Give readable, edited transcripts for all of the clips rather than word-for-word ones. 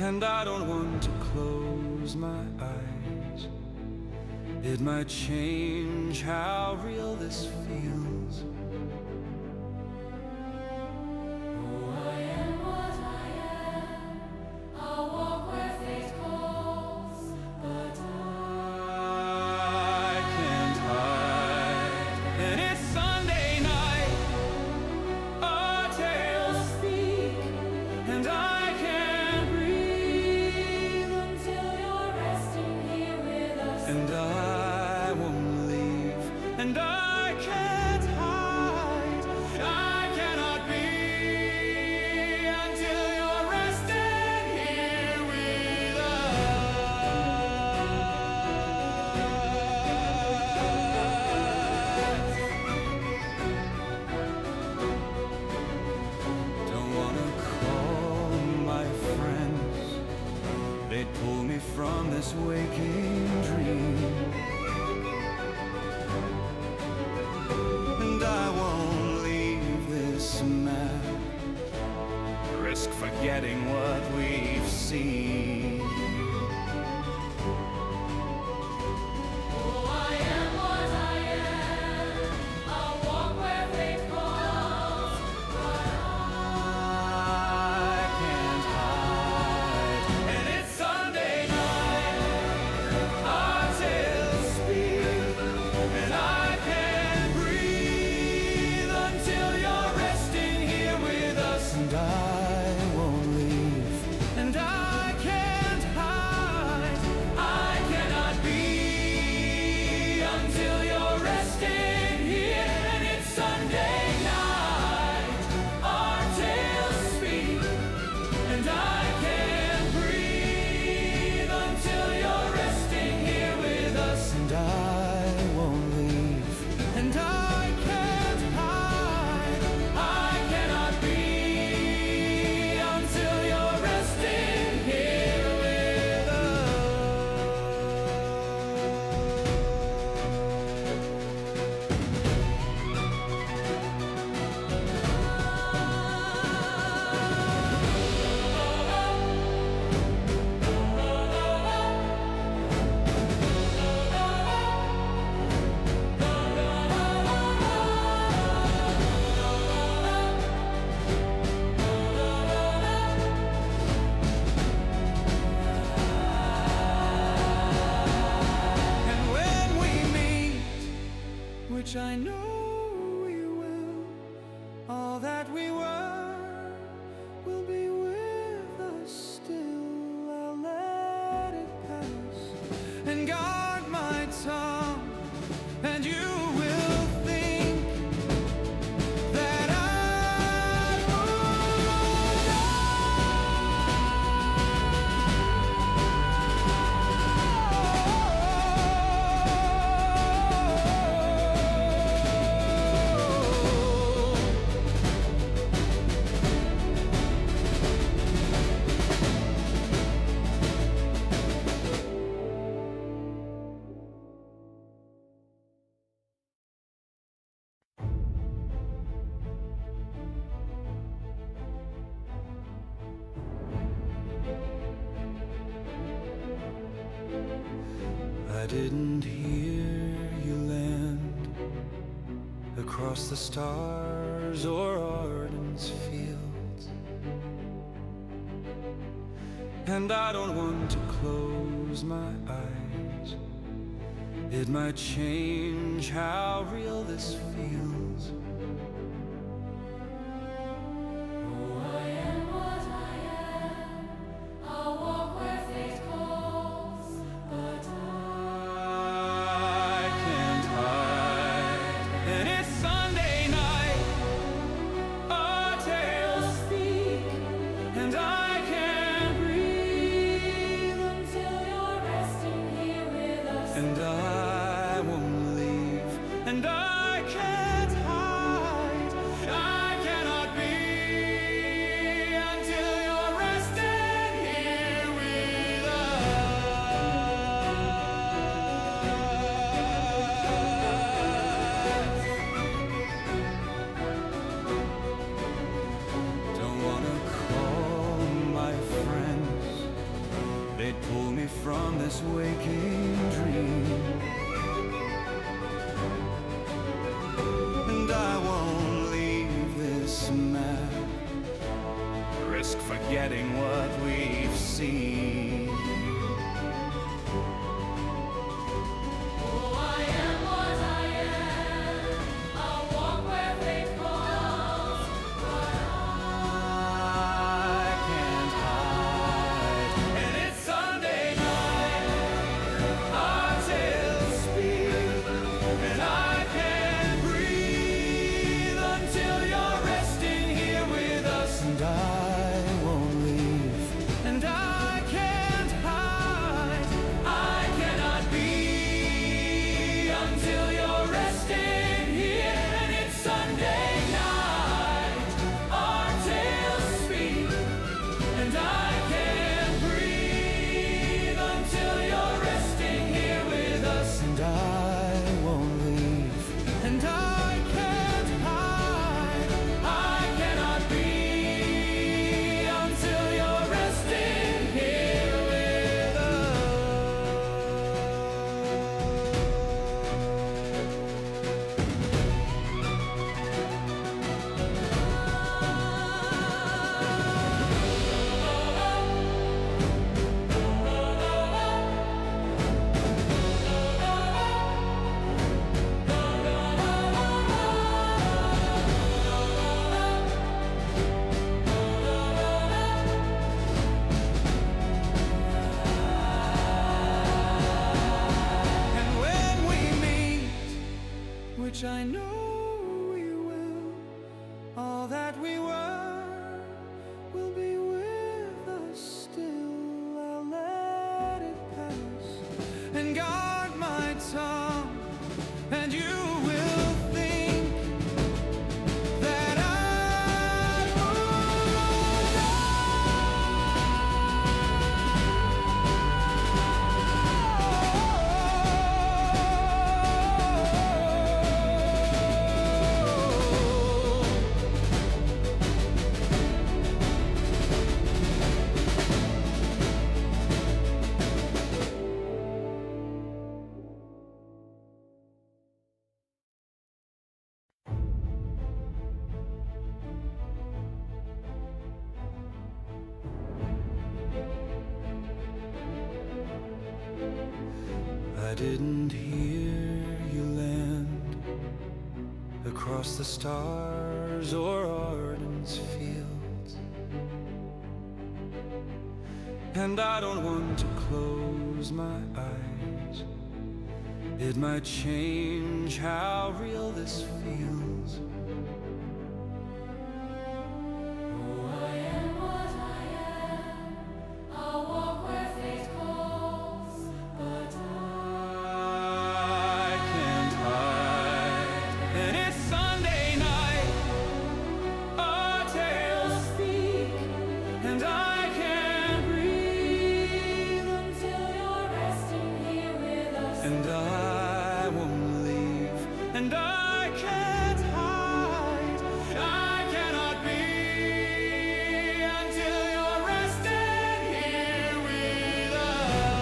and I don't want to close my eyes. It might change how real this feels. Oh, I am what I am. I'll walk where fate calls, but I can't hide. And it's Sunday night, our tales speak and I can't breathe, until you're resting here with us. and I won't leave, and I can't hide. I cannot be until you're resting here with us. Don't wanna call my friends, they'd pull me from this waking dream. And I won't leave this map, risk forgetting what we've seen. Oh, I am what I am. I'll walk where fate calls, but I can't hide. And it's Sunday night, our tales speak, and I can't breathe until you're resting here with us. And I won't leave, and I can't hide. I cannot be until you're resting here. And it's Sunday night, our tales speak, and I can't breathe until you're resting here with us. And I won't leave, and I can't hide. I cannot be until you're resting here with And when we meet, which I know we will, all that we were will be with us still. I'll let it pass and guard my tongue, and you will think that I I didn't hear you land across the stars or Arden's fields, and I don't want to close my eyes. It might change how real this feels. oh, I am what I am. I'll walk where fate calls, but I can't hide. And it's Sunday night, our tales speak and I can't breathe, until you're resting here with us. and I won't leave, and I can't hide. me from this waking dream. And I won't leave this map, risk forgetting what we've seen. Oh, I am what I am. I'll walk where fate calls, but I can't hide. And it's Sunday night, our tales speak, and I can't breathe until you're resting here with us. And I won't leave, and I can't hide. I cannot be until you're resting here. And it's Sunday night, our tales speak, and I can't breathe until you're resting here with us. And I won't leave, and I can't hide. I cannot be until you're resting here with And when we meet, which I know we will, all that we were will be with us still. I'll let it pass and guard my tongue, and you will think that I I didn't hear you land across the stars or Arden's fields, and I don't want to close my eyes. It might change how real this feels. oh, I am what I am. I'll walk where fate calls, but I can't hide. And it's Sunday night, our tales speak, and I can't breathe, until you're resting here with us. and I won't leave, and I can't hide. I cannot be until you're resting here with us.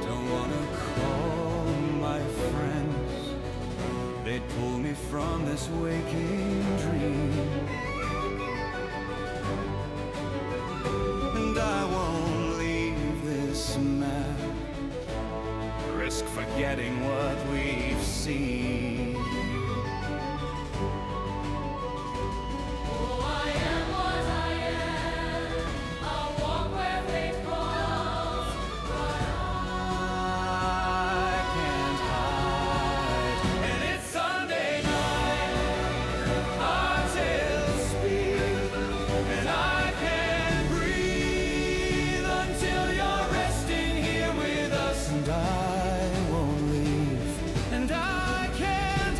Don't wanna call my friends, they'd pull me from this waking dream. And I won't leave this map, risk forgetting what we've seen. Oh, I am what I am. I'll walk where fate calls, but I can't hide. And it's Sunday night, our tales speak, and I can't breathe until you're resting here with us. And I won't leave, and I can't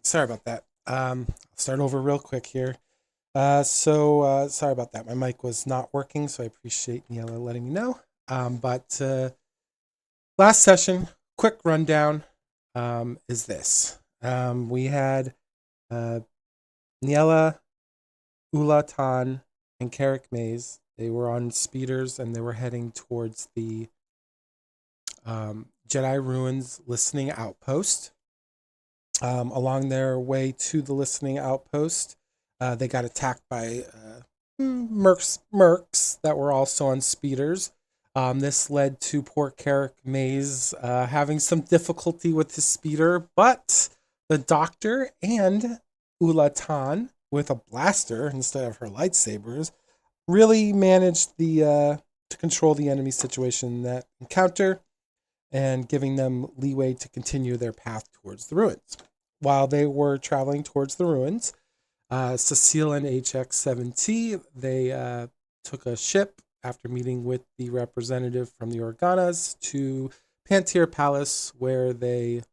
Sorry about that. I'll start over real quick here. Sorry about that. My mic was not working, so I appreciate Ni-Ella letting me know. But last session, quick rundown is this. We had Ni-Ella, Oola Tann, and Carek Mase. They were on speeders and they were heading towards the Jedi Ruins Listening Outpost. Along their way to the Listening Outpost, they got attacked by mercs that were also on speeders. This led to poor Carek Mase having some difficulty with his speeder, but the doctor and Oola Tann, with a blaster instead of her lightsabers, really managed to control the enemy situation in that encounter and giving them leeway to continue their path towards the ruins. While they were traveling towards the ruins, Suseel and HX-7T, they took a ship after meeting with the representative from the Organas to Pantier Palace, where they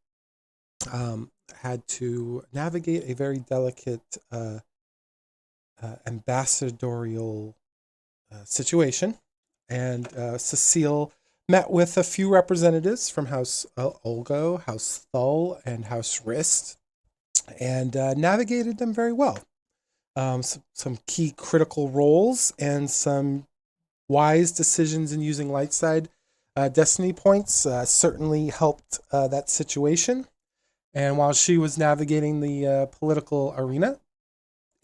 had to navigate a very delicate ambassadorial situation. And Suseel met with a few representatives from House Olgo, House Thul, and House Rist, and navigated them very well. Some key critical roles and some wise decisions in using light side destiny points certainly helped that situation. And while she was navigating the political arena,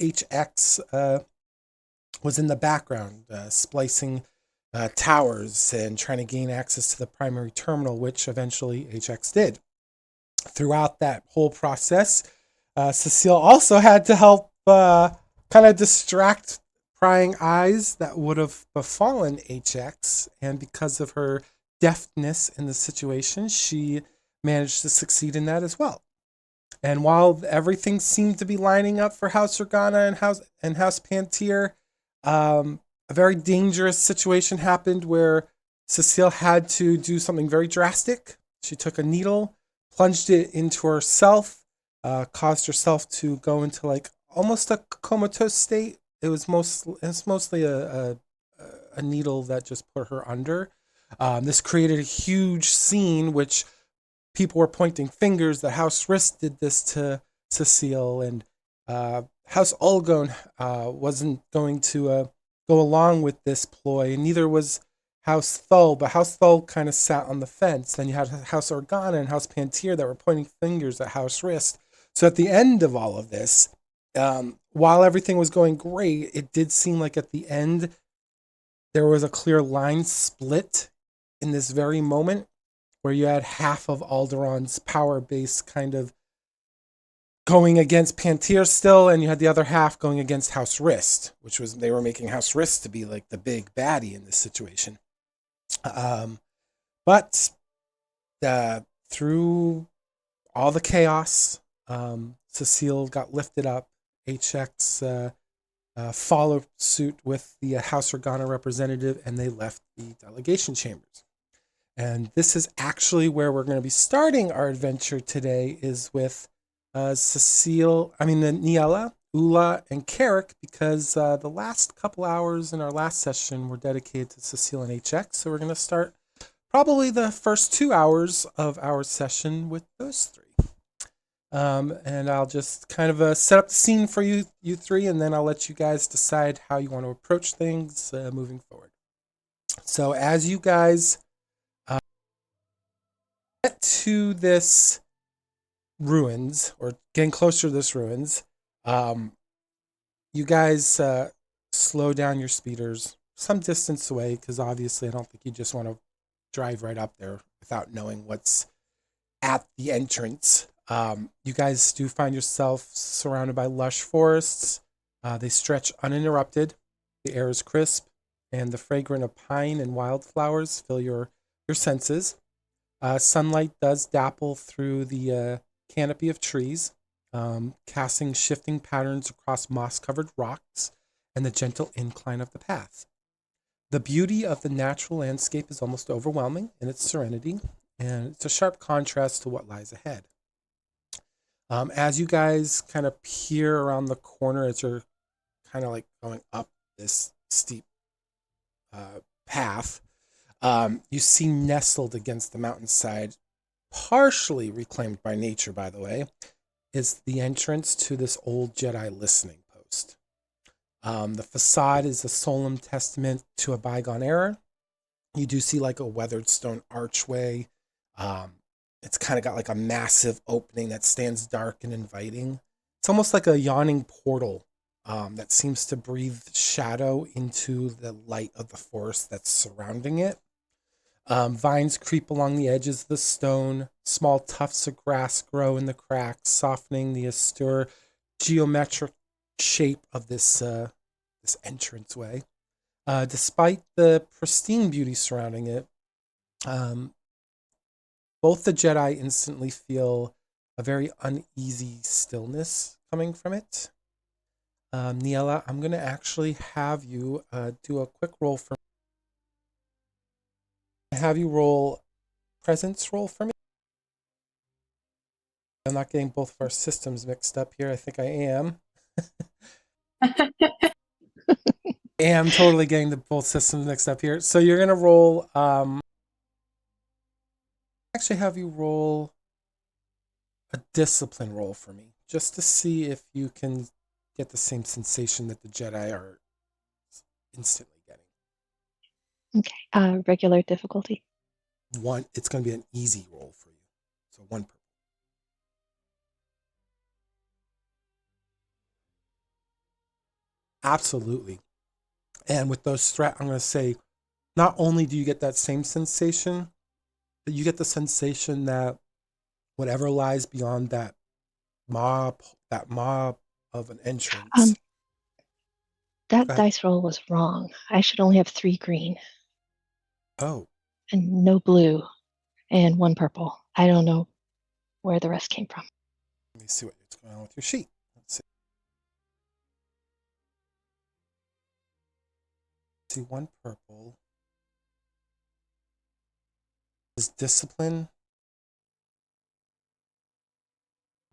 HX was in the background, splicing towers and trying to gain access to the primary terminal, which eventually HX did. Throughout that whole process, Suseel also had to help kind of distract prying eyes that would have befallen HX, and because of her deftness in the situation, she managed to succeed in that as well. And while everything seemed to be lining up for House Organa and House Pantier, a very dangerous situation happened where Suseel had to do something very drastic. She took a needle, plunged it into herself, caused herself to go into like almost a comatose state. It's mostly a needle that just put her under. This created a huge scene, which people were pointing fingers that House Rist did this to Suseel, and House Olgon wasn't going to go along with this ploy, and neither was House Thul, but House Thul kind of sat on the fence. Then you had House Organa and House Pantier that were pointing fingers at House Rist. So at the end of all of this, while everything was going great, it did seem like at the end there was a clear line split in this very moment where you had half of Alderaan's power base kind of going against Pantier still, and you had the other half going against House Rist, which was they were making House Rist to be like the big baddie in this situation. But through all the chaos, Suseel got lifted up. HX followed suit with the House Organa representative, and they left the delegation chambers. And this is actually where we're going to be starting our adventure today, is with Ni-Ella, Oola, and Carek, because the last couple hours in our last session were dedicated to Suseel and HX. So we're going to start probably the first 2 hours of our session with those three. And I'll just kind of set up the scene for you three, and then I'll let you guys decide how you want to approach things moving forward. So as you guys get to this ruins, or getting closer to this ruins, you guys slow down your speeders some distance away, because obviously I don't think you just want to drive right up there without knowing what's at the entrance. You guys do find yourself surrounded by lush forests. They stretch uninterrupted. The air is crisp, and the fragrance of pine and wildflowers fill your senses. Sunlight does dapple through the canopy of trees, casting shifting patterns across moss-covered rocks and the gentle incline of the path. The beauty of the natural landscape is almost overwhelming in its serenity, and it's a sharp contrast to what lies ahead. As you guys kind of peer around the corner, as you're kind of like going up this steep path, you see nestled against the mountainside, partially reclaimed by nature, by the way, is the entrance to this old Jedi Listening Post. The facade is a solemn testament to a bygone era. You do see like a weathered stone archway. It's kind of got like a massive opening that stands dark and inviting. It's almost like a yawning portal that seems to breathe shadow into the light of the forest that's surrounding it. Vines creep along the edges of the stone. Small tufts of grass grow in the cracks, softening the austere geometric shape of this entranceway. Despite the pristine beauty surrounding it, both the Jedi instantly feel a very uneasy stillness coming from it. Ni-Ella, I'm going to actually have you do a quick roll for me. Have you roll presence roll for me. I'm not getting both of our systems mixed up here. I think I am. I'm totally getting both systems mixed up here. So you're going to roll... actually have you roll a discipline roll for me, just to see if you can get the same sensation that the Jedi are instantly getting. Okay, regular difficulty. One, it's going to be an easy roll for you. So 1 purple. Absolutely. And with those threat, I'm going to say, not only do you get that same sensation, but you get the sensation that whatever lies beyond that mob of an entrance. That dice roll was wrong. I should only have 3 green. Oh. And no blue, and 1 purple. I don't know where the rest came from. Let me see what's going on with your sheet. Let's see. 1 purple. Is discipline.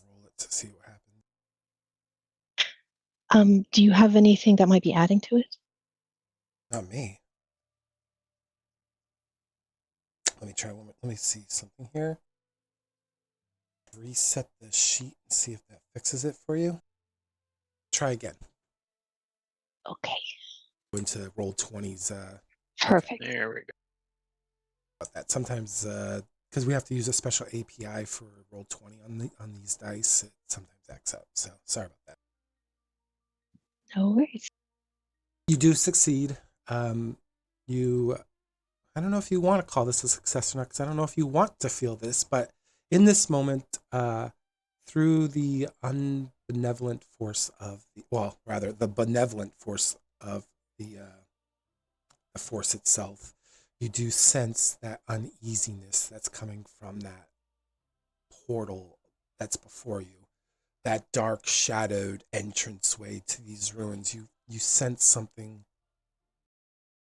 Roll it to see what happens. Do you have anything that might be adding to it? Not me. Let me try one more. Let me see something here. Reset the sheet and see if that fixes it for you. Try again. Okay. Go into roll 20's. Perfect. There we go. About that. Sometimes, because we have to use a special API for roll 20 on these dice, it sometimes acts up. So sorry about that. No worries. You do succeed. I don't know if you want to call this a success or not, because I don't know if you want to feel this, but in this moment, through the benevolent force of the benevolent force of the force itself, you do sense that uneasiness that's coming from that portal that's before you, that dark shadowed entranceway to these ruins. You sense something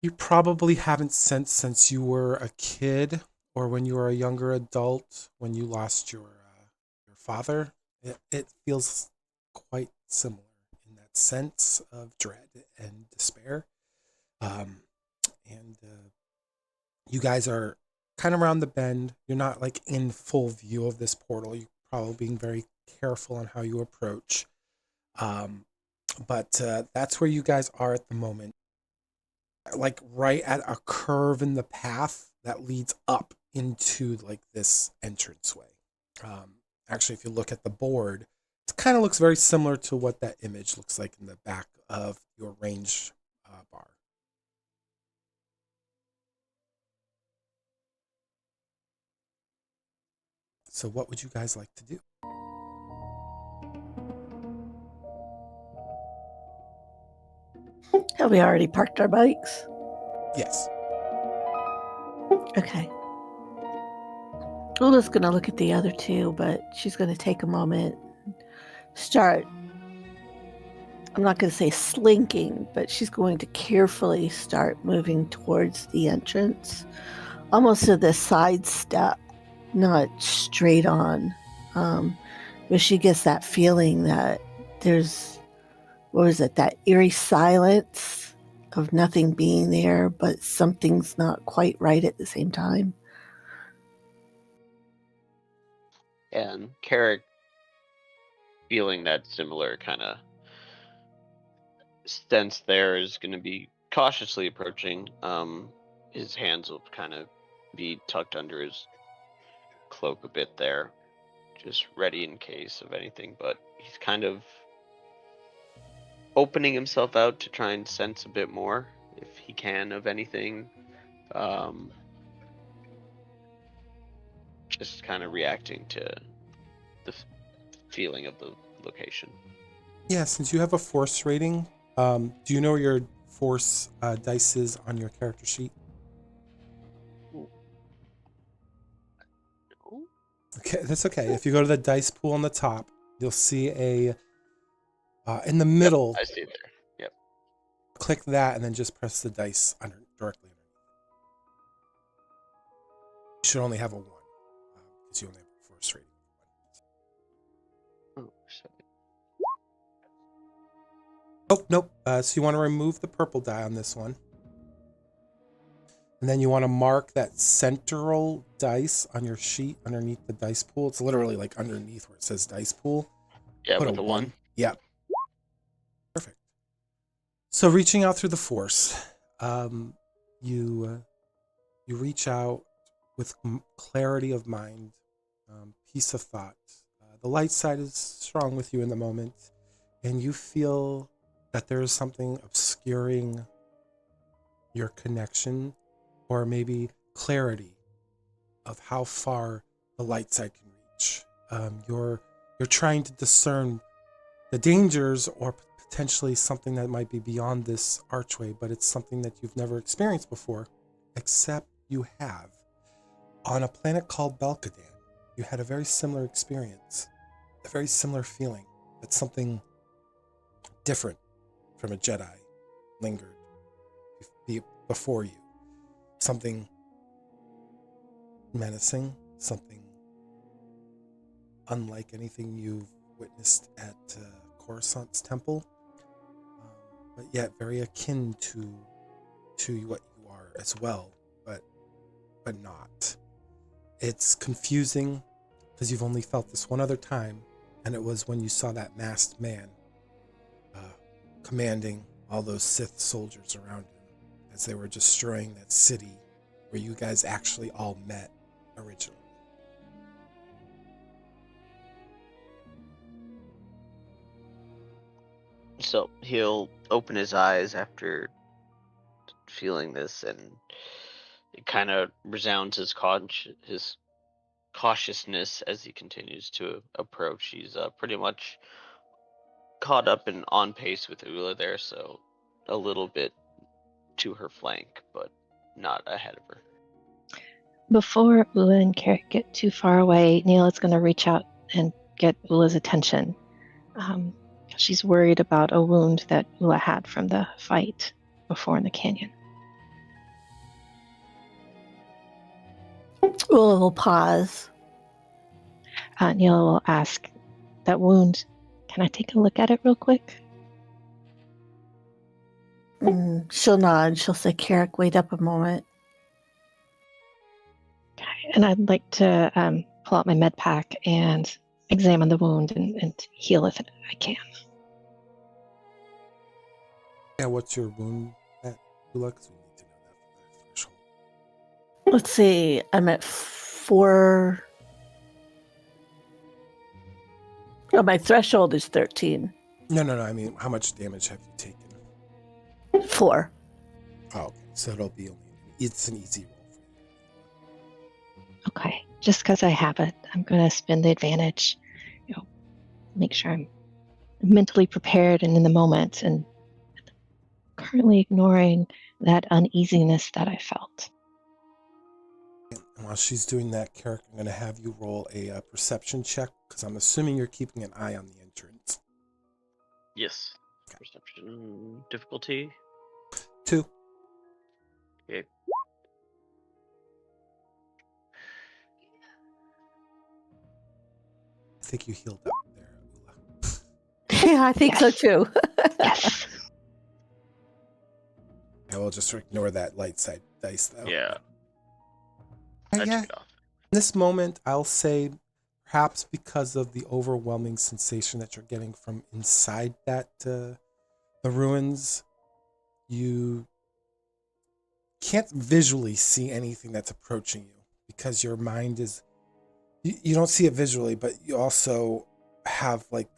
you probably haven't sensed since you were a kid, or when you were a younger adult, when you lost your father. It feels quite similar in that sense of dread and despair. You guys are kind of around the bend. You're not like in full view of this portal. You're probably being very careful on how you approach. But that's where you guys are at the moment. Like right at a curve in the path that leads up into like this entranceway. Actually, if you look at the board, it kind of looks very similar to what that image looks like in the back of your range bar. So what would you guys like to do? Have we already parked our bikes? Yes. Okay. Oola's going to look at the other two, but she's going to take a moment, start, I'm not going to say slinking, but she's going to carefully start moving towards the entrance, almost to the side step, not straight on. but she gets that feeling that there's, what was it, that eerie silence of nothing being there, but something's not quite right at the same time. And Carek, feeling that similar kind of sense there, is going to be cautiously approaching. His hands will kind of be tucked under his cloak a bit there, just ready in case of anything, but he's kind of opening himself out to try and sense a bit more, if he can, of anything. Just kind of reacting to the feeling of the location. Yeah, since you have a force rating, do you know where your force dice is on your character sheet? Okay, that's okay. If you go to the dice pool on the top, you'll see a in the middle. Yep, I see it there. Yep. Click that and then just press the dice directly underneath. You should only have a 1 because you only have a force rating. Oh, sorry. Oh, nope. So you want to remove the purple die on this one. And then you want to mark that central dice on your sheet underneath the dice pool. It's literally like underneath where it says dice pool. Yeah, Put with the 1. Yeah. Perfect. So reaching out through the force, you reach out with clarity of mind, peace of thought. The light side is strong with you in the moment, and you feel that there is something obscuring your connection, or maybe clarity of how far the light side can reach. You're trying to discern the dangers, or potentially something that might be beyond this archway, but it's something that you've never experienced before, except you have. On a planet called Belkadan, you had a very similar experience, a very similar feeling that something different from a Jedi lingered before you. Something menacing, something unlike anything you've witnessed at Coruscant's temple, but yet very akin to what you are as well, but not. It's confusing because you've only felt this one other time, and it was when you saw that masked man commanding all those Sith soldiers around him as they were destroying that city where you guys actually all met originally. So he'll open his eyes after feeling this, and it kind of resounds his cautiousness as he continues to approach. He's pretty much caught up and on pace with Oola there, so a little bit to her flank, but not ahead of her. Before Oola and Carek get too far away, Ni-Ella's going to reach out and get Oola's attention. She's worried about a wound that Oola had from the fight before in the canyon. Oola will pause. Ni-Ella will ask, that wound, can I take a look at it real quick? She'll nod. She'll say, Carek, wait up a moment. Okay. And I'd like to pull out my med pack and examine the wound and heal if I can. Yeah, what's your wound at, Oola? Because we need to know that for the threshold. Let's see. I'm at 4. Oh, my threshold is 13. No. I mean, how much damage have you taken? 4. Oh, okay. So it's an easy roll for you. Okay. Just because I have it, I'm going to spend the advantage, make sure I'm mentally prepared and in the moment, and currently ignoring that uneasiness that I felt. And while she's doing that, Carek, I'm going to have you roll a perception check, because I'm assuming you're keeping an eye on the entrance. Yes. Perception difficulty. 2. Okay. think you healed up there, Oola. Yeah, I think so Yes. too. Yes. I will just ignore that light side dice, though. Yeah. Uh, I yeah. took it off. In this moment, I'll say perhaps because of the overwhelming sensation that you're getting from inside that the ruins, you can't visually see anything that's approaching you because your mind is you don't see it visually, but you also have like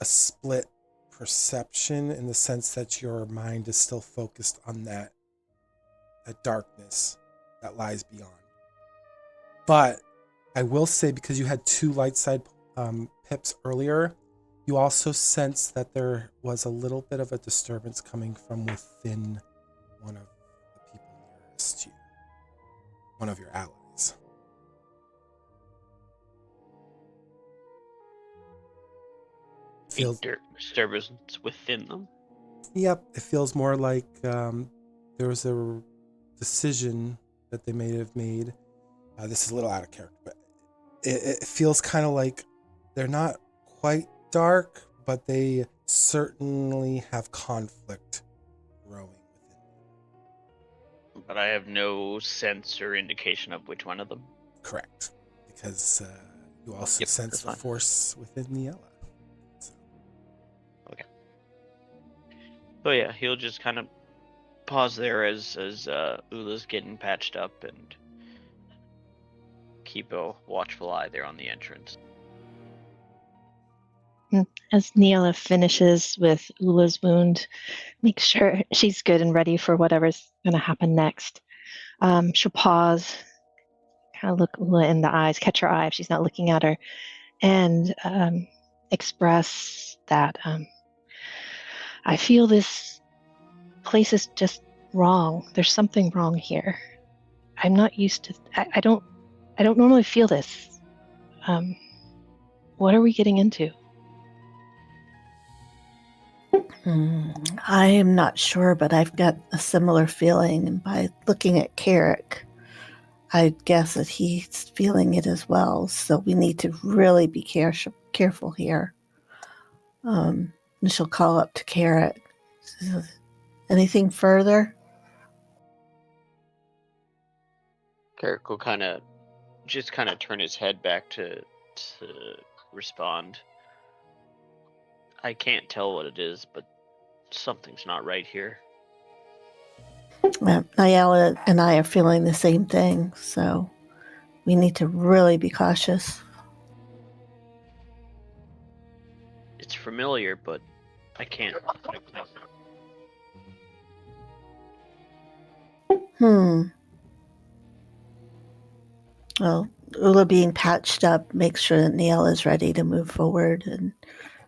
a split perception in the sense that your mind is still focused on that darkness that lies beyond. But I will say, because you had 2 light side pips earlier, you also sense that there was a little bit of a disturbance coming from within one of the people nearest you, one of your allies. Feels, Disturbance within them. yep, it feels more like there was a decision that they may have made. This is a little out of character, but it feels kind of like they're not quite dark, but they certainly have conflict growing within them. But I have no sense or indication of which one of them. Correct, because you also Yep, sense that's the fine. force within Ni-Ella. So, So yeah, he'll just kind of pause there as Oola's getting patched up and keep a watchful eye there on the entrance. As Ni-Ella finishes with Oola's wound, make sure she's good and ready for whatever's going to happen next. She'll pause, kind of look Oola in the eyes, catch her eye if she's not looking at her, and express that I feel this place is just wrong. There's something wrong here. I'm not used to. I don't normally feel this. What are we getting into? I am not sure, but I've got a similar feeling. And by looking at Carek, I guess that he's feeling it as well. So we need to really be careful here. And she'll call up to Carek. Anything further? Carek will kind of turn his head back to respond. I can't tell what it is, but something's not right here. Ni-Ella and I are feeling the same thing, so we need to really be cautious. It's familiar, but I can't. Well, Oola being patched up makes sure that Ni-Ella is ready to move forward, and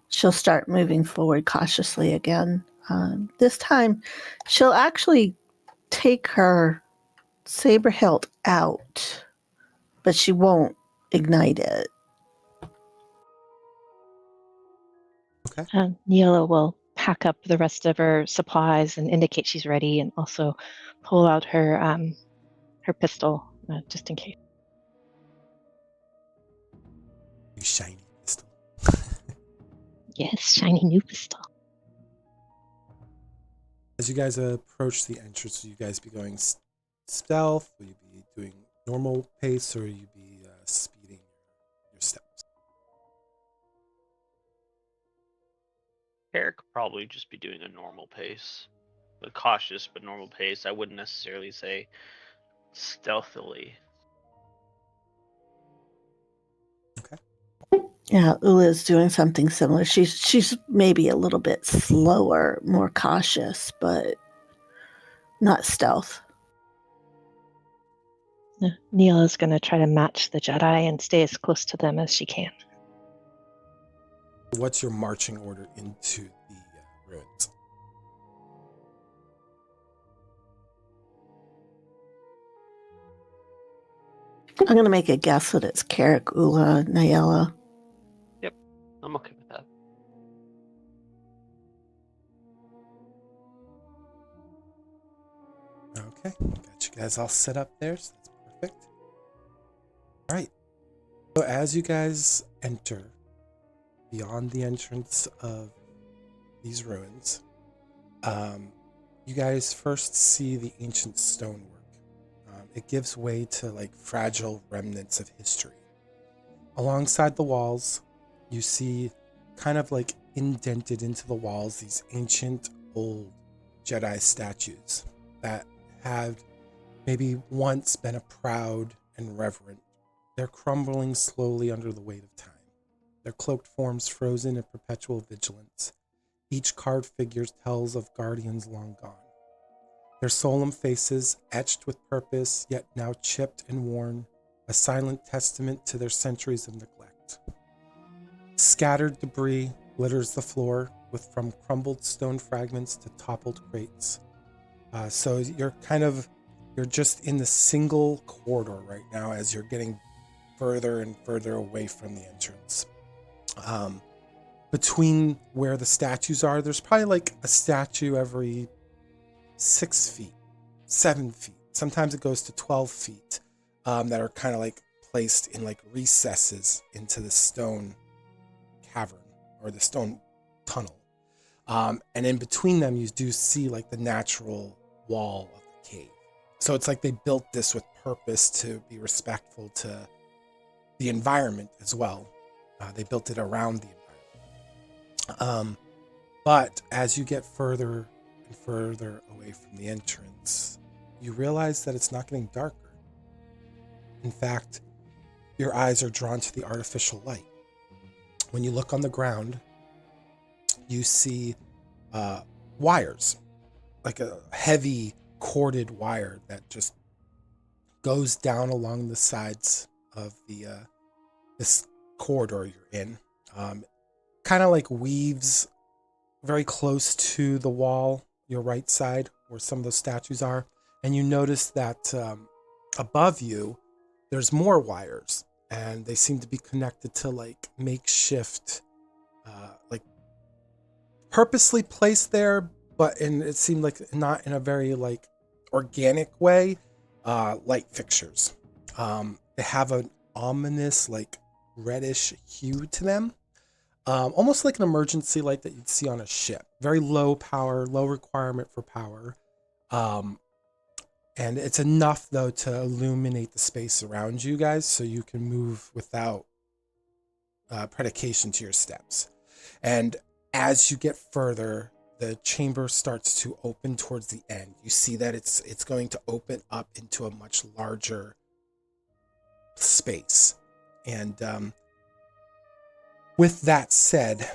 she'll start moving forward cautiously again. This time, she'll actually take her saber hilt out, but she won't ignite it. Okay. Ni-Ella will pack up the rest of her supplies and indicate she's ready, and also pull out her her pistol just in case. You shiny pistol. Yes, shiny new pistol. As you guys approach the entrance, will you guys be going stealth? Will you be doing normal pace, or will you be speeding your steps? Carek could probably just be doing a normal pace. A cautious but normal pace. I wouldn't necessarily say stealthily. Okay. Yeah, Oola is doing something similar. She's maybe a little bit slower, more cautious, but not stealth. Ni-Ella's going to try to match the Jedi and stay as close to them as she can. What's your marching order into the ruins? I'm going to make a guess that it's Carek, Oola, Ni-Ella. I'm okay with that. Okay, got you guys all set up there, so that's perfect. All right. So as you guys enter beyond the entrance of these ruins, you guys first see the ancient stonework. It gives way to like fragile remnants of history. Alongside the walls, you see kind of like indented into the walls these ancient old Jedi statues that have maybe once been a proud and reverent. They're crumbling slowly under the weight of time, their cloaked forms frozen in perpetual vigilance. Each carved figure tells of guardians long gone. Their solemn faces, etched with purpose, yet now chipped and worn, a silent testament to their centuries of neglect. Scattered debris litters the floor, from crumbled stone fragments to toppled crates. So you're just in the single corridor right now as you're getting further and further away from the entrance. Between where the statues are, there's probably like a statue every 6 feet, 7 feet. Sometimes it goes to 12 feet that are kind of like placed in like recesses into the stone cavern or the stone tunnel. And in between them, you do see like the natural wall of the cave. So it's like they built this with purpose to be respectful to the environment as well. They built it around the environment. But as you get further and further away from the entrance, you realize that it's not getting darker. In fact, your eyes are drawn to the artificial light. When you look on the ground, you see wires, like a heavy corded wire that just goes down along the sides of the this corridor you're in. Kind of like weaves very close to the wall, your right side, where some of those statues are. And you notice that above you, there's more wires, and they seem to be connected to like makeshift, like purposely placed there, but it seemed like not in a very like organic way, light fixtures. They have an ominous like reddish hue to them, almost like an emergency light that you'd see on a ship. Very low power, low requirement for power. And it's enough though to illuminate the space around you guys so you can move without predication to your steps. And as you get further, the chamber starts to open towards the end. You see that it's going to open up into a much larger space. And with that said,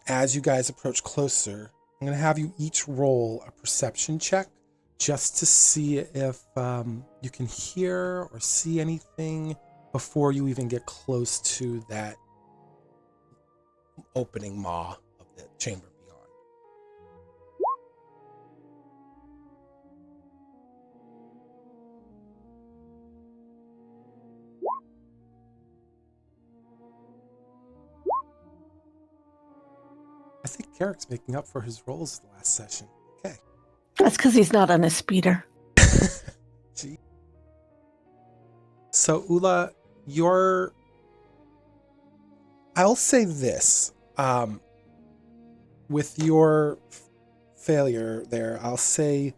as you guys approach closer, I'm going to have you each roll a perception check just to see if you can hear or see anything before you even get close to that opening maw of the chamber beyond. I think Carek's making up for his rolls the last session. Okay. That's because he's not on a speeder. Gee. So Oola, I'll say this, with your failure there, I'll say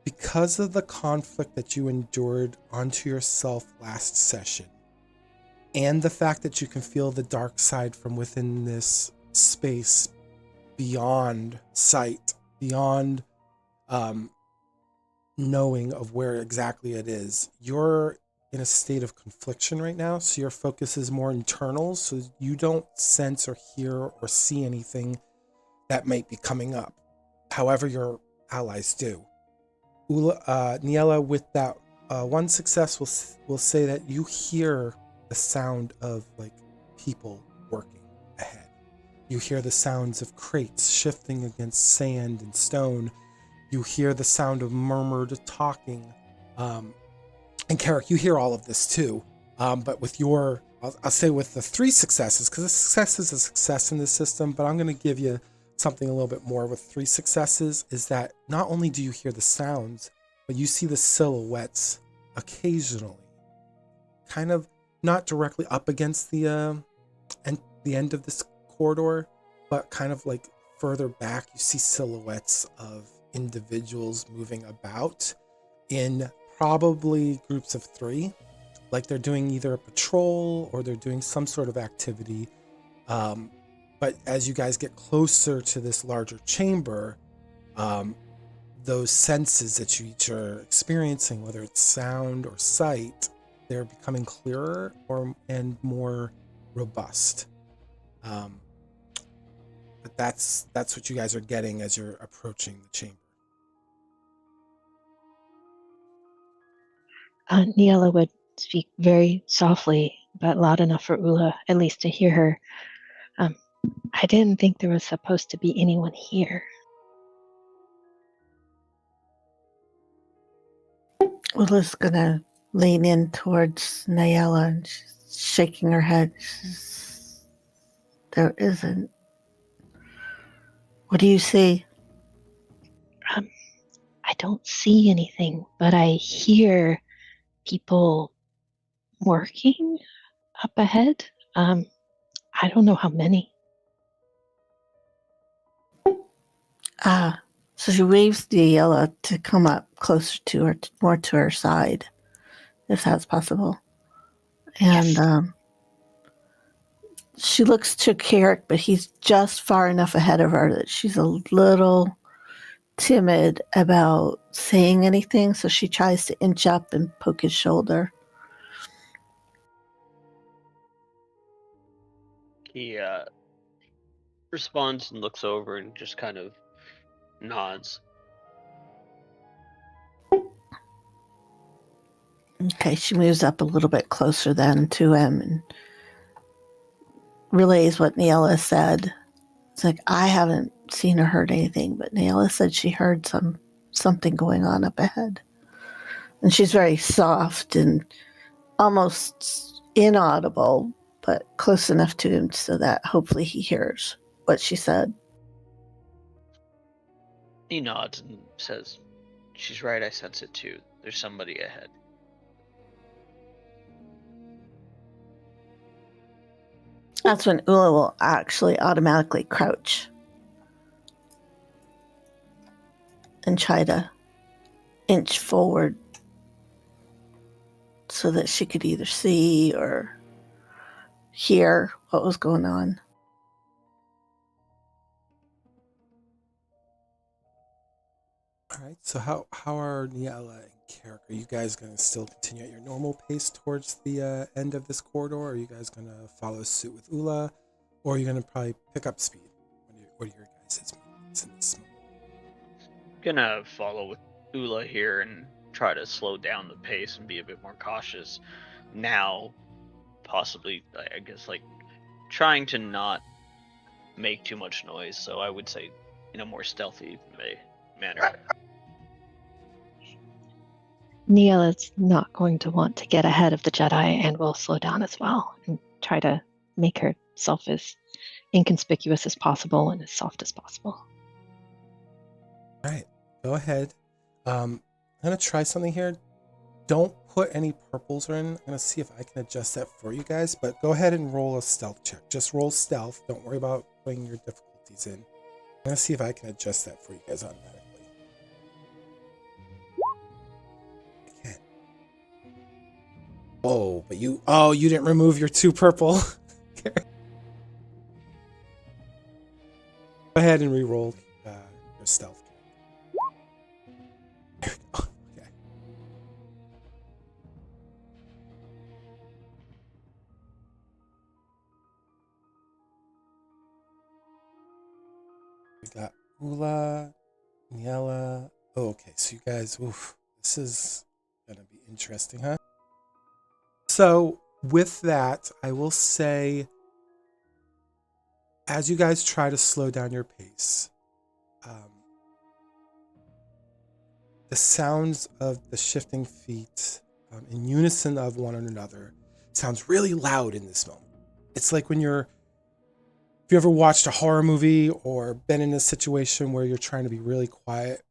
because of the conflict that you endured onto yourself last session, and the fact that you can feel the dark side from within this space beyond sight, beyond knowing of where exactly it is, you're in a state of confliction right now, so your focus is more internal, so you don't sense or hear or see anything that might be coming up. However, your allies do. Ni-Ella, with that one success, will say that you hear the sound of like people working ahead. You hear the sounds of crates shifting against sand and stone. You hear the sound of murmured talking. And Carek, you hear all of this too. But with your, I'll say with the 3 successes, because a success is a success in this system, but I'm going to give you something a little bit more with 3 successes, is that not only do you hear the sounds, but you see the silhouettes occasionally, kind of not directly up against the end of this corridor, but kind of like further back, you see silhouettes of individuals moving about in probably groups of 3. Like they're doing either a patrol or they're doing some sort of activity. But as you guys get closer to this larger chamber, those senses that you each are experiencing, whether it's sound or sight, they're becoming clearer and more robust. But that's what you guys are getting as you're approaching the chamber. Ni-Ella would speak very softly, but loud enough for Oola at least to hear her. I didn't think there was supposed to be anyone here. Oola's gonna lean in towards Ni-Ella and she's shaking her head. There isn't. What do you see? I don't see anything, but I hear people working up ahead. I don't know how many. So she waves Ni-Ella to come up closer to her, more to her side, if that's possible. And Yes. She looks to Carek, but he's just far enough ahead of her that she's a little timid about saying anything, so she tries to inch up and poke his shoulder. He responds and looks over and just kind of nods. Okay, she moves up a little bit closer then to him and relays what Ni-Ella said. It's like, I haven't seen or heard anything, but Ni-Ella said she heard something going on up ahead. And she's very soft and almost inaudible, but close enough to him so that hopefully he hears what she said. He nods and says, "She's right, I sense it too. There's somebody ahead." That's when Oola will actually automatically crouch and try to inch forward so that she could either see or hear what was going on. All right, so how are Ni-Ella and Carek? Are you guys going to still continue at your normal pace towards the end of this corridor? Or are you guys going to follow suit with Oola? Or are you going to probably pick up speed? What are your guys' movements in this moment? Gonna follow with Oola here and try to slow down the pace and be a bit more cautious. Now, possibly, I guess, like, trying to not make too much noise, so I would say in a more stealthy manner. Ni-Ella's not going to want to get ahead of the Jedi and will slow down as well and try to make herself as inconspicuous as possible and as soft as possible. All right, go ahead. I'm going to try something here. Don't put any purples in. I'm going to see if I can adjust that for you guys, but go ahead and roll a stealth check. Just roll stealth. Don't worry about putting your difficulties in. I'm going to see if I can adjust that for you guys automatically. I can't. Oh, but you didn't remove your 2 purple. Go ahead and re-roll your stealth. There we go. Okay. We got Oola, Ni-Ella. Oh, okay, so you guys, this is gonna be interesting, huh? So with that, I will say, as you guys try to slow down your pace, the sounds of the shifting feet in unison of one another sounds really loud in this moment. It's like if you ever watched a horror movie or been in a situation where you're trying to be really quiet,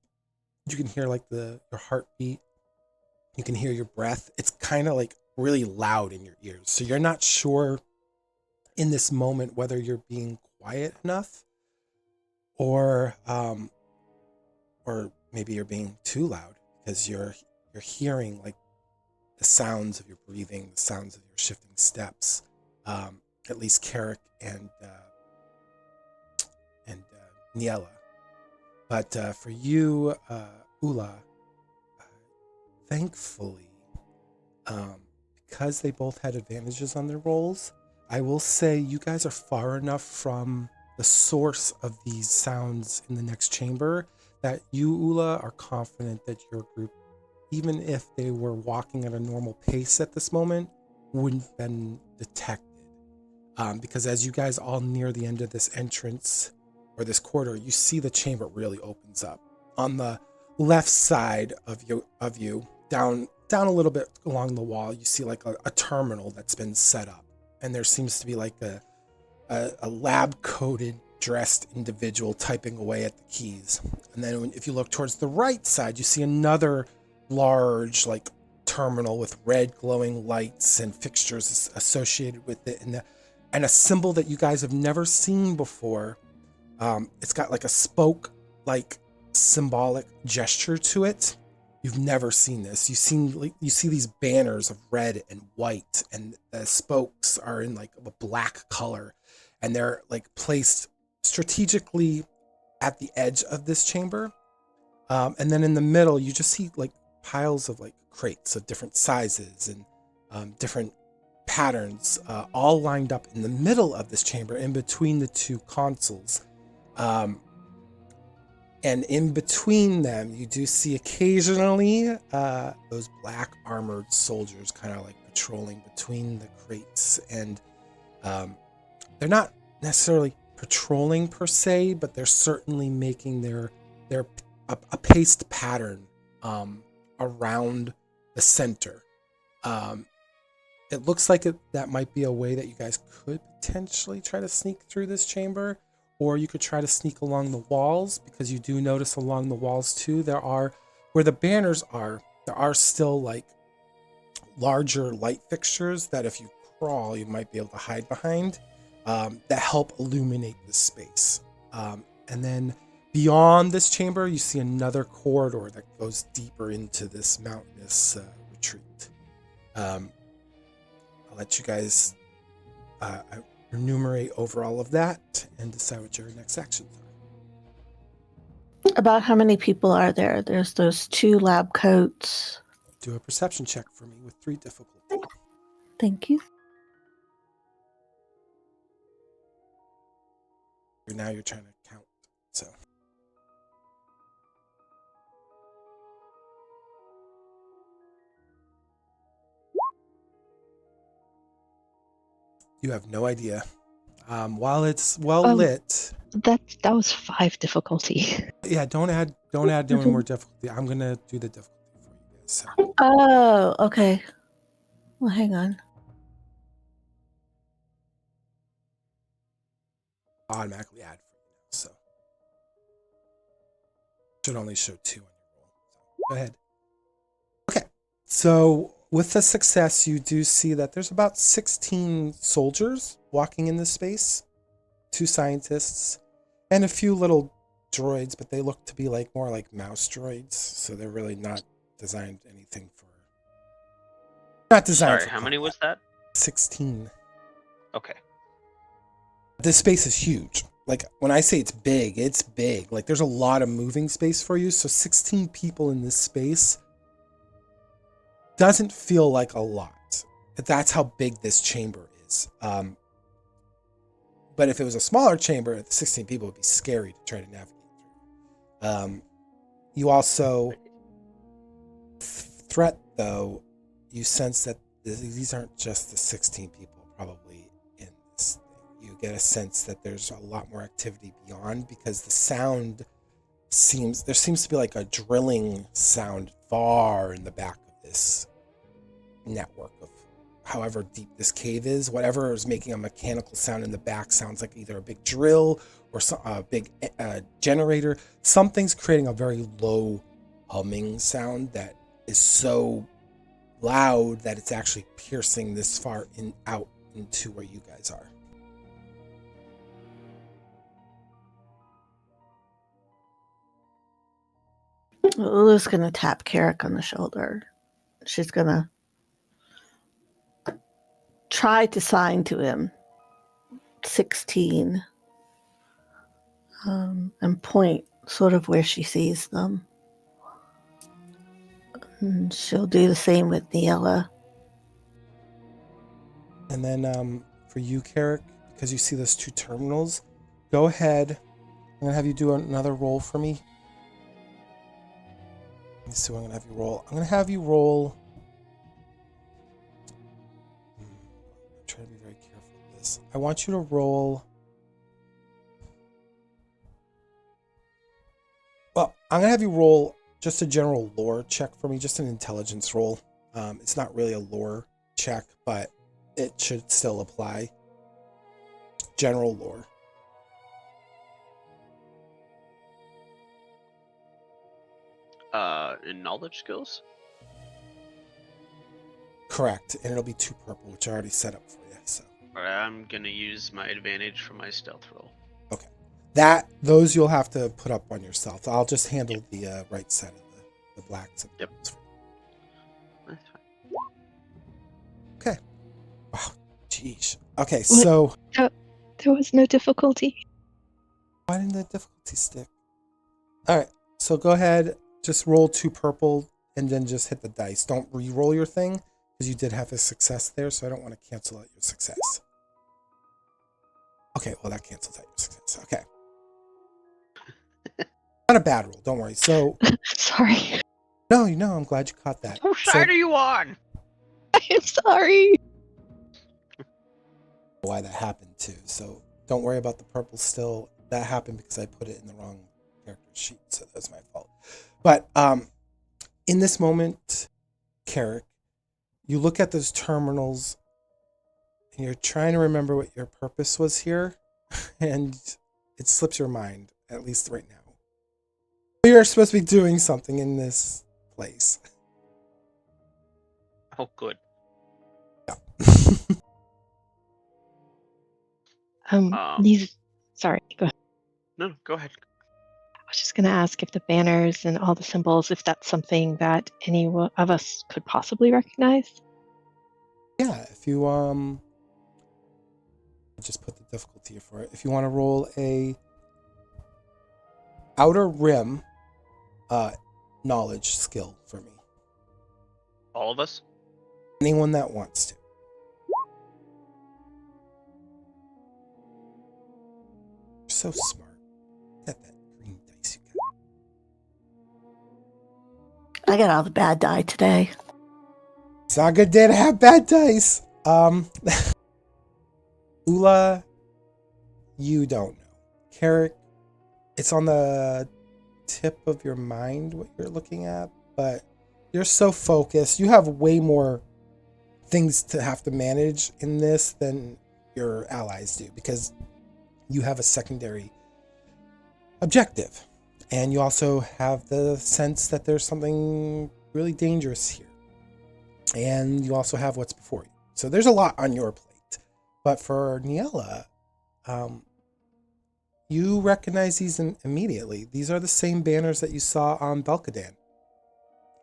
you can hear like your heartbeat. You can hear your breath. It's kind of like really loud in your ears. So you're not sure in this moment whether you're being quiet enough, or maybe you're being too loud because you're hearing like the sounds of your breathing, the sounds of your shifting steps. At least Carek and Ni-Ella. But for you, Oola, thankfully, because they both had advantages on their rolls, I will say you guys are far enough from the source of these sounds in the next chamber that you, Oola, are confident that your group, even if they were walking at a normal pace at this moment, wouldn't have been detected. Because as you guys all near the end of this entrance or this corridor, you see the chamber really opens up. On the left side of you, down a little bit along the wall, you see like a terminal that's been set up, and there seems to be like a lab-coated, dressed individual typing away at the keys. And then if you look towards the right side, you see another large like terminal with red glowing lights and fixtures associated with it, and a symbol that you guys have never seen before. It's got like a spoke like symbolic gesture to it. You've never seen this. You see these banners of red and white, and the spokes are in like a black color, and they're like placed strategically at the edge of this chamber. And then in the middle, you just see like piles of like crates of different sizes and different patterns, all lined up in the middle of this chamber, in between the two consoles. And in between them, you do see occasionally those black armored soldiers kind of like patrolling between the crates. And they're not necessarily patrolling per se, but they're certainly making a paced pattern around the center. It looks like that might be a way that you guys could potentially try to sneak through this chamber, or you could try to sneak along the walls, because you do notice along the walls too, there are, where the banners are, there are still like larger light fixtures that if you crawl, you might be able to hide behind, that help illuminate this space. And then beyond this chamber, you see another corridor that goes deeper into this mountainous retreat. I'll let you guys enumerate over all of that and decide what your next actions are. About how many people are there? There's those 2 lab coats. Do a perception check for me with 3 difficulty. Thank you. Now you're trying to count, so. You have no idea. While it's well lit. That was 5 difficulty. Yeah, don't add any more difficulty. I'm gonna do the difficulty for you guys. So. Oh, okay. Well, hang on. Automatically add for you, so should only show 2 on your roll. So go ahead. Okay, so with the success, you do see that there's about 16 soldiers walking in this space, 2 scientists, and a few little droids, but they look to be like more like mouse droids, so they're really not designed anything for. Not designed. Sorry, how many was that? 16. Okay. This space is huge. Like when I say it's big. Like there's a lot of moving space for you. So 16 people in this space doesn't feel like a lot. That's how big this chamber is. But if it was a smaller chamber, 16 people would be scary to try to navigate through. You also threat though. You sense that these aren't just the 16 people probably in this thing. You get a sense that there's a lot more activity beyond, because the sound there seems to be like a drilling sound far in the back of this network of however deep this cave is. Whatever is making a mechanical sound in the back sounds like either a big drill or a big generator. Something's creating a very low humming sound that is so loud that it's actually piercing this far out into where you guys are. Oola's going to tap Carek on the shoulder. She's going to try to sign to him 16 and point sort of where she sees them. And she'll do the same with Ni-Ella. And then for you, Carek, because you see those two terminals, go ahead. I'm going to have you do another roll for me. Let me see what I'm going to have you roll. I'm going to have you roll. I'm trying to be very careful with this. I want you to roll. Well, I'm going to have you roll just a general lore check for me, just an intelligence roll. It's not really a lore check, but it should still apply. General lore. In knowledge skills? Correct, and it'll be 2 purple, which I already set up for you. So Alright, I'm gonna use my advantage for my stealth roll. okay, those you'll have to put up on yourself. I'll just handle the right side of the blacks. And Yep. blues for you. That's fine. Okay. Wow. Jeez. Okay, so There was no difficulty. why didn't the difficulty stick? All right, so go ahead, just roll 2 purple, and then just hit the dice. Don't re-roll your thing because you did have a success there, so I don't want to cancel out your success. Okay, well that cancels out your success. Okay. Not a bad roll, don't worry. So Sorry. no, I'm glad you caught that. Whose So, side are you on? I'm sorry. why that happened too. So don't worry about the purple still. That happened because I put it in the wrong character sheet, so that's my fault. But in this moment, Carek, you look at those terminals and you're trying to remember what your purpose was here, and it slips your mind, at least right now. You're supposed to be doing something in this place. Oh, good. These. Sorry. Go ahead. No, go ahead. I was just going to ask if the banners and all the symbols, if that's something that any of us could possibly recognize. Yeah, if you I'll just put the difficulty here for it. If you want to roll a outer rim knowledge skill for me. All of us? Anyone that wants to. You're so smart. Look at that green dice you got. I got all the bad die today. It's not a good day to have bad dice. Oola, you don't know. Carek, it's on the tip of your mind what you're looking at, but you're so focused. You have way more things to have to manage in this than your allies do because you have a secondary objective. And you also have the sense that there's something really dangerous here. And you also have what's before you. So there's a lot on your plate. But for Ni-Ella, you recognize these immediately. These are the same banners that you saw on Belkadan.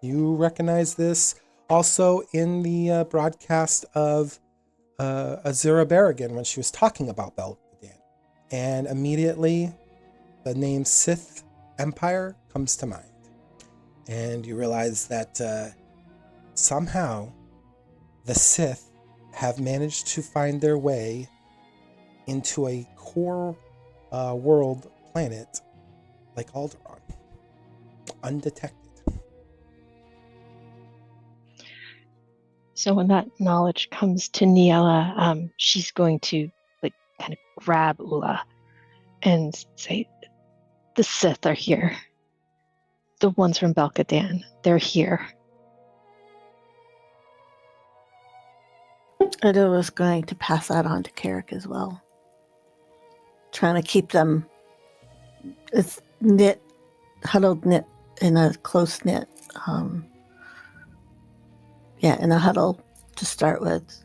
You recognize this also in the broadcast of Azura Barrigan when she was talking about Belkadan. And immediately the name Sith Empire comes to mind. And you realize that somehow the Sith have managed to find their way into a core world planet like Alderaan, undetected. So when that knowledge comes to Ni-Ella, she's going to kind of grab Oola and say, "The Sith are here. The ones from Belkadan, they're here." Oda was going to pass that on to Carek as well. Trying to keep them it's huddled knit in a close knit. In a huddle to start with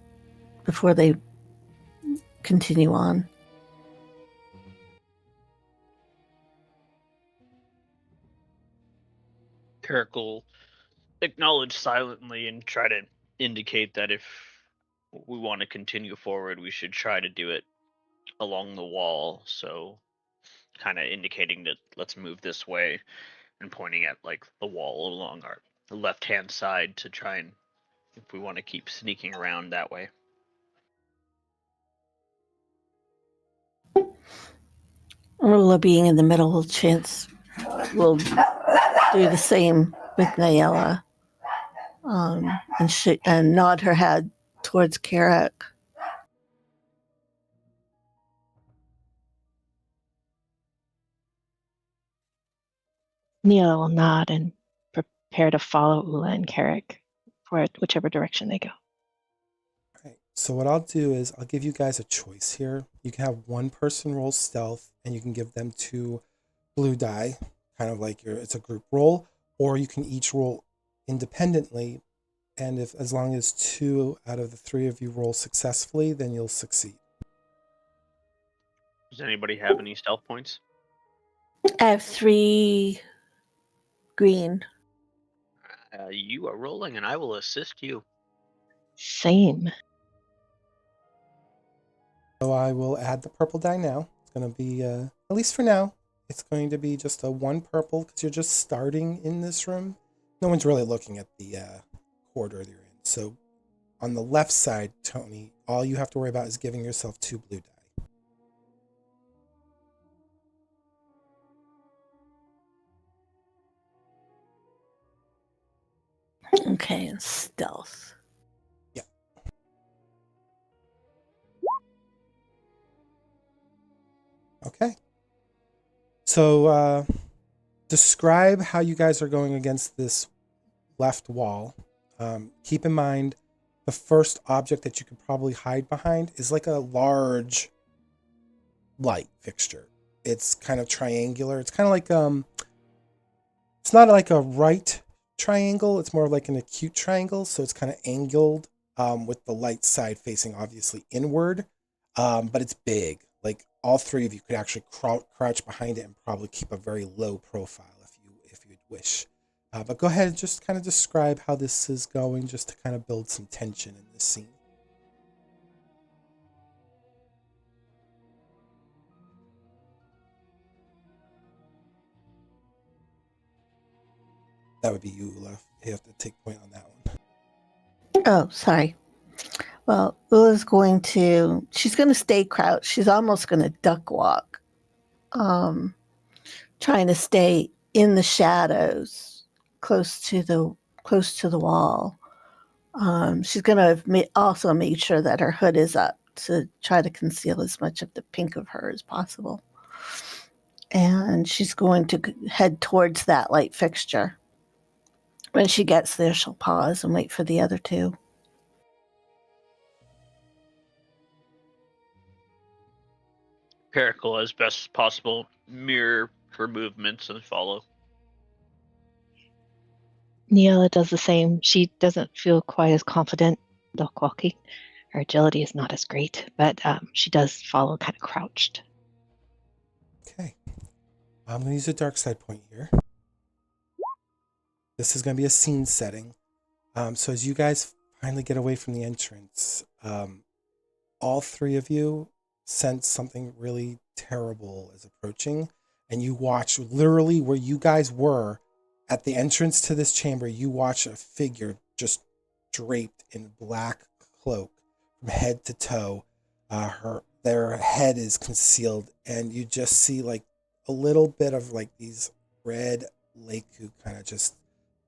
before they continue on. Carek will acknowledge silently and try to indicate that if we want to continue forward, we should try to do it along the wall. So, kind of indicating that let's move this way and pointing at like the wall along our left hand side to try and if we want to keep sneaking around that way. Oola being in the middle, chance will do the same with Ni-Ella, and nod her head towards Carek. Ni-Ella will nod and prepare to follow Oola and Carek for whichever direction they go. Right. So what I'll do is I'll give you guys a choice here. You can have one person roll stealth, and you can give them 2 blue die, kind of like it's a group roll, or you can each roll independently. And if as long as 2 out of the 3 of you roll successfully, then you'll succeed. Does anybody have any stealth points? I have 3 green. You are rolling, and I will assist you. Same. So I will add the purple die now. It's going to be, at least for now, it's going to be just a 1 purple because you're just starting in this room. No one's really looking at the corridor you're in. So on the left side, Tony, all you have to worry about is giving yourself 2 blue die. Okay, and stealth. Yeah. Okay. So describe how you guys are going against this left wall. Keep in mind, the first object that you could probably hide behind is like a large light fixture. It's kind of triangular. It's kind of like it's not like a right triangle. It's more like an acute triangle. So it's kind of angled with the light side facing obviously inward, but it's big. Like all 3 of you could actually crouch behind it and probably keep a very low profile if you'd wish. But go ahead and just kind of describe how this is going, just to kind of build some tension in this scene. That would be you, Oola. You have to take point on that one. Oh, sorry. Well, Oola's she's going to stay crouched. She's almost going to duck walk, trying to stay in the shadows, close to the wall. She's going to also make sure that her hood is up to try to conceal as much of the pink of her as possible. And she's going to head towards that light fixture. When she gets there, she'll pause and wait for the other 2. Carek will, as best as possible, mirror her movements and follow. Ni-Ella does the same. She doesn't feel quite as confident duck walking. Her agility is not as great, but she does follow kind of crouched. Okay. I'm going to use a dark side point here. This is going to be a scene setting. So as you guys finally get away from the entrance, all 3 of you sense something really terrible is approaching, and you watch literally where you guys were at the entrance to this chamber. You watch a figure just draped in black cloak from head to toe. Their head is concealed, and you just see like a little bit of like these red Leku kind of just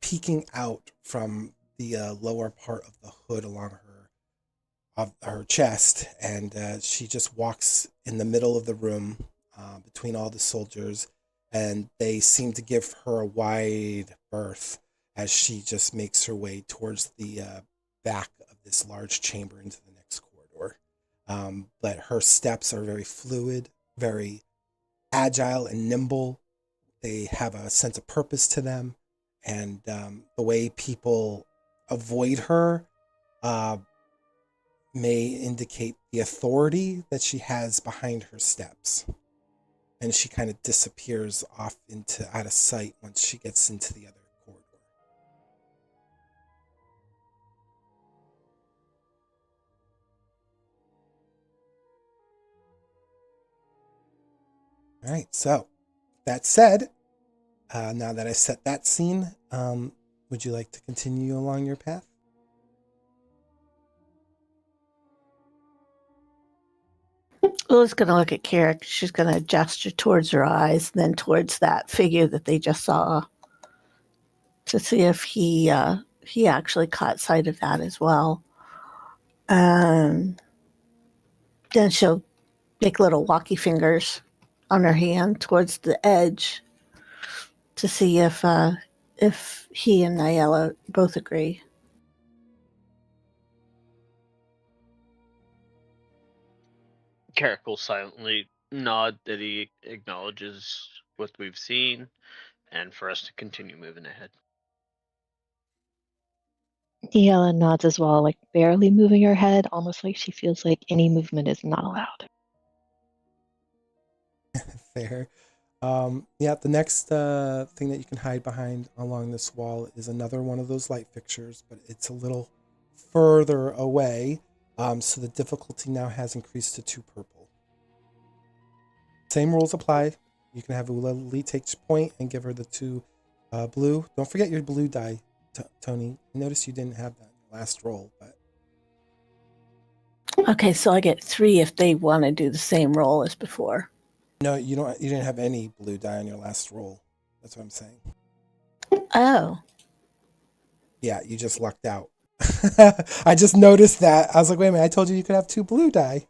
peeking out from the lower part of the hood along her chest, and she just walks in the middle of the room between all the soldiers, and they seem to give her a wide berth as she just makes her way towards the back of this large chamber into the next corridor. But her steps are very fluid, very agile and nimble. They have a sense of purpose to them, and the way people avoid her may indicate the authority that she has behind her steps. And she kind of disappears off out of sight once she gets into the other corridor. All right. So that said, now that I set that scene, would you like to continue along your path? Oola's going to look at Carek. She's going to gesture towards her eyes, and then towards that figure that they just saw, to see if he actually caught sight of that as well. Then she'll make little walkie fingers on her hand towards the edge to see if he and Ni-Ella both agree. Carrick will silently nod that he acknowledges what we've seen, and for us to continue moving ahead. Ni-Ella nods as well, like barely moving her head, almost like she feels like any movement is not allowed. Fair. Yeah, the next thing that you can hide behind along this wall is another one of those light fixtures, but it's a little further away. So the difficulty now has increased to 2 purple. Same rules apply. You can have Oola take point and give her the 2 blue. Don't forget your blue die, Tony. Notice you didn't have that in the last roll, but Okay, so I get 3 if they want to do the same roll as before. no, you don't. You didn't have any blue die on your last roll. That's what I'm saying. Oh, Yeah, you just lucked out. I just noticed that. I was like, wait a minute, I told you could have 2 blue die.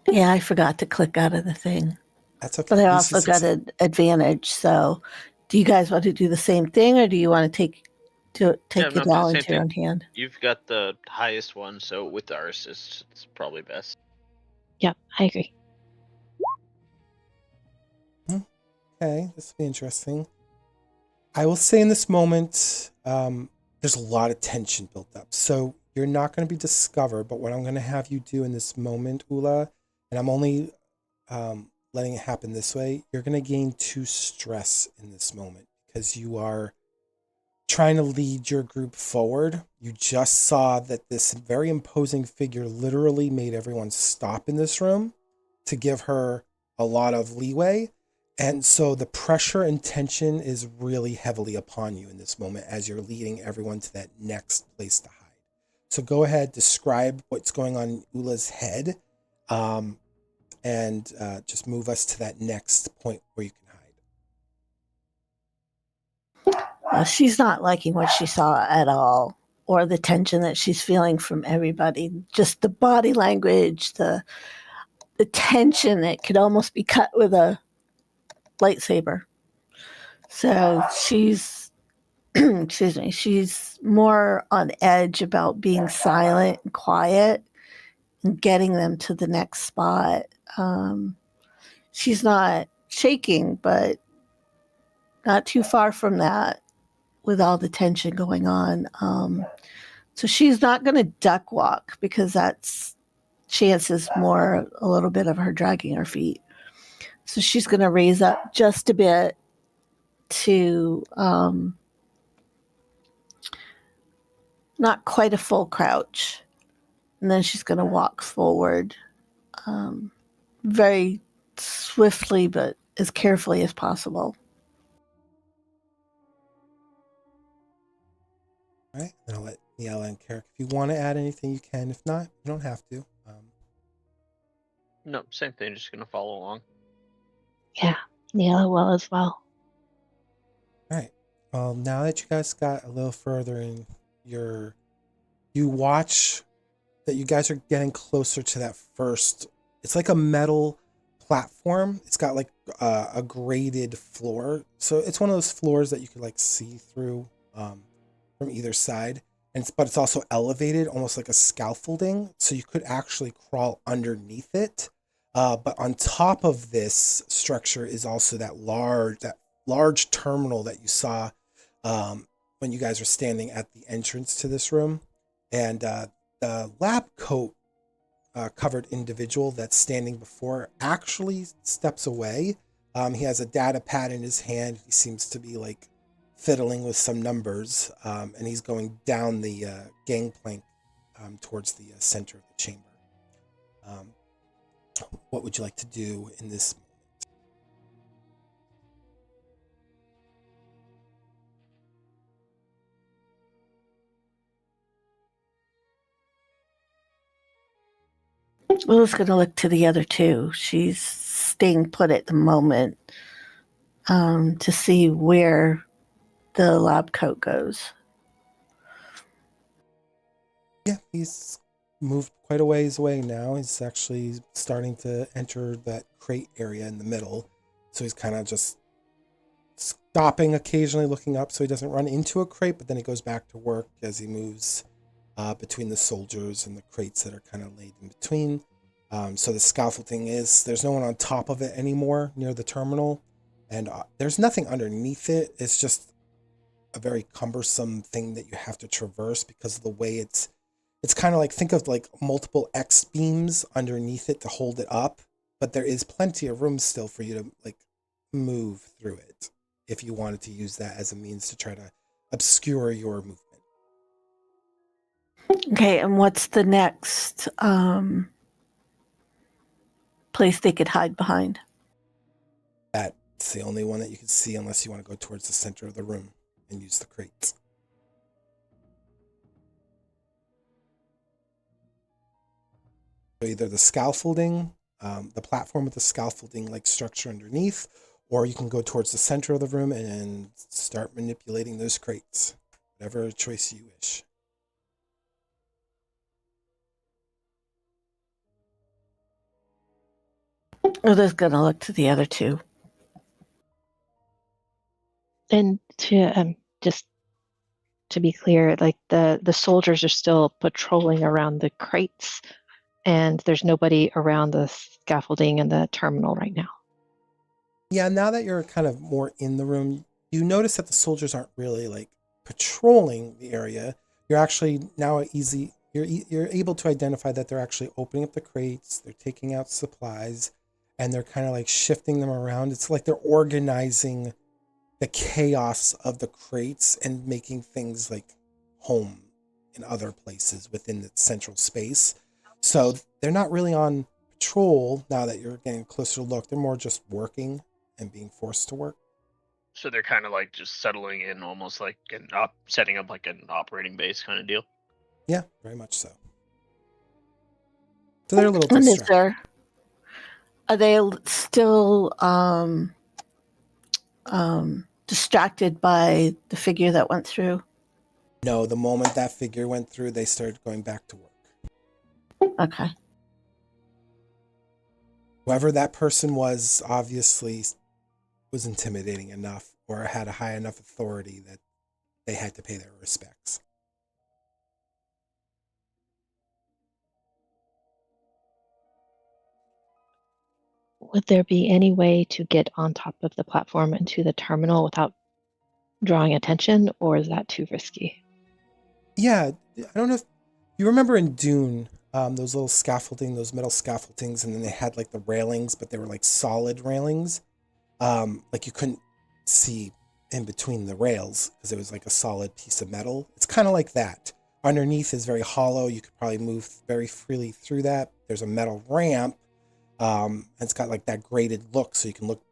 yeah, I forgot to click out of the thing. That's okay. But I At least you also got succeeded. an advantage. So, do you guys want to do the same thing, or do you want to take Yeah, it no, do all the same into your thing. own hand? You've got the highest one, so with our assist, it's probably best. Yep, I agree. Okay, this will be interesting. I will say in this moment, there's a lot of tension built up. So you're not going to be discovered, but what I'm going to have you do in this moment, Oola, and I'm only letting it happen this way, you're going to gain 2 stress in this moment because you are trying to lead your group forward. You just saw that this very imposing figure literally made everyone stop in this room to give her a lot of leeway. And so the pressure and tension is really heavily upon you in this moment as you're leading everyone to that next place to hide. So go ahead, describe what's going on in Oola's head, and just move us to that next point where you can hide. She's not liking what she saw at all, or the tension that she's feeling from everybody. Just the body language, the tension that could almost be cut with a lightsaber. So she's excuse me, she's more on edge about being silent and quiet and getting them to the next spot. She's not shaking, but not too far from that with all the tension going on. So she's not going to duck walk because that's chances more a little bit of her dragging her feet. So she's going to raise up just a bit to not quite a full crouch. And then she's going to walk forward very swiftly, but as carefully as possible. All right, and I'll let Ni-Ella and Carek. If you want to add anything, you can. If not, you don't have to. No, same thing. Just gonna follow along. Yeah, Ni-Ella will as well. All right. Well, now that you guys got a little further in you watch that you guys are getting closer to that first. It's like a metal platform. It's got like a graded floor, so it's one of those floors that you could like see through from either side. But it's also elevated, almost like a scaffolding, so you could actually crawl underneath it. But on top of this structure is also that large terminal that you saw when you guys were standing at the entrance to this room. And the lab coat covered individual that's standing before actually steps away. He has a data pad in his hand. He seems to be like fiddling with some numbers, and he's going down the gangplank towards the center of the chamber. What would you like to do in this moment? Oola's going to look to the other two. She's staying put at the moment to see where the lab coat goes. Yeah, he's moved quite a ways away now. He's actually starting to enter that crate area in the middle. So he's kind of just stopping occasionally, looking up so he doesn't run into a crate, but then he goes back to work as he moves between the soldiers and the crates that are kind of laid in between. So the scaffolding there's no one on top of it anymore near the terminal, and there's nothing underneath it. It's just a very cumbersome thing that you have to traverse because of the way it's kind of like, think of like multiple X beams underneath it to hold it up, but there is plenty of room still for you to like move through it if you wanted to use that as a means to try to obscure your movement. Okay, and what's the next place they could hide behind? That's the only one that you can see unless you want to go towards the center of the room and use the crates. So either the scaffolding, the platform with the scaffolding like structure underneath, or you can go towards the center of the room and start manipulating those crates. Whatever choice you wish. Oola's going to look to the other two. And to just to be clear, like the soldiers are still patrolling around the crates, and there's nobody around the scaffolding and the terminal right now. Yeah, now that you're kind of more in the room, you notice that the soldiers aren't really like patrolling the area. You're actually now you're able to identify that they're actually opening up the crates, they're taking out supplies, and they're kind of like shifting them around. It's like they're organizing the chaos of the crates and making things like home in other places within the central space. So they're not really on patrol now that you're getting closer to look. They're more just working and being forced to work. So they're kind of like just settling in, almost like setting up like an operating base kind of deal. Yeah, very much so. So they're a little And distracted. are they still distracted by the figure that went through? No, the moment that figure went through, they started going back to work. Okay. Whoever that person was obviously was intimidating enough or had a high enough authority that they had to pay their respects. Would there be any way to get on top of the platform and to the terminal without drawing attention, or is that too risky? Yeah, I don't know if you remember in Dune, those little scaffolding, those metal scaffoldings, and then they had like the railings, but they were like solid railings. Like you couldn't see in between the rails because it was like a solid piece of metal. It's kind of like that. Underneath is very hollow. You could probably move very freely through that. There's a metal ramp. It's got like that graded look, so you can look,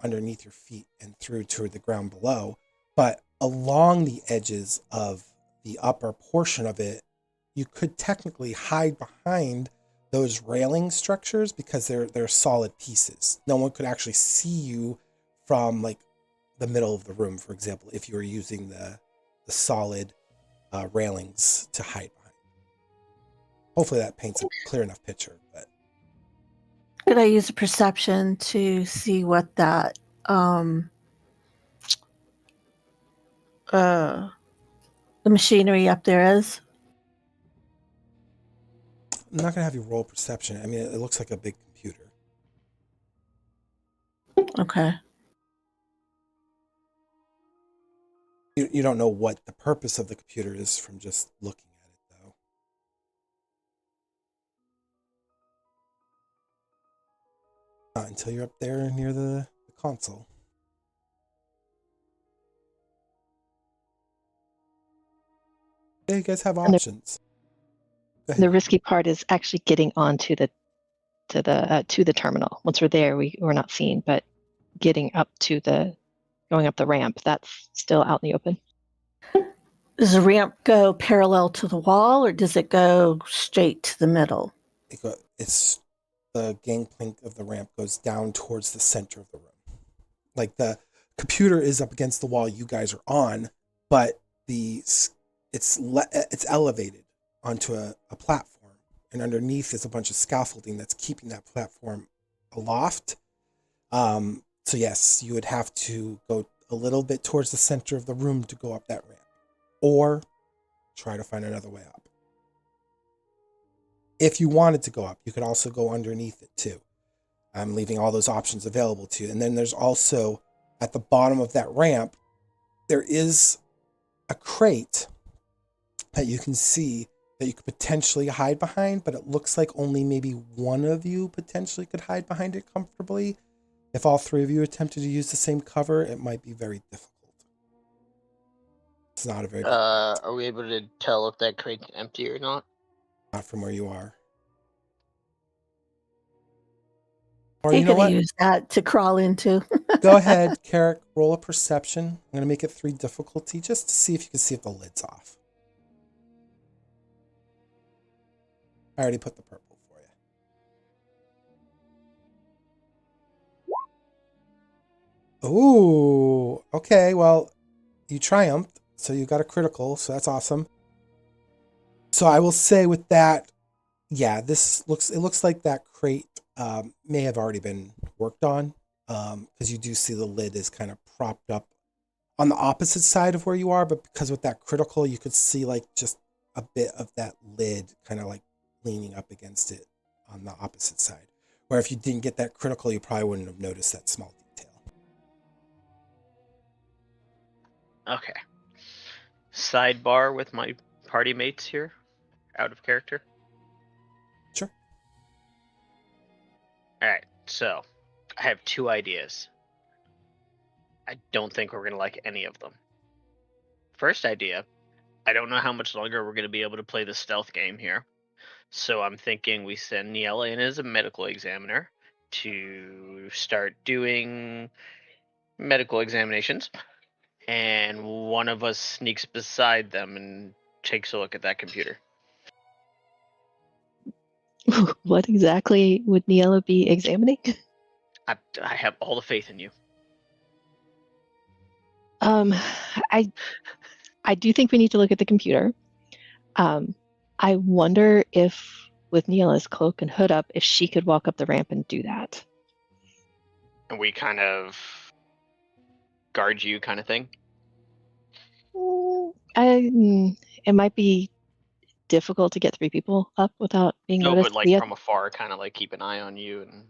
underneath your feet and through to the ground below. But along the edges of the upper portion of it, you could technically hide behind those railing structures because they're solid pieces. No one could actually see you from like the middle of the room, for example, if you were using the solid railings to hide behind. Hopefully that paints a clear enough picture. But could I use a perception to see what that the machinery up there is? I'm not gonna have you roll perception. I mean, it looks like a big computer. Okay. You don't know what the purpose of the computer is from just looking at it, though. Not until you're up there near the console. Yeah, you guys have And options. the risky part is actually getting onto the to the terminal. Once we're there, we're not seen, but getting up to going up the ramp, that's still out in the open. Does the ramp go parallel to the wall, or does it go straight to the middle? it's the gangplank of the ramp goes down towards the center of the room. Like the computer is up against the wall you guys are on, but it's elevated onto a platform, and underneath is a bunch of scaffolding that's keeping that platform aloft. So yes, you would have to go a little bit towards the center of the room to go up that ramp, or try to find another way up. If you wanted to go up, you could also go underneath it too. I'm leaving all those options available to you. And then there's also, at the bottom of that ramp, there is a crate that you can see that you could potentially hide behind, but it looks like only maybe one of you potentially could hide behind it comfortably. If all three of you attempted to use the same cover, it might be very difficult. It's not a very big crate, Are we able to tell if that crate's empty or not? not from where you are. Or You're you know going to what? use that to crawl into. Go ahead, Carek, roll a perception. I'm going to make it 3 difficulty just to see if you can see if the lid's off. I already put the purple for you. Ooh, okay, well, you triumphed, so you got a critical, so that's awesome. So I will say with that, yeah, it looks like that crate may have already been worked on, because you do see the lid is kind of propped up on the opposite side of where you are, but because with that critical, you could see like just a bit of that lid kind of like leaning up against it on the opposite side. Where if you didn't get that critical, you probably wouldn't have noticed that small detail. Okay. Sidebar with my party mates here, out of character. Sure. All right, so I have 2 ideas. I don't think we're gonna like any of them. First idea, I don't know how much longer we're gonna be able to play the stealth game here, so I'm thinking we send Ni-Ella in as a medical examiner to start doing medical examinations, and one of us sneaks beside them and takes a look at that computer. What exactly would Ni-Ella be examining? I have all the faith in you. I do think we need to look at the computer. I wonder if with Ni-Ella's cloak and hood up, if she could walk up the ramp and do that. And we kind of guard you, kind of thing. It might be difficult to get 3 people up without being No, noticed. but like from afar, kind of like keep an eye on you. And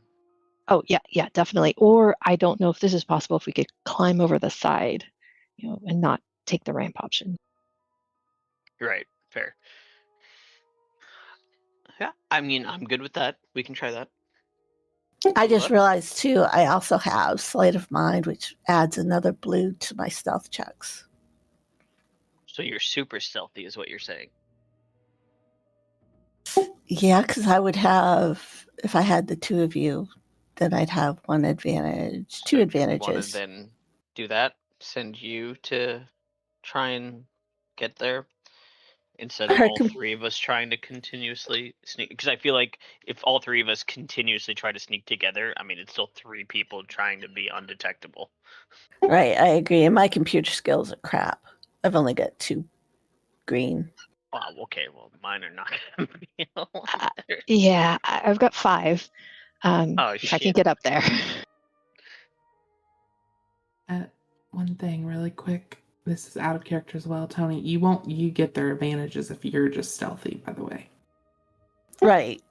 Oh yeah, definitely. Or I don't know if this is possible if we could climb over the side, and not take the ramp option. right, fair. Yeah, I mean, I'm good with that. We can try that. I just What? realized too, I also have Sleight of Mind, which adds another blue to my stealth checks. So you're super stealthy, is what you're saying. Yeah, because I would have, if I had the 2 of you, then I'd have 1 advantage, 2 So advantages. Want to then do that? Send you to try and get there instead of Her all com- 3 of us trying to continuously sneak. Because I feel like if all 3 of us continuously try to sneak together, I mean, it's still 3 people trying to be undetectable. Right, I agree. And my computer skills are crap. I've only got 2 green. Oh, okay. Well, mine are not going to be a lot better. Yeah, I've got 5. Oh, if I can shit. get up there. One thing really quick. This is out of character as well, Tony. You get their advantages if you're just stealthy, by the way. Right.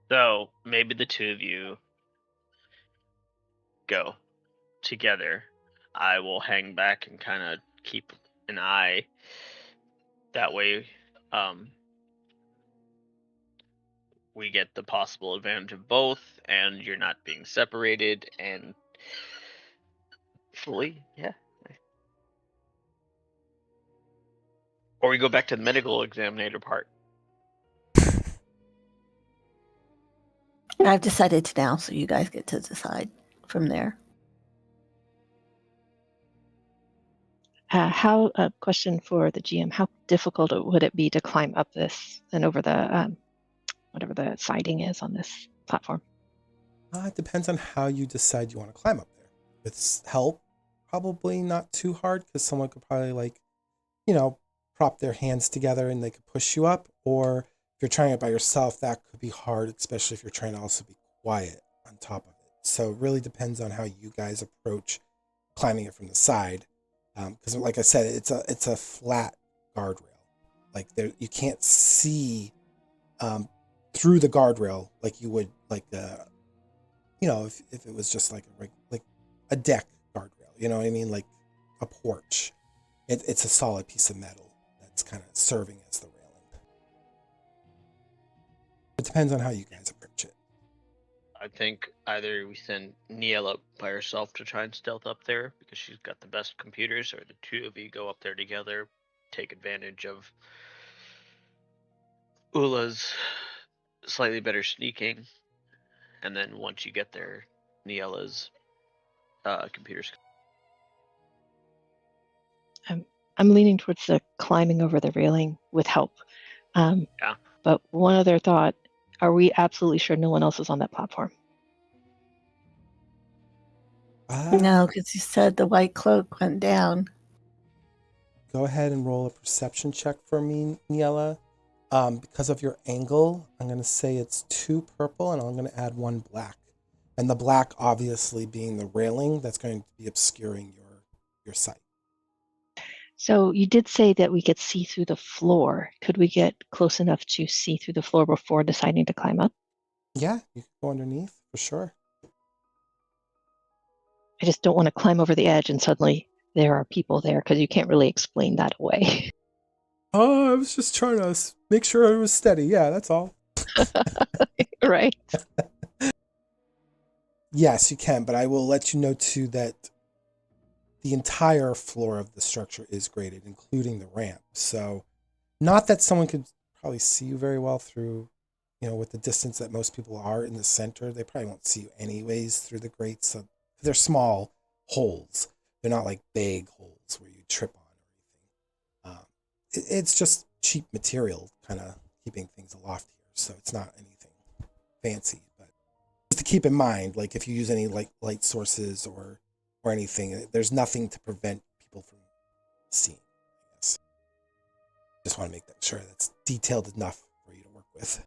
So maybe the 2 of you go together. I will hang back and kind of keep an eye. That way, we get the possible advantage of both, and you're not being separated, and fully, yeah. Or we go back to the medical examiner part. I've decided to now, so you guys get to decide from there. Question for the GM: how difficult would it be to climb up this and over the whatever the siding is on this platform? It depends on how you decide you want to climb up there. With help, probably not too hard because someone could probably prop their hands together and they could push you up. Or if you're trying it by yourself, that could be hard, especially if you're trying to also be quiet on top of it. So it really depends on how you guys approach climbing it from the side. Because like I said, it's a flat guardrail. Like you can't see through the guardrail like you would if it was just like a deck guardrail. You know what I mean? Like a porch. It's a solid piece of metal that's kind of serving as the railing. It depends on how you guys approach it. I think either we send Ni-Ella by herself to try and stealth up there because she's got the best computers, or the two of you go up there together, take advantage of Oola's slightly better sneaking, and then once you get there, Ni-Ella's computers. I'm leaning towards the climbing over the railing with help. Yeah. But one other thought, are we absolutely sure no one else is on that platform? No, because you said the white cloak went down. Go ahead and roll a perception check for me, Ni-Ella. Because of your angle, I'm going to say it's 2 purple, and I'm going to add 1 black. And the black obviously being the railing that's going to be obscuring your sight. So you did say that we could see through the floor. Could we get close enough to see through the floor before deciding to climb up? Yeah, you can go underneath for sure. I just don't want to climb over the edge and suddenly there are people there, because you can't really explain that away. Oh, I was just trying to make sure it was steady. Yeah, that's all. Right. Yes, you can, but I will let you know too that the entire floor of the structure is graded, including the ramp. So not that someone could probably see you very well through, with the distance that most people are in the center. They probably won't see you anyways through the grates. So they're small holes. They're not like big holes where you trip on or anything. It's just cheap material kind of keeping things aloft here. So it's not anything fancy, but just to keep in mind, like if you use any light sources or anything, there's nothing to prevent people from seeing. I guess. Just want to make sure that's detailed enough for you to work with.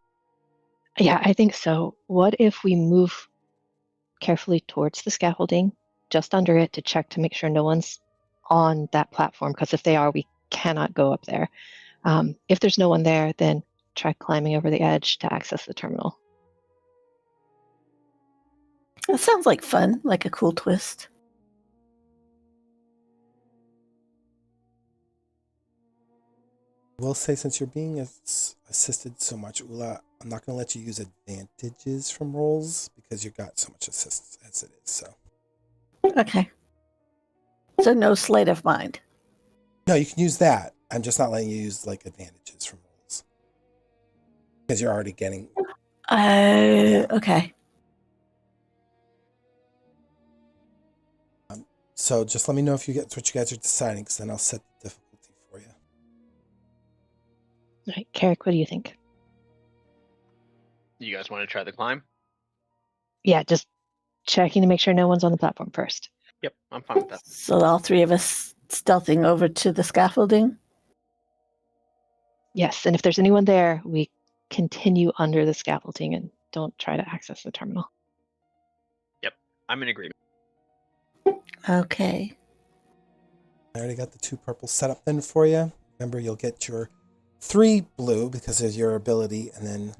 Yeah, I think so. What if we move carefully towards the scaffolding, just under it, to check to make sure no one's on that platform? Because if they are, we cannot go up there. If there's no one there, then try climbing over the edge to access the terminal. That sounds like fun, like a cool twist. I will say, since you're being assisted so much, Oola, I'm not going to let you use advantages from rolls because you got so much assist as it is. So. Okay. So no sleight of mind. No, you can use that. I'm just not letting you use advantages from rolls because you're already getting. Okay. So just let me know if you get what you guys are deciding, because then I'll set the difficulty for you. All right, Carek, what do you think? You guys want to try the climb? Yeah, just checking to make sure no one's on the platform first. Yep, I'm fine with that. So all 3 of us stealthing over to the scaffolding? Yes, and if there's anyone there, we continue under the scaffolding and don't try to access the terminal. Yep, I'm in agreement. Okay. I already got the 2 purple set up then for you. Remember, you'll get your 3 blue because of your ability, and then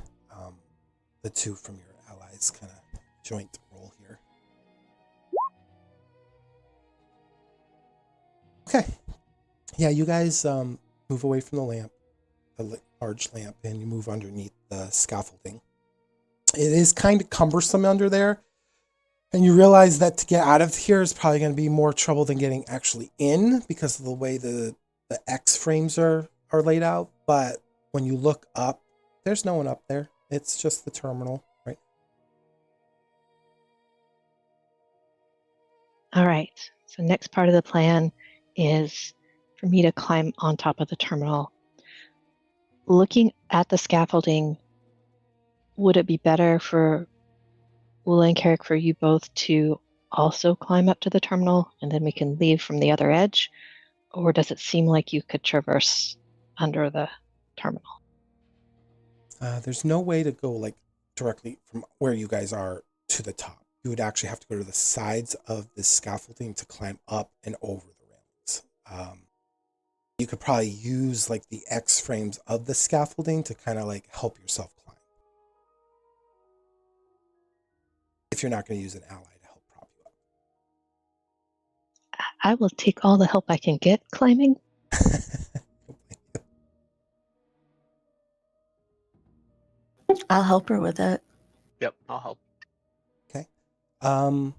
the 2 from your allies, kind of joint roll here. Okay. Yeah, you guys move away from the lamp, the large lamp, and you move underneath the scaffolding. It is kind of cumbersome under there, and you realize that to get out of here is probably going to be more trouble than getting actually in because of the way the X frames are laid out. But when you look up, there's no one up there. It's just the terminal, right? All right, so next part of the plan is for me to climb on top of the terminal. Looking at the scaffolding, would it be better for Oola and Carek for you both to also climb up to the terminal and then we can leave from the other edge? Or does it seem like you could traverse under the terminal? There's no way to go like directly from where you guys are to the top. You would actually have to go to the sides of the scaffolding to climb up and over the railings. You could probably use like the X frames of the scaffolding to kind of like help yourself climb. If you're not going to use an ally to help prop you I will take all the help I can get climbing. up. I'll help her with it. Yep, I'll help. Okay. All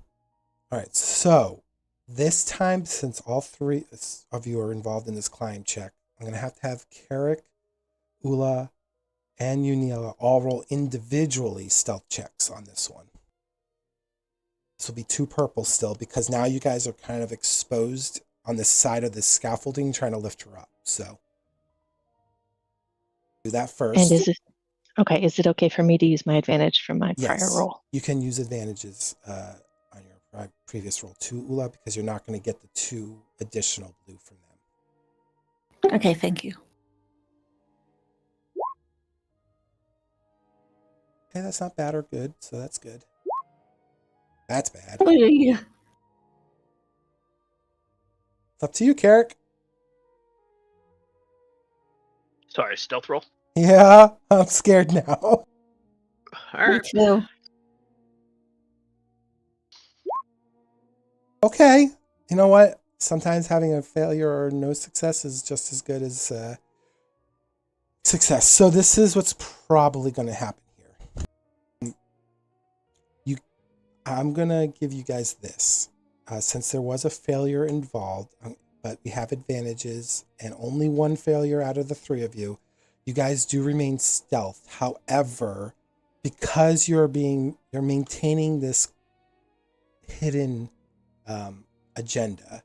right. So this time, since all three of you are involved in this climb check, I'm going to have Carek, Oola, and you, Ni-Ella, all roll individually stealth checks on this one. This will be 2 purple still because now you guys are kind of exposed on the side of the scaffolding trying to lift her up. So do that first. And is it okay for me to use my advantage from my prior Yes, roll? you can use advantages on your previous roll too, Oola, because you're not going to get the 2 additional blue from them. Okay, thank you. Okay, that's not bad or good, so that's good. That's bad. Oh, yeah. It's up to you, Carek. Sorry, stealth roll. Yeah, I'm scared now. All Me right. too. Okay, you know what? Sometimes having a failure or no success is just as good as success. So this is what's probably going to happen here. I'm going to give you guys this. Since there was a failure involved, but we have advantages and only 1 failure out of the 3 of you, you guys do remain stealth. However, because you're maintaining this hidden agenda,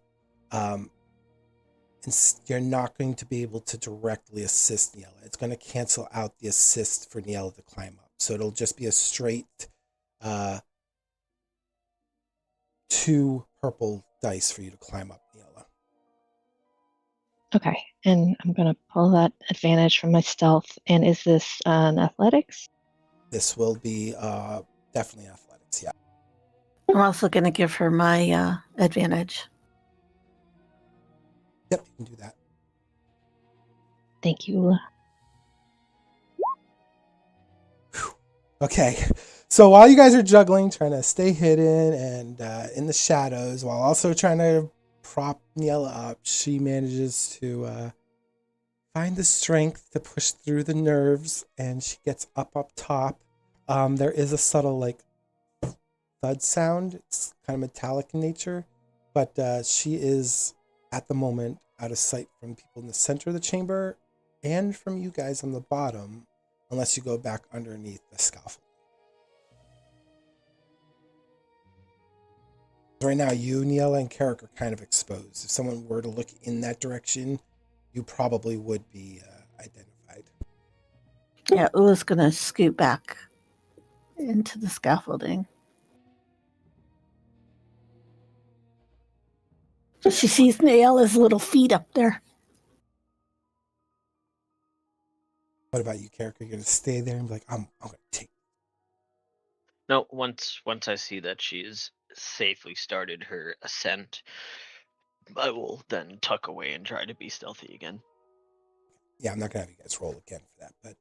you're not going to be able to directly assist Ni-Ella. It's going to cancel out the assist for Ni-Ella to climb up. So it'll just be a straight 2 purple dice for you to climb up, Ni-Ella. Okay, and I'm going to pull that advantage from my stealth. And is this an athletics? This will be definitely athletics, yeah. I'm also going to give her my advantage. Yep, you can do that. Thank you, Oola. Okay, so while you guys are juggling, trying to stay hidden and in the shadows, while also trying to prop Ni-Ella up, she manages to find the strength to push through the nerves, and she gets up top. There is a subtle like thud sound. It's kind of metallic in nature, but she is at the moment out of sight from people in the center of the chamber and from you guys on the bottom, unless you go back underneath the scaffold. Right now, you, Ni-Ella, and Carek are kind of exposed. If someone were to look in that direction, you probably would be identified. Yeah, Oola's going to scoot back into the scaffolding. She sees Ni-Ella's little feet up there. What about you, Carek? Are you going to stay there and be like, I'm going to take... No, once I see that she's safely started her ascent, I will then tuck away and try to be stealthy again. Yeah, I'm not going to have you guys roll again for that, but...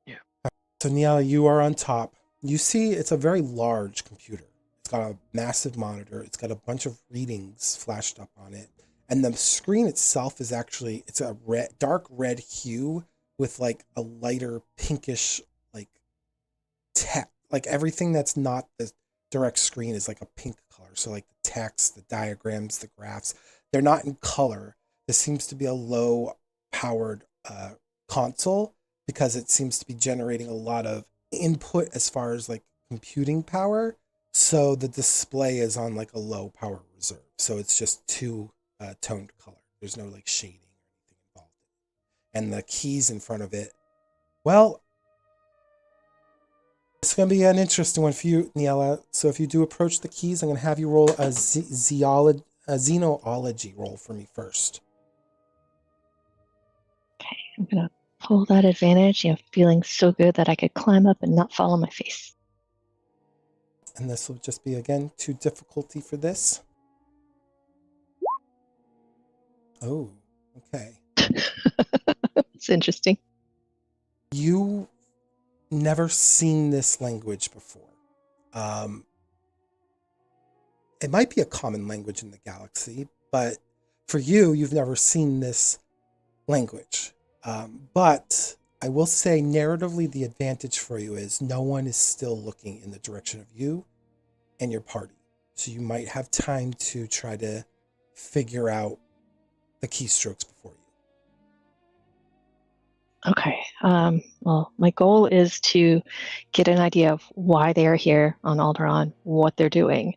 Yeah. So, Ni-Ella, you are on top. You see it's a very large computer. It's got a massive monitor. It's got a bunch of readings flashed up on it. And the screen itself is actually, it's a dark red hue with like a lighter pinkish, like text. Like everything that's not the direct screen is like a pink color. So like the text, the diagrams, the graphs, they're not in color. This seems to be a low powered console because it seems to be generating a lot of input as far as like computing power. So the display is on like a low power reserve. So it's just 2 toned color. There's no like shading or anything involved. And the keys in front of it, well, It's going to be an interesting one for you, Ni-Ella. So if you do approach the keys, I'm going to have you roll a xenology roll for me first. Okay, I'm gonna pull that advantage, feeling so good that I could climb up and not fall on my face. And this will just be, again, 2 difficulty for this. Oh, okay. It's interesting. You never seen this language before. It might be a common language in the galaxy, but for you, you've never seen this language. But I will say, narratively, the advantage for you is no one is still looking in the direction of you and your party. So you might have time to try to figure out the keystrokes before you. Okay. Well, my goal is to get an idea of why they are here on Alderaan, what they're doing,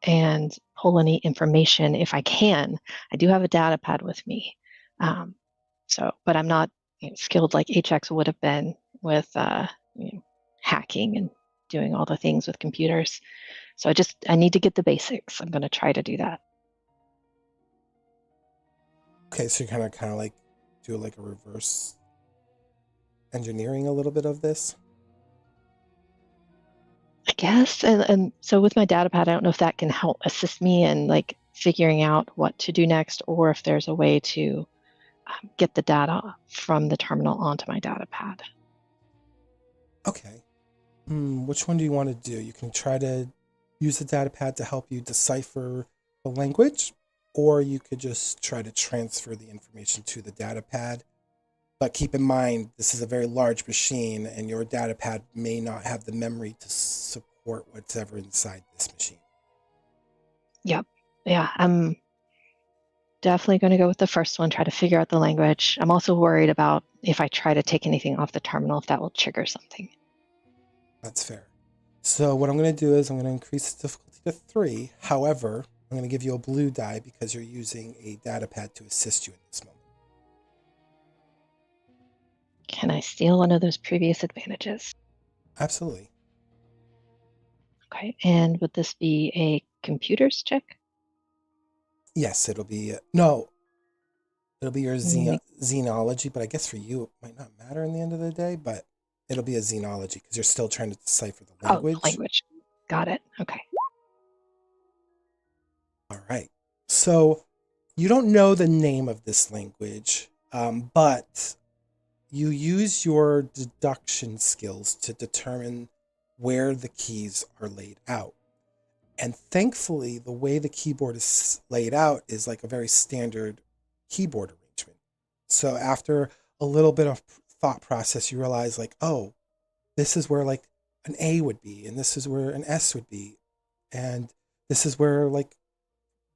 and pull any information if I can. I do have a data pad with me, but I'm not skilled like HX would have been with hacking and doing all the things with computers. So I need to get the basics. I'm going to try to do that. Okay, so you kind of like do like a reverse engineering a little bit of this. I guess, and so with my data pad, I don't know if that can help assist me in like figuring out what to do next, or if there's a way to get the data from the terminal onto my data pad. Okay. Which one do you want to do? You can try to use the data pad to help you decipher the language, or you could just try to transfer the information to the data pad. But keep in mind, this is a very large machine, and your data pad may not have the memory to support what's ever inside this machine. Yep. Yeah, I'm definitely going to go with the first one, try to figure out the language. I'm also worried about if I try to take anything off the terminal, if that will trigger something. That's fair. So what I'm going to do is I'm going to increase the difficulty to 3. However, I'm going to give you a blue die because you're using a data pad to assist you in this moment. Can I steal one of those previous advantages? Absolutely. Okay, and would this be a computers check? Yes, it'll be no. It'll be your Mm. xenology, but I guess for you it might not matter in the end of the day. But it'll be a xenology because you're still trying to decipher the language. Oh, language. Got it. Okay. All right. So you don't know the name of this language, but you use your deduction skills to determine where the keys are laid out. And thankfully, the way the keyboard is laid out is like a very standard keyboard arrangement. So after a little bit of thought process, you realize like, oh, this is where like an A would be, and this is where an S would be, and this is where like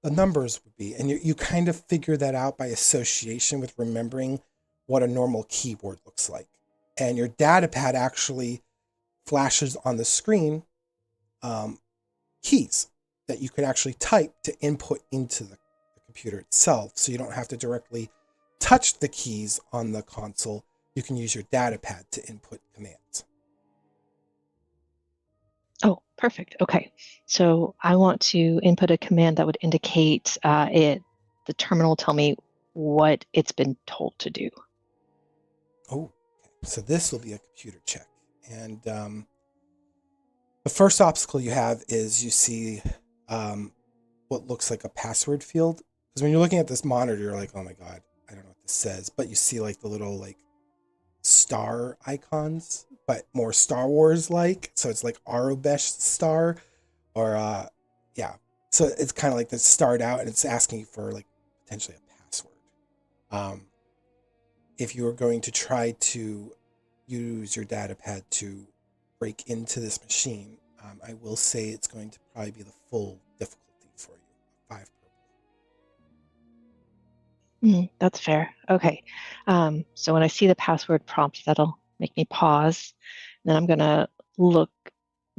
the numbers would be. And you kind of figure that out by association with remembering what a normal keyboard looks like. And your data pad actually flashes on the screen keys that you could actually type to input into the computer itself. So you don't have to directly touch the keys on the console. You can use your data pad to input commands. Oh, perfect. Okay. So I want to input a command that would indicate the terminal tell me what it's been told to do. Oh, okay. So this will be a computer check. And the first obstacle you have is you see what looks like a password field. Because when you're looking at this monitor, you're like, oh my God, I don't know what this says. But you see like the little like star icons, but more Star Wars like. So it's like Aurobesh star or yeah. So it's kind of like the start out and it's asking you for like potentially a password. If you are going to try to use your data pad to break into this machine, I will say it's going to probably be the full difficulty for you, 5 purple. That's fair. Okay. So when I see the password prompt, that'll make me pause. Then I'm going to look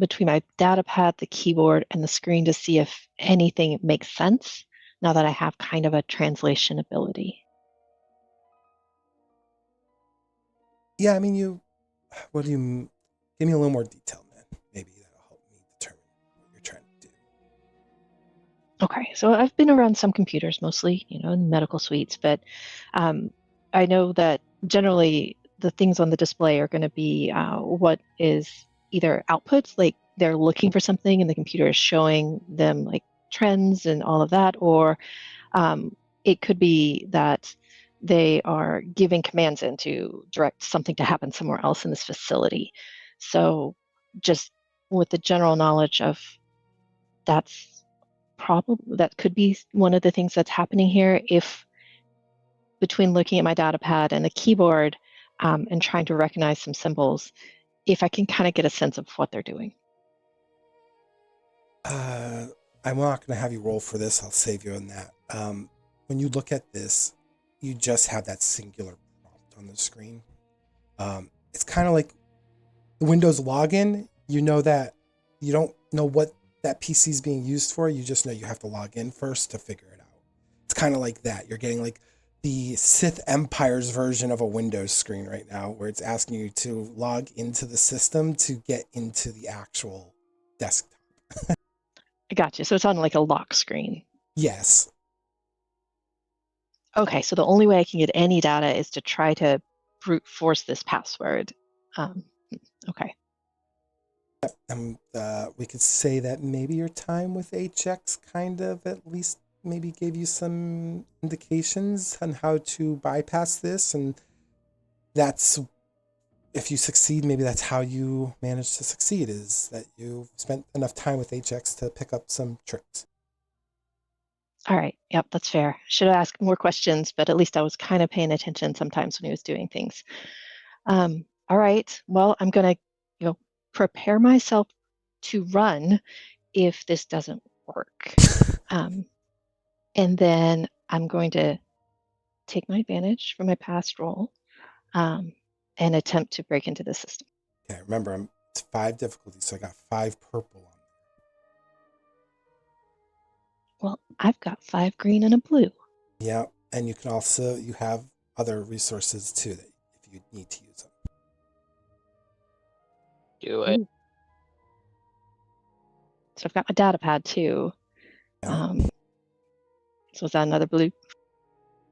between my data pad, the keyboard, and the screen to see if anything makes sense now that I have kind of a translation ability. Yeah, I mean, what do you, give me a little more detail, man. maybe that'll help me determine what you're trying to do. Okay, so I've been around some computers mostly, in medical suites, but I know that generally the things on the display are going to be what is either outputs, like they're looking for something and the computer is showing them like trends and all of that, or it could be that they are giving commands in to direct something to happen somewhere else in this facility. So just with the general knowledge of that's probably that could be one of the things that's happening here if between looking at my data pad and the keyboard and trying to recognize some symbols, if I can kind of get a sense of what they're doing. I'm not going to have you roll for this. I'll save you on that. When you look at this, you just have that singular prompt on the screen. It's kind of like the Windows login. You know that you don't know what that PC is being used for. You just know you have to log in first to figure it out. It's kind of like that. You're getting like the Sith Empire's version of a Windows screen right now, where it's asking you to log into the system to get into the actual desktop. I got you. So it's on like a lock screen. Yes. Okay, so the only way I can get any data is to try to brute force this password. Okay. We could say that maybe your time with HX kind of at least maybe gave you some indications on how to bypass this, and that's, if you succeed, maybe that's how you manage to succeed, is that you spent enough time with HX to pick up some tricks. All right. Yep, that's fair. Should have asked more questions, but at least I was kind of paying attention sometimes when he was doing things. All right. Well, I'm going to, prepare myself to run if this doesn't work. And then I'm going to take my advantage from my past roll and attempt to break into the system. Okay, remember, it's 5 difficulties, so I got 5 purple on Well, I've got 5 green and a blue. Yeah, and you can also, you have other resources too that if you need to use them. Do it. Ooh. So I've got my data pad too. Yeah. So is that another blue?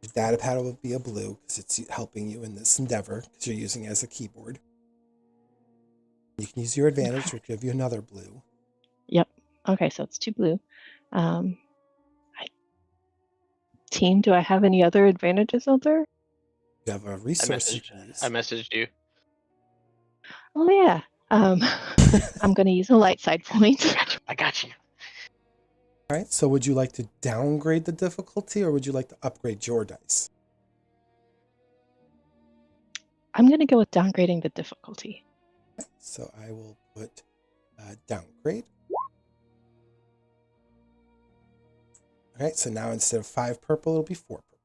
Your data pad will be a blue because it's helping you in this endeavor because you're using it as a keyboard. You can use your advantage, which will give you another blue. Yep. Okay, so it's 2 blue. Team, do I have any other advantages out there? You have a resource you can use. I messaged you. Oh yeah. I'm going to use a light side point. I got you. All right, so would you like to downgrade the difficulty or would you like to upgrade your dice? I'm going to go with downgrading the difficulty. Okay, so I will put downgrade. All right, so now instead of 5 purple, it'll be 4 purple.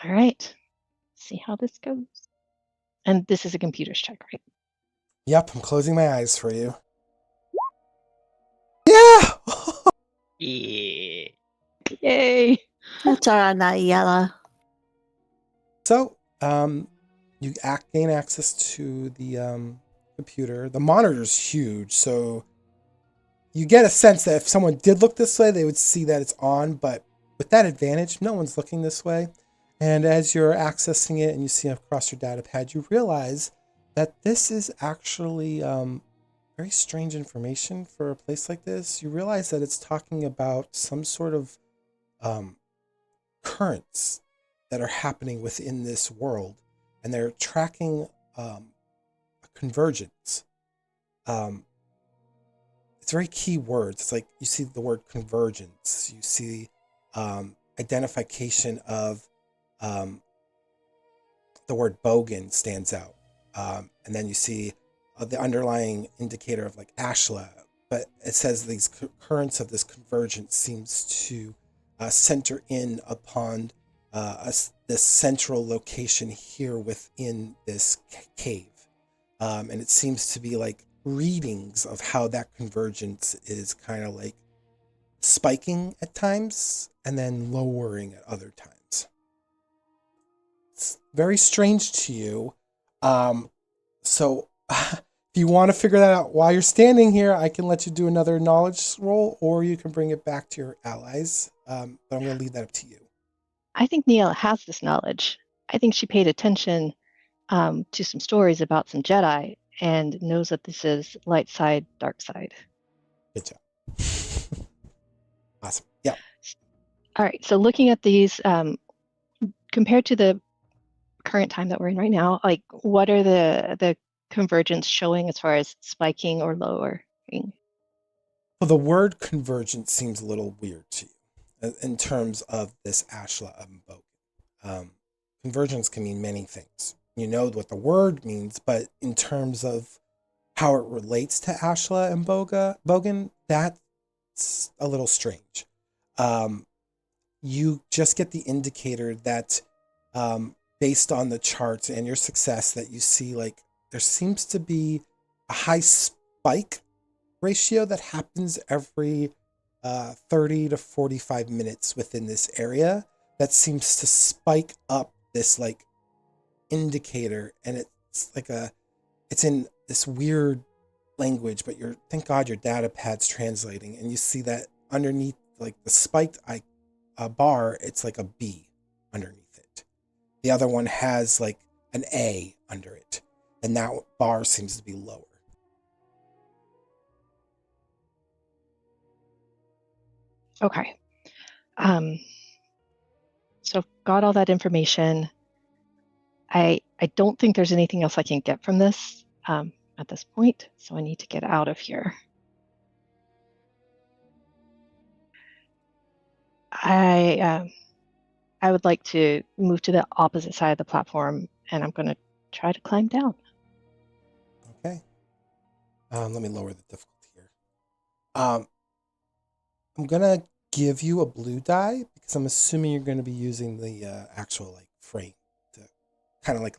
All right. See how this goes. And this is a computer's check, right? Yep, I'm closing my eyes for you. Yeah! Yeah. Yay! That's all right, Ni-Ella. So, you gain access to the computer. The monitor's huge, so you get a sense that if someone did look this way, they would see that it's on, but with that advantage, no one's looking this way. And as you're accessing it and you see across your data pad, you realize that this is actually very strange information for a place like this. You realize that it's talking about some sort of currents that are happening within this world, and they're tracking a convergence. It's very key words. It's like you see the word convergence, you see identification of the word bogan stands out, and then you see the underlying indicator of like ashla, but it says these currents of this convergence seems to center in upon this central location here within this cave, and it seems to be like readings of how that convergence is kind of like spiking at times and then lowering at other times. It's very strange to you. So If you want to figure that out while you're standing here, I can let you do another knowledge roll, or you can bring it back to your allies. But I'm going to leave that up to you. I think Ni-Ella has this knowledge. I think she paid attention to some stories about some Jedi and knows that this is light side, dark side. Good job. Awesome. Yeah. All right. So looking at these, compared to the current time that we're in right now, like what are the convergence showing as far as spiking or lowering? Well, the word convergence seems a little weird to you in terms of this Ashla of Bogan. Convergence can mean many things. You know what the word means, but in terms of how it relates to Ashla and Bogan, that's a little strange. You just get the indicator that based on the charts and your success that you see, like there seems to be a high spike ratio that happens every 30 to 45 minutes within this area that seems to spike up this like indicator, and it's in this weird language, but thank God your data pad's translating, and you see that underneath like the spiked bar, it's like a B underneath it. The other one has like an A under it, and that bar seems to be lower. Okay. So got all that information. I don't think there's anything else I can get from this at this point, so I need to get out of here. I would like to move to the opposite side of the platform, and I'm going to try to climb down. Okay. Let me lower the difficulty here. I'm gonna give you a blue die because I'm assuming you're going to be using the actual like frame to kind of like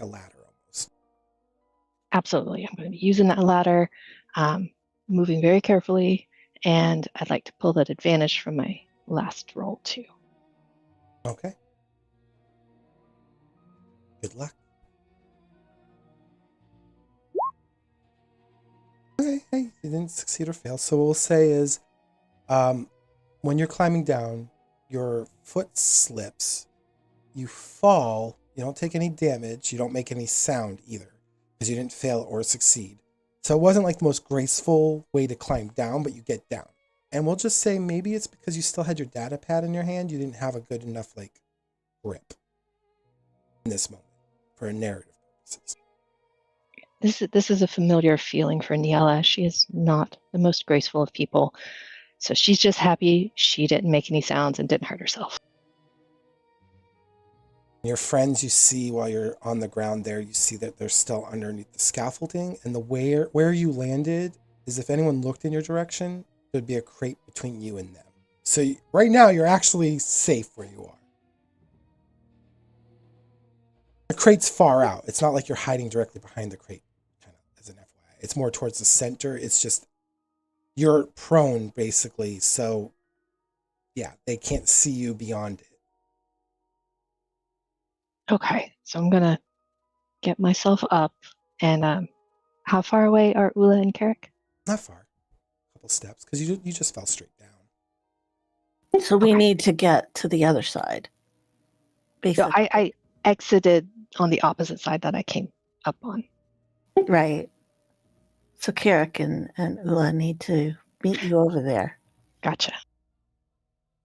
a ladder almost. Absolutely. I'm going to be using that ladder, moving very carefully, and I'd like to pull that advantage from my last roll too. Okay. Good luck. Okay, hey, you didn't succeed or fail. So what we'll say is, when you're climbing down, your foot slips, you fall, you don't take any damage, you don't make any sound either, because you didn't fail or succeed. So it wasn't like the most graceful way to climb down, but you get down. And we'll just say maybe it's because you still had your data pad in your hand, you didn't have a good enough like grip in this moment for a narrative purposes. This is a familiar feeling for Ni-Ella. She is not the most graceful of people. So she's just happy she didn't make any sounds and didn't hurt herself. Your friends you see while you're on the ground there, you see that they're still underneath the scaffolding, and the where you landed is if anyone looked in your direction, there'd be a crate between you and them. So right now you're actually safe where you are. The crate's far out. It's not like you're hiding directly behind the crate, kind of as an FYI. It's more towards the center. It's just you're prone basically, so yeah, they can't see you beyond it. Okay, so I'm going to get myself up. And how far away are Oola and Carek? Not far, a couple steps, because you just fell straight down. So we Okay. need to get to the other side. So Basically, I exited on the opposite side that I came up on. right. So Carek and Oola need to meet you over there. Gotcha.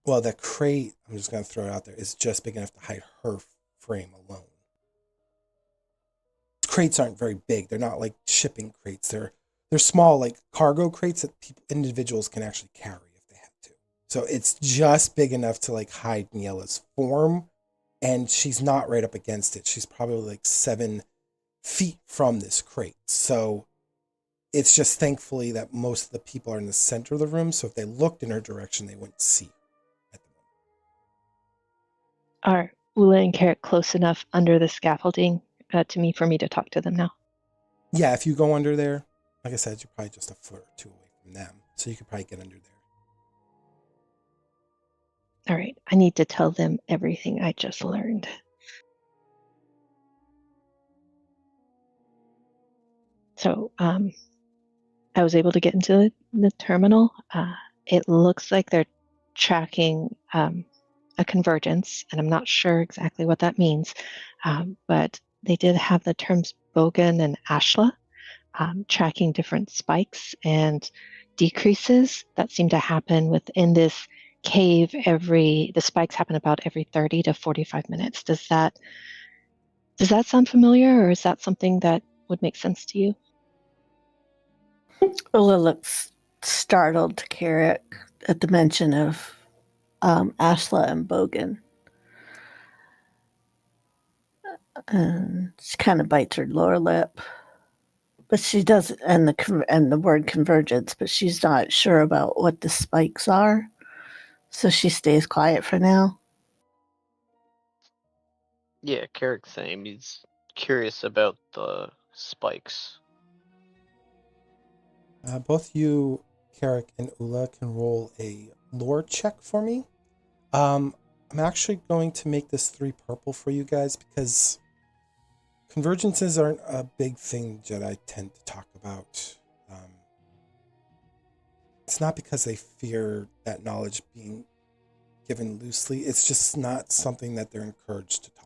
Well, the crate, I'm just going to throw it out there, is just big enough to hide her frame alone. Crates aren't very big. They're not like shipping crates. They're small, like cargo crates that individuals can actually carry if they have to. So it's just big enough to like hide Ni-Ella's form, and she's not right up against it. She's probably like 7 feet from this crate. So it's just thankfully that most of the people are in the center of the room. So if they looked in her direction, they wouldn't see her at the moment. Are Oola and Carek close enough under the scaffolding to me for me to talk to them now? Yeah, if you go under there, like I said, you're probably just a foot or 2 away from them. So you could probably get under there. All right, I need to tell them everything I just learned. So I was able to get into the terminal. It looks like they're tracking a convergence, and I'm not sure exactly what that means, but they did have the terms Bogan and Ashla tracking different spikes and decreases that seem to happen within this cave. The spikes happen about every 30 to 45 minutes. Does that sound familiar, or is that something that would make sense to you? Oola looks startled to Carek at the mention of Ashla and Bogan. And she kind of bites her lower lip. But she does, and the word convergence, but she's not sure about what the spikes are. So she stays quiet for now. Yeah, Carek's same. He's curious about the spikes. Both you, Carek, and Oola can roll a lore check for me. I'm actually going to make this 3 purple for you guys because convergences aren't a big thing Jedi tend to talk about. It's not because they fear that knowledge being given loosely. It's just not something that they're encouraged to talk about.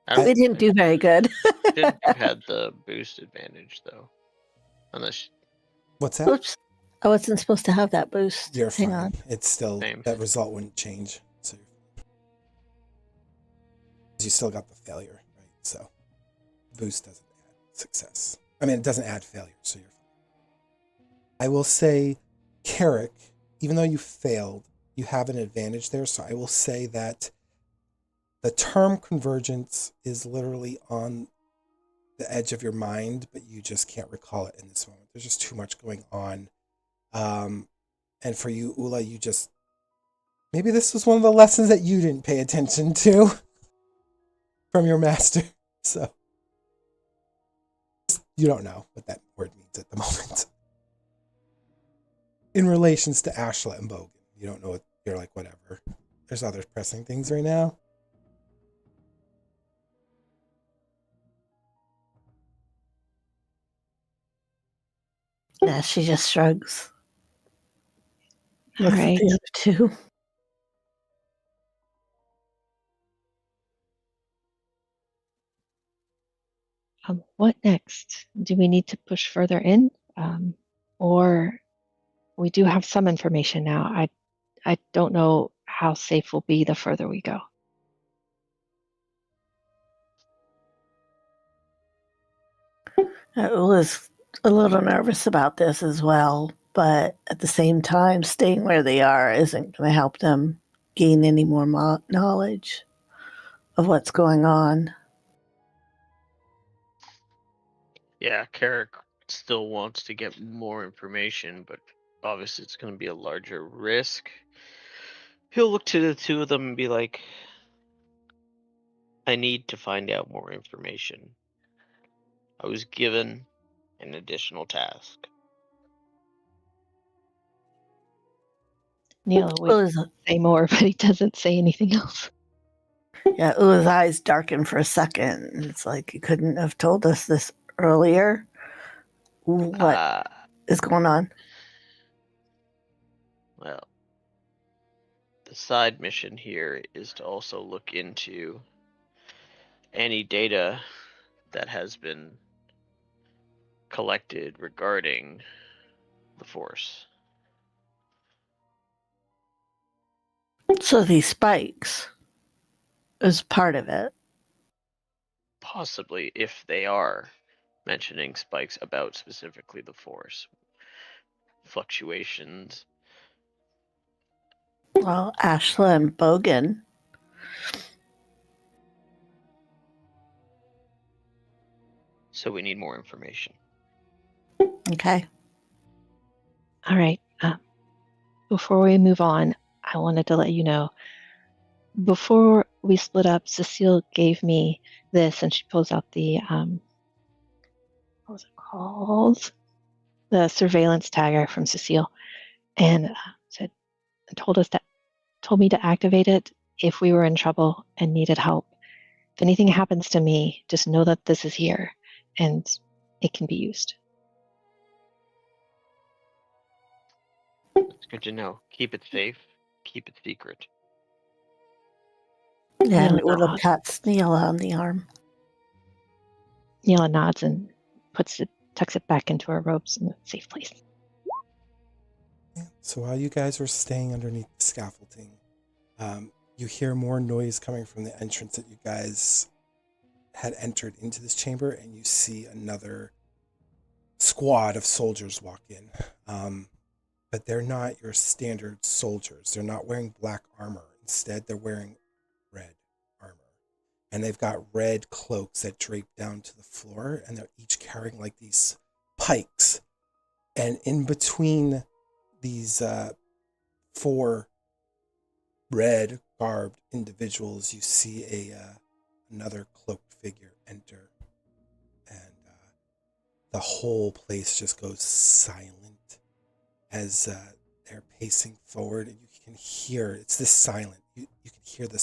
I don't We didn't do very good. Shouldn't have had the boost advantage though, unless What's that? Oops. I wasn't supposed to have that boost. You're Hang fine. on. It's still, Same. that result wouldn't change. So you still got the failure, right? So boost doesn't add success. I mean, it doesn't add failure, so you're fine. I will say, Carek, even though you failed, you have an advantage there. So I will say that the term convergence is literally on the edge of your mind, but you just can't recall it in this moment. There's just too much going on. And for you, Oola, you just, maybe this was one of the lessons that you didn't pay attention to from your master. So you don't know what that word means at the moment. In relations to Ashla and Bogan, you don't know what, you're like, whatever. There's other pressing things right now. Yeah, she just shrugs. All Looks at right. the other two. What next? Do we need to push further in? Or we do have some information now. I don't know how safe we'll be the further we go. Oola's a little nervous about this as well, but at the same time, staying where they are isn't going to help them gain any more knowledge of what's going on. yeah, Carek still wants to get more information, but obviously it's going to be a larger risk. He'll look to the two of them and be like, I need to find out more information. I was given an additional task. Neil would Oola's, say more, but he doesn't say anything else. yeah, Oola's eyes darken for a second. It's like you couldn't have told us this earlier. What is going on? Well, the side mission here is to also look into any data that has been collected regarding the Force. So these spikes is part of it. Possibly, if they are mentioning spikes about specifically the Force. Fluctuations. Well, Ashla and Bogan. So we need more information. Okay. All right. Before we move on, I wanted to let you know, before we split up, Suseel gave me this, and she pulls out the, what was called the surveillance tagger from Suseel and said told me to activate it if we were in trouble and needed help. If anything happens to me, just know that this is here and it can be used. It's good to know. Keep it safe. Keep it secret. Yeah, and Ni-Ella Oola nods. pats Ni-Ella on the arm. Ni-Ella nods and tucks it back into her robes in a safe place. So while you guys are staying underneath the scaffolding, you hear more noise coming from the entrance that you guys had entered into this chamber, and you see another squad of soldiers walk in. But they're not your standard soldiers. They're not wearing black armor. Instead, they're wearing red armor. And they've got red cloaks that drape down to the floor, and they're each carrying like these pikes. And in between these 4 red garbed individuals, you see another cloaked figure enter, and the whole place just goes silent as they're pacing forward, and you can hear it's this silent. You can hear the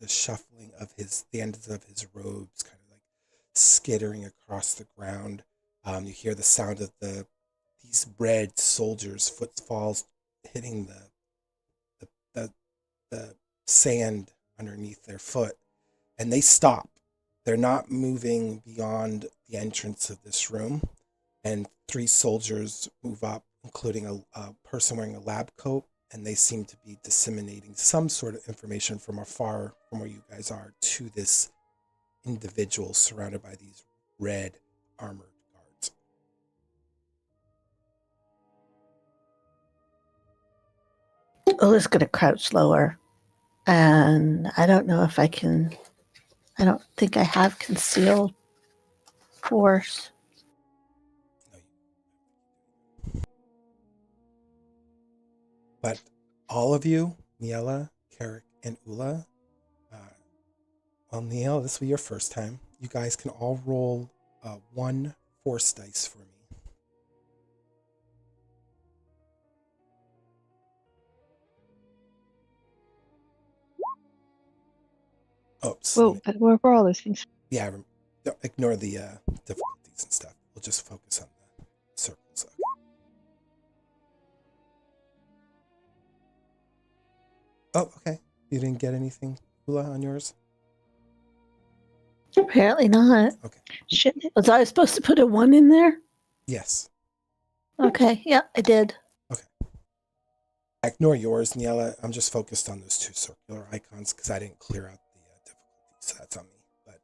shuffling of the ends of his robes, kind of like skittering across the ground. You hear the sound of these red soldiers' footfalls hitting the sand underneath their foot, and they stop. They're not moving beyond the entrance of this room, and 3 soldiers move up, including a person wearing a lab coat, and they seem to be disseminating some sort of information from afar from where you guys are to this individual surrounded by these red armored guards. Oola's going to crouch lower. And I don't know if I don't think I have concealed force. But all of you, Ni-Ella, Carek, and Oola, well, Ni-Ella, this will be your first time. You guys can all roll 1 force dice for me. Oops. Whoa, but where were all those things? Yeah, don't ignore the difficulties and stuff. We'll just focus on the circles. Okay. Oh, okay. You didn't get anything, Oola, on yours? Apparently not. Okay. Shouldn't it? Was I supposed to put a 1 in there? Yes. Okay, yeah, I did. Okay. Ignore yours, Ni-Ella. I'm just focused on those 2 circular icons because I didn't clear out the difficulties, so that's on me. But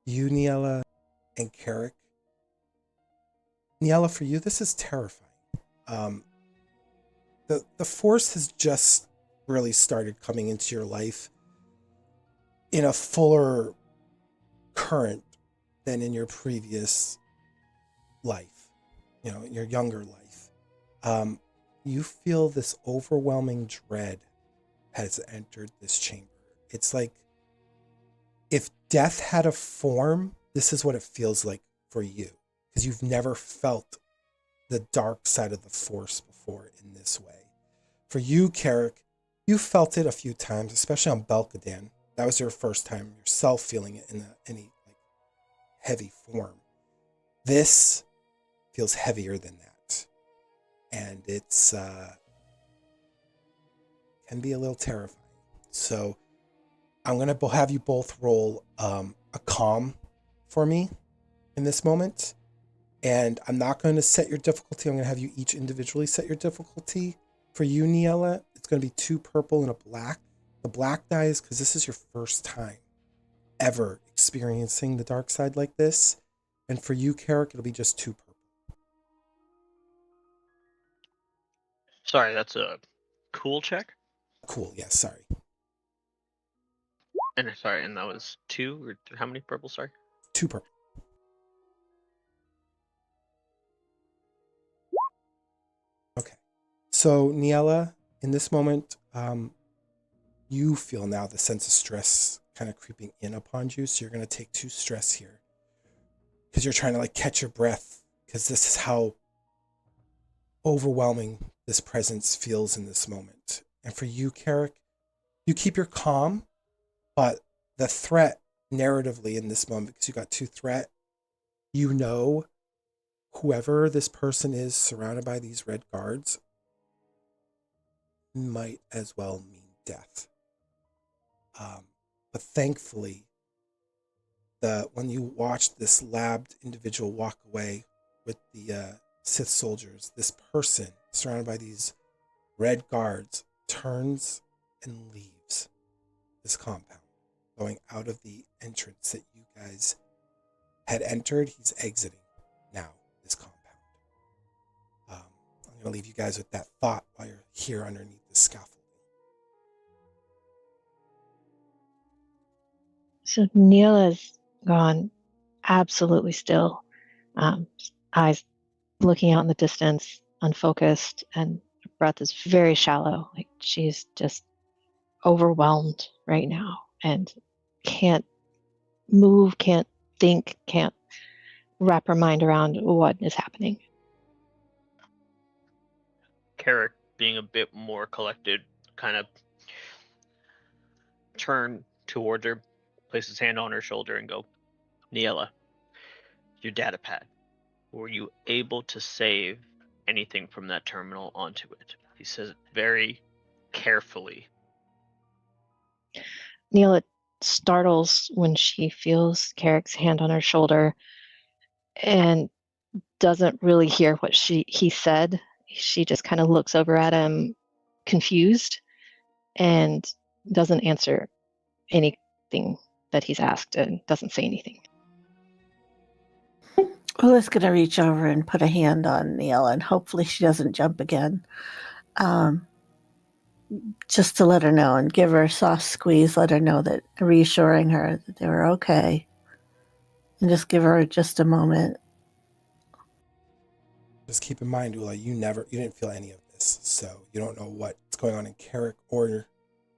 you, Ni-Ella, and Carek. Ni-Ella, for you, this is terrifying. The Force has just really started coming into your life in a fuller current than in your previous life, your younger life. You feel this overwhelming dread has entered this chamber. It's like if death had a form, this is what it feels like for you, because you've never felt the dark side of the Force before in this way. For you, Carek, you felt it a few times, especially on Belkadan. That was your first time yourself feeling it in any heavy form. This feels heavier than that, and it's can be a little terrifying. So I'm gonna have you both roll a calm for me in this moment, and I'm not going to set your difficulty. I'm going to have you each individually set your difficulty. For you, Ni-Ella, it's going to be 2 purple and a black. The black die is because this is your first time ever experiencing the dark side like this. And for you, Carek, it'll be just 2 purple. Sorry, that's a cool check. Cool, yes, sorry. And that was 2 or how many purple? Sorry. 2 purple. Okay. So, Ni-Ella, in this moment, you feel now the sense of stress kind of creeping in upon you. So you're going to take 2 stress here because you're trying to catch your breath because this is how overwhelming this presence feels in this moment. And for you, Carek, you keep your calm, but the threat narratively in this moment, because you got 2 threat, you know whoever this person is surrounded by these red guards might as well mean death. But thankfully, when you watch this labbed individual walk away with the Sith soldiers, this person surrounded by these red guards turns and leaves this compound, going out of the entrance that you guys had entered. He's exiting now this compound. I'm going to leave you guys with that thought while you're here underneath the scaffolding. So Ni-Ella's gone absolutely still, eyes looking out in the distance, unfocused, and her breath is very shallow. Like she's just overwhelmed right now and can't move, can't think, can't wrap her mind around what is happening. Carek, being a bit more collected, kind of turn towards her, place his hand on her shoulder, and go, Ni-Ella, your data pad. Were you able to save anything from that terminal onto it? He says it very carefully. Ni-Ella startles when she feels Carek's hand on her shoulder and doesn't really hear what he said. She just kind of looks over at him, confused, and doesn't answer anything that he's asked and doesn't say anything. Oola's going to reach over and put a hand on Ni-Ella, and hopefully she doesn't jump again. Just to let her know and give her a soft squeeze, let her know that, reassuring her that they were okay. And just give her just a moment. Just keep in mind, Oola, you didn't feel any of this, so you don't know what's going on in Carek or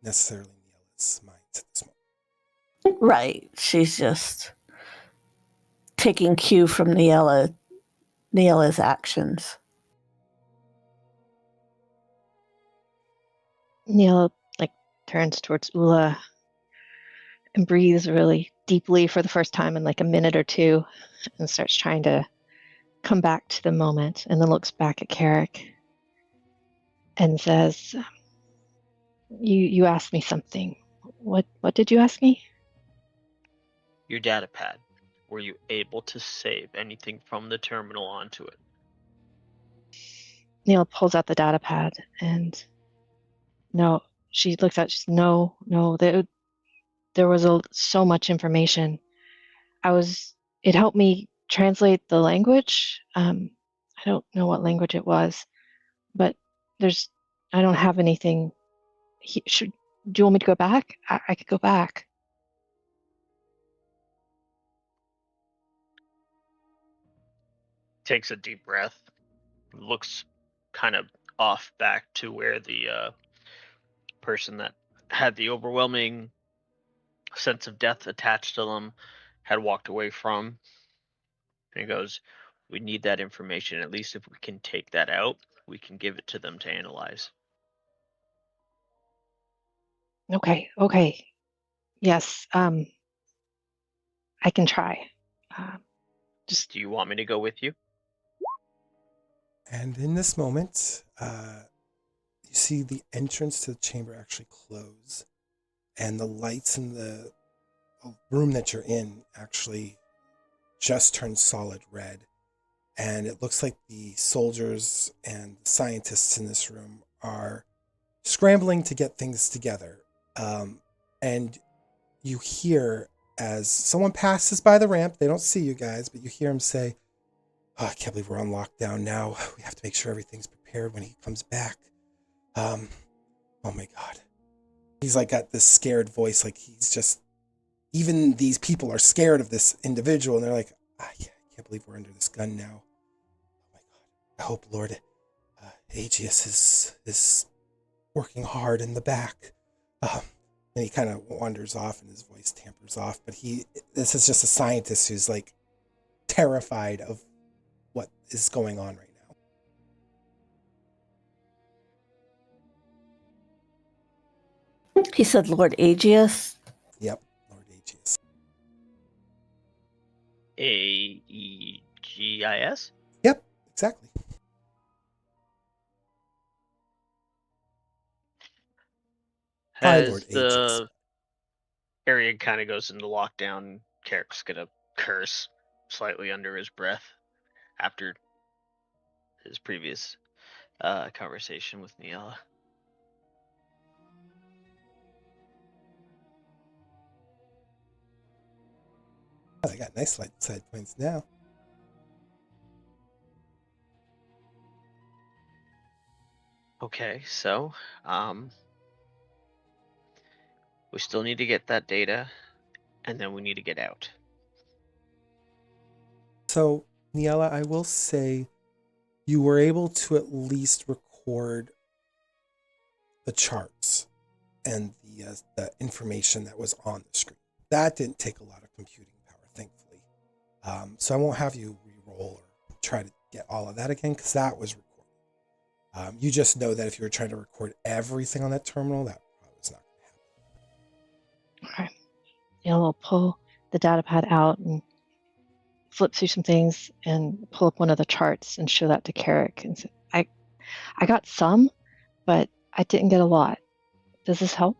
necessarily Ni-Ella's minds at this moment. Right. She's just taking cue from Ni-Ella's actions. Ni-Ella turns towards Oola and breathes really deeply for the first time in a minute or two and starts trying to come back to the moment, and then looks back at Carek and says, you asked me something. What did you ask me? Your data pad. Were you able to save anything from the terminal onto it? Ni-Ella pulls out the data pad and no, she looks at it, no, there was so much information. It helped me translate the language. I don't know what language it was, but I don't have anything. Do you want me to go back? I could go back. Takes a deep breath, looks kind of off back to where the person that had the overwhelming sense of death attached to them had walked away from. And he goes, we need that information. At least if we can take that out, we can give it to them to analyze. Okay. Yes, I can try. Do you want me to go with you? And in this moment, you see the entrance to the chamber actually close, and the lights in the room that you're in actually just turn solid red. And it looks like the soldiers and the scientists in this room are scrambling to get things together. And you hear as someone passes by the ramp, they don't see you guys, but you hear him say, oh, I can't believe we're on lockdown now. We have to make sure everything's prepared when he comes back. Oh my God. He's got this scared voice, he's just, even these people are scared of this individual, and they're like, I can't believe we're under this gun now. Oh my God. I hope Lord Aegeus is working hard in the back. And he kind of wanders off and his voice tampers off, but this is just a scientist who's terrified of what is going on right now. He said Lord Aegeus. Yep, Lord Aegeus. Aegis? Yep, exactly. Hi, Lord As Aegis. the area kind of goes into lockdown, Carek's gonna curse slightly under his breath after his previous conversation with Ni-Ella. Oh, they got nice light side points now. Okay, so we still need to get that data, and then we need to get out. So, Ni-Ella, I will say you were able to at least record the charts and the information that was on the screen. That didn't take a lot of computing power, thankfully. So I won't have you re-roll or try to get all of that again because that was recorded. You just know that if you were trying to record everything on that terminal, that probably was not going to happen. Okay. Yeah, we'll pull the data pad out and flip through some things and pull up one of the charts and show that to Carek and say, I got some, but I didn't get a lot. Does this help?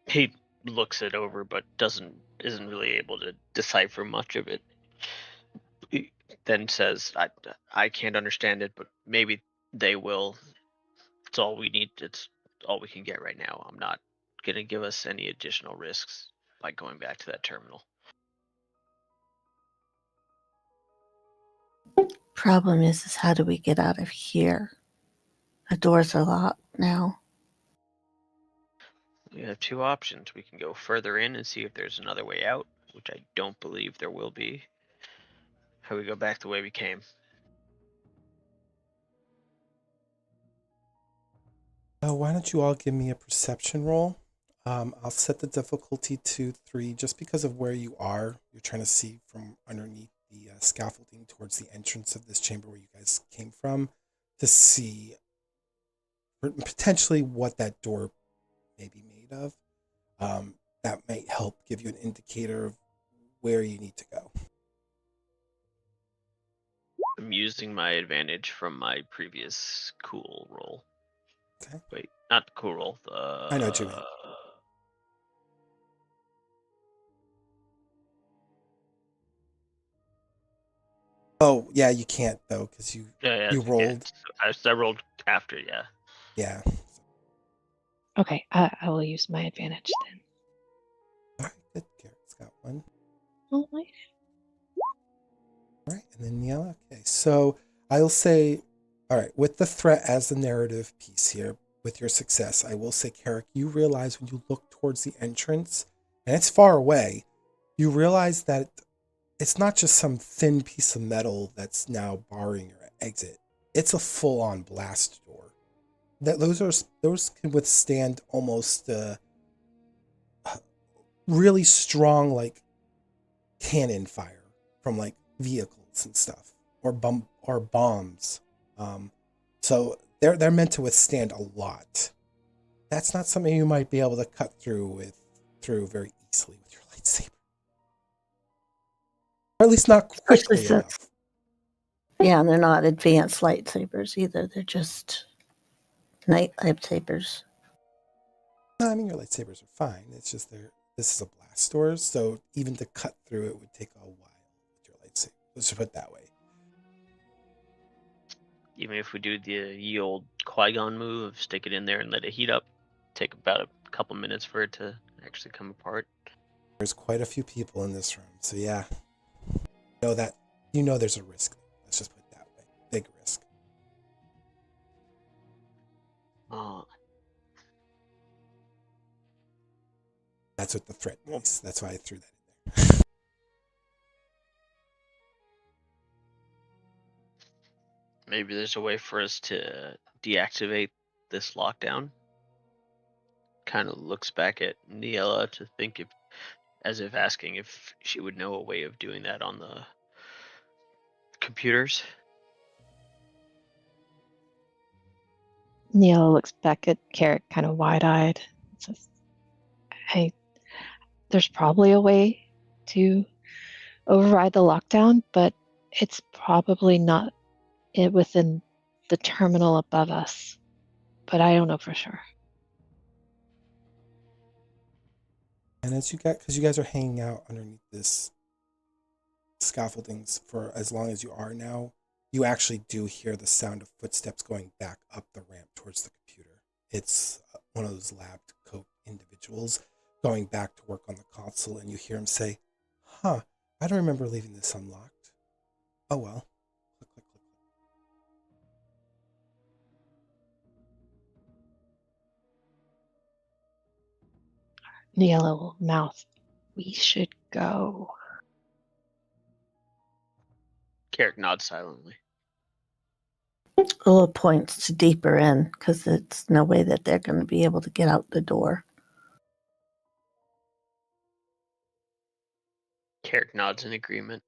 He looks it over, but isn't really able to decipher much of it. He then says, I can't understand it, but maybe they will. It's all we need. It's all we can get right now. I'm not gonna give us any additional risks by going back to that terminal. Problem is how do we get out of here? The doors are locked now. We have two options. We can go further in and see if there's another way out, which I don't believe there will be. How we go back the way we came. Why don't you all give me a perception roll? I'll set the difficulty to 3 just because of where you are. You're trying to see from underneath the scaffolding towards the entrance of this chamber where you guys came from to see potentially what that door may be made of. That might help give you an indicator of where you need to go. I'm using my advantage from my previous cool roll. Okay. Wait, not the cool roll. I know what you mean. Oh, yeah, you can't though because you rolled. I rolled after, yeah. Yeah. Okay, I will use my advantage then. All right, good. Carek's got one. Oh, nice. All right, and then Ni-Ella. Okay, so I'll say, all right, with the threat as the narrative piece here, with your success, I will say, Carek, you realize when you look towards the entrance, and it's far away, you realize that it's not just some thin piece of metal that's now barring your exit. It's a full-on blast door. Those can withstand almost really strong like cannon fire from like vehicles and stuff or bombs. So they're meant to withstand a lot. That's not something you might be able to cut through very easily with your lightsaber, or at least not quickly enough. Yeah, and they're not advanced lightsabers either. They're just night lightsabers. No, I mean your lightsabers are fine. It's just this is a blast door, so even to cut through it would take a while with your lightsaber. Let's just put it that way. Even if we do the ye old Qui-Gon move, stick it in there and let it heat up, take about a couple minutes for it to actually come apart. There's quite a few people in this room, so yeah. You know there's a risk. Let's just put it that way. Big risk. That's what the threat is. That's why I threw that in there. Maybe there's a way for us to deactivate this lockdown. Kind of looks back at Ni-Ella to think as if asking if she would know a way of doing that on the computers. Ni-Ella looks back at Carek kind of wide-eyed. Says, there's probably a way to override the lockdown, but it's probably not within the terminal above us. But I don't know for sure. And because you guys are hanging out underneath this scaffoldings for as long as you are now, you actually do hear the sound of footsteps going back up the ramp towards the computer. It's one of those lab coat individuals going back to work on the console, and you hear him say, I don't remember leaving this unlocked. Oh well. Click, click, click, click. Ni-Ella will mouth, we should go. Carrick nods silently. Oola points to deeper in because it's no way that they're going to be able to get out the door. Carrick nods in agreement.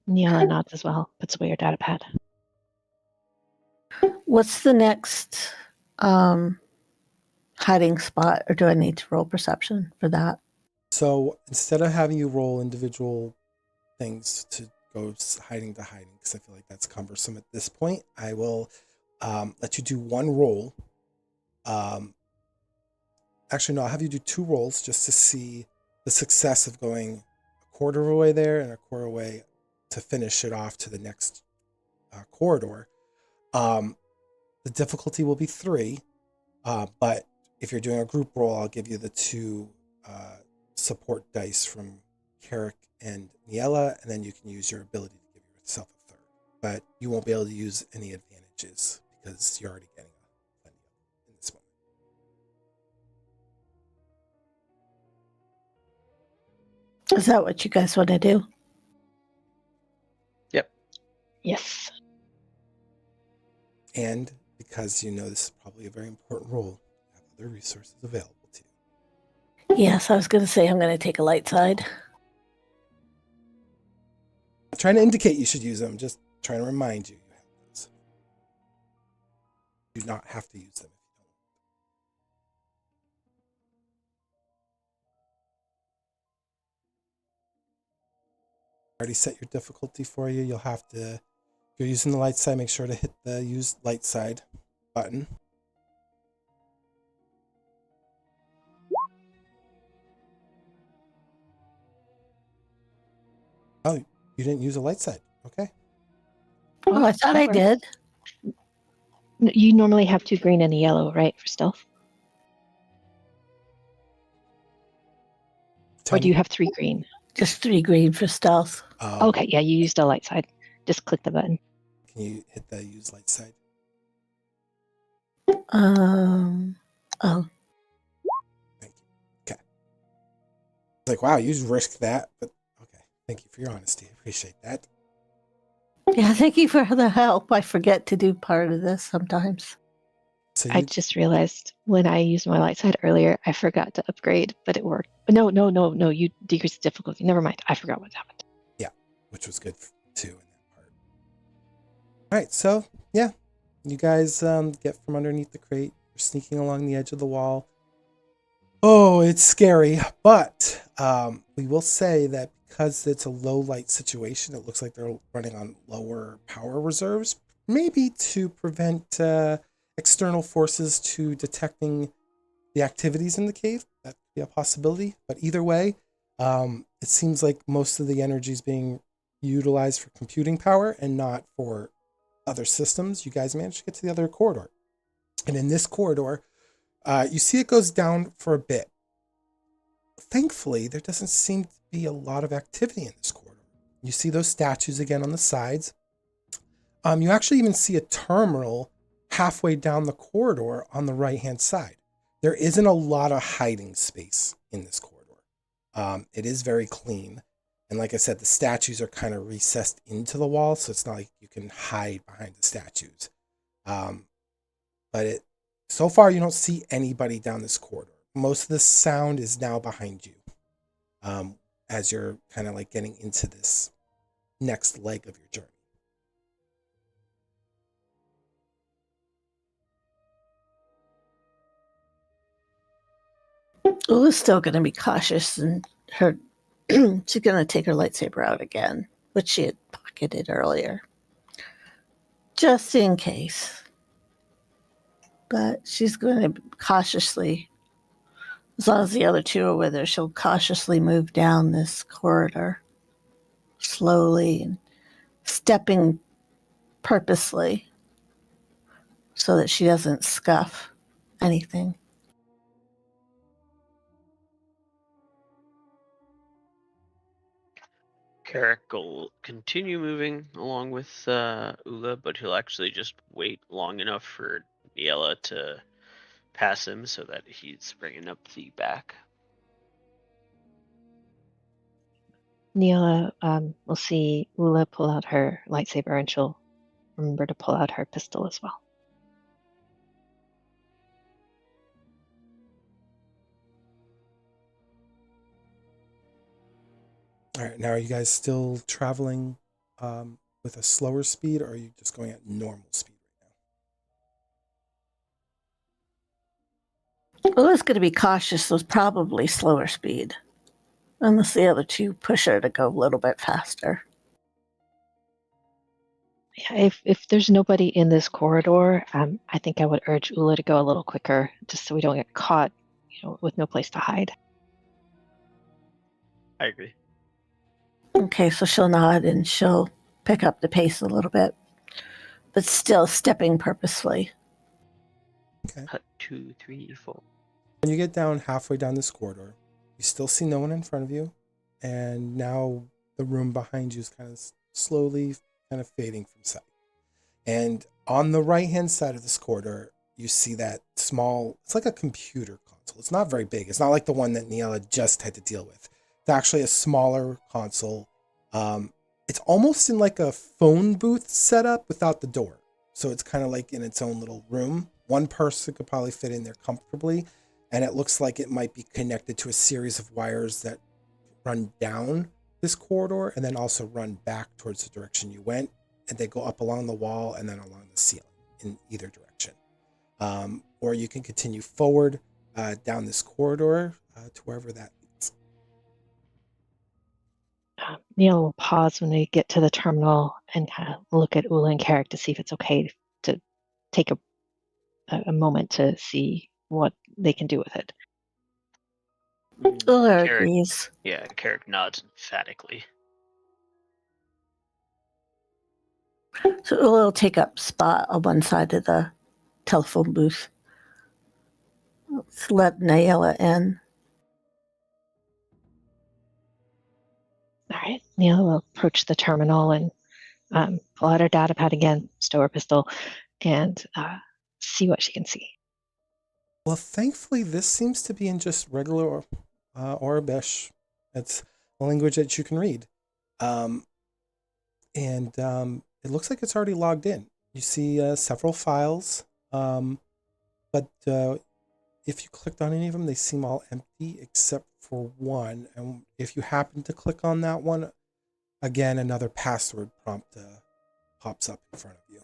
Ni-Ella nods as well, puts away her data pad. What's the next hiding spot, or do I need to roll perception for that? So instead of having you roll individual things to go hiding to hiding, because I feel like that's cumbersome at this point, I will let you do one roll. Actually, no, I'll have you do 2 rolls just to see the success of going a quarter of a way there and a quarter way to finish it off to the next corridor. The difficulty will be 3, but if you're doing a group roll, I'll give you the 2 support dice from Carek and Ni-Ella, and then you can use your ability to give yourself a 3rd. But you won't be able to use any advantages because you're already getting plenty of them in this moment. Is that what you guys want to do? Yep. Yes. And because you know this is probably a very important role, you have other resources available to you. Yes, I was going to say I'm going to take a light side. I'm trying to indicate you should use them, just trying to remind you you have those. You do not have to use them if you don't. I already set your difficulty for you. You'll have to, if you're using the light side, make sure to hit the use light side button. Oh, you didn't use a light side. Okay. Well, I thought I did. You normally have 2 green and a yellow, right, for stealth? Or do you have 3 green? Just 3 green for stealth. Okay, yeah, you used a light side. Just click the button. Can you hit the use light side? Oh. Thank you. Okay. It's like, wow, you risked that, but okay. Thank you for your honesty. I appreciate that. Yeah, thank you for the help. I forget to do part of this sometimes. So I just realized when I used my light side earlier, I forgot to upgrade, but it worked. No, you decreased the difficulty. Never mind. I forgot what happened. yeah, which was good too in that part. All right, so yeah, you guys get from underneath the crate. You're sneaking along the edge of the wall. Oh, it's scary, but we will say that because it's a low light situation, it looks like they're running on lower power reserves, maybe to prevent external forces to detecting the activities in the cave. That could be a possibility, but either way, it seems like most of the energy is being utilized for computing power and not for other systems. You guys managed to get to the other corridor, and in this corridor, you see it goes down for a bit. Thankfully, there doesn't seem to be a lot of activity in this corridor. You see those statues again on the sides. You actually even see a terminal halfway down the corridor on the right-hand side. There isn't a lot of hiding space in this corridor. It is very clean. And like I said, the statues are kind of recessed into the wall, so it's not like you can hide behind the statues. But so far, you don't see anybody down this corridor. Most of the sound is now behind you as you're kind of like getting into this next leg of your journey. Oola's still going to be cautious, and her she's going to take her lightsaber out again, which she had pocketed earlier, just in case. But she's going to cautiously, as long as the other two are with her, she'll cautiously move down this corridor slowly and stepping purposely so that she doesn't scuff anything. Carek will continue moving along with Oola, but he'll actually just wait long enough for Ni-Ella to pass him so that he's bringing up the back. Ni-Ella will see Oola pull out her lightsaber, and she'll remember to pull out her pistol as well. All right, now are you guys still traveling with a slower speed, or are you just going at normal speed right Oola's going to be cautious, so it's probably slower speed, unless the other two push her to go a little bit faster. Yeah, if there's nobody in this corridor, I think I would urge Oola to go a little quicker, just so we don't get caught, with no place to hide. I agree. Okay, so she'll nod and she'll pick up the pace a little bit, but still stepping purposefully. now? Okay. Cut 2, 3, 4. When you get down halfway down this corridor, you still see no one in front of you, and now the room behind you is kind of slowly kind of fading from sight. And on the right-hand side of this corridor, you see that small, it's like a computer console. It's not very big. It's not like the one that Ni-Ella just had to deal with. It's actually a smaller console. It's almost in like a phone booth setup without the door. So it's kind of like in its own little room. One person could probably fit in there comfortably. And it looks like it might be connected to a series of wires that run down this corridor and then also run back towards the direction you went. And they go up along the wall and then along the ceiling in either direction. Or you can continue forward down this corridor to wherever that leads. Ni-Ella will pause when they get to the terminal and kind of look at Oola and Carek to see if it's okay to take a moment to see what they can do with it. Oola Carek, agrees. yeah, Carek nods emphatically. So Oola will take up spot on one side of the telephone booth. Let's let Ni-Ella in. All right, Ni-Ella will approach the terminal and pull out her data pad again, stow her pistol, and see what she can see. Well, thankfully, this seems to be in just regular Orabesh. It's a language that you can read. And it looks like it's already logged in. You see several files, but if you clicked on any of them, they seem all empty except for one. And if you happen to click on that one, again, another password prompt pops up in front of you.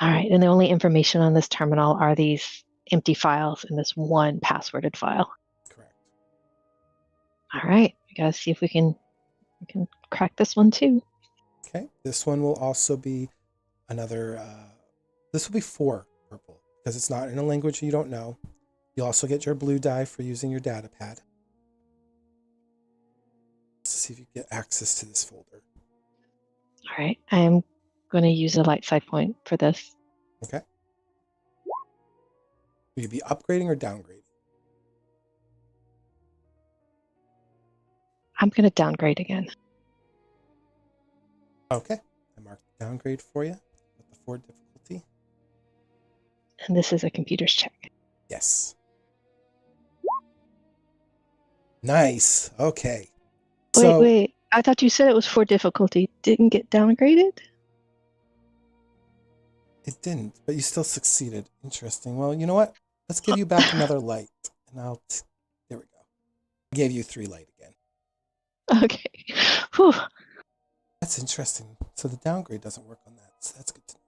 All right, and the only information on this terminal are these empty files and this one passworded file. Correct. All right, we gotta see if we can crack this one too. Okay, this one will also be another, this will be 4 purple because it's not in a language you don't know. You also get your blue die for using your data pad. Let's see if you get access to this folder. All right, I'm going to use a light side point for this. Okay. Will you be upgrading or downgrading? I'm going to downgrade again. Okay. I marked downgrade for you with the 4 difficulty. And this is a computer's check. Yes. Nice. Okay. Wait. I thought you said it was for difficulty. Didn't get downgraded? It didn't, but you still succeeded. Interesting. Well, you know what? Let's give you back another light. And there we go. I gave you 3 light again. Okay. Whew. That's interesting. So the downgrade doesn't work on that. So that's good to know.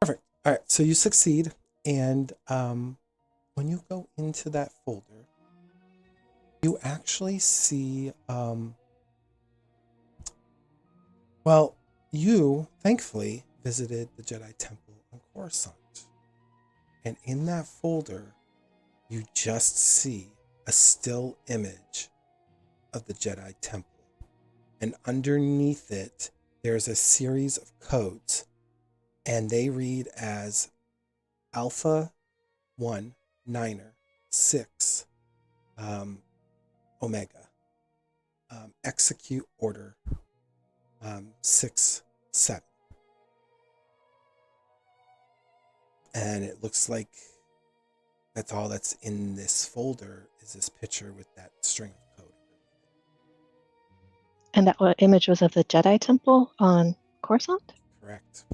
Perfect. All right. So you succeed. And when you go into that folder, you actually see, well, you thankfully visited the Jedi Temple on Coruscant. And in that folder, you just see a still image of the Jedi Temple. And underneath it, there's a series of codes, and they read as Alpha 1, Niner, 6, Omega, execute order 6, 7. And it looks like that's all that's in this folder is this picture with that string of code. And that image was of the Jedi Temple on Coruscant? Correct.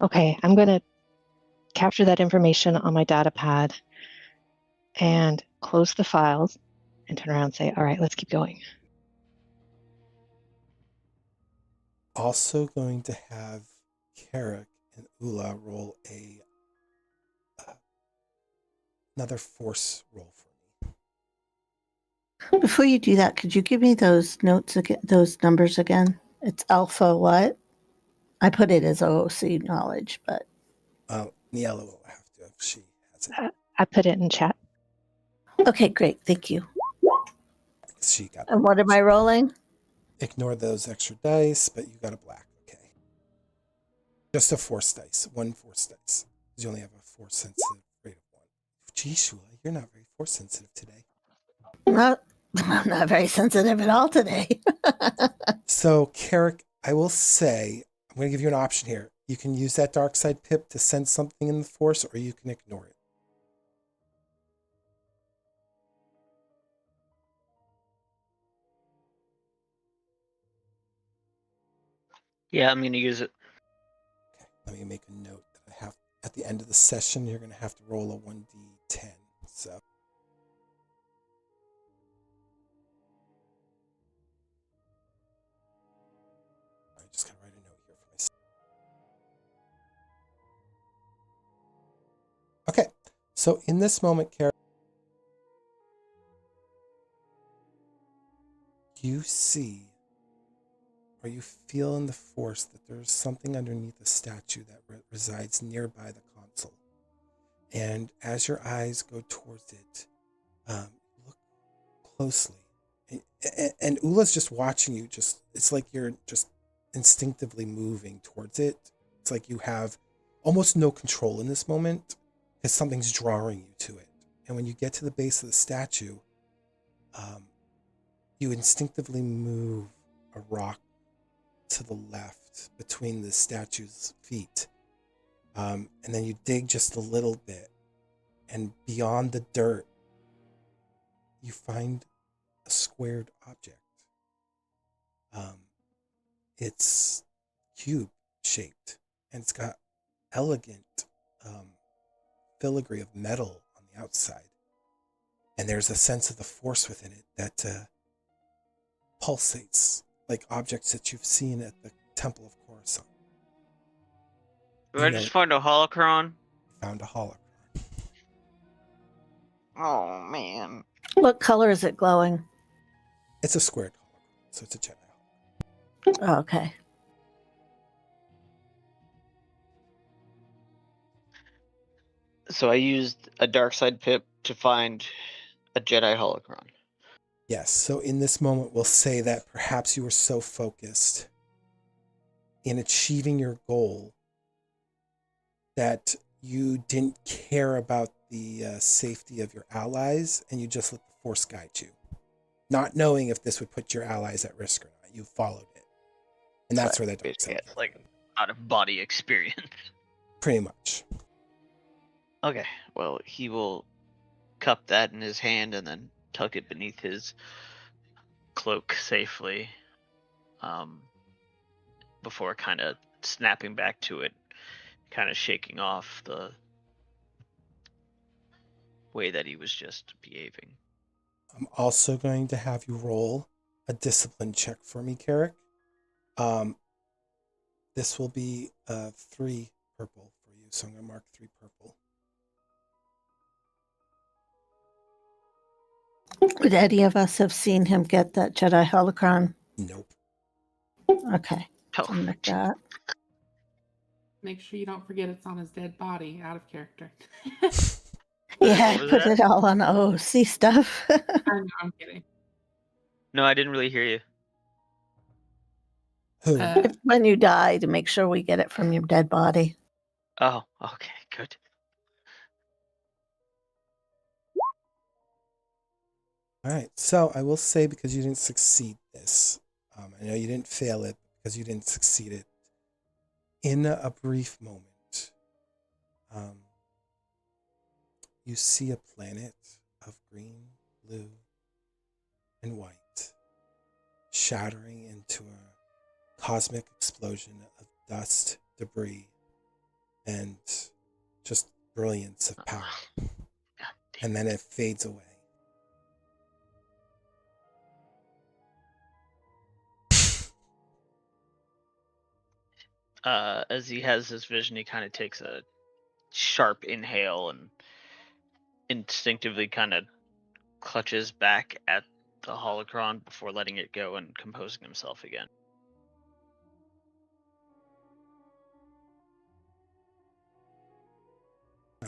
Okay, I'm going to capture that information on my data pad and close the files and turn around and say, all right, let's keep going. Also going to have Carek and Oola roll another force roll for me. Before you do that, could you give me those notes again, those numbers again? It's alpha what? I put it as OOC knowledge, but Ni-Ella will have to if she has it. I put it in chat. okay, great. Thank you. She got And what am I rolling? Ignore those extra dice, but you got a black. Okay. Just a force dice. One force dice. Because you only have a force sensitive rate of 1. Gee, Shula, you're not very force sensitive today. I'm not very sensitive at all today. So, Carek, I will say, I'm going to give you an option here. You can use that dark side pip to sense something in the force, or you can ignore it. Yeah, I'm gonna use it. Okay, let me make a note that I have at the end of the session. You're going to have to roll a 1d10. So, I just gotta write a note here for myself. Okay, so in this moment, Carek, you see or you feel in the force that there's something underneath the statue that resides nearby the console. And as your eyes go towards it, look closely. And Oola's just watching you. It's like you're just instinctively moving towards it. It's like you have almost no control in this moment because something's drawing you to it. And when you get to the base of the statue, you instinctively move a rock to the left between the statue's feet. And then you dig just a little bit, and beyond the dirt, you find a squared object. It's cube shaped, and it's got elegant filigree of metal on the outside. And there's a sense of the force within it that pulsates like objects that you've seen at the Temple of Coruscant. Did I just find a holocron? Found a holocron. Oh man. What color is it glowing? It's a squared holocron, so it's a Jedi holocron. Oh, okay. So I used a dark side pip to find a Jedi holocron. Yes, so in this moment, we'll say that perhaps you were so focused in achieving your goal that you didn't care about the safety of your allies, and you just let the Force guide you, not knowing if this would put your allies at risk or not. You followed it, and that's where that dark side. It's like out of body experience. Pretty much. Okay, well he will cup that in his hand and then tuck it beneath his cloak safely, before kind of snapping back to it, kind of shaking off the way that he was just behaving. I'm also going to have you roll a discipline check for me, Carek. This will be 3 purple for you, so I'm going to mark 3 purple. Would any of us have seen him get that Jedi holocron? Nope. Okay. Oh, Something like that. Make sure you don't forget it's on his dead body, out of character. Yeah, What was put that? it all on OC stuff. I know, I'm kidding. No, I didn't really hear you. Who? It's when you die to make sure we get it from your dead body. Oh, okay, good. All right. So I will say, because you didn't succeed this, I know you didn't fail it because you didn't succeed it. In a brief moment, you see a planet of green, blue, and white shattering into a cosmic explosion of dust, debris, and just brilliance of power. God damn. And then it fades away. As he has this vision, he kind of takes a sharp inhale and instinctively kind of clutches back at the holocron before letting it go and composing himself again.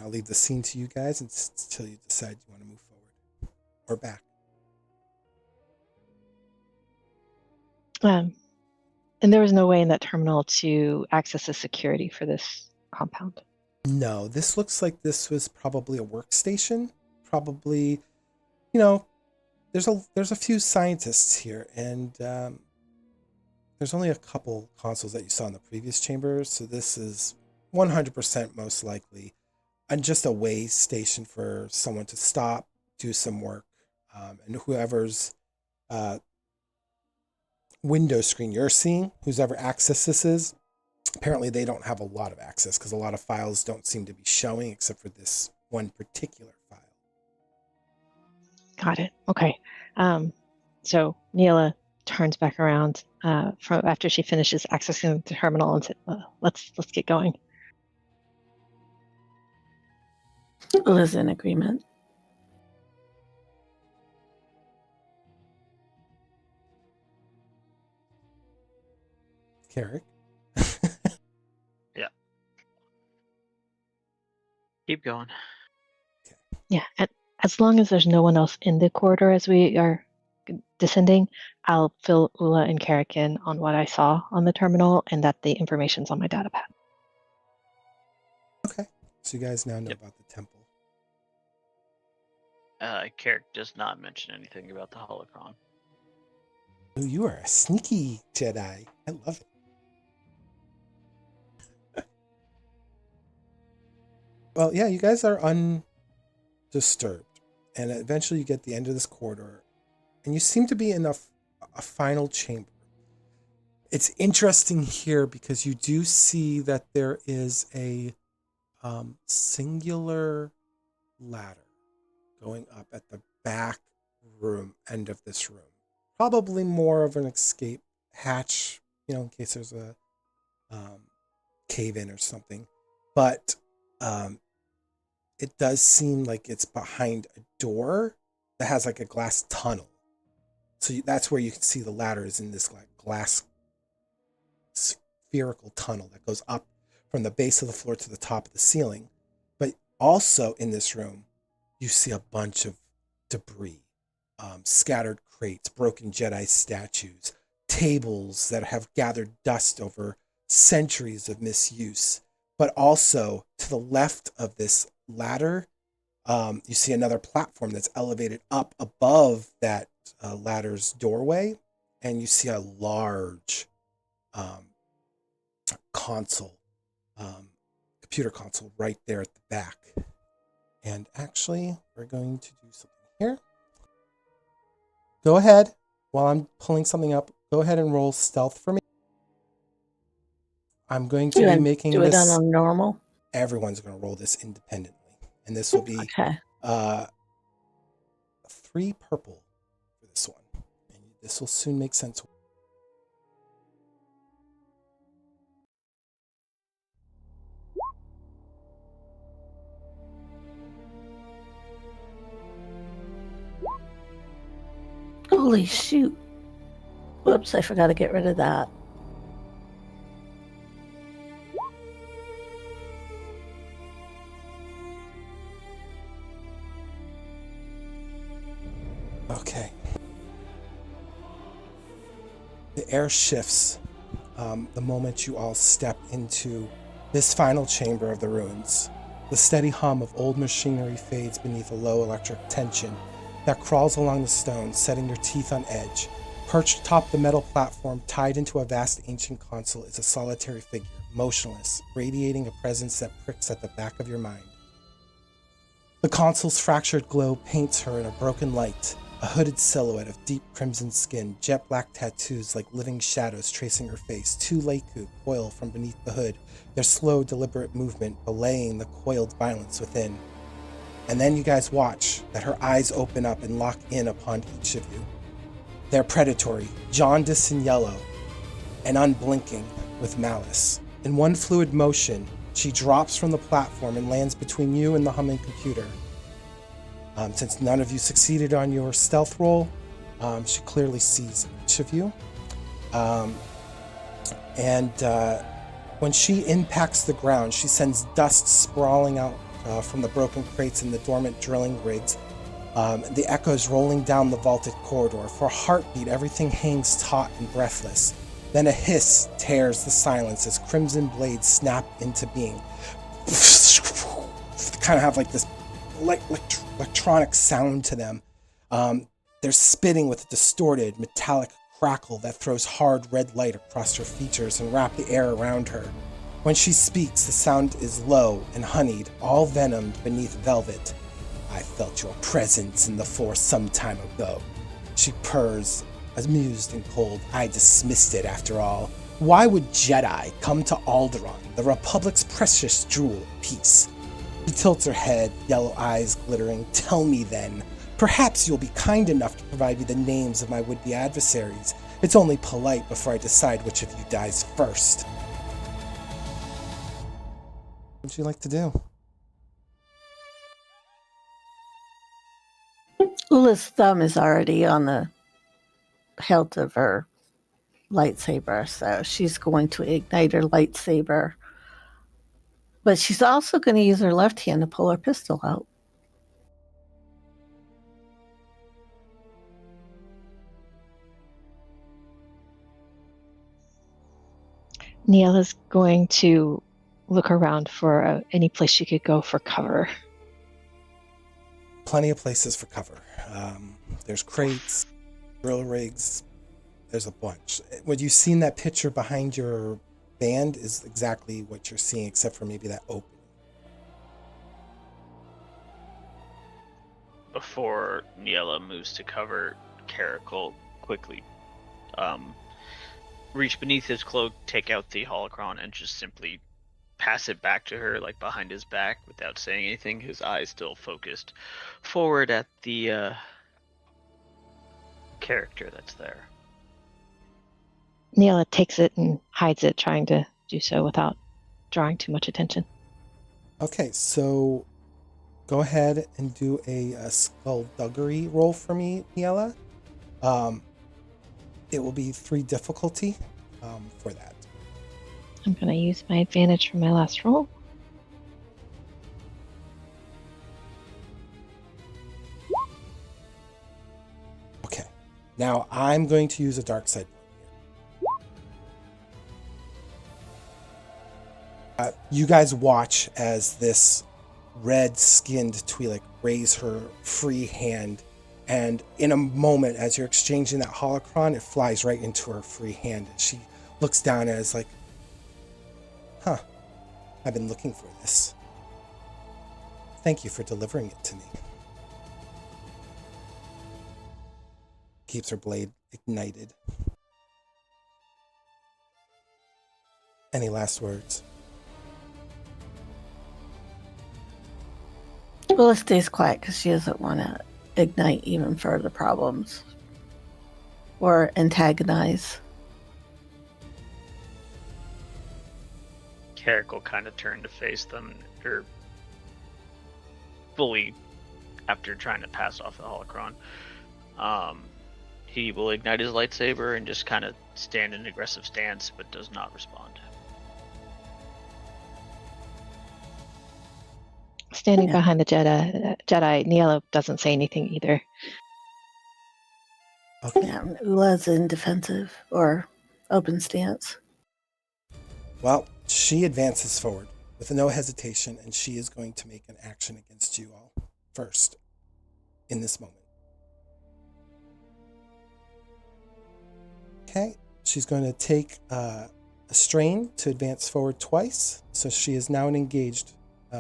I'll leave the scene to you guys until you decide you want to move forward or back. And there was no way in that terminal to access the security for this compound. No, this looks like this was probably a workstation. Probably, you know, there's a few scientists here, and there's only a couple consoles that you saw in the previous chambers, so this is 100% most likely and just a way station for someone to stop, do some work, and whoever's window screen you're seeing, who's ever access this is, apparently they don't have a lot of access because a lot of files don't seem to be showing except for this one particular file. Got it. Okay. So Ni-Ella turns back around from after she finishes accessing the terminal and said, "Let's get going." Oola's in agreement. Carek? Yeah. Keep going. Yeah, and as long as there's no one else in the corridor as we are descending, I'll fill Oola and Carek in on what I saw on the terminal and that the information's on my data pad. Okay. So you guys now know Yep. about the temple. Carek does not mention anything about the holocron. Oh, you are a sneaky Jedi. I love it. Well, yeah, you guys are undisturbed. And eventually you get the end of this corridor. And you seem to be in a final chamber. It's interesting here because you do see that there is a singular ladder going up at the back end of this room. Probably more of an escape hatch, in case there's a cave in or something. But it does seem like it's behind a door that has like a glass tunnel. So that's where you can see the ladder is in this like glass spherical tunnel that goes up from the base of the floor to the top of the ceiling. But also in this room, you see a bunch of debris, scattered crates, broken Jedi statues, tables that have gathered dust over centuries of misuse. But also to the left of this ladder, you see another platform that's elevated up above that ladder's doorway, and you see a large computer console right there at the back. And actually, we're going to do something here. Go ahead, while I'm pulling something up, go ahead and roll stealth for me. I'm going to be making do this. it on a normal. Everyone's going to roll this independently. And this will be Okay. 3 purple for this one. And this will soon make sense. Holy shoot. Whoops, I forgot to get rid of that. Okay. The air shifts the moment you all step into this final chamber of the ruins. The steady hum of old machinery fades beneath a low electric tension that crawls along the stone, setting your teeth on edge. Perched atop the metal platform, tied into a vast ancient console, is a solitary figure, motionless, radiating a presence that pricks at the back of your mind. The console's fractured glow paints her in a broken light, a hooded silhouette of deep crimson skin, jet black tattoos like living shadows tracing her face. 2 Leiku coil from beneath the hood, their slow, deliberate movement belaying the coiled violence within. And then you guys watch that her eyes open up and lock in upon each of you. They're predatory, jaundiced in yellow, and unblinking with malice. In one fluid motion, she drops from the platform and lands between you and the humming computer. Since none of you succeeded on your stealth roll, she clearly sees each of you. When she impacts the ground, she sends dust sprawling out from the broken crates and the dormant drilling rigs, the echoes rolling down the vaulted corridor. For a heartbeat, everything hangs taut and breathless. Then a hiss tears the silence as crimson blades snap into being. Kind of have like this electronic sound to them. They're spitting with a distorted metallic crackle that throws hard red light across her features and wrap the air around her. When she speaks, the sound is low and honeyed, all venomed beneath velvet. I felt your presence in the Force some time ago. She purrs, amused and cold. I dismissed it after all. Why would Jedi come to Alderaan, the Republic's precious jewel of peace? She tilts her head, yellow eyes glittering. Tell me then. Perhaps you'll be kind enough to provide me the names of my would-be adversaries. It's only polite before I decide which of you dies first. What would you like to do? Oola's thumb is already on the hilt of her lightsaber, so she's going to ignite her lightsaber. But she's also going to use her left hand to pull her pistol out. Ni-Ella's going to look around for any place she could go for cover. Plenty of places for cover. There's crates, drill rigs. There's a bunch. What you've seen, that picture behind your band, is exactly what you're seeing, except for maybe that opening. Before Ni-Ella moves to cover, Carek will quickly reach beneath his cloak, take out the holocron, and just simply pass it back to her, like behind his back, without saying anything. His eyes still focused forward at the character that's there. Ni-Ella takes it and hides it, trying to do so without drawing too much attention. Okay, so go ahead and do a skullduggery roll for me, Ni-Ella. It will be 3 difficulty for that. I'm going to use my advantage for my last roll. Okay, now I'm going to use a dark side. You guys watch as this red-skinned Twi'lek raise her free hand, and in a moment, as you're exchanging that holocron, it flies right into her free hand. And she looks down as like, huh, I've been looking for this. Thank you for delivering it to me. Keeps her blade ignited. Any last words? Oola stays quiet because she doesn't want to ignite even further problems or antagonize. Carek will kind of turn to face them, or fully after trying to pass off the holocron. He will ignite his lightsaber and just kind of stand in an aggressive stance, but does not respond. Standing Yeah. behind the Jedi, Ni-Ella doesn't say anything either. Okay. Yeah, Oola's in defensive or open stance. Well, she advances forward with no hesitation, and she is going to make an action against you all first in this moment. Okay, she's going to take a strain to advance forward twice, so she is now an engaged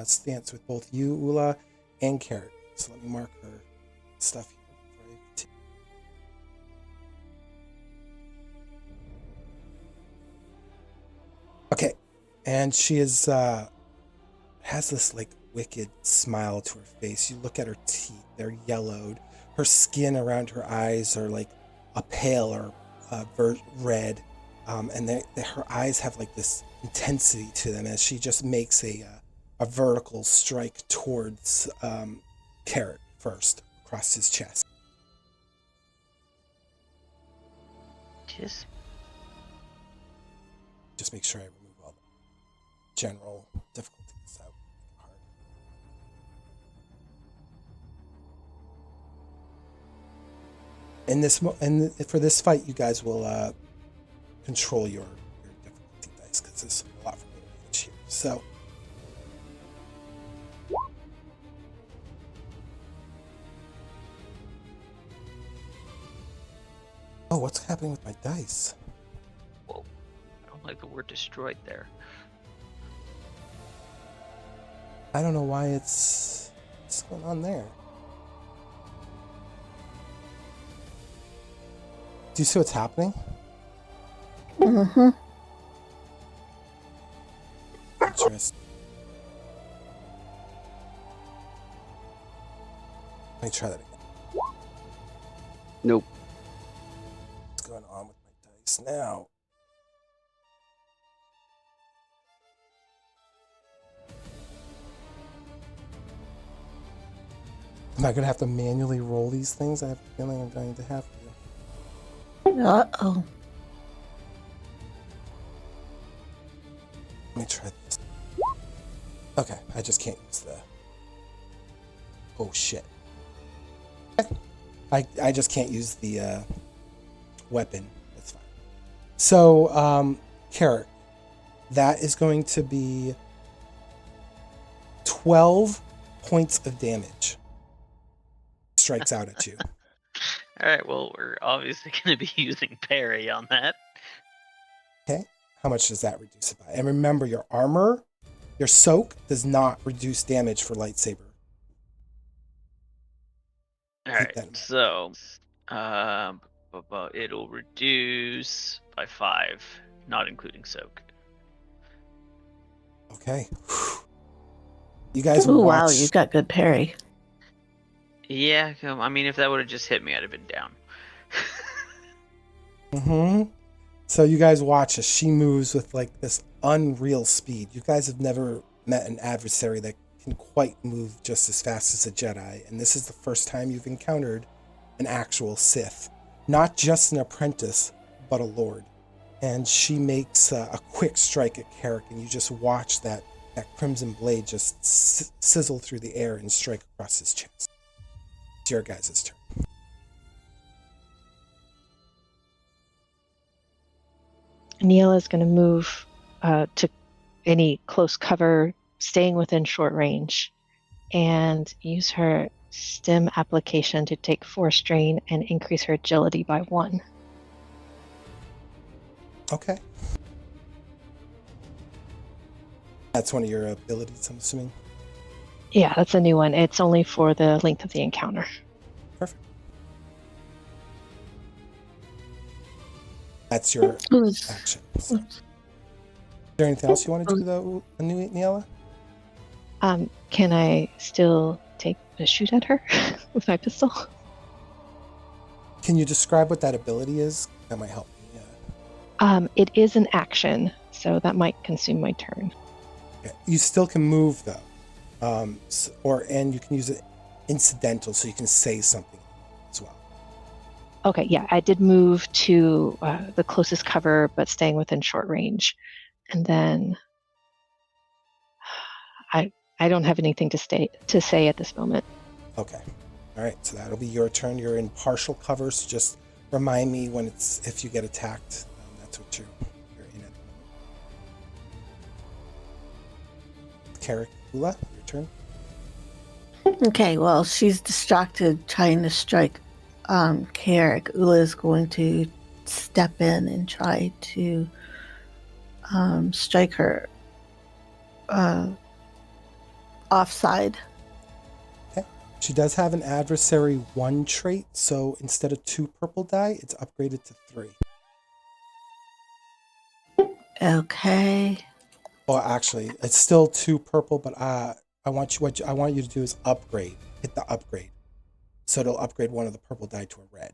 stance with both you, Oola, and Carek. So let me mark her stuff here before I continue. Okay, and she is has this like wicked smile to her face. You look at her teeth; they're yellowed. Her skin around her eyes are like a pale or red, and her eyes have like this intensity to them as she just makes a vertical strike towards Carek first across his chest. Just make sure I remove all the general difficulties out. Hard. In this for this fight, you guys will control your difficulty dice because there's a lot for me to manage here. So. Oh, what's happening with my dice? Whoa. I don't like the word destroyed there. I don't know why what's going on there. Do you see what's happening? Mm-hmm. Interesting. Let me try that again. Nope. What's going on with my dice now? Am I going to have to manually roll these things? I have a feeling I'm going to have to. Uh-oh. Let me try this. Okay, I just can't use the... Oh, shit. I just can't use the weapon. That's fine. So, Carek, that is going to be 12 points of damage. Strikes out at you. Alright, well, we're obviously going to be using parry on that. Okay. How much does that reduce it by? And remember, your armor, your soak, does not reduce damage for lightsaber. Alright, so it'll reduce by 5, not including soak. Okay. You guys Ooh, watch. wow, you've got good parry. Yeah, I mean, if that would have just hit me, I'd have been down. Mm-hmm. So you guys watch as she moves with like this unreal speed. You guys have never met an adversary that can quite move just as fast as a Jedi, and this is the first time you've encountered an actual Sith, not just an apprentice, but a Lord. And she makes a quick strike at Carek, and you just watch that crimson blade just sizzle through the air and strike across his chest. It's your guys' turn. Ni-Ella's going to move to any close cover, staying within short range, and use her stem application to take 4 strain and increase her agility by 1. Okay. That's one of your abilities, I'm assuming. Yeah, that's a new one. It's only for the length of the encounter. Perfect. That's your Oops. action. So. Is there anything else you want to do, though, Ni-Ella? Can I still take a shoot at her with my pistol. Can you describe what that ability is? That might help me. Yeah. It is an action, so that might consume my turn. Okay. You still can move though, and you can use it incidental, so you can say something as well. Okay, yeah, I did move to the closest cover, but staying within short range, and then I don't have anything to say at this moment. Okay. All right. So that'll be your turn. You're in partial cover, so just remind me if you get attacked. That's what you're in at the moment. Carek, Oola, your turn. Okay, well, she's distracted trying to strike Carek. Oola is going to step in and try to strike her offside. Okay. She does have an adversary 1 trait, so instead of 2 purple die, it's upgraded to 3. Okay. Well, actually, it's still 2 purple, but I want you to do is upgrade. Hit the upgrade, so it'll upgrade one of the purple die to a red.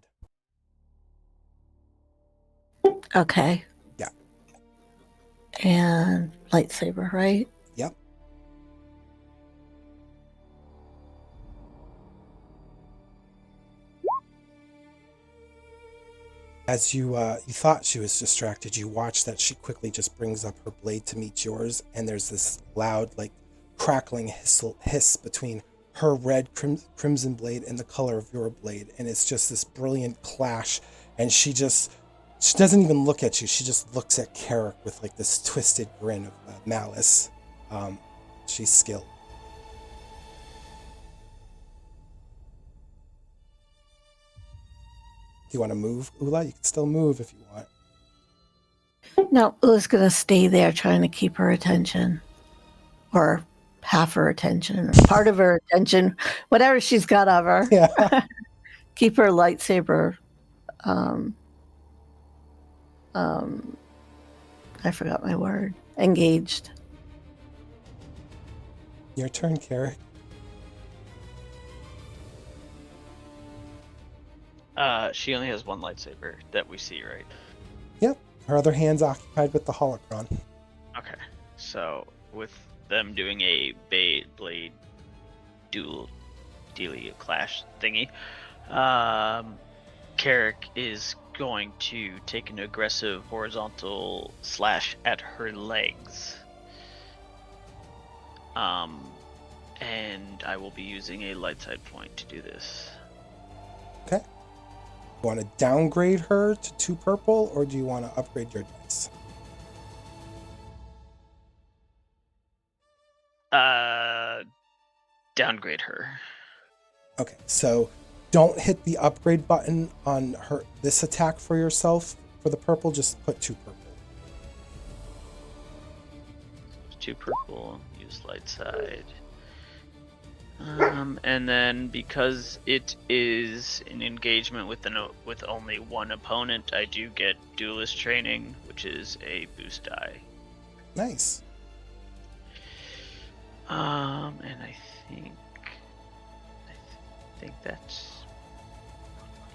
Okay. Yeah. And lightsaber, right? Yep. As you thought she was distracted, you watch that she quickly just brings up her blade to meet yours, and there's this loud, like, crackling hiss between her red crimson blade and the color of your blade, and it's just this brilliant clash. And she doesn't even look at you. She just looks at Carek with like this twisted grin of malice. She's skilled. Do you want to move, Oola? You can still move if you want. No, Oola's going to stay there trying to keep her attention. Or half her attention, or part of her attention, whatever she's got of her. Yeah. Keep her lightsaber. I forgot my word. Engaged. Your turn, Carek. She only has 1 lightsaber that we see, right? Yep. Her other hand's occupied with the holocron. Okay. So with them doing a blade dealy clash thingy, Carek is going to take an aggressive horizontal slash at her legs. And I will be using a light side point to do this. Okay. You want to downgrade her to 2 purple, or do you want to upgrade your dice? Downgrade her. Okay, so don't hit the upgrade button on this attack for yourself for the purple. Just put 2 purple. 2 purple. Use light side. And then because it is an engagement with only 1 opponent, I do get duelist training, which is a boost die. Nice. And I think that's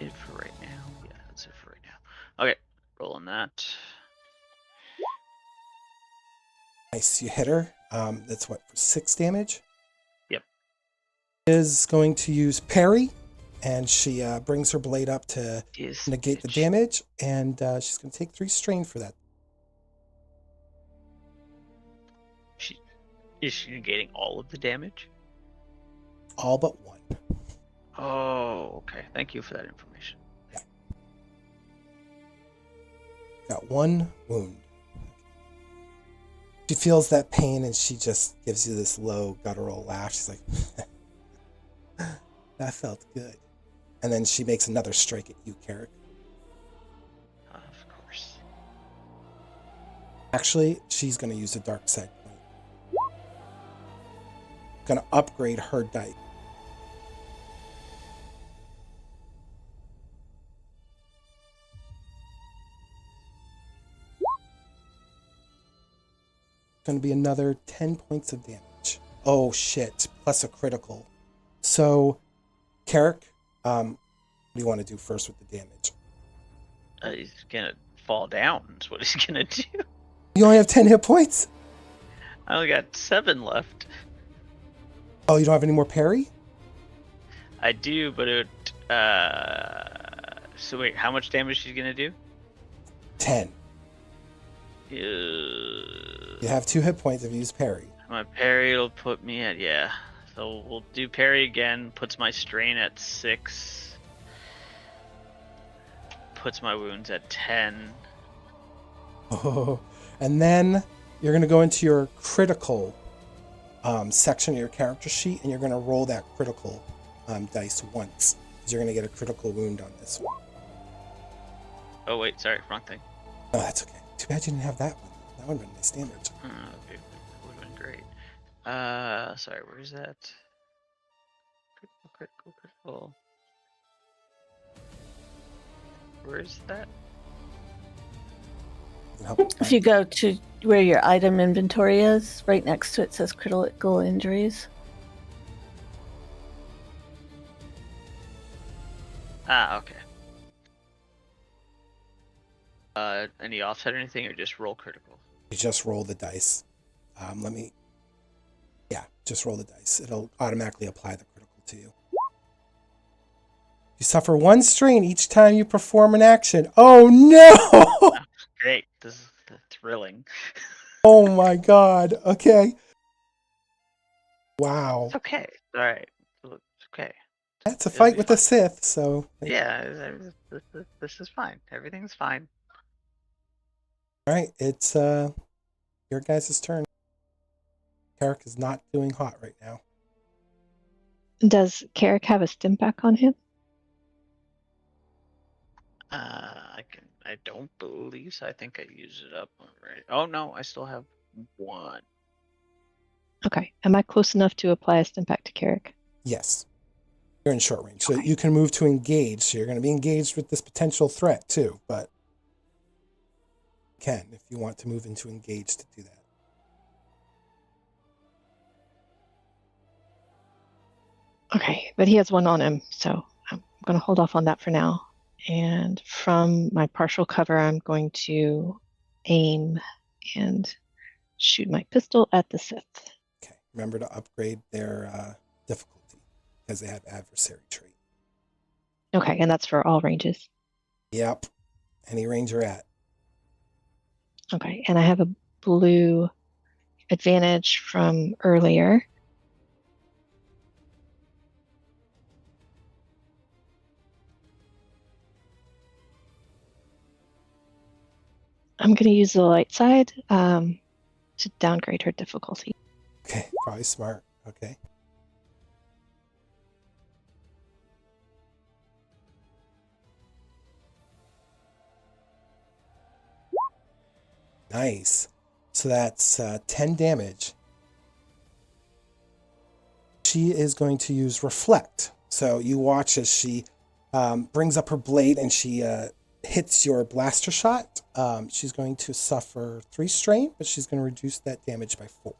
it for right now. Yeah, that's it for right now. Okay, rolling that. Nice. You hit her. That's what, for 6 damage? Yep. Is going to use parry, and she brings her blade up to negate the damage, and she's going to take 3 strain for that. Is she negating all of the damage? All but 1. Oh, okay. Thank you for that information. Yeah. Got 1 wound. She feels that pain, and she just gives you this low guttural laugh. She's like, that felt good. And then she makes another strike at you, Carek. Of course. Actually, she's going to use a dark side point. Going to upgrade her dice. Going to be another 10 points of damage. Oh shit, plus a critical. So, Carek, what do you want to do first with the damage? He's gonna fall down. That's what he's gonna do. You only have 10 hit points? I only got 7 left. Oh, you don't have any more parry? I do, but it. So wait, how much damage she's gonna do? 10. You You have 2 hit points if you use parry. My parry will put me at So we'll do parry again. Puts my strain at 6. Puts my wounds at 10. Oh, and then you're going to go into your critical section of your character sheet, and you're going to roll that critical dice once, because you're going to get a critical wound on this one. Oh wait, sorry, wrong thing. Oh, that's okay. Too bad you didn't have that one. That would have been nice damage. Okay, would have been great. Sorry, where's that? Critical. Where's that? If you go to where your item inventory is, right next to it says critical injuries. Okay. Any offset or anything, or just roll critical? You just roll the dice. Just roll the dice. It'll automatically apply the critical to you. You suffer 1 strain each time you perform an action. Oh no! Great, this is thrilling. Oh my god. Okay. Wow. It's okay. All right. It's okay. That's a It'll fight be with fine. the Sith, so. Yeah, this is fine. Everything's fine. Alright, it's your guys' turn. Carek is not doing hot right now. Does Carek have a stim pack on him? I don't believe so. I think I used it up already. Oh no, I still have 1. Okay. Am I close enough to apply a stim pack to Carek? Yes. You're in short range. So Okay. you can move to engage. So you're going to be engaged with this potential threat too, but you can if you want to move into engage to do that. Okay, but he has 1 on him, so I'm going to hold off on that for now. And from my partial cover, I'm going to aim and shoot my pistol at the Sith. Okay. Remember to upgrade their difficulty because they have adversary trait. Okay, and that's for all ranges. Yep. Any range you're at. Okay, and I have a blue advantage from earlier. I'm going to use the light side to downgrade her difficulty. Okay. Probably smart. Okay. Nice. So that's 10 damage. She is going to use reflect. So you watch as she brings up her blade and she hits your blaster shot. She's going to suffer 3 strain, but she's going to reduce that damage by 4.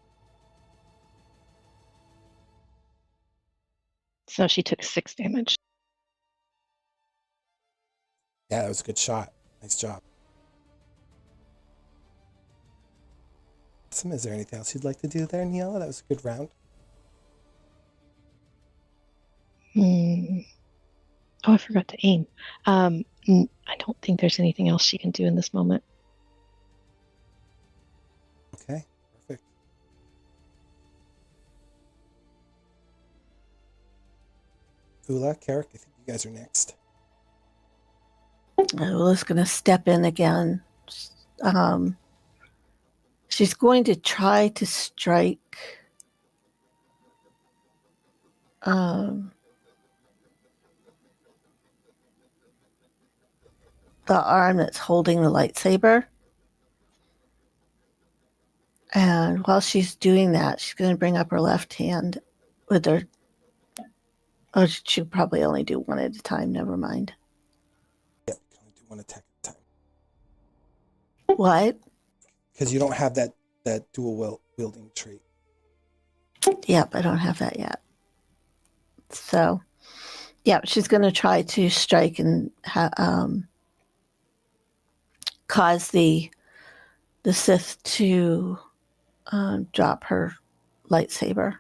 So she took 6 damage. Yeah, that was a good shot. Nice job. Awesome. Is there anything else you'd like to do there, Ni-Ella? That was a good round. Oh, I forgot to aim. I don't think there's anything else she can do in this moment. Okay, perfect. Oola, Carek, I think you guys are next. Oola's going to step in again. She's going to try to strike the arm that's holding the lightsaber. And while she's doing that, she's going to bring up her left hand with her. Oh, she'll probably only do 1 at a time. Never mind. Yep, you can only do 1 attack at a time. What? Because you don't have that dual wielding trait. Yep, I don't have that yet. So, yeah, she's going to try to strike and cause the Sith to drop her lightsaber.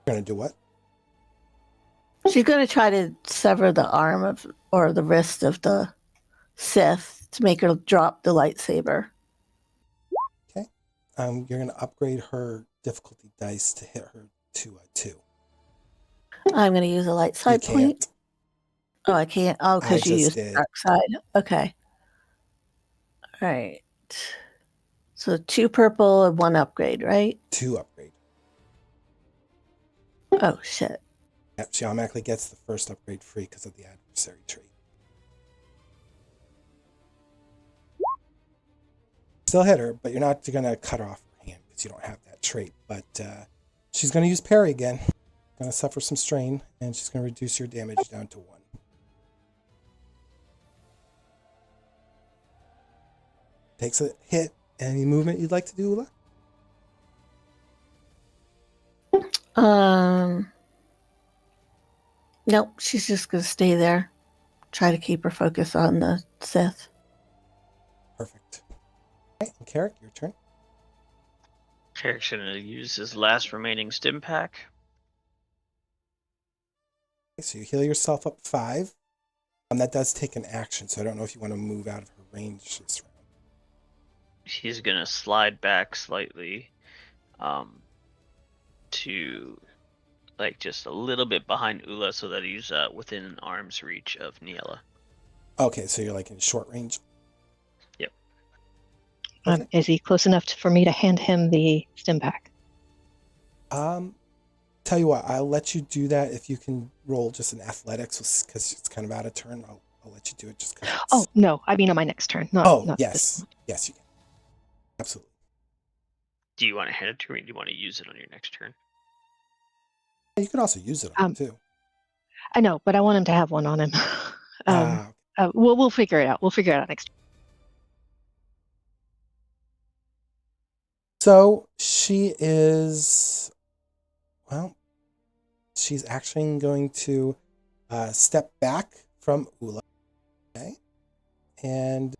You're gonna do what? She's going to try to sever the arm of or the wrist of the Sith to make her drop the lightsaber. Okay. You're gonna upgrade her difficulty dice to hit her to a 2. I'm going to use a light You side point. can't. Oh, I can't. Oh, I because you just used did. dark side. Okay. All right. So 2 purple and 1 upgrade, right? 2 upgrade. Oh, shit. Yep, she automatically gets the first upgrade free because of the adversary trait. Still hit her, but you're not going to cut her off her hand because you don't have that trait. But she's going to use parry again. Going to suffer some strain, and she's going to reduce your damage down to 1. Takes a hit. Any movement you'd like to do, Oola? Nope, she's just going to stay there. Try to keep her focus on the Sith. Perfect. Okay, and Carek, your turn. Carek's gonna use his last remaining stim pack. Okay, so you heal yourself up 5. That does take an action, so I don't know if you want to move out of her range this round. He's gonna slide back slightly, to like just a little bit behind Oola, so that he's within an arm's reach of Ni-Ella. Okay, so you're like in short range. Yep. Okay. Is he close enough for me to hand him the stim pack? Tell you what, I'll let you do that if you can roll just an athletics because it's kind of out of turn. I'll let you do it just because. Oh no, I mean on my next turn. Not yes, this one. yes, you can. Absolutely. Do you want to hand it to me, or do you want to use it on your next turn? You can also use it on too. I know, but I want him to have one on him. We'll figure it out. We'll figure it out next. So she is. Well, she's actually going to step back from Oola. Okay. And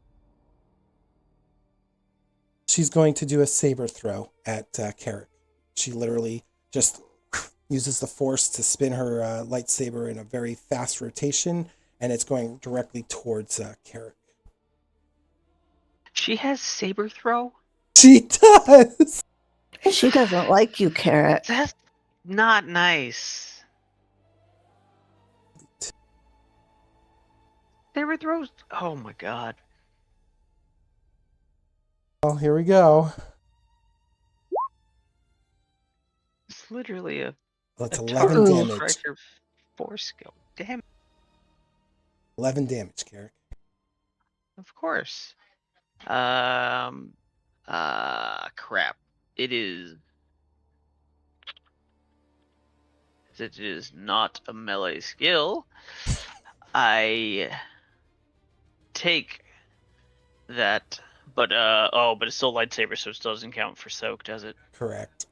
she's going to do a saber throw at Carek. She literally just uses the force to spin her lightsaber in a very fast rotation, and it's going directly towards Carek. She has saber throw? She does! She doesn't like you, Carek. That's not nice. Saber throws? Oh my god. Well, here we go. It's literally a That's a 11 total damage. striker force skill. Damn. 11 damage, Carek. Of course. Crap. It is not a melee skill. I take that, but but it's still lightsaber, so it still doesn't count for soak, does it? Correct.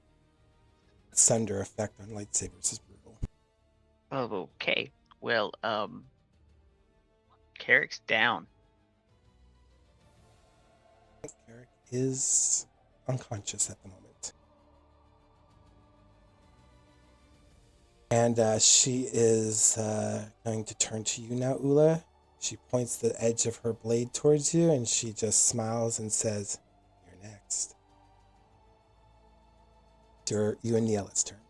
Sunder effect on lightsabers is brutal. Oh, okay. Well, Carek's down. Carek is unconscious at the moment. And she is going to turn to you now, Oola. She points the edge of her blade towards you, and she just smiles and says, "You're next." It's you and Ni-Ella's turn.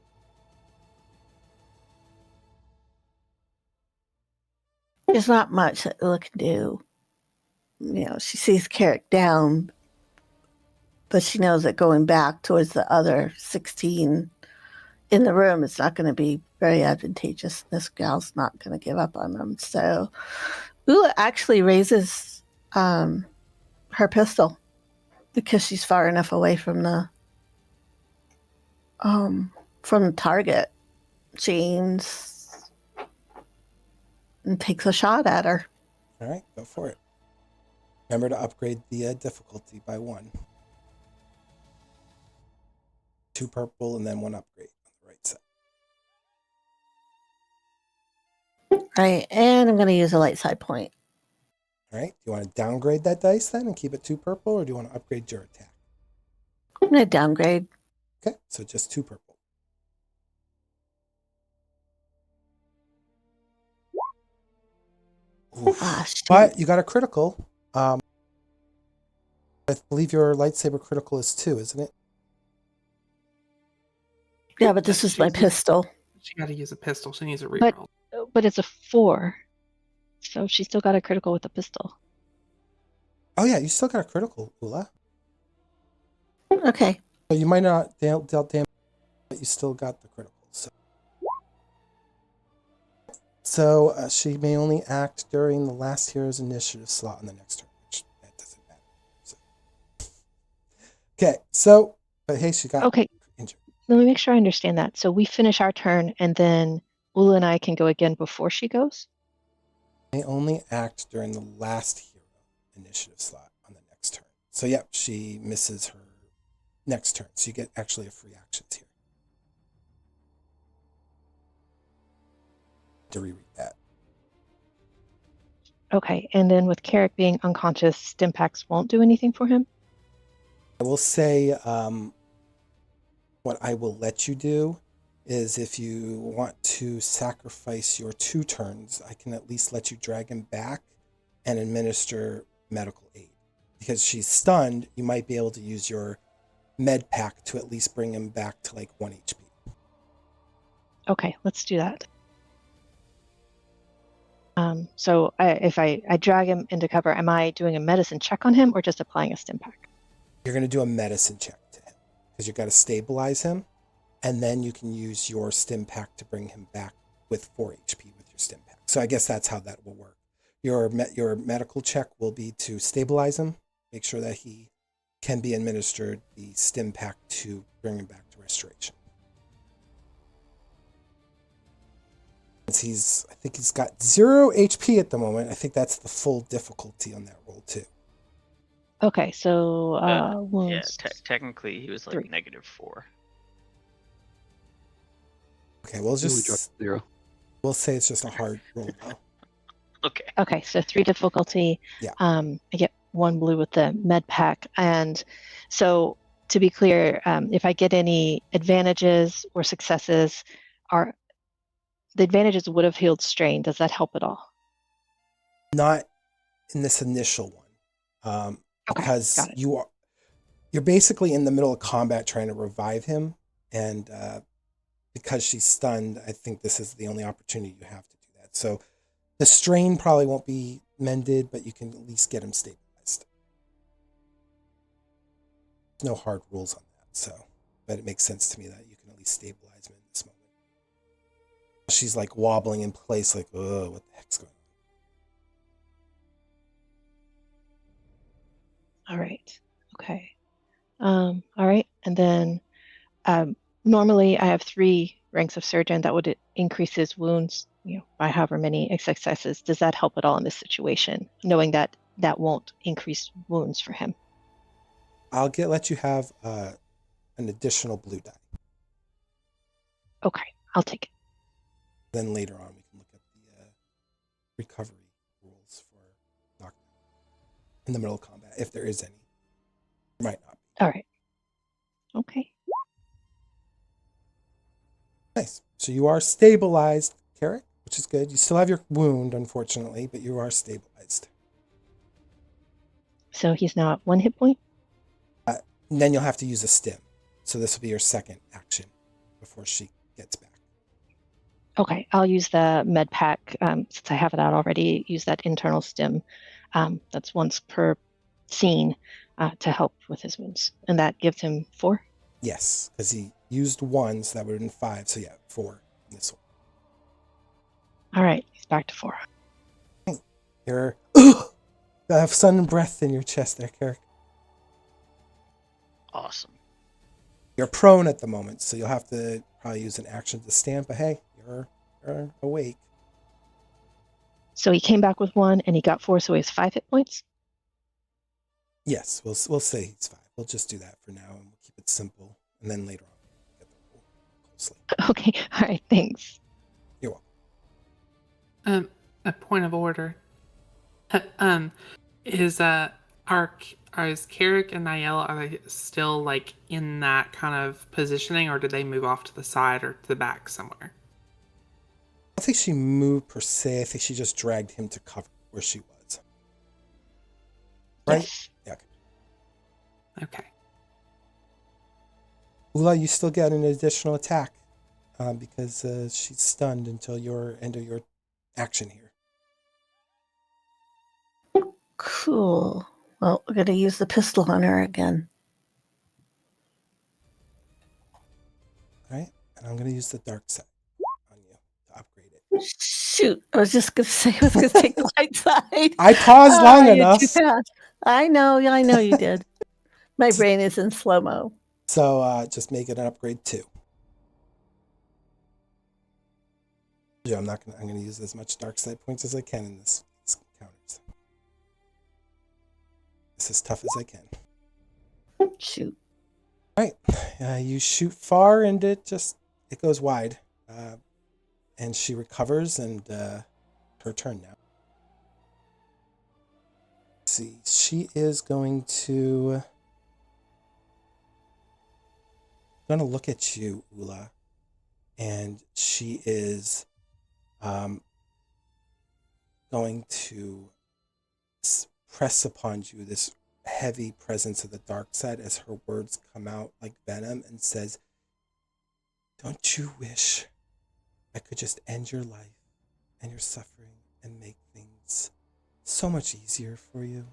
There's not much that Oola can do. You know, she sees Carek down, but she knows that going back towards the other 16 in the room is not going to be very advantageous. This gal's not going to give up on them. So Oola actually raises her pistol because she's far enough away from the target. She aims and takes a shot at her. All right, go for it. Remember to upgrade the difficulty by 1. 2 purple and then 1 upgrade on the right. Right, and I'm going to use a light side point. All right. Do you want to downgrade that dice then and keep it 2 purple, or do you want to upgrade your attack? I'm going to downgrade. Okay, so just 2 purple. Oof. Shoot. But you got a critical. I believe your lightsaber critical is 2, isn't it? Yeah, but this is my pistol. She got to use a pistol. She needs a But- reroll. But it's a 4. So she still got a critical with the pistol. Oh yeah, you still got a critical, Oola. Okay. So you might not dealt damage, but you still got the critical. So she may only act during the last hero's initiative slot on the next turn, which that doesn't matter. So. Okay, so but hey, she got Okay. injured. Let me make sure I understand that. So we finish our turn, and then Oola and I can go again before she goes? May only act during the last hero initiative slot on the next turn. So yep, she misses her next turn. So you get actually a free actions here. To reread that. Okay, and then with Carek being unconscious, stim packs won't do anything for him? I will say what I will let you do is if you want to sacrifice your 2 turns, I can at least let you drag him back and administer medical aid. Because she's stunned, you might be able to use your med pack to at least bring him back to like 1 HP. Okay, let's do that. So if I drag him into cover, am I doing a medicine check on him or just applying a stim pack? You're going to do a medicine check to him because you've got to stabilize him, and then you can use your stim pack to bring him back with 4 HP with your stim pack. So I guess that's how that will work. Your medical check will be to stabilize him, make sure that he can be administered the stim pack to bring him back to restoration. I think he's got 0 HP at the moment. I think that's the full difficulty on that roll too. Okay, so Yeah, wounds. technically he was like 3. -4. Okay, we'll We dropped just 0. we'll say it's just a hard roll though. Okay. Okay, so 3 difficulty. Yeah. I get 1 blue with the med pack. And so to be clear, if I get any advantages or successes, are the advantages would have healed strain. Does that help at all? Not in this initial one. Okay, Because got it. you're basically in the middle of combat trying to revive him, and because she's stunned, I think this is the only opportunity you have to do that. So the strain probably won't be mended, but you can at least get him stabilized. No hard rules on that, so but it makes sense to me that you can at least stabilize him in this moment. She's like wobbling in place, like, oh, what the heck's going on? All right. Okay. All right. And then normally I have 3 ranks of surgeon that would increase his wounds, by however many successes. Does that help at all in this situation, knowing that that won't increase wounds for him? I'll let you have an additional blue die. Okay, I'll take it. Then later on, we can look at the recovery rules for knockdown in the middle of combat, if there is any. There might not be. All right. Okay. Nice. So you are stabilized, Carek, which is good. You still have your wound, unfortunately, but you are stabilized. So he's now at 1 hit point? And then you'll have to use a stim. So this will be your second action before she gets back. Okay, I'll use the med pack since I have it out already. Use that internal stim. That's once per scene to help with his wounds, and that gives him 4. Yes, because he used 1, so that would have been 5. So yeah, 4 in this one. All right, he's back to 4. You're gotta have sun and breath in your chest there, Carek. Awesome. You're prone at the moment, so you'll have to probably use an action to stand. But hey, you're awake. So he came back with 1, and he got 4, so he has 5 hit points. Yes, we'll say he's 5. We'll just do that for now, and we'll keep it simple. And then later on, we'll get the rule closely. Okay, all right, thanks. You're welcome. A point of order. Is Carek and Ni-Ella, are they still like in that kind of positioning, or did they move off to the side or to the back somewhere? I don't think she moved per se. I think she just dragged him to cover where she was. Right? Yes. Yeah. Okay. Oola, you still get an additional attack because she's stunned until your end of your action here. Cool. Well, we're going to use the pistol on her again. All right? And I'm going to use the dark side on you to upgrade it. Shoot. I was just going to say I was going to take the light side. I paused long You're enough. too fast. I know you did. My brain is in slow-mo. So just make it an upgrade 2. Yeah, I'm going to use as much dark side points as I can in this encounters. It's as tough as I can. Shoot. All right. You shoot far and it goes wide. And she recovers and her turn now. Let's see. She is going to look at you, Oola. And she is going to press upon you this heavy presence of the dark side as her words come out like venom and says, "Don't you wish I could just end your life and your suffering and make things so much easier for you?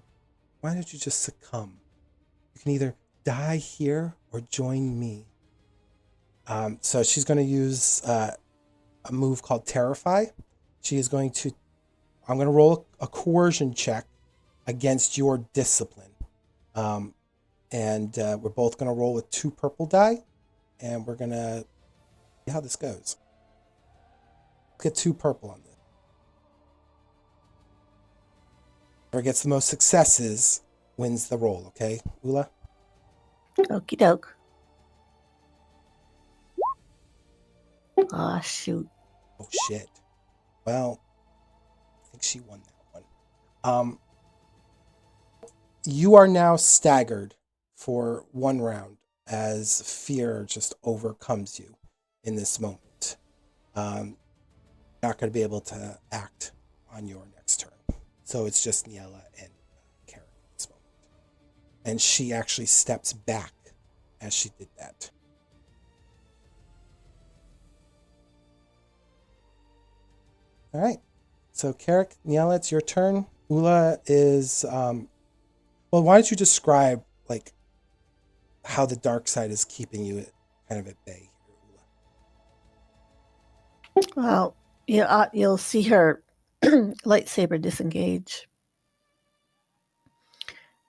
Why don't you just succumb? You can either die here or join me." So she's going to use a move called Terrify. I'm going to roll a coercion check against your discipline. And we're both going to roll with 2 purple die. And we're going to see how this goes. Get 2 purple on this. Whoever gets the most successes wins the roll, okay, Oola? Okie doke. Ah, shoot. Oh, shit. Well, I think she won that one. You are now staggered for 1 round as fear just overcomes you in this moment. Not going to be able to act on your next turn. So it's just Ni-Ella and Carek at this moment. And she actually steps back as she did that. All right. So Carek, Ni-Ella, it's your turn. Oola is... well, why don't you describe like how the dark side is keeping you kind of at bay here, Oola? Well, you'll see her lightsaber disengage.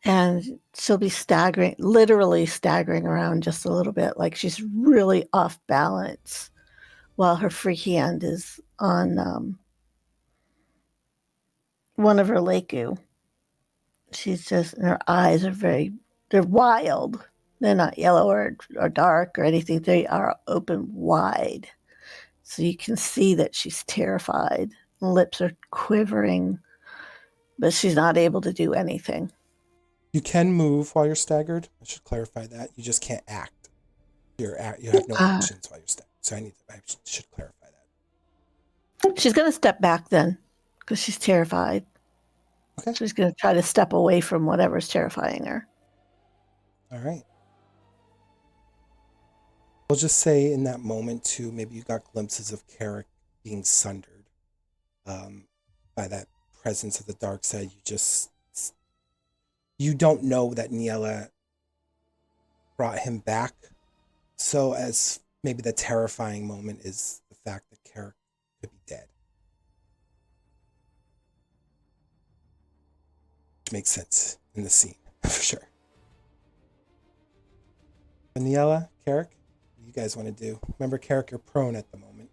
And she'll be literally staggering around just a little bit, like she's really off balance, while her free hand is on one of her Leku. She's just, and her eyes are they're wild. They're not yellow or dark or anything. They are open wide. So you can see that she's terrified. Lips are quivering, but she's not able to do anything. You can move while you're staggered. I should clarify that. You just can't act. You have no actions while you're staggered. So I should clarify that. She's going to step back then because she's terrified. Okay. She's going to try to step away from whatever's terrifying her. All right. We'll just say in that moment too, maybe you got glimpses of Carek being sundered by that presence of the dark side. You don't know that Ni-Ella brought him back. So as maybe the terrifying moment is the fact that Carek could be dead. Which makes sense in the scene, for sure. But Ni-Ella, Carek, what do you guys want to do? Remember, Carek, you're prone at the moment.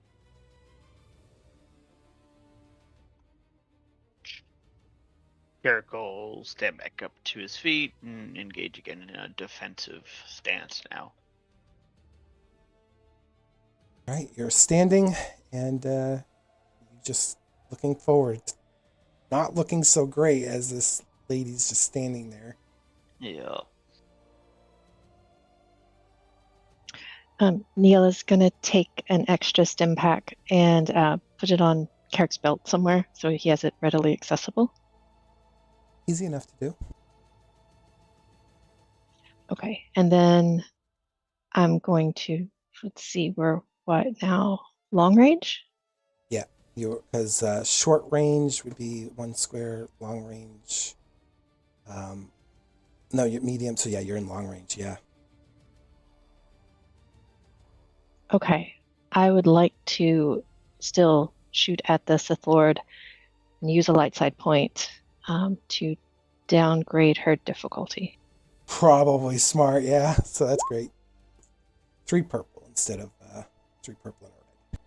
Carek will stand back up to his feet and engage again in a defensive stance now. All right, you're standing and you just looking forward. Not looking so great as this lady's just standing there. Yeah. Ni-Ella's gonna take an extra stim pack and put it on Carek's belt somewhere so he has it readily accessible. Easy enough to do. Okay, and then I'm going to, let's see, we're what now? Long range? Yeah, because short range would be 1 square, long range. No, you're medium, so yeah, you're in long range, yeah. Okay, I would like to still shoot at the Sith Lord and use a light side point to downgrade her difficulty. Probably smart, yeah. So that's great. 3 purple instead of 3 purple and a red.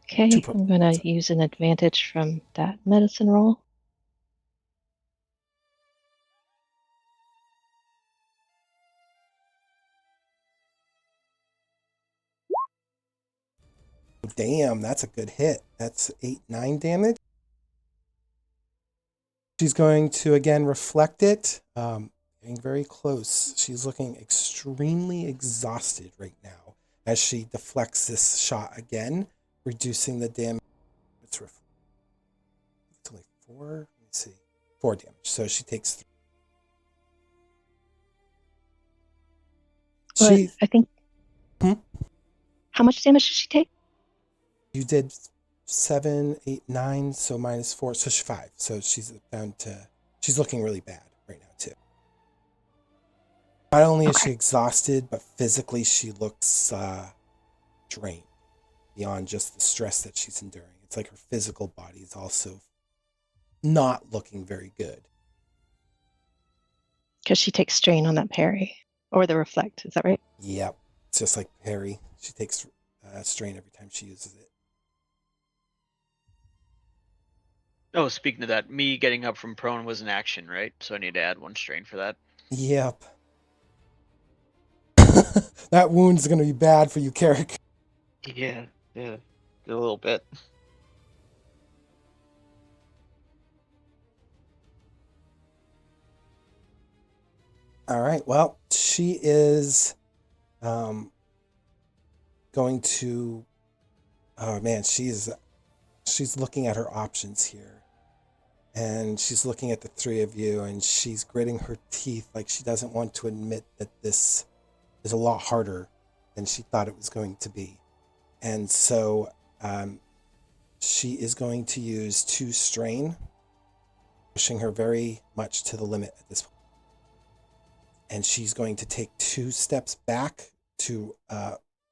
Okay, 2 purple. I'm going to use an advantage from that medicine roll. Damn, that's a good hit. That's 8, 9 damage. She's going to again reflect it. Getting very close. She's looking extremely exhausted right now as she deflects this shot again, reducing the damage. It's only 4. Let me see. 4 damage. So she takes 3. But I think. Hmm? How much damage did she take? You did 7, 8, 9, so minus 4, so she's 5. So she's down to. She's looking really bad right now too. Not only is she exhausted, but physically she looks drained beyond just the stress that she's enduring. It's like her physical body is also not looking very good. Because she takes strain on that parry or the reflect. Is that right? Yep, it's just like Harry. She takes strain every time she uses it. Oh, speaking of that, me getting up from prone was an action, right? So I need to add 1 strain for that. Yep. That wound's gonna be bad for you, Carek. Yeah, a little bit. All right. Well, she is going to. Oh man, she's looking at her options here, and she's looking at the 3 of you, and she's gritting her teeth like she doesn't want to admit that this is a lot harder than she thought it was going to be, and so she is going to use 2 strain, pushing her very much to the limit at this point. And she's going to take 2 steps back to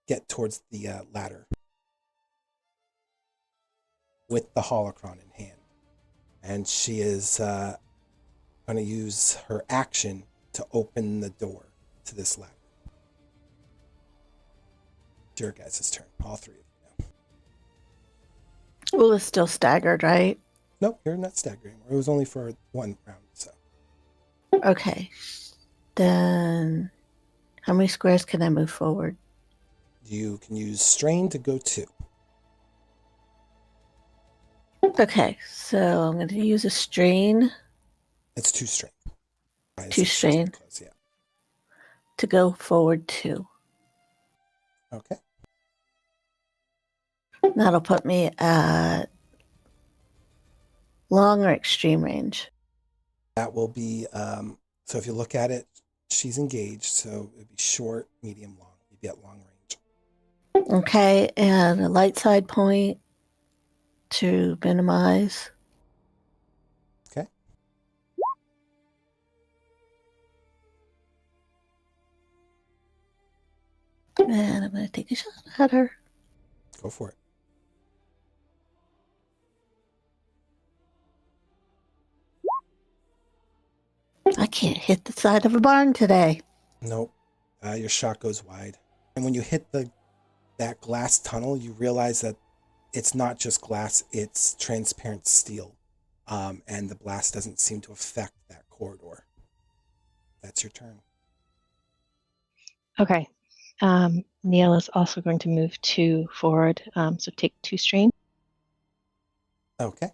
get towards the ladder with the holocron in hand. And she is going to use her action to open the door to this ladder. It's your guys' turn, all 3 of you now. Oola's still staggered, right? Nope, you're not staggering. It was only for 1 round, so. Okay. Then how many squares can I move forward? You can use strain to go 2. Okay, so I'm going to use a strain It's 2 strain. 2 strain. Close, yeah. To go forward 2. Okay. That'll put me at long or extreme range. That will be, so if you look at it, she's engaged, so it'd be short, medium, long. You'd be at long range. Okay, and a light side point to minimize. Okay. And I'm going to take a shot at her. Go for it. I can't hit the side of a barn today. Nope. Your shot goes wide. And when you hit that glass tunnel, you realize that it's not just glass, it's transparent steel. And the blast doesn't seem to affect that corridor. That's your turn. Okay. Ni-Ella is also going to move 2 forward, so take 2 strain. Okay.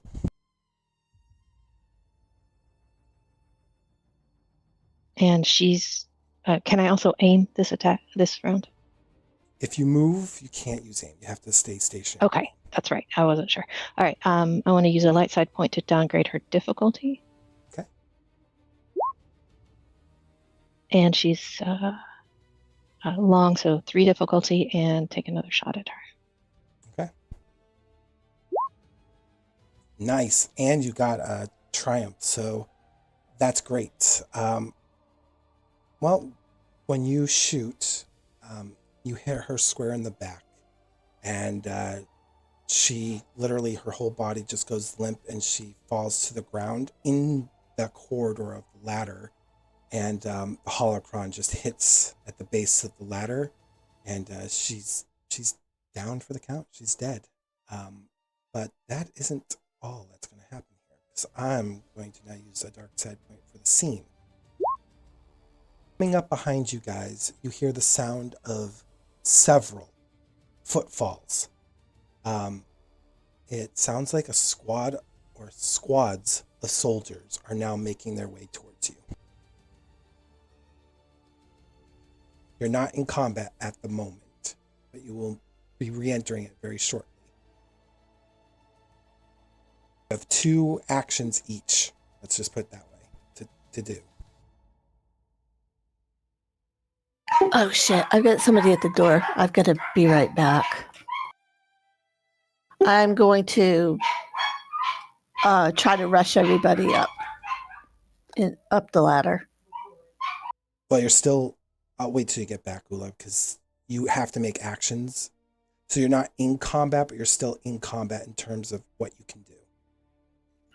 And she's. Can I also aim this attack this round? If you move, you can't use aim. You have to stay stationary. Okay, that's right. I wasn't sure. All right. I want to use a light side point to downgrade her difficulty. Okay. And she's long, so 3 difficulty, and take another shot at her. Okay. Nice. And you got a triumph, so that's great. Well, when you shoot, you hit her square in the back, and she literally, her whole body just goes limp, and she falls to the ground in the corridor of the ladder, and the holocron just hits at the base of the ladder, and she's down for the count. She's dead. But that isn't all that's going to happen here, because I'm going to now use a dark side point for the scene. Coming up behind you guys, you hear the sound of several footfalls. It sounds like a squad or squads of soldiers are now making their way towards you. You're not in combat at the moment, but you will be re-entering it very shortly. You have 2 actions each. Let's just put it that way to do. Oh shit, I've got somebody at the door. I've got to be right back. I'm going to try to rush everybody up the ladder. Well, you're still... I'll wait till you get back, Oola, because you have to make actions. So you're not in combat, but you're still in combat in terms of what you can do.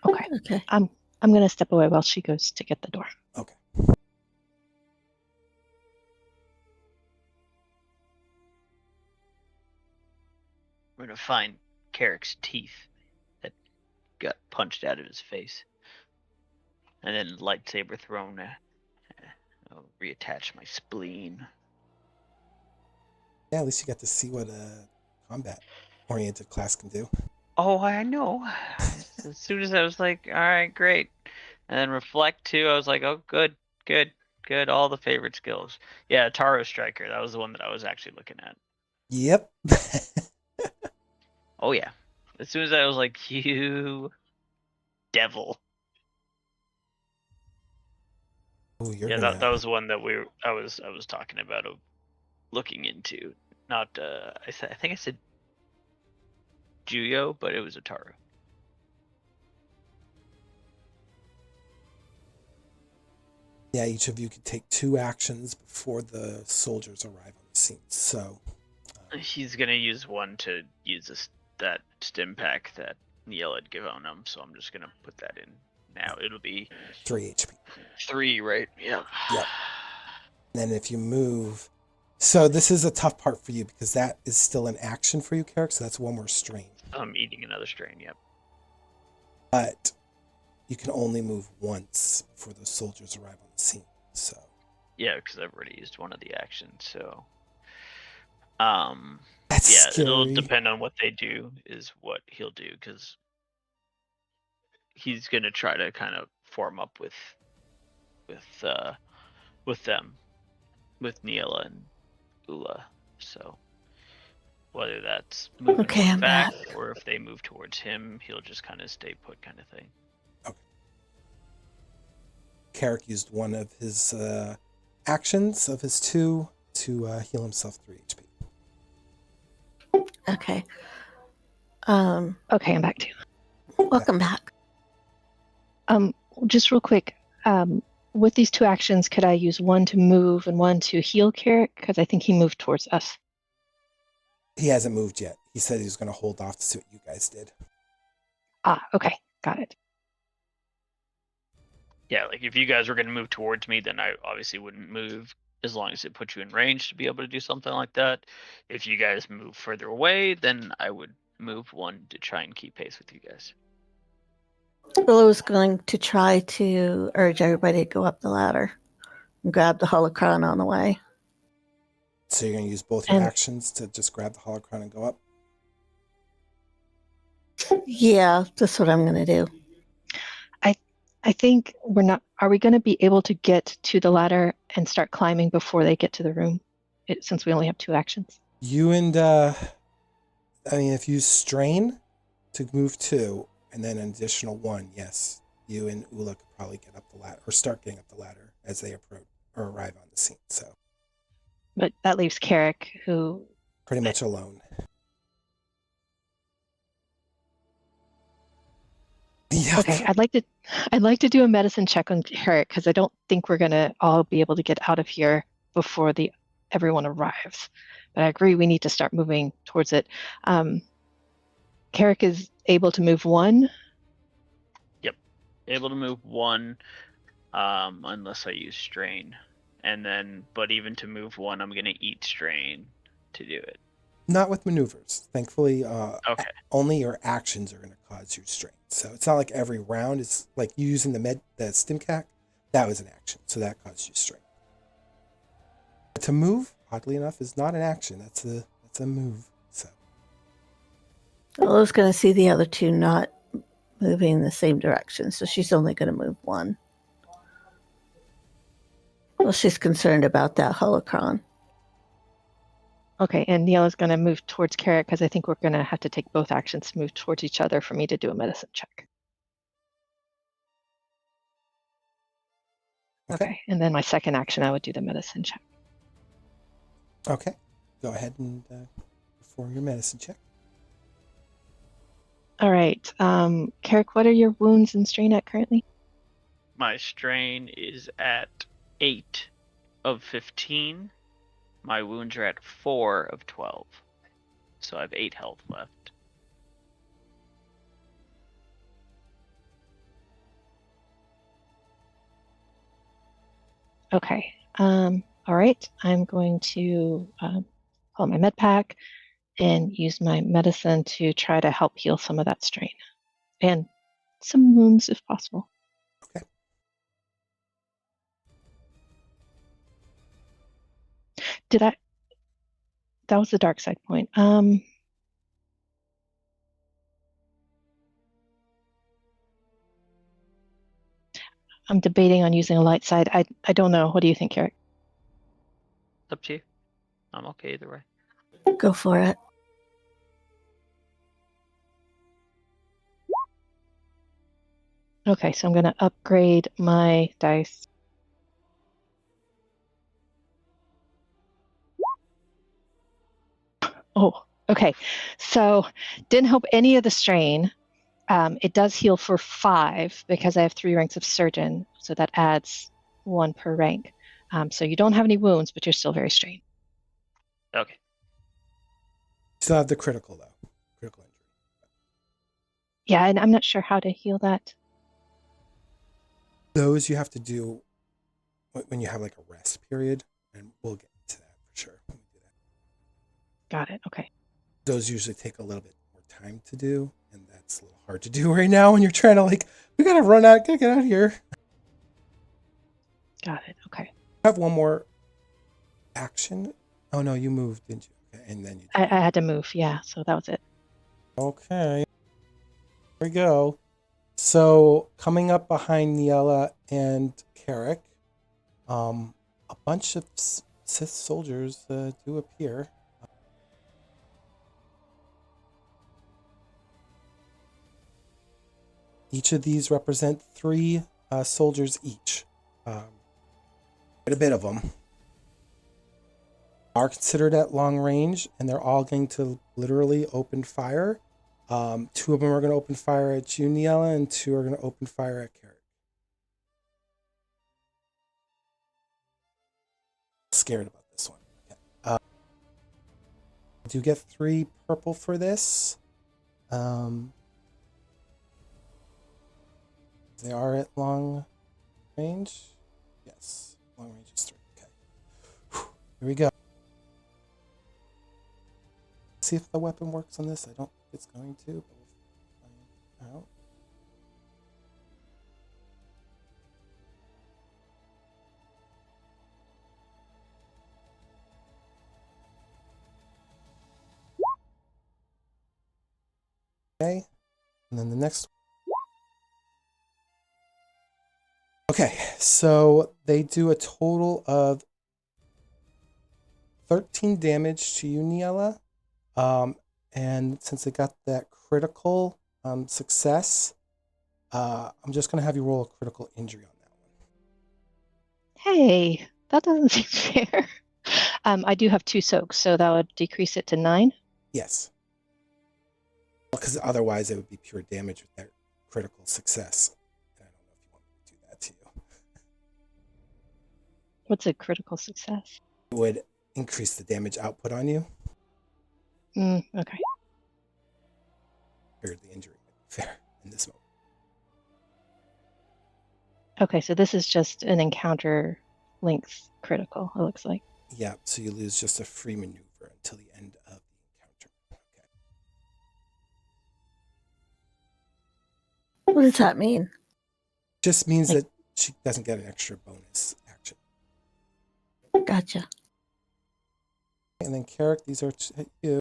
Okay. I'm going to step away while she goes to get the door. Okay. We're gonna find Carek's teeth that got punched out of his face, and then lightsaber thrown. I'll reattach my spleen. Yeah, at least you got to see what a combat-oriented class can do. Oh, I know. As soon as I was like, all right, great. And then reflect too, I was like, oh, good. All the favorite skills. Yeah, Taro Striker. That was the one that I was actually looking at. Yep. Oh yeah. As soon as I was like, you devil. Ooh, you're Yeah, gonna... that was the one that I was talking about looking into. Not I think I said Juyo, but it was a Taro. Yeah, each of you can take 2 actions before the soldiers arrive on the scene. So He's gonna use one to use that stim pack that Ni-Ella had given him, so I'm just gonna put that in now. It'll be 3 HP. 3, right? Yeah. Yep. And then if you move... So this is a tough part for you, because that is still an action for you, Carek, so that's 1 more strain. I'm eating another strain, yep. But you can only move once before those soldiers arrive on the scene. So Yeah, because I've already used one of the actions, so that's yeah, scary. it'll depend on what they do is what he'll do, because he's gonna try to kind of form up with them, with Ni-Ella and Oola. So whether that's moving Okay, I'm back back. or if they move towards him, he'll just kind of stay put, kind of thing. Okay. Carek used one of his actions of his 2 to heal himself 3 HP. Okay. Okay, I'm back too. Welcome back. Just real quick, with these 2 actions, could I use one to move and one to heal Carek? Because I think he moved towards us. He hasn't moved yet. He said he was going to hold off to see what you guys did. Okay, got it. Yeah, like if you guys were going to move towards me, then I obviously wouldn't move as long as it puts you in range to be able to do something like that. If you guys move further away, then I would move 1 to try and keep pace with you guys. Well, I was going to try to urge everybody to go up the ladder and grab the holocron on the way. So you're going to use both your And- actions to just grab the holocron and go up? Yeah, that's what I'm going to do. I think we're not. Are we going to be able to get to the ladder and start climbing before they get to the room? Since we only have 2 actions. You and if you strain to move 2 and then an additional 1, yes, you and Oola could probably get up the ladder or start getting up the ladder as they approach or arrive on the scene. So But that leaves Carek, who pretty much alone. Yeah. Okay, I'd like to do a medicine check on Carek because I don't think we're gonna all be able to get out of here before everyone arrives. But I agree we need to start moving towards it. Carek is able to move 1. Able to move 1, unless I use strain, and then but even to move 1, I'm gonna eat strain to do it. Not with maneuvers. Thankfully, Okay. only your actions are going to cause you strain. So it's not like every round is like you using the stimcac. That was an action, so that caused you strain. But to move, oddly enough, is not an action. That's a move. So Oola's going to see the other 2 not moving in the same direction, so she's only going to move 1. Well, she's concerned about that holocron. Okay, and Ni-Ella's gonna move towards Carek because I think we're gonna have to take both actions to move towards each other for me to do a medicine check. Okay, and then my second action, I would do the medicine check. okay, go ahead and perform your medicine check. All right, Carek, what are your wounds and strain at currently? My strain is at 8 of 15. My wounds are at 4 of 12. So I have 8 health left. Okay. All right. I'm going to pull out my med pack and use my medicine to try to help heal some of that strain and some wounds if possible. Okay. That was the dark side point. I'm debating on using a light side. I don't know. What do you think, Carek? It's up to you. I'm okay either way. Go for it. Okay, so I'm going to upgrade my dice. Oh, okay. So didn't help any of the strain. It does heal for 5 because I have 3 ranks of surgeon, so that adds 1 per rank. So you don't have any wounds, but you're still very strained. Okay. Still have the critical though. Critical injury. Yeah, and I'm not sure how to heal that. Those you have to do when you have like a rest period, and we'll get to that for sure when we do that. Got it. Okay. Those usually take a little bit more time to do, and that's a little hard to do right now when you're trying to we gotta get out of here. Got it. Okay. I have one more action. Oh no, you moved, didn't you? Okay, and then you. I had to move. Yeah, so that was it. Okay. Here we go. So coming up behind Ni-Ella and Carek, a bunch of Sith soldiers do appear. Each of these represent 3 soldiers each. Quite a bit of them are considered at long range, and they're all going to literally open fire. 2 of them are going to open fire at you, Ni-Ella, and 2 are going to open fire at Carek. Scared about this one. Okay. I do get 3 purple for this. They are at long range. Yes, long range is 3. Okay. Whew. Here we go. See if the weapon works on this. I don't think it's going to, but we'll find out. Okay. And then the next. Okay, so they do a total of 13 damage to you, Ni-Ella. And since they got that critical success, I'm just going to have you roll a critical injury on that one. Hey, that doesn't seem fair. I do have 2 soaks, so that would decrease it to 9. Yes. Because otherwise it would be pure damage with that critical success. And I don't know if you want me to do that to you. What's a critical success? It would increase the damage output on you. Okay. Or the injury would be fair in this moment. Okay, so this is just an encounter length critical, it looks like. Yeah, so you lose just a free maneuver until the end of the encounter. Okay. What does that mean? Just means Like- that she doesn't get an extra bonus action. Gotcha. And then Carek, these are to hit you.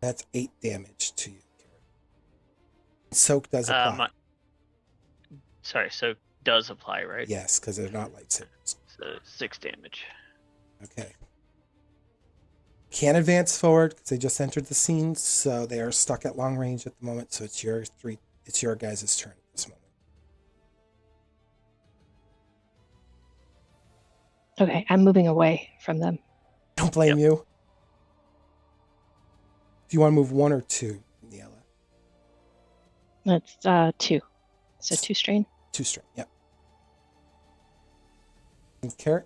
That's 8 damage to you, Carek. Soak does apply. Sorry, so does apply, right? Yes, because they're not lightsabers. So 6 damage. Okay. Can't advance forward because they just entered the scene, so they are stuck at long range at the moment. So it's your guys' turn at this moment. Okay, I'm moving away from them. Don't blame you. Do you want to move 1 or 2, Ni-Ella? That's 2. So 2 strain. 2 straight. Yep. And Carek?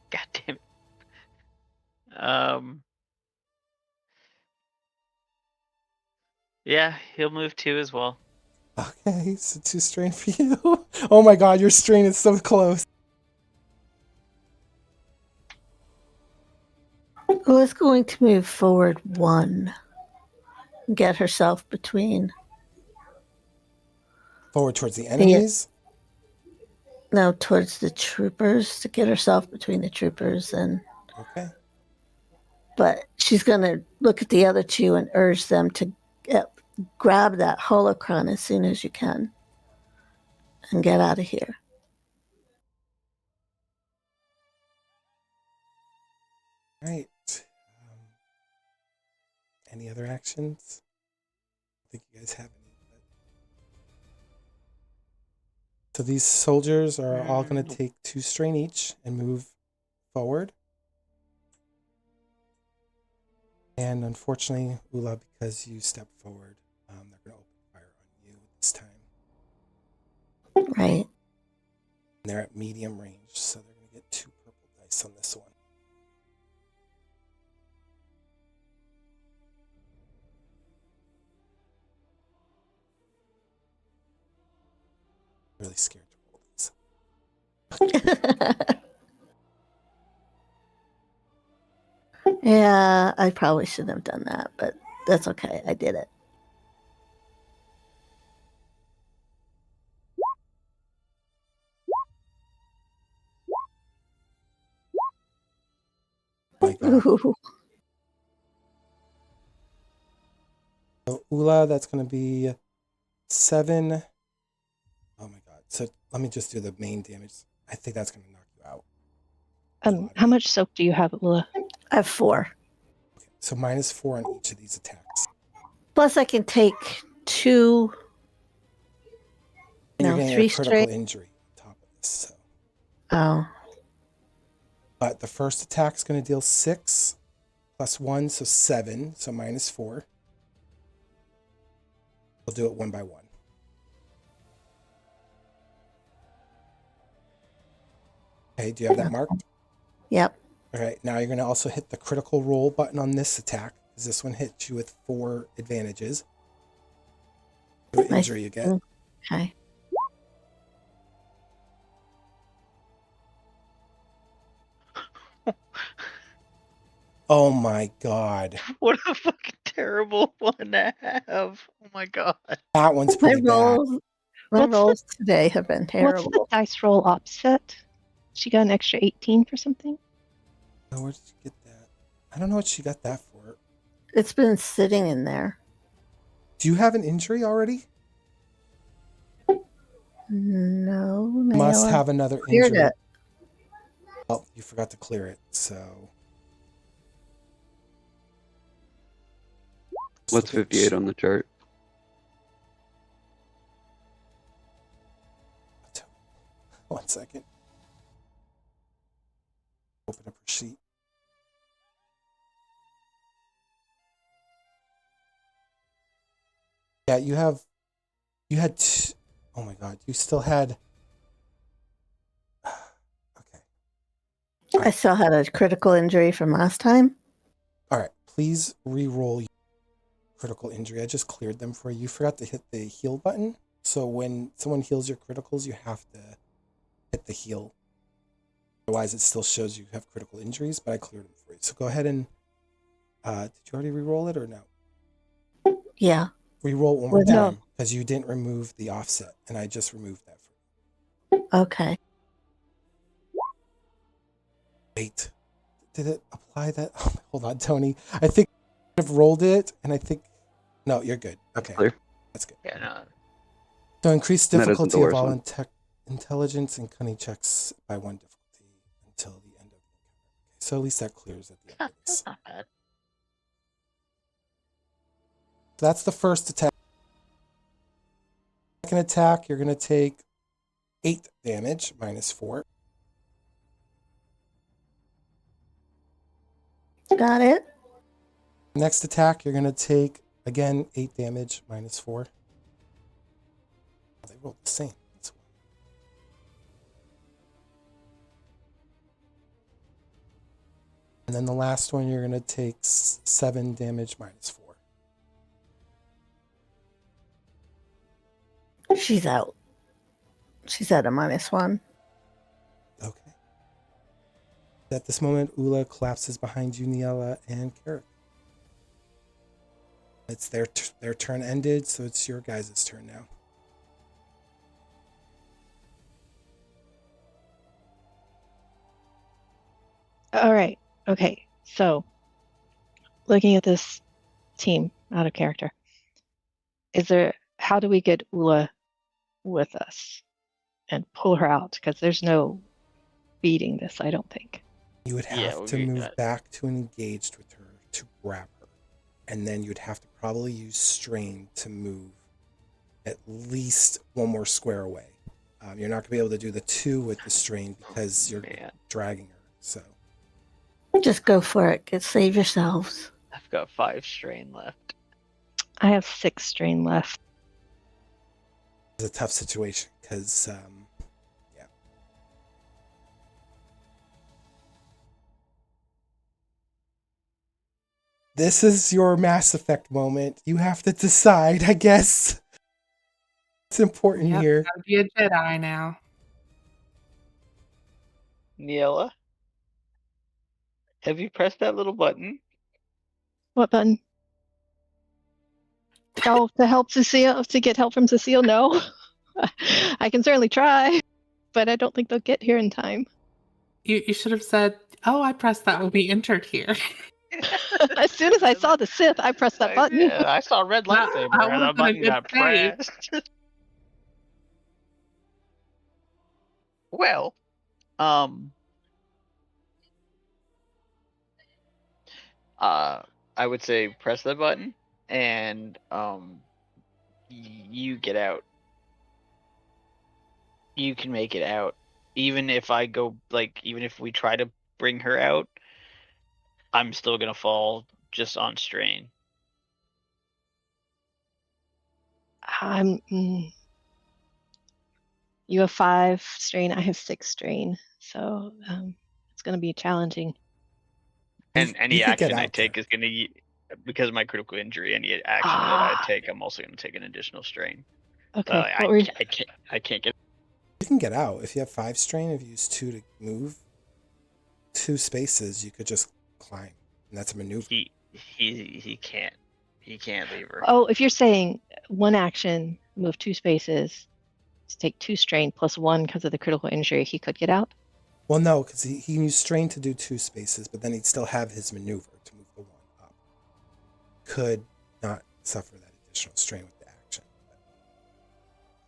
God damn it. Yeah, he'll move 2 as well. Okay, so 2 strain for you. Oh my god, your strain is so close. Oola's going to move forward 1. Get herself between. Forward towards the enemies. No, towards the troopers, to get herself between the troopers and. Okay. But she's going to look at the other 2 and urge them to grab that holocron as soon as you can and get out of here. All right. Any other actions? I think you guys have any. So these soldiers are all going to take 2 strain each and move forward. And unfortunately, Oola, because you stepped forward, they're going to open fire on you this time. Right. And they're at medium range, so they're going to get 2 purple dice on this one. Really scared to roll these. Yeah, I probably shouldn't have done that, but that's okay. I did it. My God. Ooh. So Oola, that's going to be 7. Oh my God. So let me just do the main damage. I think that's going to knock you out. How much soak do you have, Oola? I have 4. Okay, so -4 on each of these attacks. Plus, I can take 2. And you're No, getting 3 a critical straight. injury on top of this. So. Oh. But the first attack is going to deal 6 plus 1, so 7. So -4. We'll do it one by one. Okay, do you have that marked? Yep. All right, now you're going to also hit the critical roll button on this attack, because this one hits you with 4 advantages. What injury you get. Okay. Oh my God. What a fucking terrible one to have. Oh my god. That one's My pretty bad. My What's the- rolls today have been What's the terrible. dice roll offset? She got an extra 18 for something? Oh, where did you get that? I don't know what she got that for. It's been sitting in there. Do you have an injury already? No, Must Ni-Ella have another cleared injury. it. Oh, you forgot to clear it, so. What's 58 on the chart? One second. Open up her sheet. Yeah, you had, oh my God, you still had, okay. I still had a critical injury from last time. All right, please re-roll your critical injury. I just cleared them for you. You forgot to hit the heal button. So when someone heals your criticals, you have to hit the heal. Otherwise, it still shows you have critical injuries, but I cleared them for you. So go ahead and, did you already re-roll it or no? Yeah. Re-roll one more Well, no. time because you didn't remove the offset, and I just removed that for you. Okay. Wait, did it apply that? Oh, hold on, Tony. I think I've rolled it, and I think no, you're good. Okay, Clear. that's good. Yeah, no. So increase That isn't the difficulty of worst all one. intelligence and cunning checks by 1 difficulty until the end of the encounter. So at least that clears at the end of That's this. not bad. So that's the first attack. Second attack, you're going to take 8 damage, -4. Got it. Next attack, you're going to take, again, 8 damage, -4. They rolled the same. That's why. And then the last one, you're going to take 7 damage, -4. She's out. She's at a -1. Okay. At this moment, Oola collapses behind you, Ni-Ella and Carek. It's their turn ended, so it's your guys' turn now. All right. Okay. So, looking at this team out of character, how do we get Oola with us and pull her out? Because there's no beating this, I don't think. You would Yeah, have we'll to get move that. back to engaged with her to grab her. And then you'd have to probably use strain to move at least one more square away. You're not going to be able to do the 2 with the strain because you're Man, dragging her. So Just go for it. Save yourselves. I've got 5 strain left. I have 6 strain left. it's a tough situation because, yeah. This is your Mass Effect moment. You have to decide, I guess. It's important Yep, here. gotta be a Jedi now. Ni-Ella, have you pressed that little button? What button? Oh, to help Cecile, to get help from Cecile? No. I can certainly try, but I don't think they'll get here in time. You should have said, "Oh, I pressed that when we entered here." As soon as I saw the Sith, I pressed that button. Yeah, I saw a red That- lightsaber that and the would've been a button good got save. pressed. Well, I would say press the button and you get out. You can make it out. Even if I go even if we try to bring her out, I'm still gonna fall just on strain. You have 5 strain, I have 6 strain, so it's going to be challenging. And any you could get action I out take there. is gonna because of my critical injury. Any action that I take, I'm also gonna take an additional strain. Okay. I can't get. You can get out. If you have 5 strain, if you use 2 to move 2 spaces, you could just climb. And that's a maneuver. He can't leave her. Oh, if you're saying one action, move 2 spaces, to take 2 strain plus 1 because of the critical injury, he could get out. Well, no, because he used strain to do 2 spaces, but then he'd still have his maneuver to move the 1 up. Could not suffer that additional strain with the action.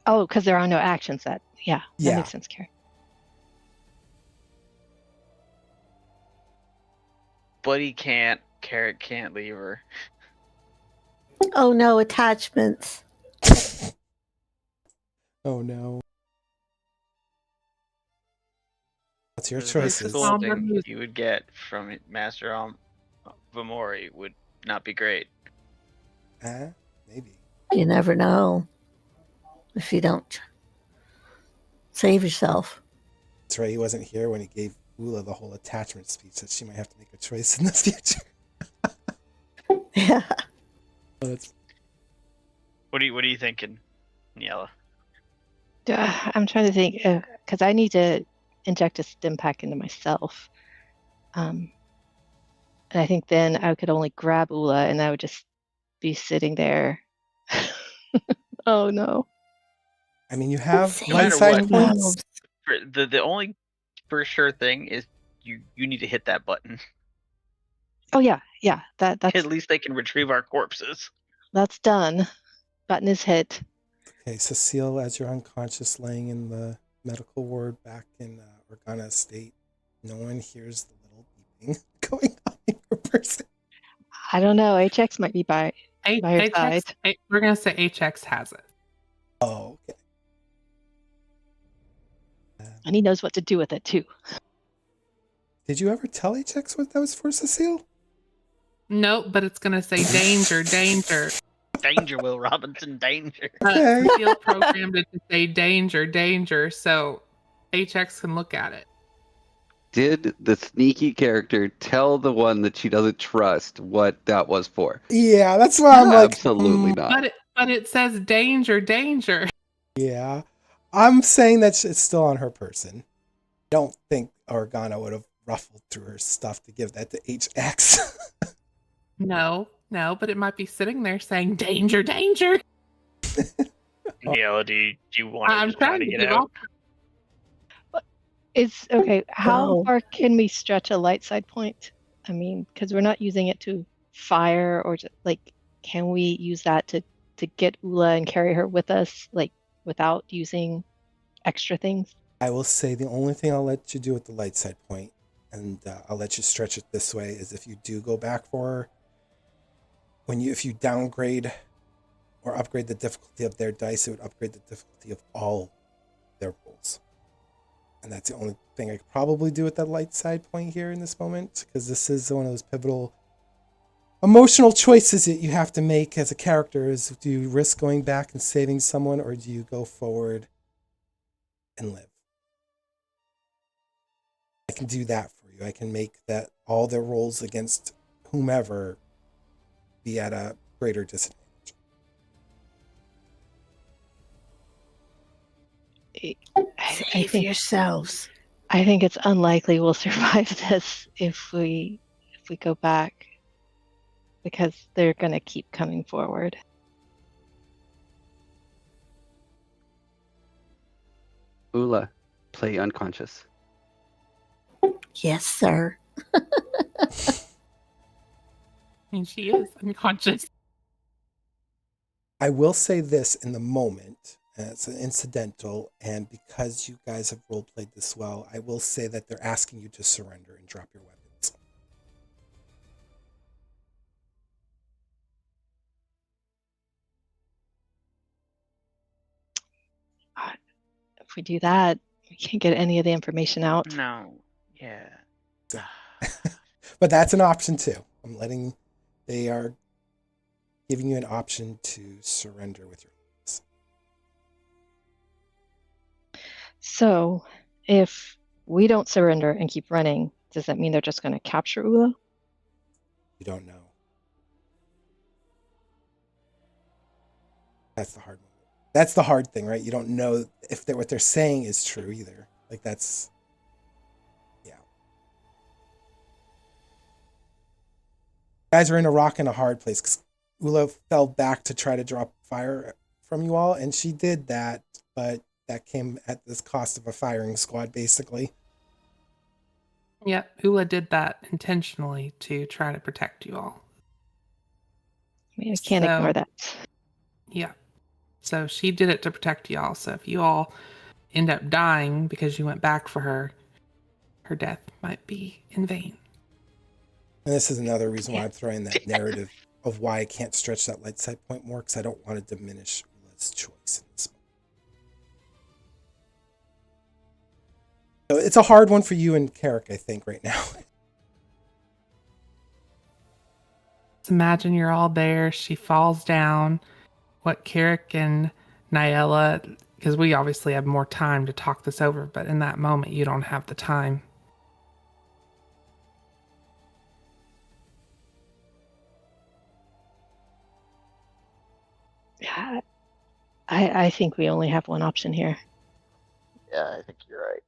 Oh, because there are no actions that Yeah. makes sense, Carrie. But he can't. Carek can't leave her. Oh no, attachments. Oh no. What's your The choices? physical Somber thing music. you would get from Master Vamori would not be great. Maybe. You never know if you don't save yourself. That's right, he wasn't here when he gave Oola the whole attachment speech that she might have to make a choice in the future. Yeah. Oh, that's- What are you thinking, Ni-Ella? I'm trying to think, because I need to inject a stim pack into myself. And I think then I could only grab Oola and I would just be sitting there. Oh no. I mean, you have Save No matter light side what. points. The only for sure thing is you need to hit that button. Oh yeah, that's At least they can retrieve our corpses. that's done. Button is hit. Okay, Cecile, as you're unconscious laying in the medical ward back in Organa Estate, no one hears the little beeping going on in your person. I don't know. HX might be by your side. We're gonna say HX has it. Oh, okay. And he knows what to do with it too. Did you ever tell HX what that was for, Cecile? Nope, but it's gonna say danger, danger. Danger, Will Robinson, danger. Okay. Cecile programmed it to say danger, danger, so HX can look at it. Did the sneaky character tell the one that she doesn't trust what that was for? Yeah, that's why I'm like, Absolutely not. But it says danger, danger. yeah. I'm saying that it's still on her person. Don't think Organa would have ruffled through her stuff to give that to HX. No, but it might be sitting there saying danger, danger. Ni-Ella, do you want to I'm just kind trying of to get get out? off. It's okay. How Go. far can we stretch a light side point? I mean, because we're not using it to fire or to, like, can we use that to get Oola and carry her with us, like, without using extra things? I will say the only thing I'll let you do with the light side point, and I'll let you stretch it this way, is if you do go back for her, if you downgrade or upgrade the difficulty of their dice, it would upgrade the difficulty of all their rolls. And that's the only thing I could probably do with that light side point here in this moment, because this is one of those pivotal emotional choices that you have to make as a character. Is, do you risk going back and saving someone, or do you go forward and live? I can do that for you. I can make that all their rolls against whomever be at a greater disadvantage. I Save think yourselves. I think it's unlikely we'll survive this if we go back, because they're gonna keep coming forward. Oola, play unconscious. Yes, sir. And she is unconscious. I will say this in the moment, and it's an incidental, and because you guys have role played this well, I will say that they're asking you to surrender and drop your weapons. If we do that, we can't get any of the information out. No. Yeah. So, but that's an option too. They are giving you an option to surrender with your lives. So, if we don't surrender and keep running, does that mean they're just going to capture Oola? You don't know. That's the hard one. That's the hard thing, right? You don't know if what they're saying is true either. Like that's, yeah. Guys are in a rock and a hard place because Oola fell back to try to drop fire from you all, and she did that, but that came at the cost of a firing squad, basically. Yeah, Oola did that intentionally to try to protect you all. I mean, I can't So- ignore that. Yeah. So she did it to protect y'all. So if you all end up dying because you went back for her, her death might be in vain. And this is another reason why I'm throwing that narrative of why I can't stretch that light side point more, because I don't want to diminish Oola's choice in this moment. So it's a hard one for you and Carek, I think, right now. Just imagine you're all there. She falls down. What Carek and Ni-Ella, because we obviously have more time to talk this over, but in that moment, you don't have the time. Yeah, I think we only have one option here. Yeah, I think you're right.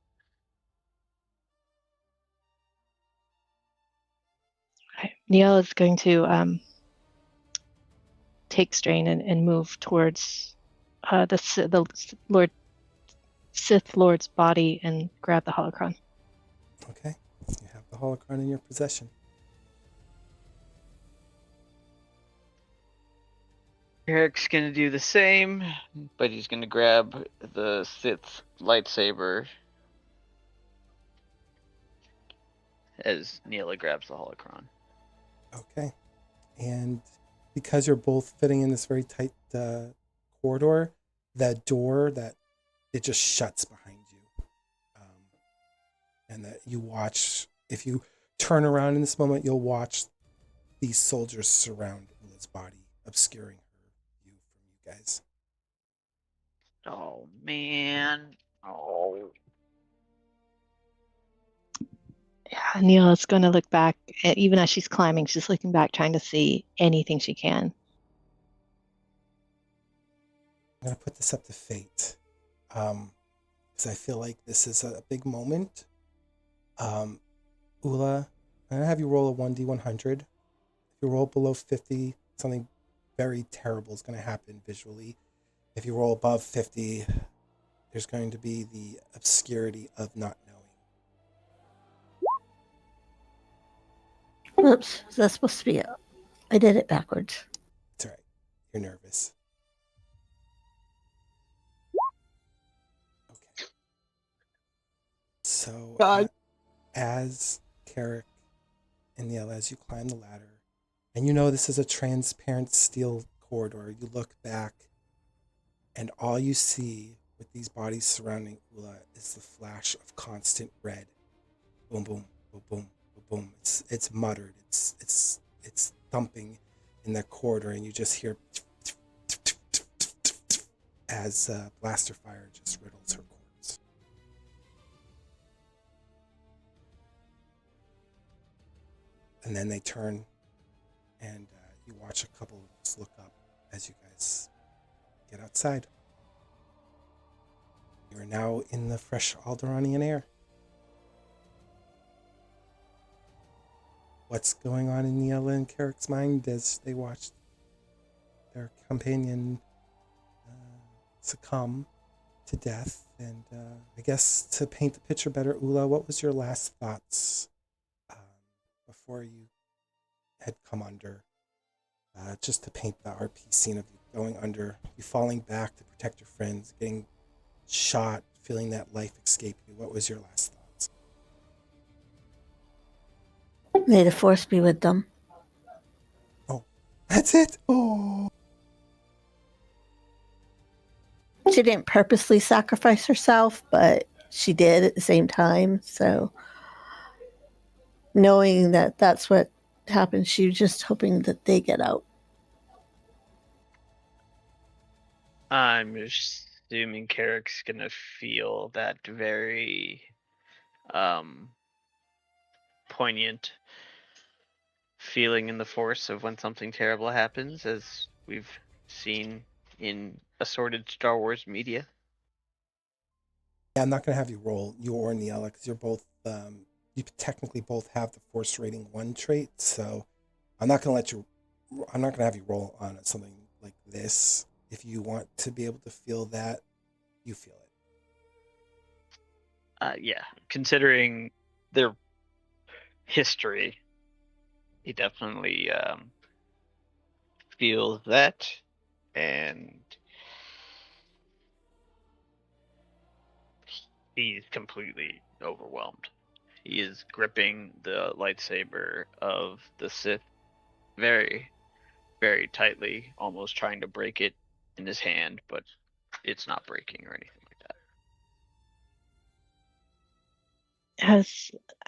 Ni-Ella is going to take strain and move towards the Sith Lord's body and grab the holocron. Okay, you have the holocron in your possession. Eric's gonna do the same, but he's gonna grab the Sith lightsaber as Ni-Ella grabs the holocron. Okay. And because you're both fitting in this very tight corridor, that door, that it just shuts behind you. And that you watch, if you turn around in this moment, you'll watch these soldiers surround Oola's body, obscuring her view from you guys. Oh man. Oh. Yeah, Ni-Ella's going to look back, even as she's climbing, she's looking back, trying to see anything she can. I'm going to put this up to fate. Because I feel like this is a big moment. Oola, I'm going to have you roll a 1d100. If you roll below 50, something very terrible is going to happen visually. If you roll above 50, there's going to be the obscurity of not knowing. Oops, is that supposed to be it? I did it backwards. It's all right. You're nervous. Okay. So, as Carek and Ni-Ella, as you climb the ladder, and you know this is a transparent steel corridor, you look back, and all you see with these bodies surrounding Oola is the flash of constant red. Boom, boom, boom, boom, boom, boom. It's muttered. It's thumping in that corridor, and you just hear as blaster fire just riddles her corpse. And then they turn, and you watch a couple just look up as you guys get outside. You are now in the fresh Alderaanian air. What's going on in Ni-Ella and Carek's mind as they watched their companion succumb to death? And I guess to paint the picture better, Oola, what was your last thoughts before you had come under? Just to paint the RP scene of you going under, you falling back to protect your friends, getting shot, feeling that life escape you. What was your last thoughts? May the force be with them. Oh, that's it. Oh, She didn't purposely sacrifice herself, but she did at the same time. So knowing that that's what happened, she was just hoping that they get out. I'm assuming Carek's gonna feel that very poignant feeling in the force of when something terrible happens, as we've seen in assorted Star Wars media. yeah, I'm not going to have you roll, you or Ni-Ella, because you're both, you technically both have the Force Rating 1 trait, so I'm not going to have you roll on something like this. If you want to be able to feel that, you feel it. Yeah, considering their history, he definitely feels that, and he's completely overwhelmed. He is gripping the lightsaber of the Sith very, very tightly, almost trying to break it in his hand, but it's not breaking or anything like that.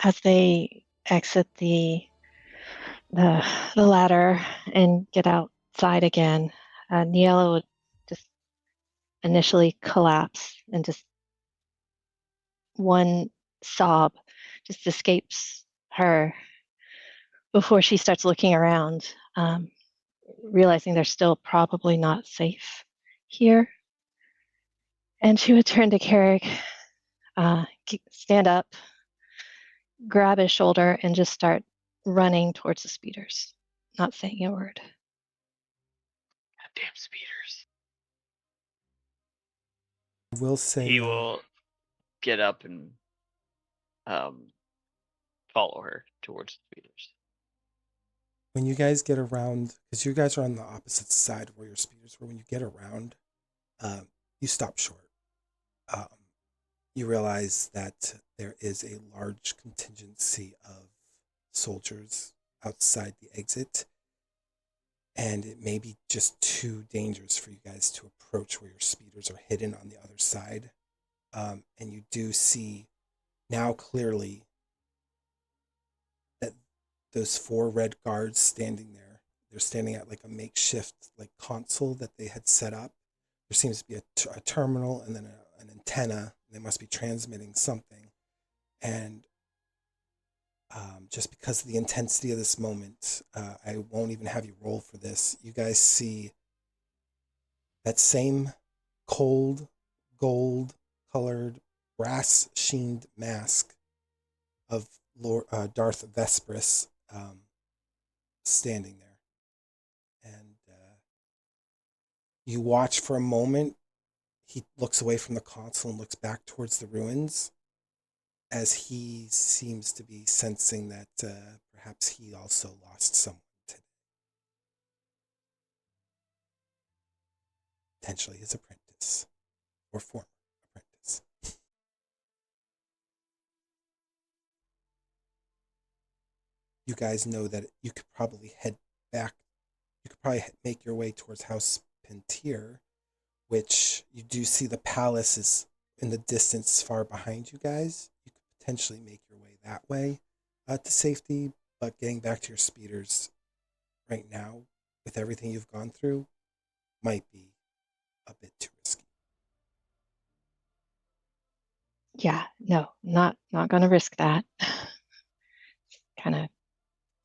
As they exit the ladder and get outside again, Ni-Ella would just initially collapse and just one sob just escapes her before she starts looking around, realizing they're still probably not safe here. And she would turn to Carek, stand up, grab his shoulder, and just start running towards the speeders, not saying a word. Goddamn speeders. I will say He will get up and follow her towards the speeders. when you guys get around, because you guys are on the opposite side of where your speeders were, when you get around, you stop short. You realize that there is a large contingency of soldiers outside the exit, and it may be just too dangerous for you guys to approach where your speeders are hidden on the other side. And you do see now clearly that those 4 red guards standing there, they're standing at like a makeshift like console that they had set up. There seems to be a terminal and then an antenna. They must be transmitting something. And just because of the intensity of this moment, I won't even have you roll for this. You guys see that same cold, gold colored, brass sheened mask of Lord Darth Vespris standing there. And you watch for a moment. He looks away from the console and looks back towards the ruins as he seems to be sensing that perhaps he also lost someone today. Potentially his apprentice or former apprentice. You guys know that you could probably head back. You could probably make your way towards House Pentir, which you do see the palace is in the distance far behind you guys. You could potentially make your way that way to safety, but getting back to your speeders right now with everything you've gone through might be a bit too risky. Yeah, no, not going to risk that. Kind of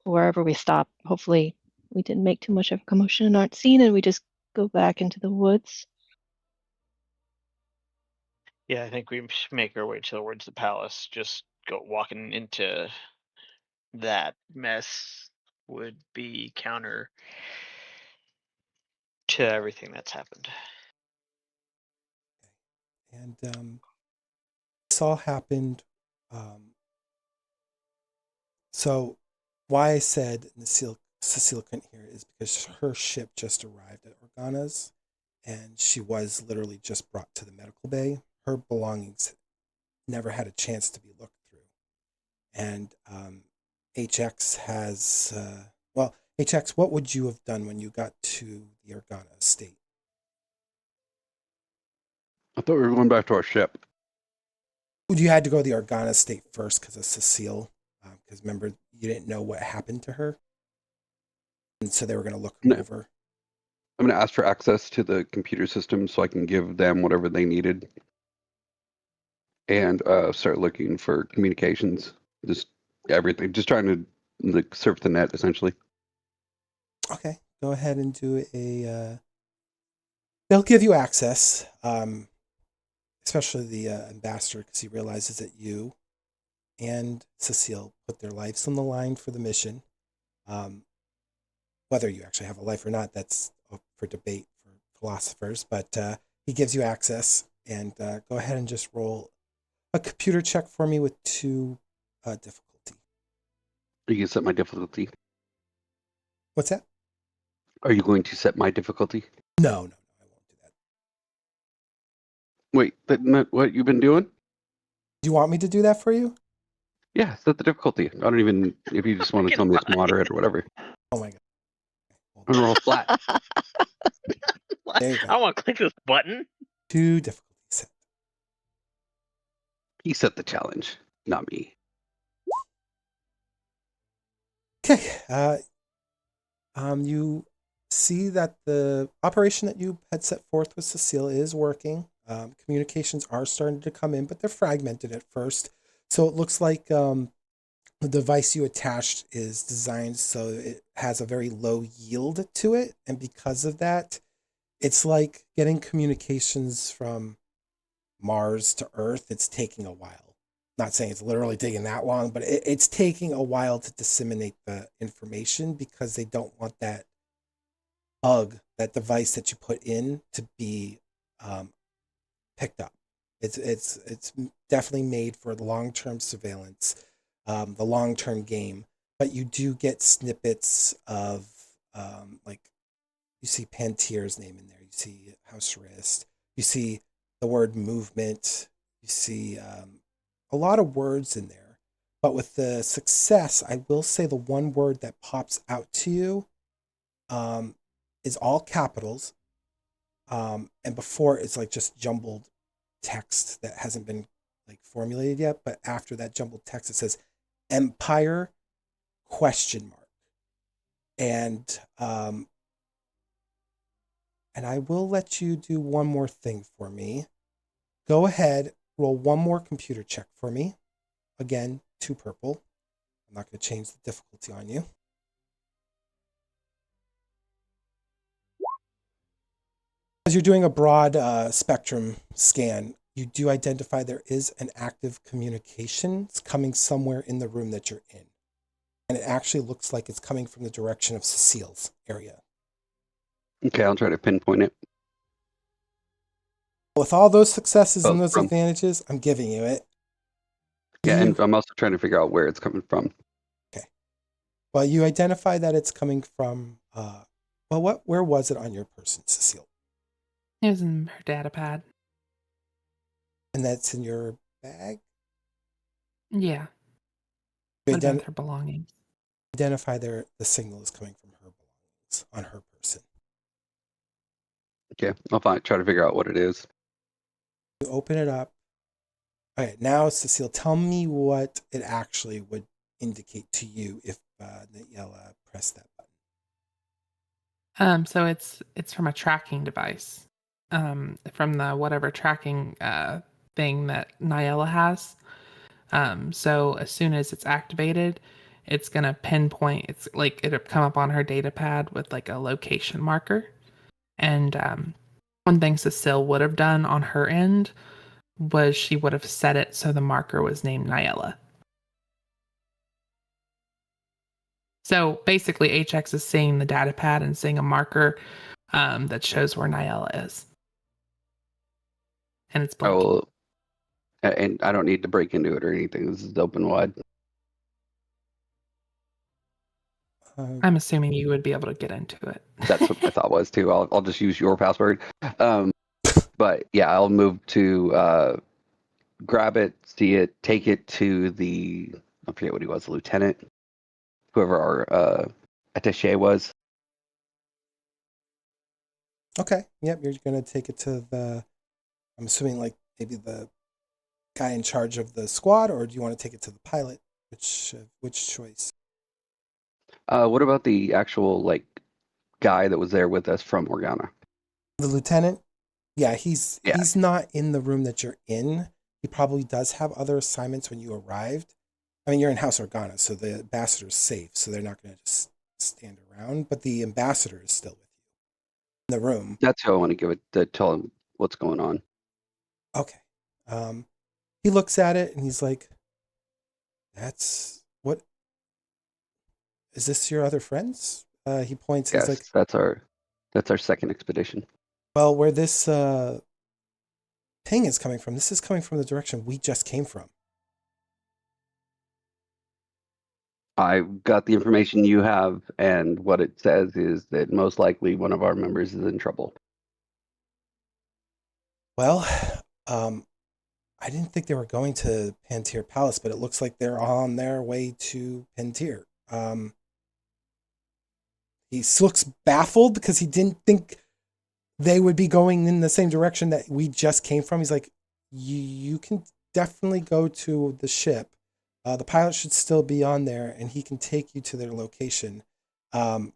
wherever we stop. Hopefully, we didn't make too much of a commotion and aren't seen, and we just go back into the woods. Yeah, I think we should make our way towards the palace. Just walking into that mess would be counter to everything that's happened. And this all happened. So why I said Cecile couldn't hear it is because her ship just arrived at Organa's, and she was literally just brought to the medical bay. Her belongings never had a chance to be looked through. And HX has, HX, what would you have done when you got to the Organa estate? I thought we were going back to our ship. You had to go to the Organa estate first because of Cecile, because remember, you didn't know what happened to her. And so they were going to look her over. I'm going to ask for access to the computer system so I can give them whatever they needed. And start looking for communications. Just everything. Just trying to surf the net, essentially. Okay, go ahead and do a. They'll give you access, especially the ambassador, because he realizes that you and Cecile put their lives on the line for the mission. Whether you actually have a life or not, that's up for debate for philosophers. But he gives you access, and go ahead and just roll a computer check for me with 2 difficulty. Are you going to set my difficulty? What's that? Are you going to set my difficulty? No, I won't do that. Wait, that's not what you've been doing? Do you want me to do that for you? Yeah, set the difficulty. I don't even, if you just want to tell me it's moderate or whatever. Oh my god. I'm going to roll flat. There you go. I want to click this button. 2 difficulty set. He set the challenge, not me. Okay. You see that the operation that you had set forth with Suseel is working. Communications are starting to come in, but they're fragmented at first. So it looks like the device you attached is designed so it has a very low yield to it. And because of that, it's like getting communications from Mars to Earth. It's taking a while. Not saying it's literally taking that long, but it's taking a while to disseminate the information because they don't want that that device that you put in, to be picked up. It's definitely made for long-term surveillance, the long-term game. But you do get snippets of like, you see Pantier's name in there. You see House Wrist. You see the word movement. You see a lot of words in there. But with the success, I will say the one word that pops out to you is all capitals. And before, it's like just jumbled text that hasn't been like formulated yet. But after that jumbled text, it says Empire ? And I will let you do one more thing for me. Go ahead, roll one more computer check for me. Again, 2 purple. I'm not going to change the difficulty on you. As you're doing a broad spectrum scan, you do identify there is an active communication. It's coming somewhere in the room that you're in. And it actually looks like it's coming from the direction of Suseel's area. Okay, I'll try to pinpoint it. With all those successes and Oh, those from- advantages, I'm giving you it. Yeah, and I'm also trying to figure out where it's coming from. Okay. Well, you identify that it's coming from, where was it on your person, Suseel? It was in her data pad. And that's in your bag? Yeah. You Would have been her belongings. identify the signal is coming from her belongings on her person. Okay, I'll try to figure out what it is. You open it up. All right, now, Suseel, tell me what it actually would indicate to you if Ni-Ella pressed that button. So it's from a tracking device. From the whatever tracking thing that Ni-Ella has. So as soon as it's activated, it's gonna pinpoint. It's like it'll come up on her data pad with like a location marker. And one thing Suseel would have done on her end was she would have set it so the marker was named Ni-Ella. So basically, HX is seeing the data pad and seeing a marker that shows where Ni-Ella is. And it's blinking. Oh, and I don't need to break into it or anything. This is open wide. I'm assuming you would be able to get into it. That's what my thought was too. I'll just use your password. But yeah, I'll move to grab it, see it, take it to I forget what he was, the lieutenant, whoever our attaché was. Okay. Yep. You're going to take it to I'm assuming like maybe the guy in charge of the squad, or do you want to take it to the pilot? Which choice? What about the actual like guy that was there with us from Organa? The lieutenant? Yeah, he's not in the room that you're in. He probably does have other assignments when you arrived. I mean, you're in House Organa, so the ambassador's safe, so they're not going to just stand around. But the ambassador is still with you in the room. That's who I want to give it to tell him what's going on. Okay. He looks at it and he's like, what? Is this your other friends? He points. Yes, he's like, that's our second expedition. well, where this ping is coming from. This is coming from the direction we just came from. I got the information you have, and what it says is that most likely one of our members is in trouble. Well, I didn't think they were going to Pantir Palace, but it looks like they're on their way to Pantir. He looks baffled because he didn't think they would be going in the same direction that we just came from. He's like, you can definitely go to the ship. The pilot should still be on there, and he can take you to their location. You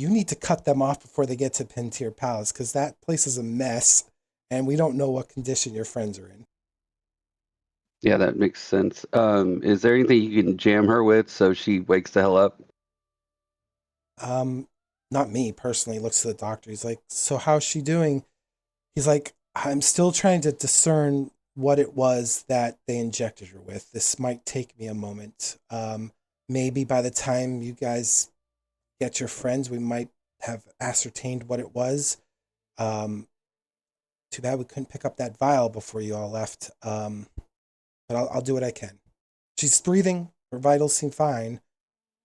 need to cut them off before they get to Pantir Palace, because that place is a mess, and we don't know what condition your friends are in. Yeah, that makes sense. Is there anything you can jam her with so she wakes the hell up? Not me personally. Looks to the doctor. He's like, so how's she doing? He's like, I'm still trying to discern what it was that they injected her with. This might take me a moment. Maybe by the time you guys get your friends, we might have ascertained what it was. Too bad we couldn't pick up that vial before you all left. But I'll do what I can. She's breathing. Her vitals seem fine.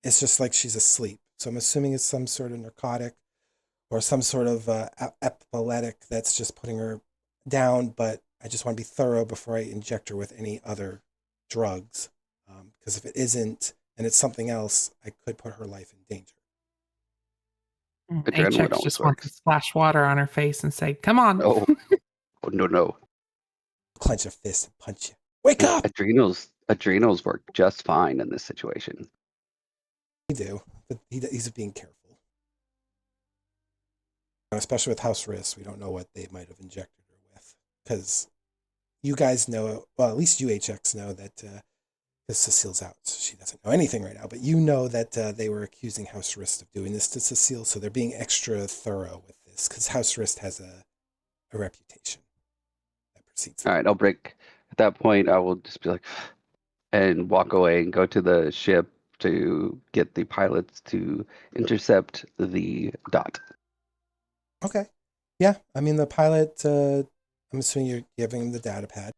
It's just like she's asleep. So I'm assuming it's some sort of narcotic or some sort of epileptic that's just putting her down. But I just want to be thorough before I inject her with any other drugs. Because if it isn't, and it's something else, I could put her life in danger. Adrenaline HX always just wants works. to splash water on her face and say, come on. Oh, no. Clench a fist and punch you. Wake up! Adrenals work just fine in this situation. We do, but he's being careful. Especially with house risks, we don't know what they might have injected her with. Because you guys know, well, at least you HX know that, because Cecile's out, so she doesn't know anything right now, but you know that they were accusing House Rist of doing this to Cecile, so they're being extra thorough with this, because House Rist has a reputation that precedes them. All right, I'll break. At that point, I will just be like, and walk away and go to the ship to get the pilots to intercept the dot. Okay. Yeah, I mean, the pilot, I'm assuming you're giving him the data pad.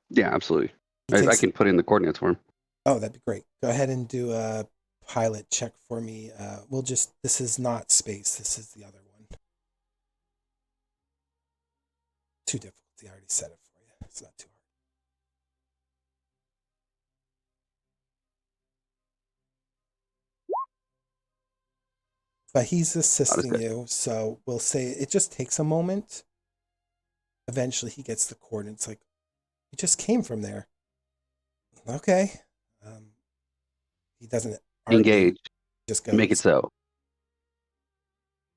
Yeah, absolutely. He I takes- can put in the coordinates for him. Oh, that'd be great. Go ahead and do a pilot check for me. This is not space. This is the other one. Too difficult. I already said it for you. It's not too hard. But he's assisting good. you, so we'll say it just takes a moment. Eventually he gets the coordinates, like, you just came from there. Okay. He doesn't argue, Engage. just goes. Make it so.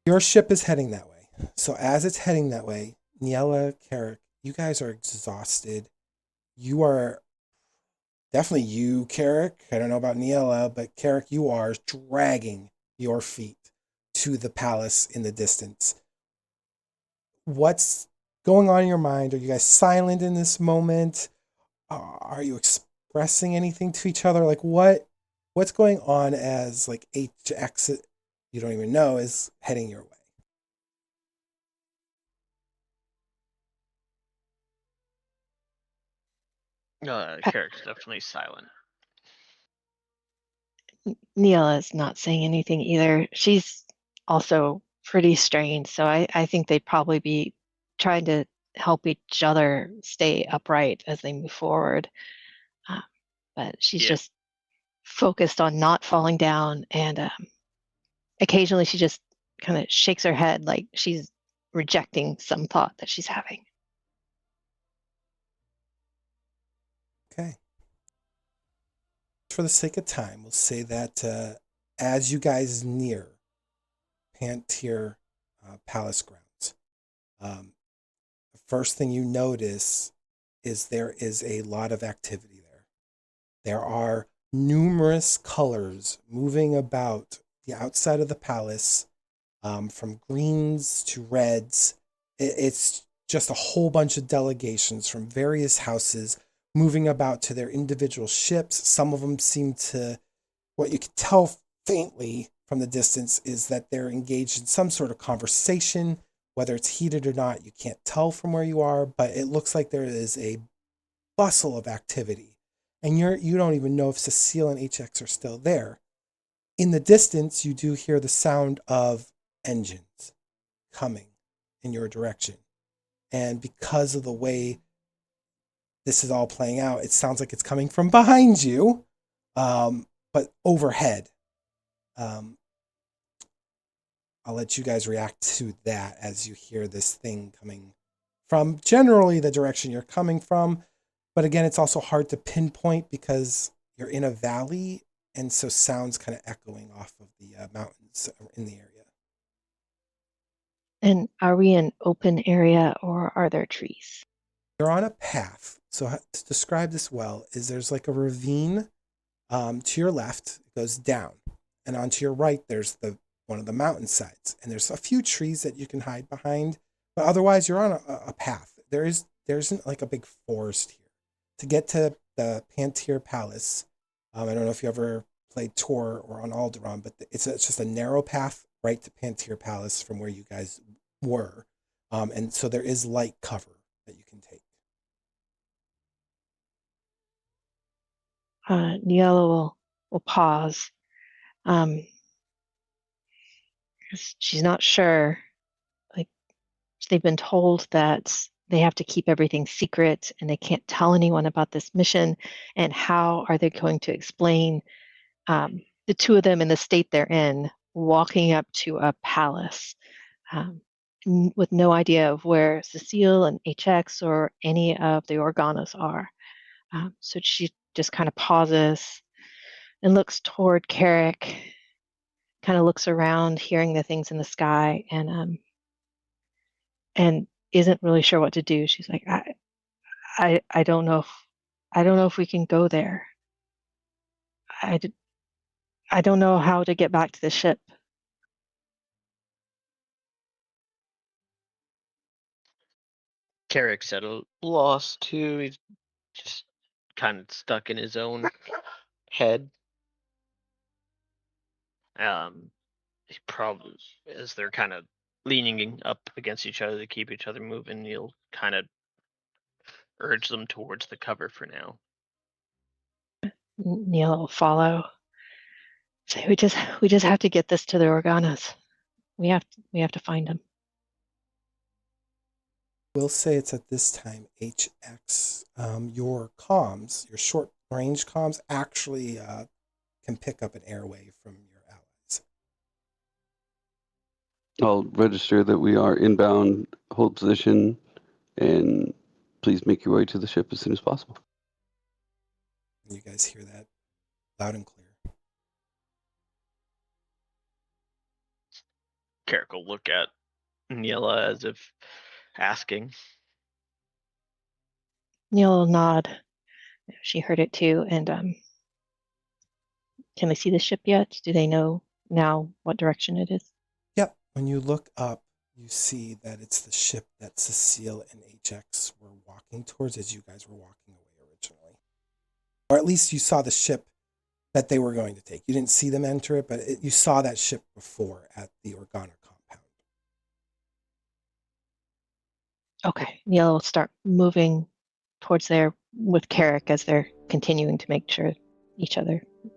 Your ship is heading that way. So as it's heading that way, Ni-Ella, Carek, you guys are exhausted. You are definitely you, Carek. I don't know about Ni-Ella, but Carek, you are dragging your feet to the palace in the distance. What's going on in your mind? Are you guys silent in this moment? Are you expressing anything to each other? Like what's going on as like HX, you don't even know, is heading your way? Carek's definitely silent. Ni-Ella is not saying anything either. She's also pretty strained, so I think they'd probably be trying to help each other stay upright as they move forward. But she's Yeah. just focused on not falling down, and occasionally she just kind of shakes her head like she's rejecting some thought that she's having. Okay. For the sake of time, we'll say that as you guys near Pantir Palace grounds, the first thing you notice is there is a lot of activity there. There are numerous colors moving about the outside of the palace, from greens to reds. It's just a whole bunch of delegations from various houses moving about to their individual ships. Some of them seem to, what you can tell faintly from the distance is that they're engaged in some sort of conversation Whether it's heated or not, you can't tell from where you are, but it looks like there is a bustle of activity. And you don't even know if Suseel and HX are still there. In the distance, you do hear the sound of engines coming in your direction. And because of the way this is all playing out, it sounds like it's coming from behind you, but overhead. I'll let you guys react to that as you hear this thing coming from generally the direction you're coming from. But again, it's also hard to pinpoint because you're in a valley, and so sounds kind of echoing off of the mountains in the area. And are we in open area or are there trees? You're on a path. So to describe this well is there's like a ravine to your left, it goes down. And onto your right, there's one of the mountain sides. And there's a few trees that you can hide behind. But otherwise, you're on a path. There isn't like a big forest here. To get to the Pantier Palace, I don't know if you ever played Tor or on Alderaan, but it's just a narrow path right to Pantier Palace from where you guys were. And so there is light cover that you can take. Ni-Ella will pause. 'Cause she's not sure. Like, they've been told that they have to keep everything secret and they can't tell anyone about this mission. And how are they going to explain the two of them in the state they're in walking up to a palace with no idea of where Suseel and HX or any of the Organas are? So she just kind of pauses and looks toward Carek, kind of looks around, hearing the things in the sky, and isn't really sure what to do. She's like, I don't know if we can go there. I don't know how to get back to the ship. Carek's at a loss too. He's just kind of stuck in his own head. He probably, as they're kind of leaning up against each other to keep each other moving, he'll kind of urge them towards the cover for now. Neil will follow. So we just have to get this to the Organas. We have to find them. We'll say it's at this time, HX, your comms, your short range comms actually can pick up an airwave from your allies. I'll register that we are inbound, hold position, and please make your way to the ship as soon as possible. And you guys hear that loud and clear. Carek will look at Ni-Ella as if asking. Neil will nod. She heard it too. And can they see the ship yet? Do they know now what direction it is? Yep. When you look up, you see that it's the ship that Suseel and HX were walking towards as you guys were walking away originally. Or at least you saw the ship that they were going to take. You didn't see them enter it, but you saw that ship before at the Organa compound. Okay. Neil will start moving towards there with Carek as they're continuing to make sure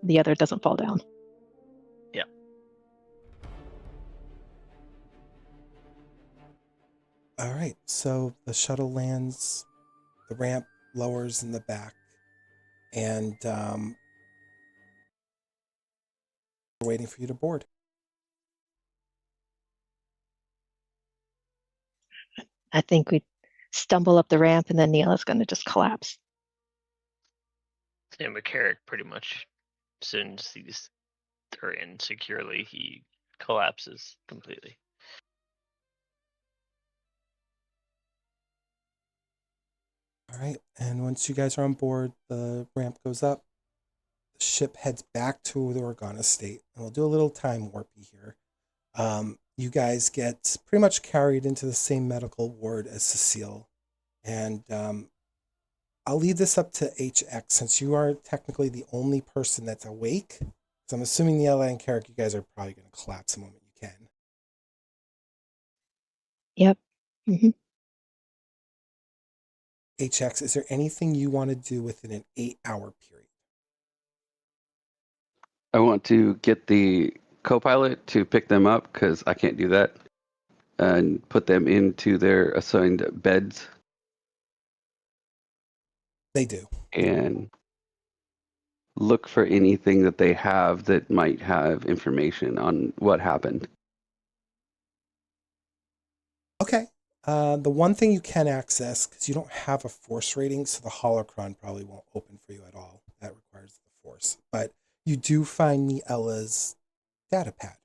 the other doesn't fall down. Yeah. All right. So the shuttle lands, the ramp lowers in the back, and we're waiting for you to board. I think we stumble up the ramp and then Neela's going to just collapse. Same with Carek, pretty much. As soon as they're in securely, he collapses completely. All right. And once you guys are on board, the ramp goes up. The ship heads back to the Organa state. And we'll do a little time warpy here. You guys get pretty much carried into the same medical ward as Suseel. And I'll leave this up to HX since you are technically the only person that's awake. So I'm assuming Ni-Ella and Carek, you guys are probably going to collapse the moment you can. Yep. Hmm. HX, is there anything you want to do within an 8-hour period? I want to get the co-pilot to pick them up because I can't do that, and put them into their assigned beds They do. and look for anything that they have that might have information on what happened. Okay. The one thing you can access, because you don't have a force rating, so the holocron probably won't open for you at all. That requires the force. But you do find Ni-Ella's data pad.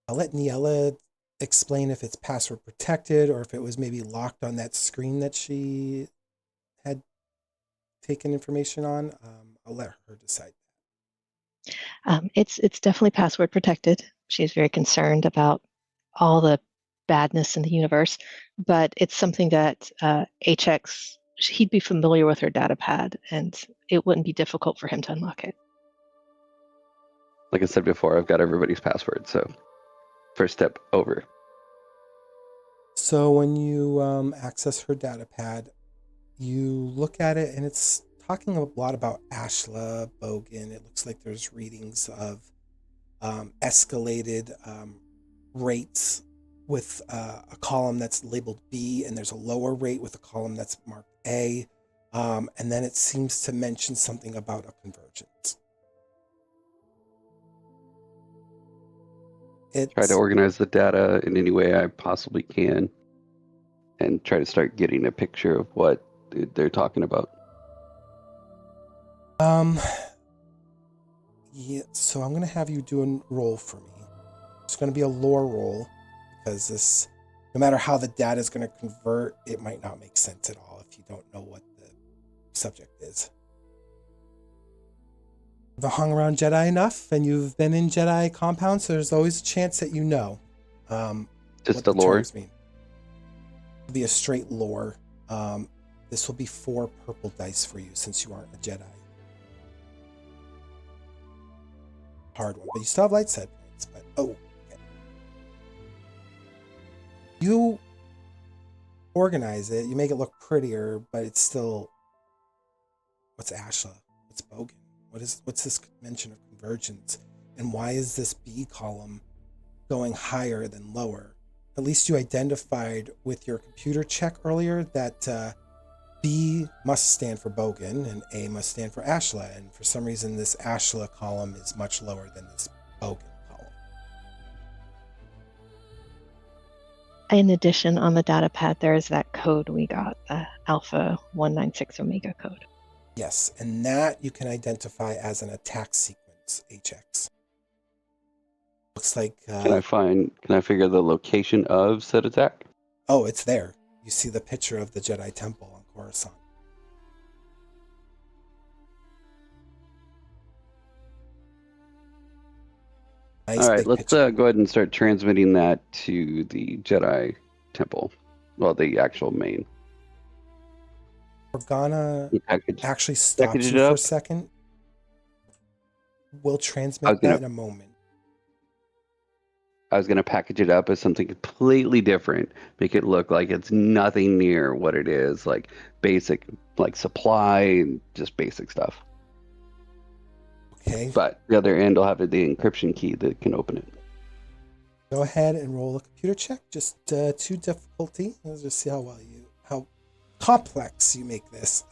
I'll let Ni-Ella explain if it's password protected or if it was maybe locked on that screen that she had taken information on. I'll let her decide. It's definitely password protected. She's very concerned about all the badness in the universe, but it's something that HX, he'd be familiar with her data pad, and it wouldn't be difficult for him to unlock it. Like I said before, I've got everybody's password, so first step over. So when you access her data pad, you look at it and it's talking a lot about Ashla, Bogan. It looks like there's readings of escalated rates with a column that's labeled B, and there's a lower rate with a column that's marked A. And then it seems to mention something about a convergence. Try to organize the data in any way I possibly can and try to start getting a picture of what they're talking about. Yeah, so I'm going to have you do a roll for me. It's going to be a lore roll because this, no matter how the data is going to convert, it might not make sense at all if you don't know what the subject is. You've hung around Jedi enough and you've been in Jedi compounds, so there's always a chance that you know Just what the lore? terms mean. It'll be a straight lore. This will be 4 purple dice for you since you aren't a Jedi. Hard one, but you still have light side points. But okay. You organize it, you make it look prettier, but it's still, what's Ashla? What's Bogan? What's this mention of convergence? And why is this B column going higher than lower? At least you identified with your computer check earlier that B must stand for Bogan and A must stand for Ashla. And for some reason, this Ashla column is much lower than this Bogan column. In addition, on the data pad, there's that code we got, the Alpha 196 Omega code. Yes, and that you can identify as an attack sequence, HX. Looks like... Can I figure the location of said attack? Oh, it's there. You see the picture of the Jedi Temple on Coruscant. Nice. All right, big let's picture. go ahead and start transmitting that to the Jedi Temple. Well, the actual main. We're gonna actually stop you package it for a up. second. We'll I was transmit gonna- that in a moment. I was going to package it up as something completely different, make it look like it's nothing near what it is, like basic, like supply and just basic stuff. Okay, But the other end will have the encryption key that can open it. go ahead and roll a computer check. Just 2 difficulty. Let's just see how complex you make this.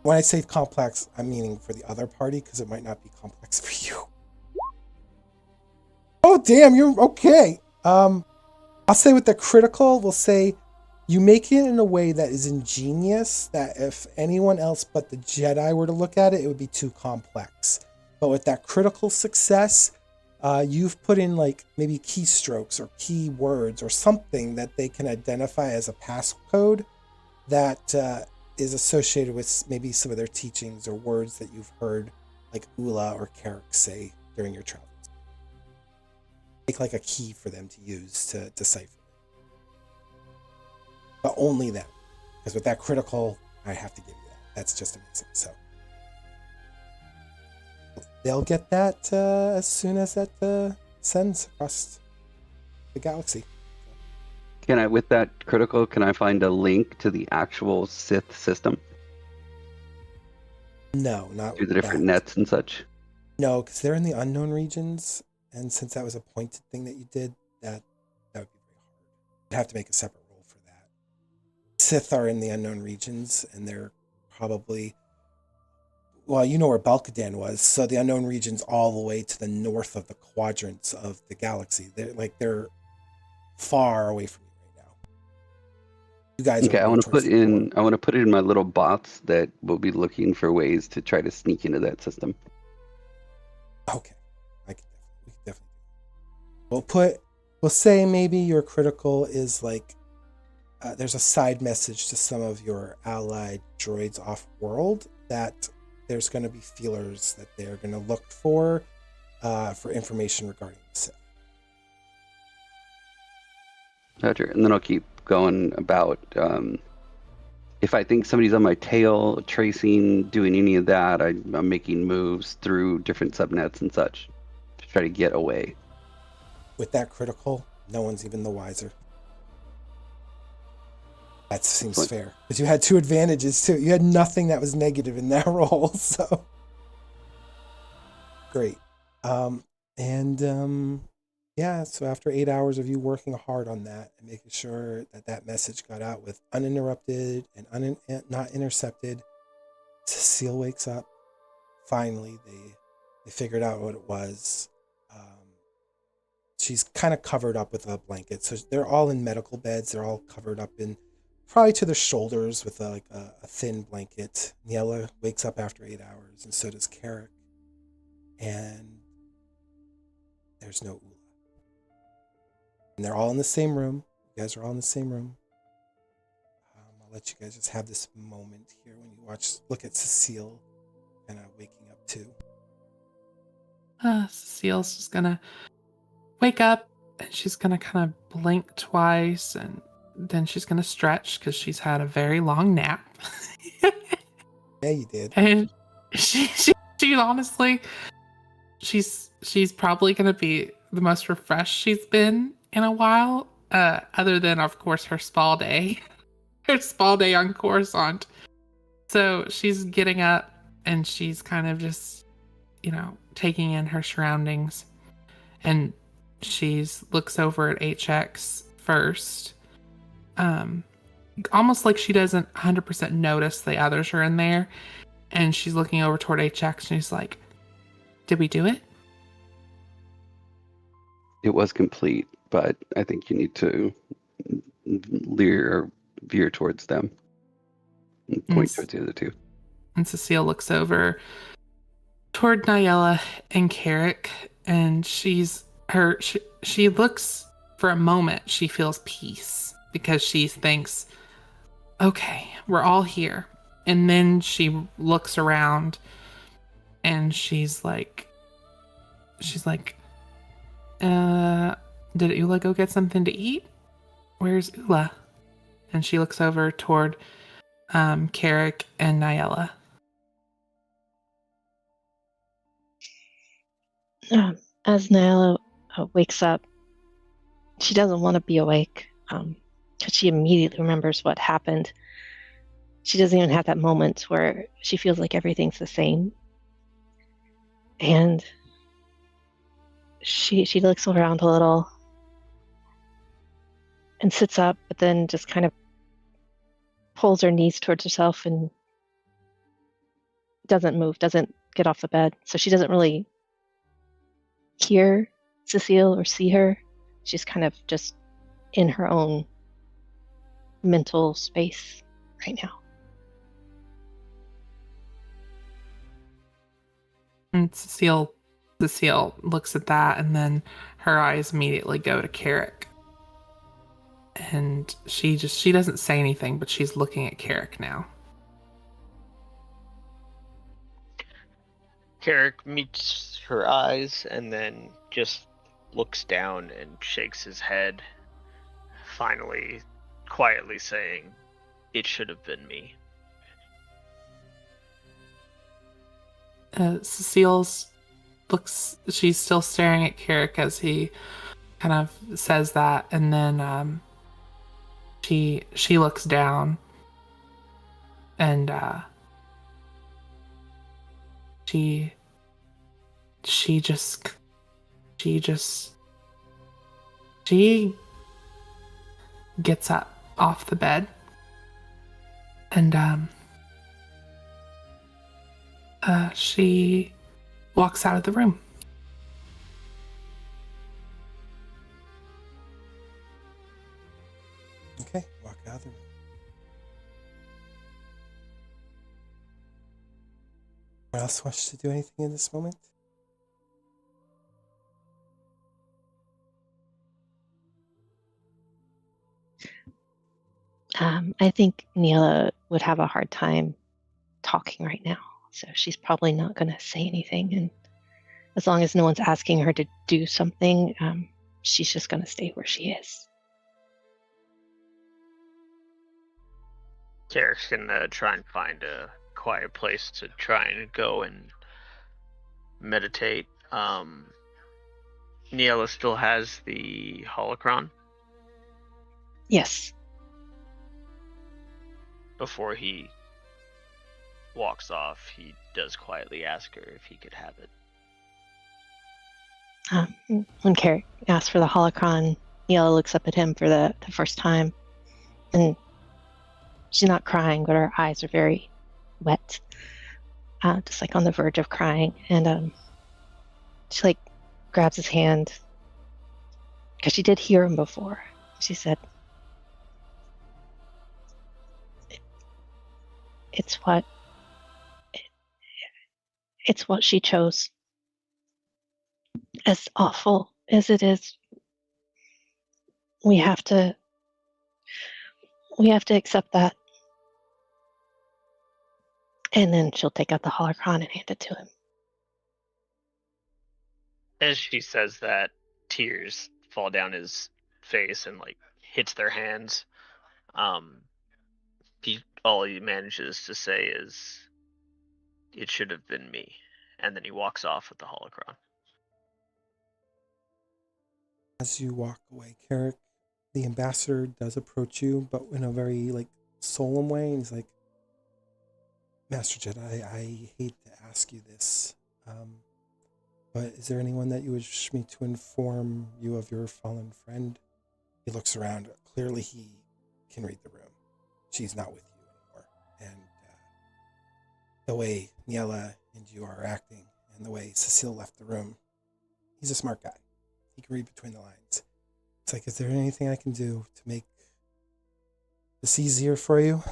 When I say complex, I'm meaning for the other party because it might not be complex for you. Oh, damn, you're okay. I'll say with the critical, we'll say you make it in a way that is ingenious, that if anyone else but the Jedi were to look at it, it would be too complex. But with that critical success, you've put in like maybe keystrokes or keywords or something that they can identify as a passcode that is associated with maybe some of their teachings or words that you've heard like Oola or Carek say during your travels. Make like a key for them to use to decipher it. But only them. Because with that critical, I have to give you that. That's just amazing. So they'll get that as soon as that sends across the galaxy. Can I, with that critical, can I find a link to the actual Sith system No, not through the with different that. nets and such? No, because they're in the unknown regions, and since that was a pointed thing that you did, that would be very hard. You'd have to make a separate roll for that. Sith are in the unknown regions, and they're probably, well, you know where Balkadan was, so the unknown regions all the way to the north of the quadrants of the galaxy. They're far away from you right now. You guys Okay, are I more want to towards put the core. in. I want to put it in my little bots that will be looking for ways to try to sneak into that system. Okay, we can definitely do that. We'll say maybe your critical is like, there's a side message to some of your allied droids off-world that there's going to be feelers that they're going to look for information regarding the Sith. Roger. And then I'll keep going about if I think somebody's on my tail, tracing, doing any of that, I'm making moves through different subnets and such to try to get away. With that critical, no one's even the wiser. That seems Excellent. fair. Because you had 2 advantages too. You had nothing that was negative in that roll, so great. Yeah, so after 8 hours of you working hard on that and making sure that that message got out with uninterrupted and not intercepted, Cecile wakes up. Finally, they figured out what it was. She's kind of covered up with a blanket. So they're all in medical beds. They're all covered up in probably to their shoulders with a thin blanket. Ni-Ella wakes up after 8 hours, and so does Carek. And there's no Oola. And they're all in the same room. You guys are all in the same room. I'll let you guys just have this moment here when you look at Cecile kind of waking up too. Cecile's just gonna wake up and she's gonna kind of blink twice and then she's gonna stretch because she's had a very long nap. Yeah, you did. And she honestly, she's probably gonna be the most refreshed she's been in a while, other than of course her spa day, on Coruscant. So she's getting up and she's kind of just, taking in her surroundings, and she's looks over at HX first, almost like she doesn't 100% notice the others are in there, and she's looking over toward HX and she's like, "Did we do it?" It was complete, but I think you need to veer towards them and point towards the other 2. And Cecile looks over toward Ni-Ella and Carek, and she looks for a moment. She feels peace because she thinks, okay, we're all here. And then she looks around and she's like, did Oola go get something to eat? Where's Oola? And she looks over toward Carek and Ni-Ella. As Ni-Ella wakes up, she doesn't want to be awake because she immediately remembers what happened. She doesn't even have that moment where she feels like everything's the same. And she looks around a little and sits up, but then just kind of pulls her knees towards herself and doesn't move, doesn't get off the bed. So she doesn't really hear Cecile or see her. She's kind of just in her own mental space right now. And Cecile looks at that, and then her eyes immediately go to Carek. And she doesn't say anything, but she's looking at Carek now. Carek meets her eyes and then just looks down and shakes his head, finally quietly saying, "It should have been me." Cecile's looks. She's still staring at Carek as he kind of says that, and then she looks down, and she just she gets up off the bed, and she walks out of the room. Okay, walk out of the room. Anyone else wants to do anything in this moment? I think Ni-Ella would have a hard time talking right now, so she's probably not going to say anything. And as long as no one's asking her to do something, she's just going to stay where she is. Karek's gonna try and find a quiet place to try and go and meditate. Ni-Ella still has the holocron. Yes. Before he walks off, he does quietly ask her if he could have it. When Carek asks for the holocron, Ni-Ella looks up at him for the first time, and she's not crying, but her eyes are very wet, just like on the verge of crying. And she like grabs his hand because she did hear him before. She said, "It's what she chose. As awful as it is, we have to accept that." And then she'll take out the holocron and hand it to him. As she says that, tears fall down his face and like hits their hands. All he manages to say is, "It should have been me," and then he walks off with the holocron. As you walk away, Carek, the ambassador does approach you, but in a very like solemn way, and he's like, "Master Jedi, I hate to ask you this, but is there anyone that you wish me to inform you of your fallen friend?" He looks around. Clearly, he can read the room. She's not with you anymore, and the way Ni-Ella and you are acting, and the way Suseel left the room, he's a smart guy. He can read between the lines. It's like, is there anything I can do to make this easier for you?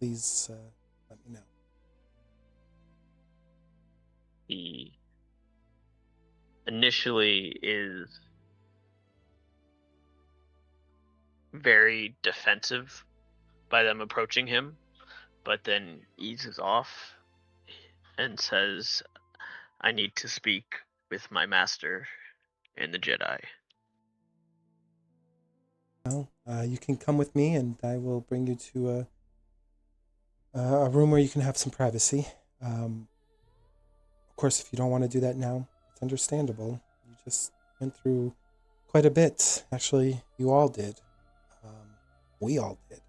Please let me know. He initially is very defensive by them approaching him, but then eases off and says, "I need to speak with my master and the Jedi." Well, you can come with me, and I will bring you to a room where you can have some privacy. Of course, if you don't want to do that now, it's understandable. You just went through quite a bit. Actually, you all did. We all did.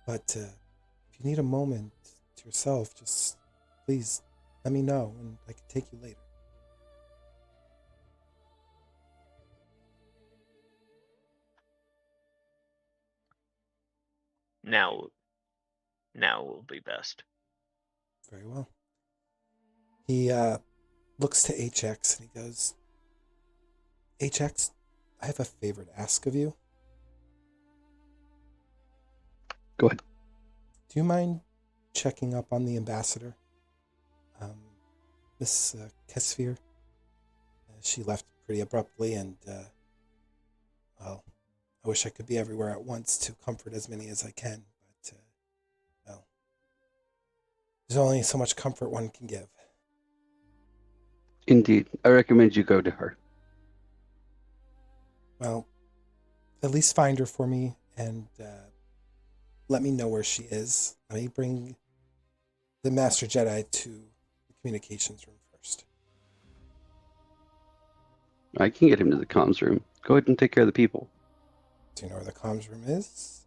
But if you need a moment to yourself, just please let me know, and I can take you later. Now will be best. Very well. He looks to HX and he goes, "HX, I have a favor to ask of you. Go ahead. Do you mind checking up on the ambassador, Miss Kesvir? She left pretty abruptly, and well, I wish I could be everywhere at once to comfort as many as I can, but well, there's only so much comfort one can give." Indeed. I recommend you go to her. Well, at least find her for me, and let me know where she is. Let me bring the Master Jedi to the communications room first. I can get him to the comms room. Go ahead and take care of the people. Do you know where the comms room is?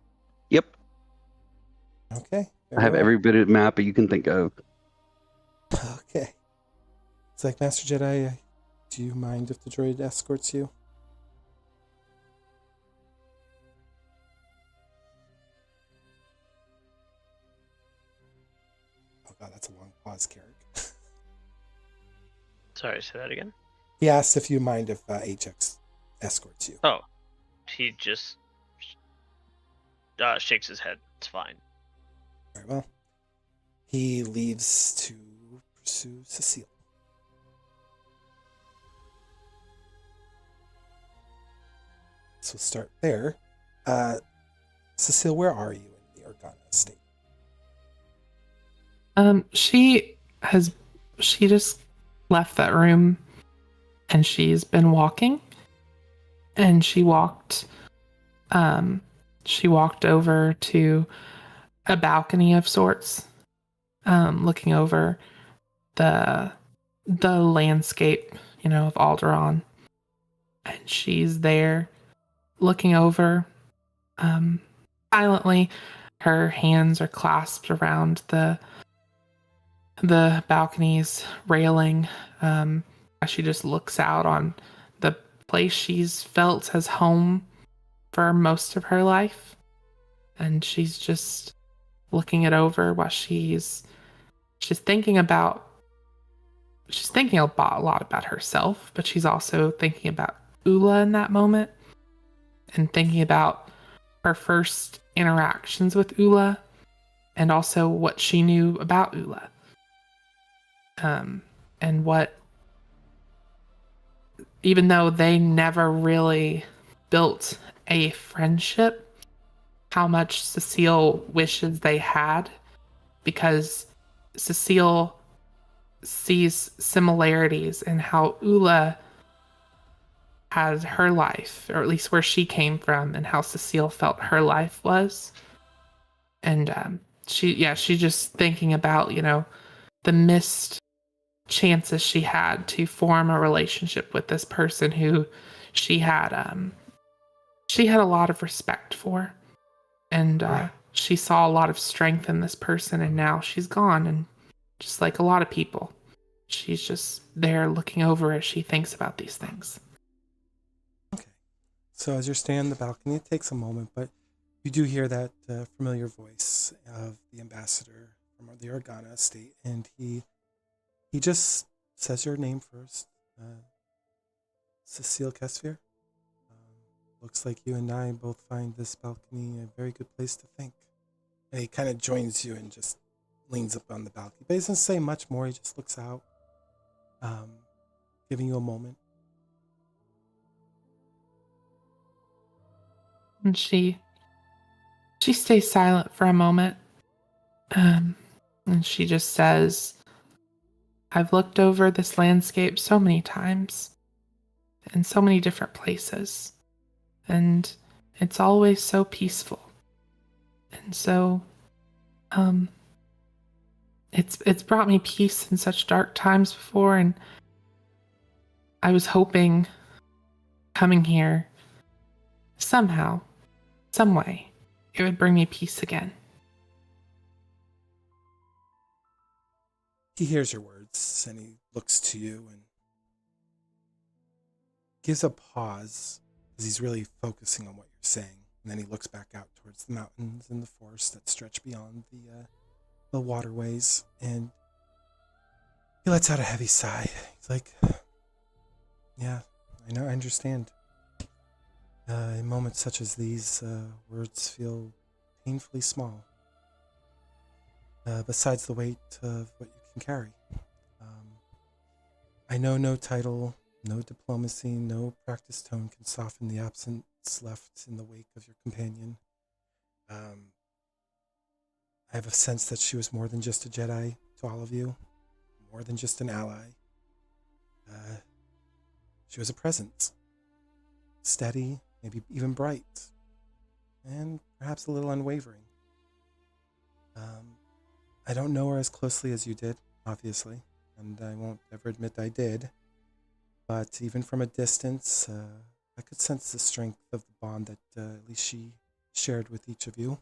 Yep. Okay. I have very well. every bit of map you can think of. Okay. It's like, Master Jedi, do you mind if the droid escorts you? Oh god, that's a long pause, Carek. Sorry, say that again. He asked if you mind if HX escorts you. Oh, he just shakes his head. It's fine. Very well. He leaves to pursue Suseel. So we'll start there. Suseel, where are you in the Organa estate? She just left that room and she's been walking, and she walked over to a balcony of sorts, looking over the landscape, of Alderaan. And she's there looking over, silently. Her hands are clasped around the balcony's railing. She just looks out on the place she's felt as home for most of her life, and she's just looking it over while she's thinking a lot about herself, but she's also thinking about Oola in that moment, and thinking about her first interactions with Oola, and also what she knew about Oola. And what, even though they never really built a friendship, how much Suseel wishes they had, because Suseel sees similarities in how Oola had her life, or at least where she came from, and how Suseel felt her life was. And she's just thinking about, the missed chances she had to form a relationship with this person who she had a lot of respect for, and she saw a lot of strength in this person, and now she's gone, and just like a lot of people, she's just there looking over as she thinks about these things. Okay. So as you're standing on the balcony, it takes a moment, but you do hear that familiar voice of the ambassador from the Organa estate, and he just says your name first, Suseel Kesvir. Looks like you and I both find this balcony a very good place to think. And he kind of joins you and just leans up on the balcony. But he doesn't say much more. He just looks out, giving you a moment. And she stays silent for a moment, and she just says, I've looked over this landscape so many times, in so many different places, and it's always so peaceful. And so, it's brought me peace in such dark times before, and I was hoping coming here somehow, some way, it would bring me peace again. He hears your words and he looks to you and gives a pause as he's really focusing on what you're saying. And then he looks back out towards the mountains and the forest that stretch beyond the waterways, and he lets out a heavy sigh. He's like, yeah, I know, I understand. In moments such as these, words feel painfully small. Besides the weight of what you can carry. I know no title, no diplomacy, no practiced tone can soften the absence left in the wake of your companion. I have a sense that she was more than just a Jedi to all of you, more than just an ally. She was a presence, steady, maybe even bright, and perhaps a little unwavering. I don't know her as closely as you did, obviously, and I won't ever admit I did. but even from a distance, I could sense the strength of the bond that at least she shared with each of you.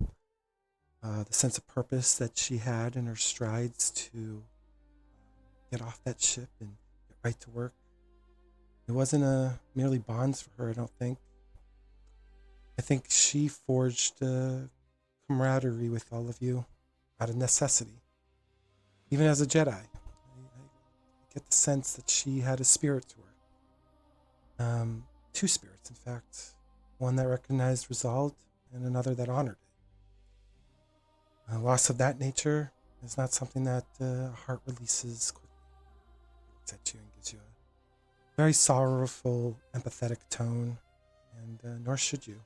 The sense of purpose that she had in her strides to get off that ship and get right to work. It wasn't merely bonds for her, I don't think. I think she forged a camaraderie with all of you out of necessity. Even as a Jedi, I get the sense that she had a spirit to her. Two spirits, in fact. One that recognized resolve and another that honored it. A loss of that nature is not something that a heart releases quickly. It looks at you and gives you a very sorrowful, empathetic tone, and nor should you.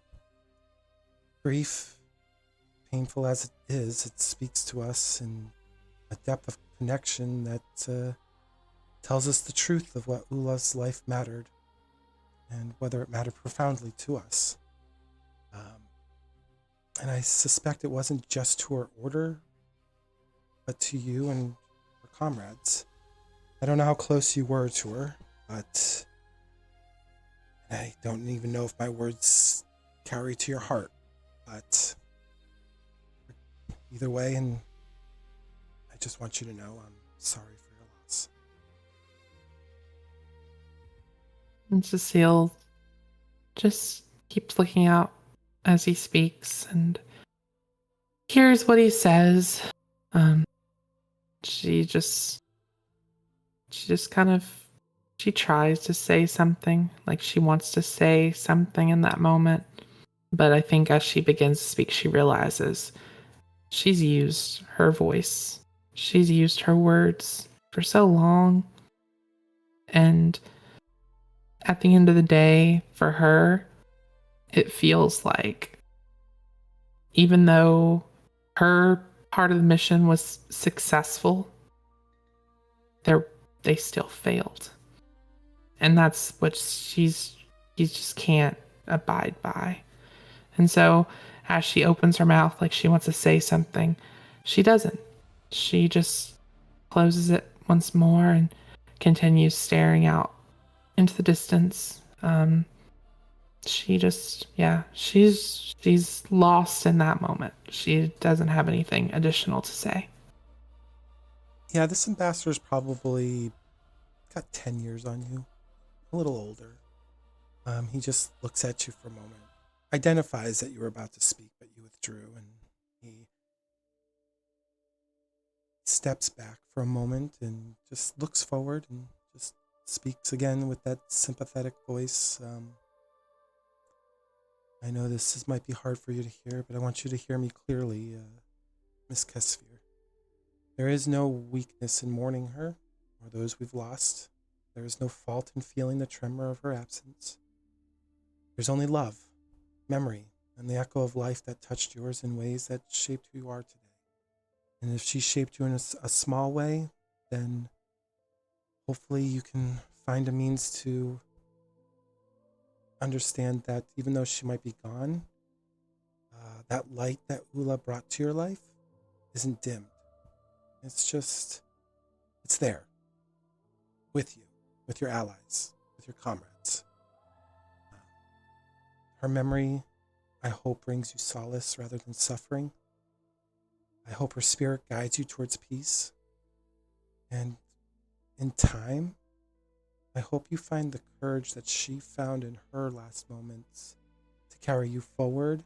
Grief, painful as it is, it speaks to us in a depth of connection that tells us the truth of what Oola's life mattered and whether it mattered profoundly to us. And I suspect it wasn't just to her order, but to you and her comrades. I don't know how close you were to her, but I don't even know if my words carry to your heart. But either way, and I just want you to know I'm sorry for your loss. And Suseel just keeps looking out as he speaks and hears what he says. She just kind of, she tries to say something, like she wants to say something in that moment. But I think as she begins to speak, she realizes she's used her voice. She's used her words for so long. And at the end of the day, for her, it feels like even though her part of the mission was successful, they still failed. And that's what she just can't abide by. And so as she opens her mouth like she wants to say something, she doesn't. She just closes it once more and continues staring out into the distance. She's lost in that moment. She doesn't have anything additional to say. Yeah, this ambassador's probably got 10 years on you, a little older. He just looks at you for a moment, identifies that you were about to speak, but you withdrew, and he steps back for a moment and just looks forward and just speaks again with that sympathetic voice. I know might be hard for you to hear, but I want you to hear me clearly, Miss Kesvir. There is no weakness in mourning her or those we've lost. There is no fault in feeling the tremor of her absence. There's only love, memory, and the echo of life that touched yours in ways that shaped who you are today. And if she shaped you in a small way, then hopefully you can find a means to understand that even though she might be gone, that light that Oola brought to your life isn't dimmed. It's there with you, with your allies, with your comrades. Her memory, I hope, brings you solace rather than suffering. I hope her spirit guides you towards peace. And in time, I hope you find the courage that she found in her last moments to carry you forward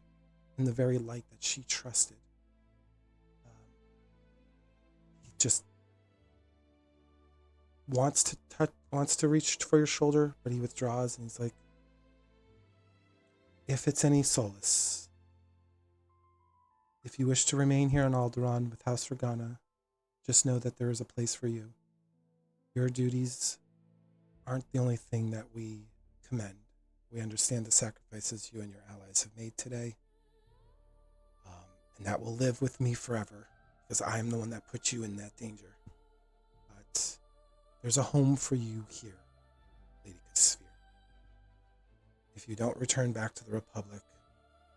in the very light that she trusted. He just wants to reach for your shoulder, but he withdraws and he's like, if it's any solace, if you wish to remain here on Alderaan with House Regana, just know that there is a place for you. Your duties aren't the only thing that we commend. We understand the sacrifices you and your allies have made today. And that will live with me forever, because I am the one that put you in that danger. But there's a home for you here, Lady Kesvir. If you don't return back to the Republic,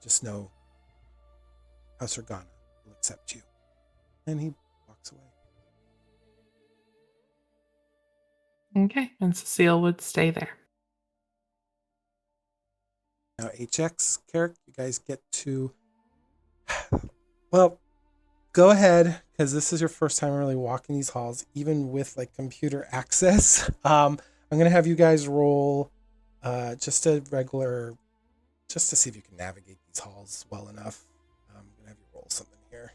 just know House Regana will accept you. And he walks away. Okay, and Cecile would stay there. Now, HX, Carek, you guys get to. Well, go ahead, because this is your first time really walking these halls, even with like computer access. I'm gonna have you guys roll just a regular, just to see if you can navigate these halls well enough. I'm gonna have you roll something here.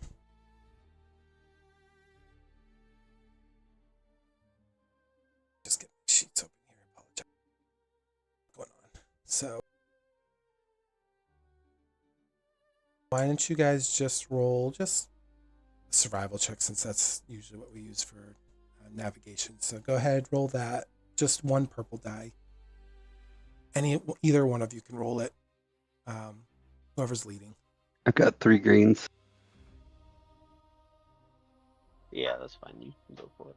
Just get my sheets open here. I apologize. What's going on? So, why don't you guys just roll just a survival check, since that's usually what we use for navigation. So go ahead, roll that. Just one purple die. Either one of you can roll it. Whoever's leading. I've got 3 greens. Yeah, that's fine. You can go for it.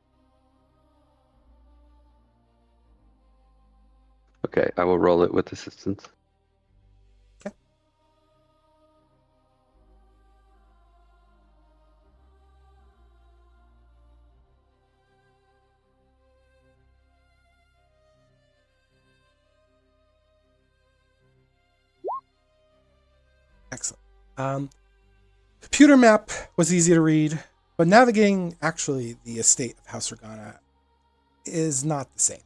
Okay, I will roll it with assistance. Okay. Excellent. Computer map was easy to read, but navigating actually the estate of House Organa is not the same.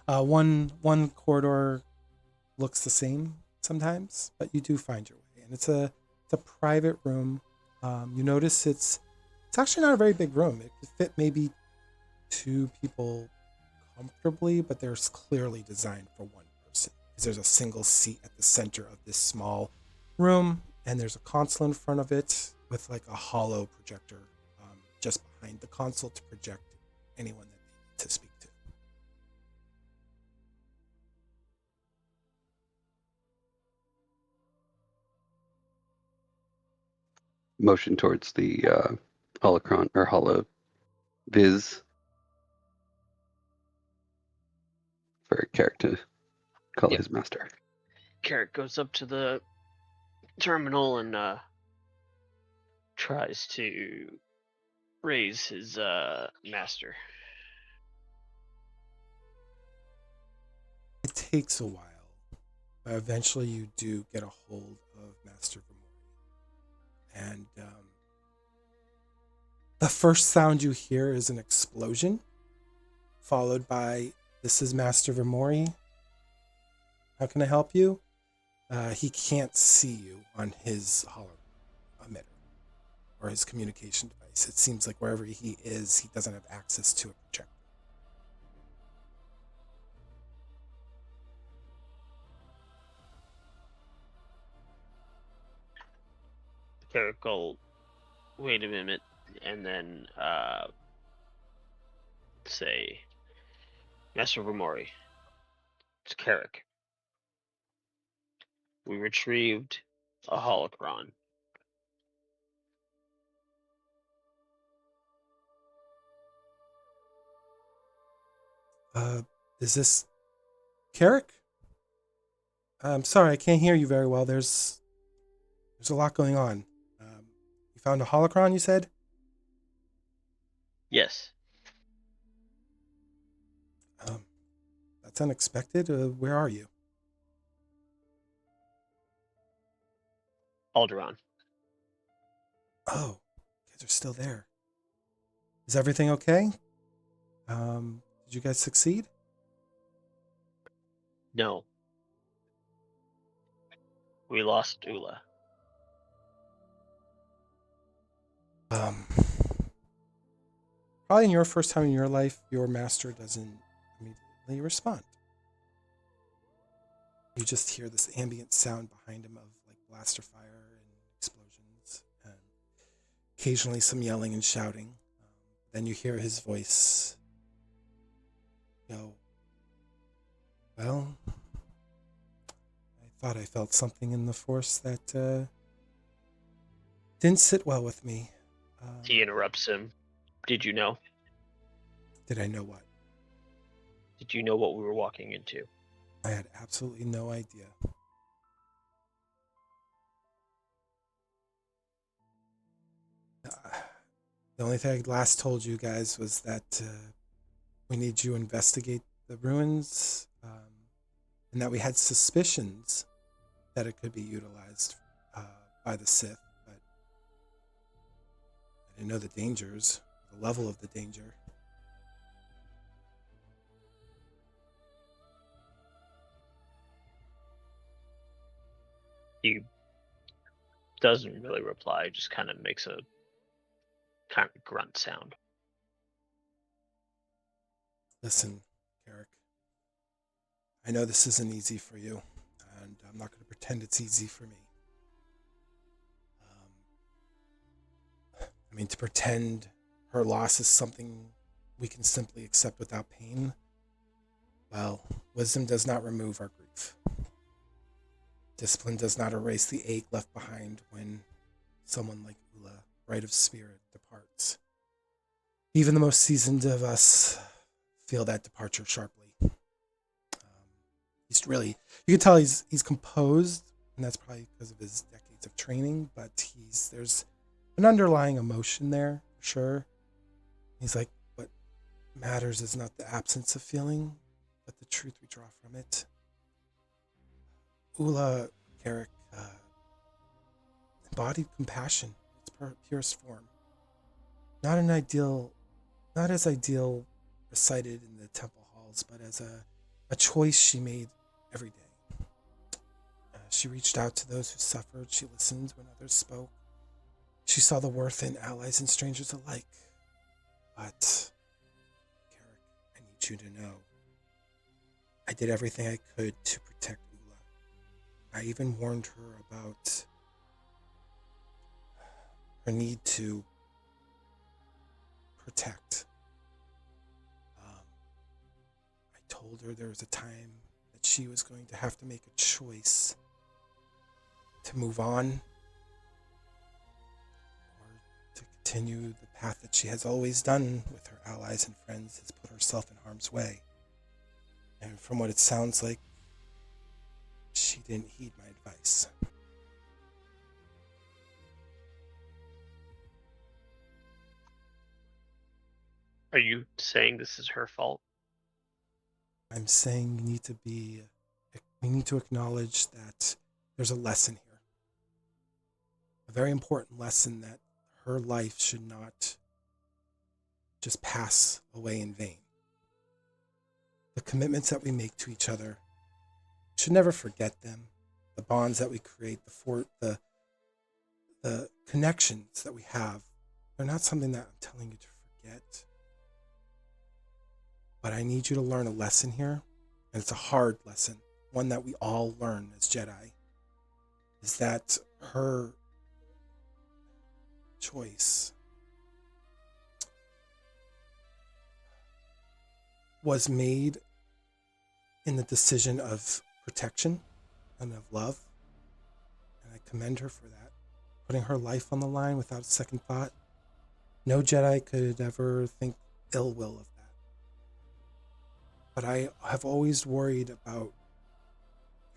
One corridor looks the same sometimes, but you do find your way, and it's a private room. You notice it's actually not a very big room. It could fit maybe 2 people comfortably, but there's clearly designed for one person, because there's a single seat at the center of this small room, and there's a console in front of it with like a hollow projector just behind the console to project anyone that they need to speak to. Motion towards the holocron or holo viz for Carek to call Yep. his master. Carek goes up to the terminal and tries to raise his master. It takes a while, but eventually you do get a hold of Master Vermori. And the first sound you hear is an explosion, followed by, "This is Master Vermori. How can I help you?" He can't see you on his holo emitter or his communication device. It seems like wherever he is, he doesn't have access to a projector. Carek will wait a minute and then say, "Master Vermori, it's Carek. We retrieved a holocron. Is this Carek? I'm sorry, I can't hear you very well. There's a lot going on. You found a holocron, you said? Yes. That's unexpected. Where are you? Alderaan. Oh, you guys are still there. Is everything okay? Did you guys succeed? No. We lost Oola. Probably in your first time in your life, your master doesn't immediately respond. You just hear this ambient sound behind him of like blaster fire and explosions, and occasionally some yelling and shouting. Then you hear his voice go, "Well, I thought I felt something in the Force that didn't sit well with me." He interrupts him. Did you know? Did I know what? Did you know what we were walking into? I had absolutely no idea. The only thing I last told you guys was that we need you to investigate the ruins, and that we had suspicions that it could be utilized by the Sith, but I didn't know the dangers, the level of the danger. He doesn't really reply, just kind of makes a kind of grunt sound. Listen, Carek, I know this isn't easy for you, and I'm not going to pretend it's easy for me. I mean, to pretend her loss is something we can simply accept without pain, well, wisdom does not remove our grief. Discipline does not erase the ache left behind when someone like Oola, right of spirit, departs. Even the most seasoned of us feel that departure sharply. He's really, you can tell he's composed, and that's probably because of his decades of training, but there's an underlying emotion there, for sure. He's like, what matters is not the absence of feeling, but the truth we draw from it. Oola, Carek, embodied compassion in its purest form. Not as ideal recited in the temple halls, but as a choice she made every day. She reached out to those who suffered. She listened when others spoke. She saw the worth in allies and strangers alike. But, Carek, I need you to know, I did everything I could to protect Oola. I even warned her about her need to protect. I told her there was a time that she was going to have to make a choice to move on or to continue the path that she has always done with her allies and friends, has put herself in harm's way. And from what it sounds like, she didn't heed my advice. Are you saying this is her fault? I'm saying we need to acknowledge that there's a lesson here. A very important lesson that her life should not just pass away in vain. The commitments that we make to each other, we should never forget them. The bonds that we create, the connections that we have, they're not something that I'm telling you to forget. But I need you to learn a lesson here, and it's a hard lesson, one that we all learn as Jedi, is that her choice was made in the decision of protection and of love, and I commend her for that, putting her life on the line without a second thought. No Jedi could ever think ill will of that. But I have always worried about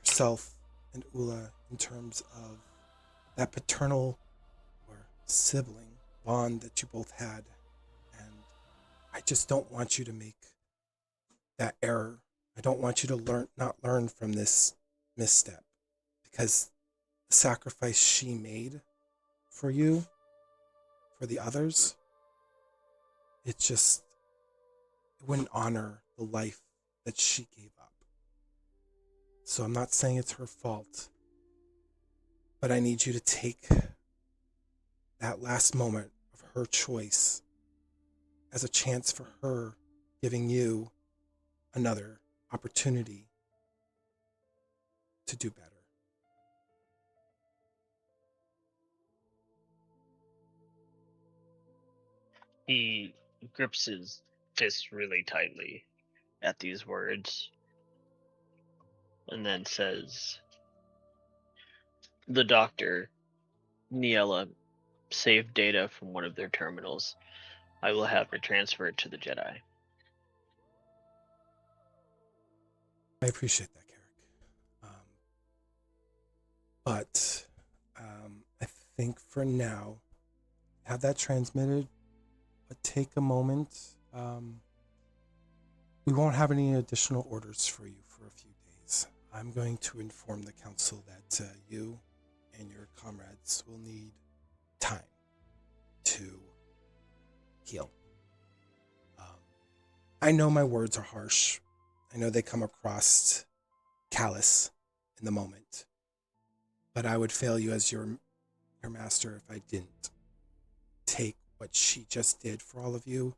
yourself and Oola in terms of that paternal or sibling bond that you both had. And I just don't want you to make that error. I don't want you to not learn from this misstep, because the sacrifice she made for you, for the others, it wouldn't honor the life that she gave up. So I'm not saying it's her fault, but I need you to take that last moment of her choice as a chance for her giving you another opportunity to do better. He grips his fist really tightly at these words and then says, the doctor, Ni-Ella, saved data from one of their terminals. I will have her transferred to the Jedi. I appreciate that, Carek. But I think for now, have that transmitted, but take a moment. We won't have any additional orders for you for a few days. I'm going to inform the council that you and your comrades will need time to heal. I know my words are harsh. I know they come across callous in the moment. But I would fail you as your master if I didn't take what she just did for all of you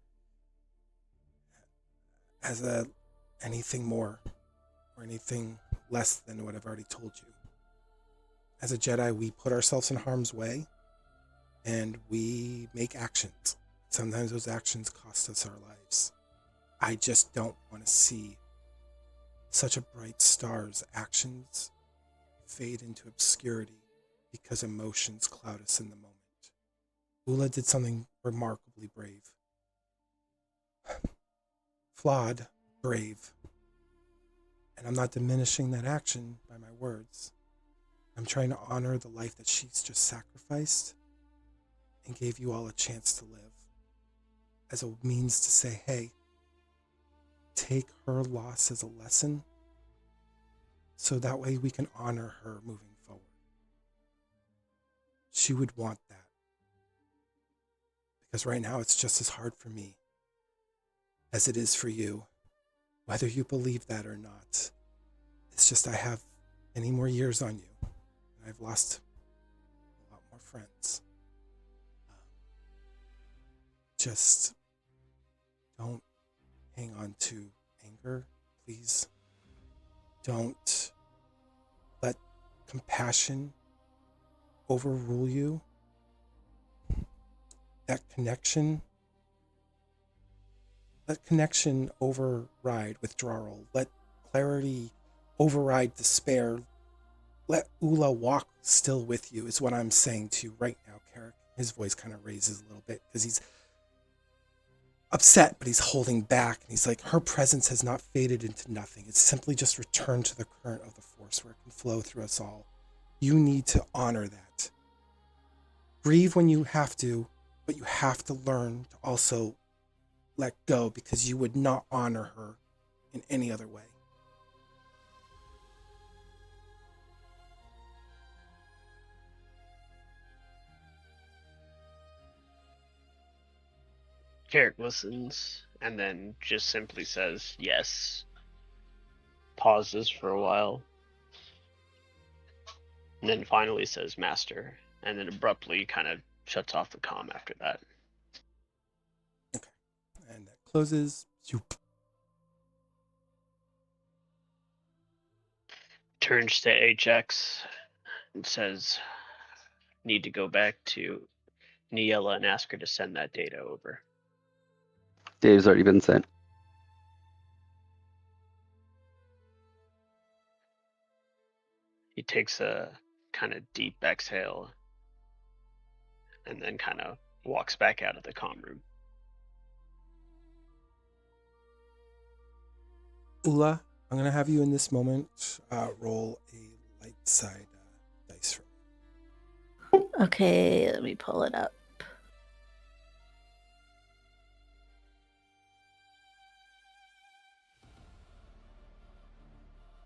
as anything more or anything less than what I've already told you. As a Jedi, we put ourselves in harm's way and we make actions. Sometimes those actions cost us our lives. I just don't want to see such a bright star's actions fade into obscurity because emotions cloud us in the moment. Oola did something remarkably brave. Flawed, brave. And I'm not diminishing that action by my words. I'm trying to honor the life that she's just sacrificed and gave you all a chance to live as a means to say, hey, take her loss as a lesson so that way we can honor her moving forward. She would want that. Because right now it's just as hard for me as it is for you, whether you believe that or not. It's just I have many more years on you. And I've lost a lot more friends. Just don't hang on to anger, please. Don't let compassion overrule you. Let connection override withdrawal. Let clarity override despair. Let Oola walk still with you is what I'm saying to you right now, Carek. His voice kind of raises a little bit because he's upset, but he's holding back. And he's like, her presence has not faded into nothing. It's simply just returned to the current of the Force where it can flow through us all. You need to honor that. Grieve when you have to, but you have to learn to also let go because you would not honor her in any other way. Carrick listens and then just simply says yes. Pauses for a while. And then finally says master. And then abruptly kind of shuts off the comm after that. Okay. And that closes. Turns to HX and says, need to go back to Ni-Ella and ask her to send that data over. Data's already been sent. He takes a kind of deep exhale and then kind of walks back out of the comm room. Oola, I'm going to have you in this moment roll a light side dice for me. Okay, let me pull it up.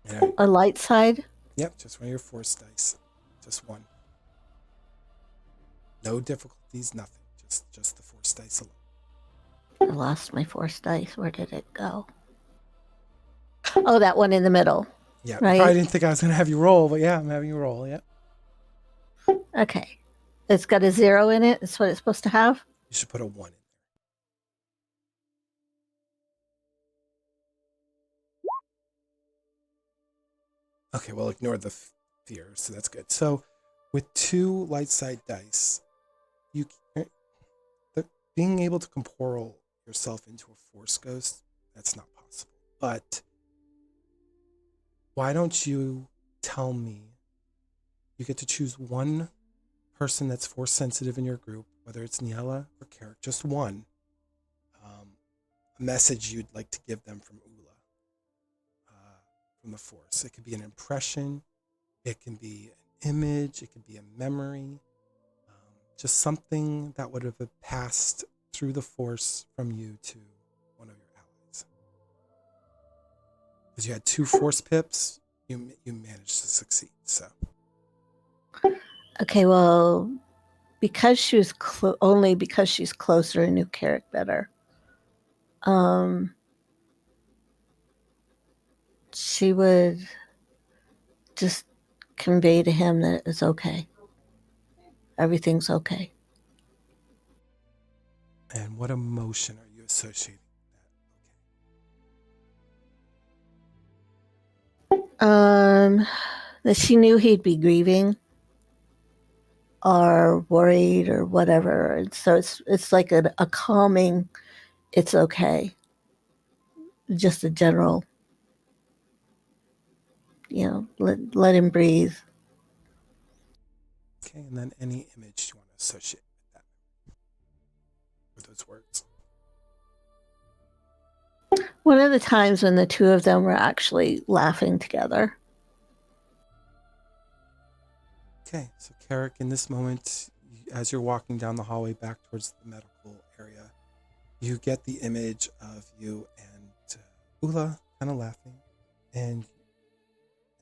Yeah. A light side? Yep, just one of your force dice. Just one. No difficulties, nothing. Just the force dice alone. I lost my force dice. Where did it go? Oh, that one in the middle. Yeah, Right. you probably didn't think I was going to have you roll, but yeah, I'm having you roll, yeah. Okay. It's got a 0 in it. That's what it's supposed to have. You should put a 1 in there. Okay, well, ignore the fear, so that's good. So, with 2 light side dice, being able to corporal yourself into a force ghost, that's not possible. But why don't you tell me? You get to choose one person that's force sensitive in your group, whether it's Ni-Ella or Carek, just one. A message you'd like to give them from Oola, from the force. It could be an impression, it can be an image, it could be a memory, just something that would have passed through the force from you to one of your allies. Because you had 2 force pips, you managed to succeed. So Okay, well, because she was only because she's closer and knew Carek better. She would just convey to him that it's okay. Everything's okay. and what emotion are you associating with That she knew he'd be grieving or worried or whatever. And so it's like a calming, it's okay. Just a general, let him breathe. that? Okay, and then any image you want to associate with that, with those words. One of the times when the two of them were actually laughing together. Okay, so Carek, in this moment, as you're walking down the hallway back towards the medical area, you get the image of you and Oola kind of laughing. And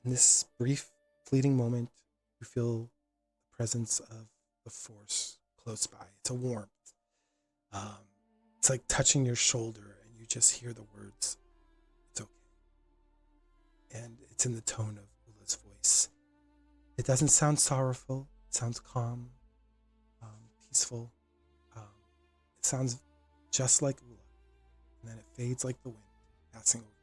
in this brief, fleeting moment, you feel the presence of the Force close by. It's a warmth. It's like touching your shoulder, and you just hear the words, "It's okay." And it's in the tone of Oola's voice. It doesn't sound sorrowful. It sounds calm, peaceful. It sounds just like Oola. And then it fades like the wind, passing over you.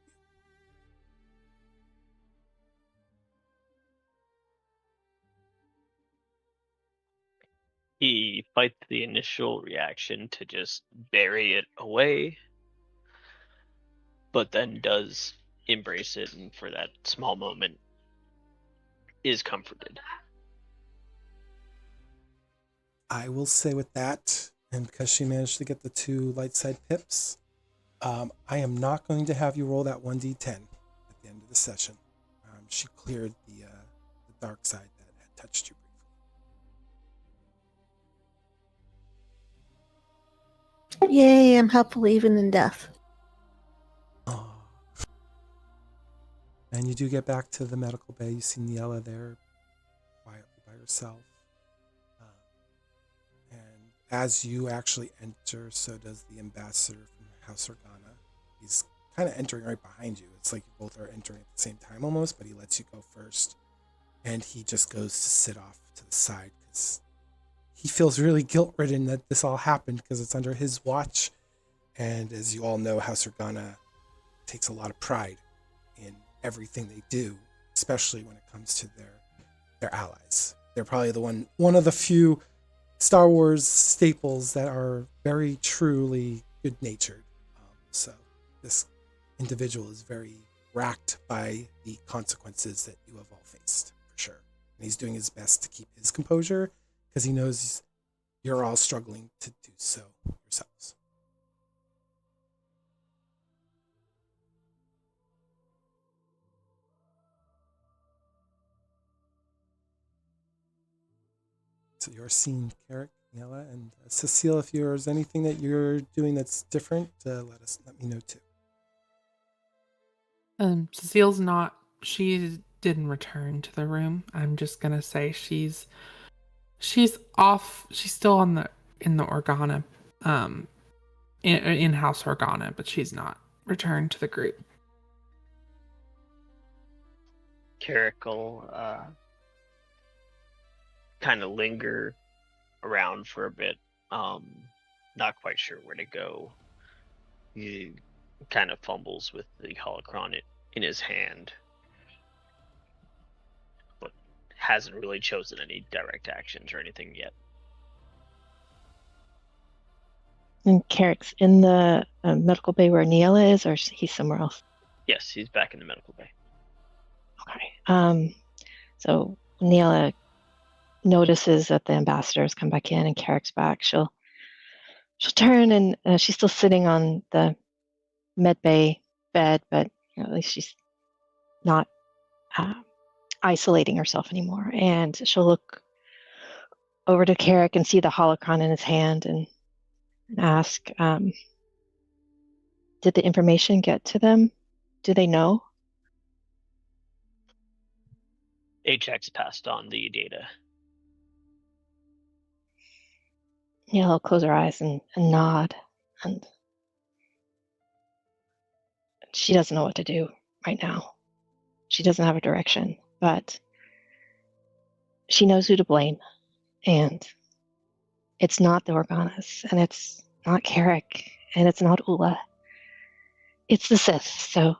He fights the initial reaction to just bury it away, but then does embrace it, and for that small moment is comforted. I will say with that, and because she managed to get the 2 light side pips, I am not going to have you roll that 1d10 at the end of the session. She cleared the dark side that had touched you briefly. Yay, I'm helpful even in death. Aww. And you do get back to the medical bay. You see Ni-Ella there quietly by herself. And as you actually enter, so does the ambassador from House Organa. He's kind of entering right behind you. It's like you both are entering at the same time almost, but he lets you go first. And he just goes to sit off to the side because he feels really guilt-ridden that this all happened because it's under his watch. And as you all know, House Organa takes a lot of pride in everything they do, especially when it comes to their allies. They're probably the one of the few Star Wars staples that are very truly good-natured. So this individual is very racked by the consequences that you have all faced, for sure. And he's doing his best to keep his composure because he knows you're all struggling to do so yourselves. So your scene, Carek, Ni-Ella, and Suseel, if there's anything that you're doing that's different, let me know too. Cecile's not. She didn't return to the room. I'm just gonna say she's off. She's still in the Organa, in House Organa, but she's not returned to the group. Carek will kind of linger around for a bit, not quite sure where to go. He kind of fumbles with the holocron in his hand, but hasn't really chosen any direct actions or anything yet. And Carek's in the medical bay where Ni-Ella is, or he's somewhere else? Yes, he's back in the medical bay. Okay. So Ni-Ella notices that the ambassadors come back in and Carek's back. She'll turn, and she's still sitting on the med bay bed, but at least she's not isolating herself anymore. And she'll look over to Carek and see the holocron in his hand and ask, did the information get to them? Do they know? HX passed on the data. Ni-Ella will close her eyes and nod, and she doesn't know what to do right now. She doesn't have a direction, but she knows who to blame, and it's not the Organas, and it's not Carek, and it's not Oola. It's the Sith. So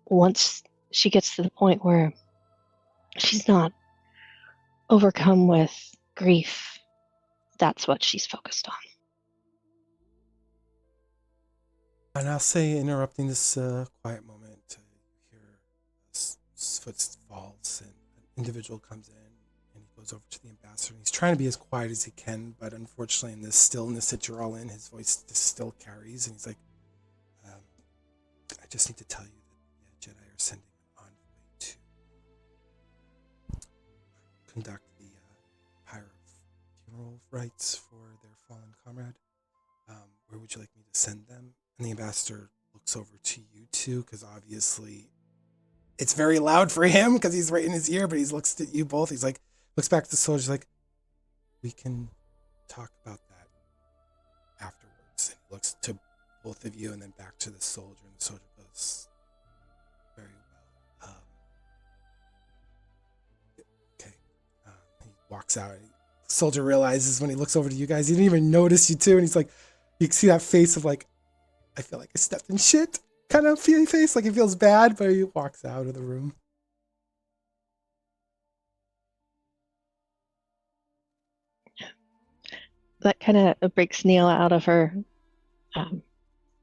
once she gets to the point where she's not overcome with grief, that's what she's focused on. And I'll say, interrupting this quiet moment, to hear footfalls, and an individual comes in, and he goes over to the ambassador, and he's trying to be as quiet as he can, but unfortunately, in this stillness that you're all in, his voice just still carries, and he's like, I just need to tell you that Jedi are sending an envoy to conduct the pyre funeral rites for their fallen comrade. Where would you like me to send them? And the ambassador looks over to you two, because obviously it's very loud for him because he's right in his ear, but he looks at you both. He's like, looks back to the soldiers like, we can talk about that afterwards. And he looks to both of you and then back to the soldier, and the soldier goes, very well. Okay. He walks out. The soldier realizes when he looks over to you guys, he didn't even notice you two, and he's like, you can see that face of like, I feel like I stepped in shit kind of feeling face, like he feels bad, but he walks out of the room. That kind of breaks Ni-Ella out of her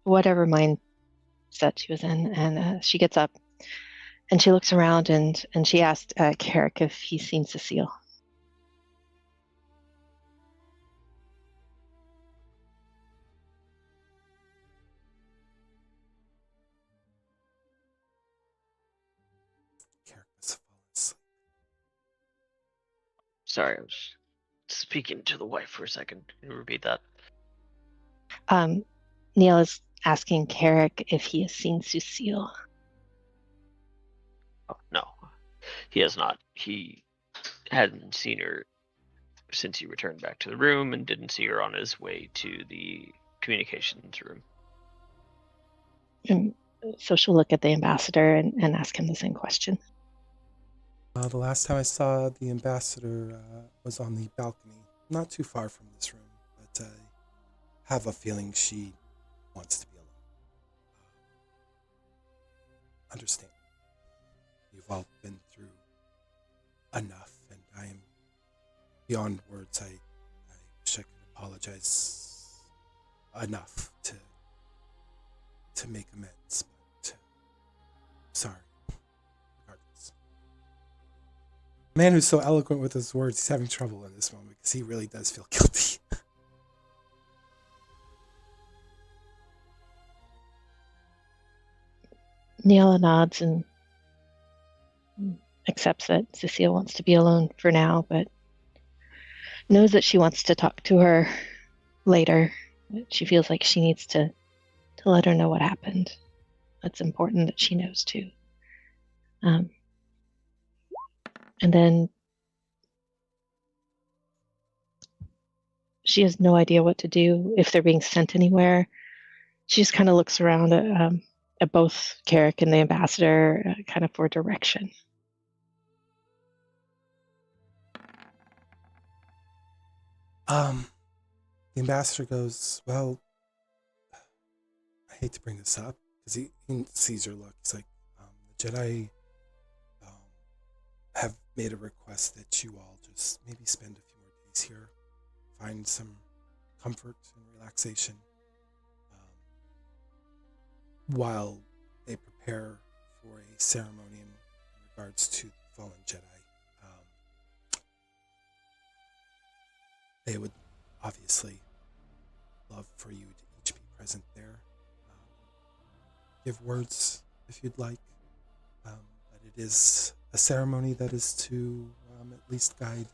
whatever mindset she was in, and she gets up and she looks around, and she asked Carek if he's seen Suseel. Carek must have fallen asleep. Sorry, I was speaking to the wife for a second. Can you repeat that? Ni-Ella's asking Carek if he has seen Suseel. Oh, no, he has not. He hadn't seen her since he returned back to the room, and didn't see her on his way to the communications room. And so she'll look at the ambassador and ask him the same question. The last time I saw the ambassador was on the balcony, not too far from this room, but I have a feeling she wants to be alone. Understand. You've all been through enough, and I am beyond words. I wish I could apologize enough to make amends, but sorry. Regardless. A man who's so eloquent with his words, he's having trouble in this moment because he really does feel guilty. Ni-Ella nods and accepts that Suseel wants to be alone for now, but knows that she wants to talk to her later. She feels like she needs to let her know what happened. That's important that she knows too. And then she has no idea what to do, if they're being sent anywhere. She just kind of looks around at both Carek and the ambassador, kind of for direction. The ambassador goes, well, I hate to bring this up, because he sees her look. He's like, the Jedi have made a request that you all just maybe spend a few more days here, find some comfort and relaxation while they prepare for a ceremony in regards to the fallen Jedi. They would obviously love for you to each be present there. Give words if you'd like, but it is a ceremony that is to at least guide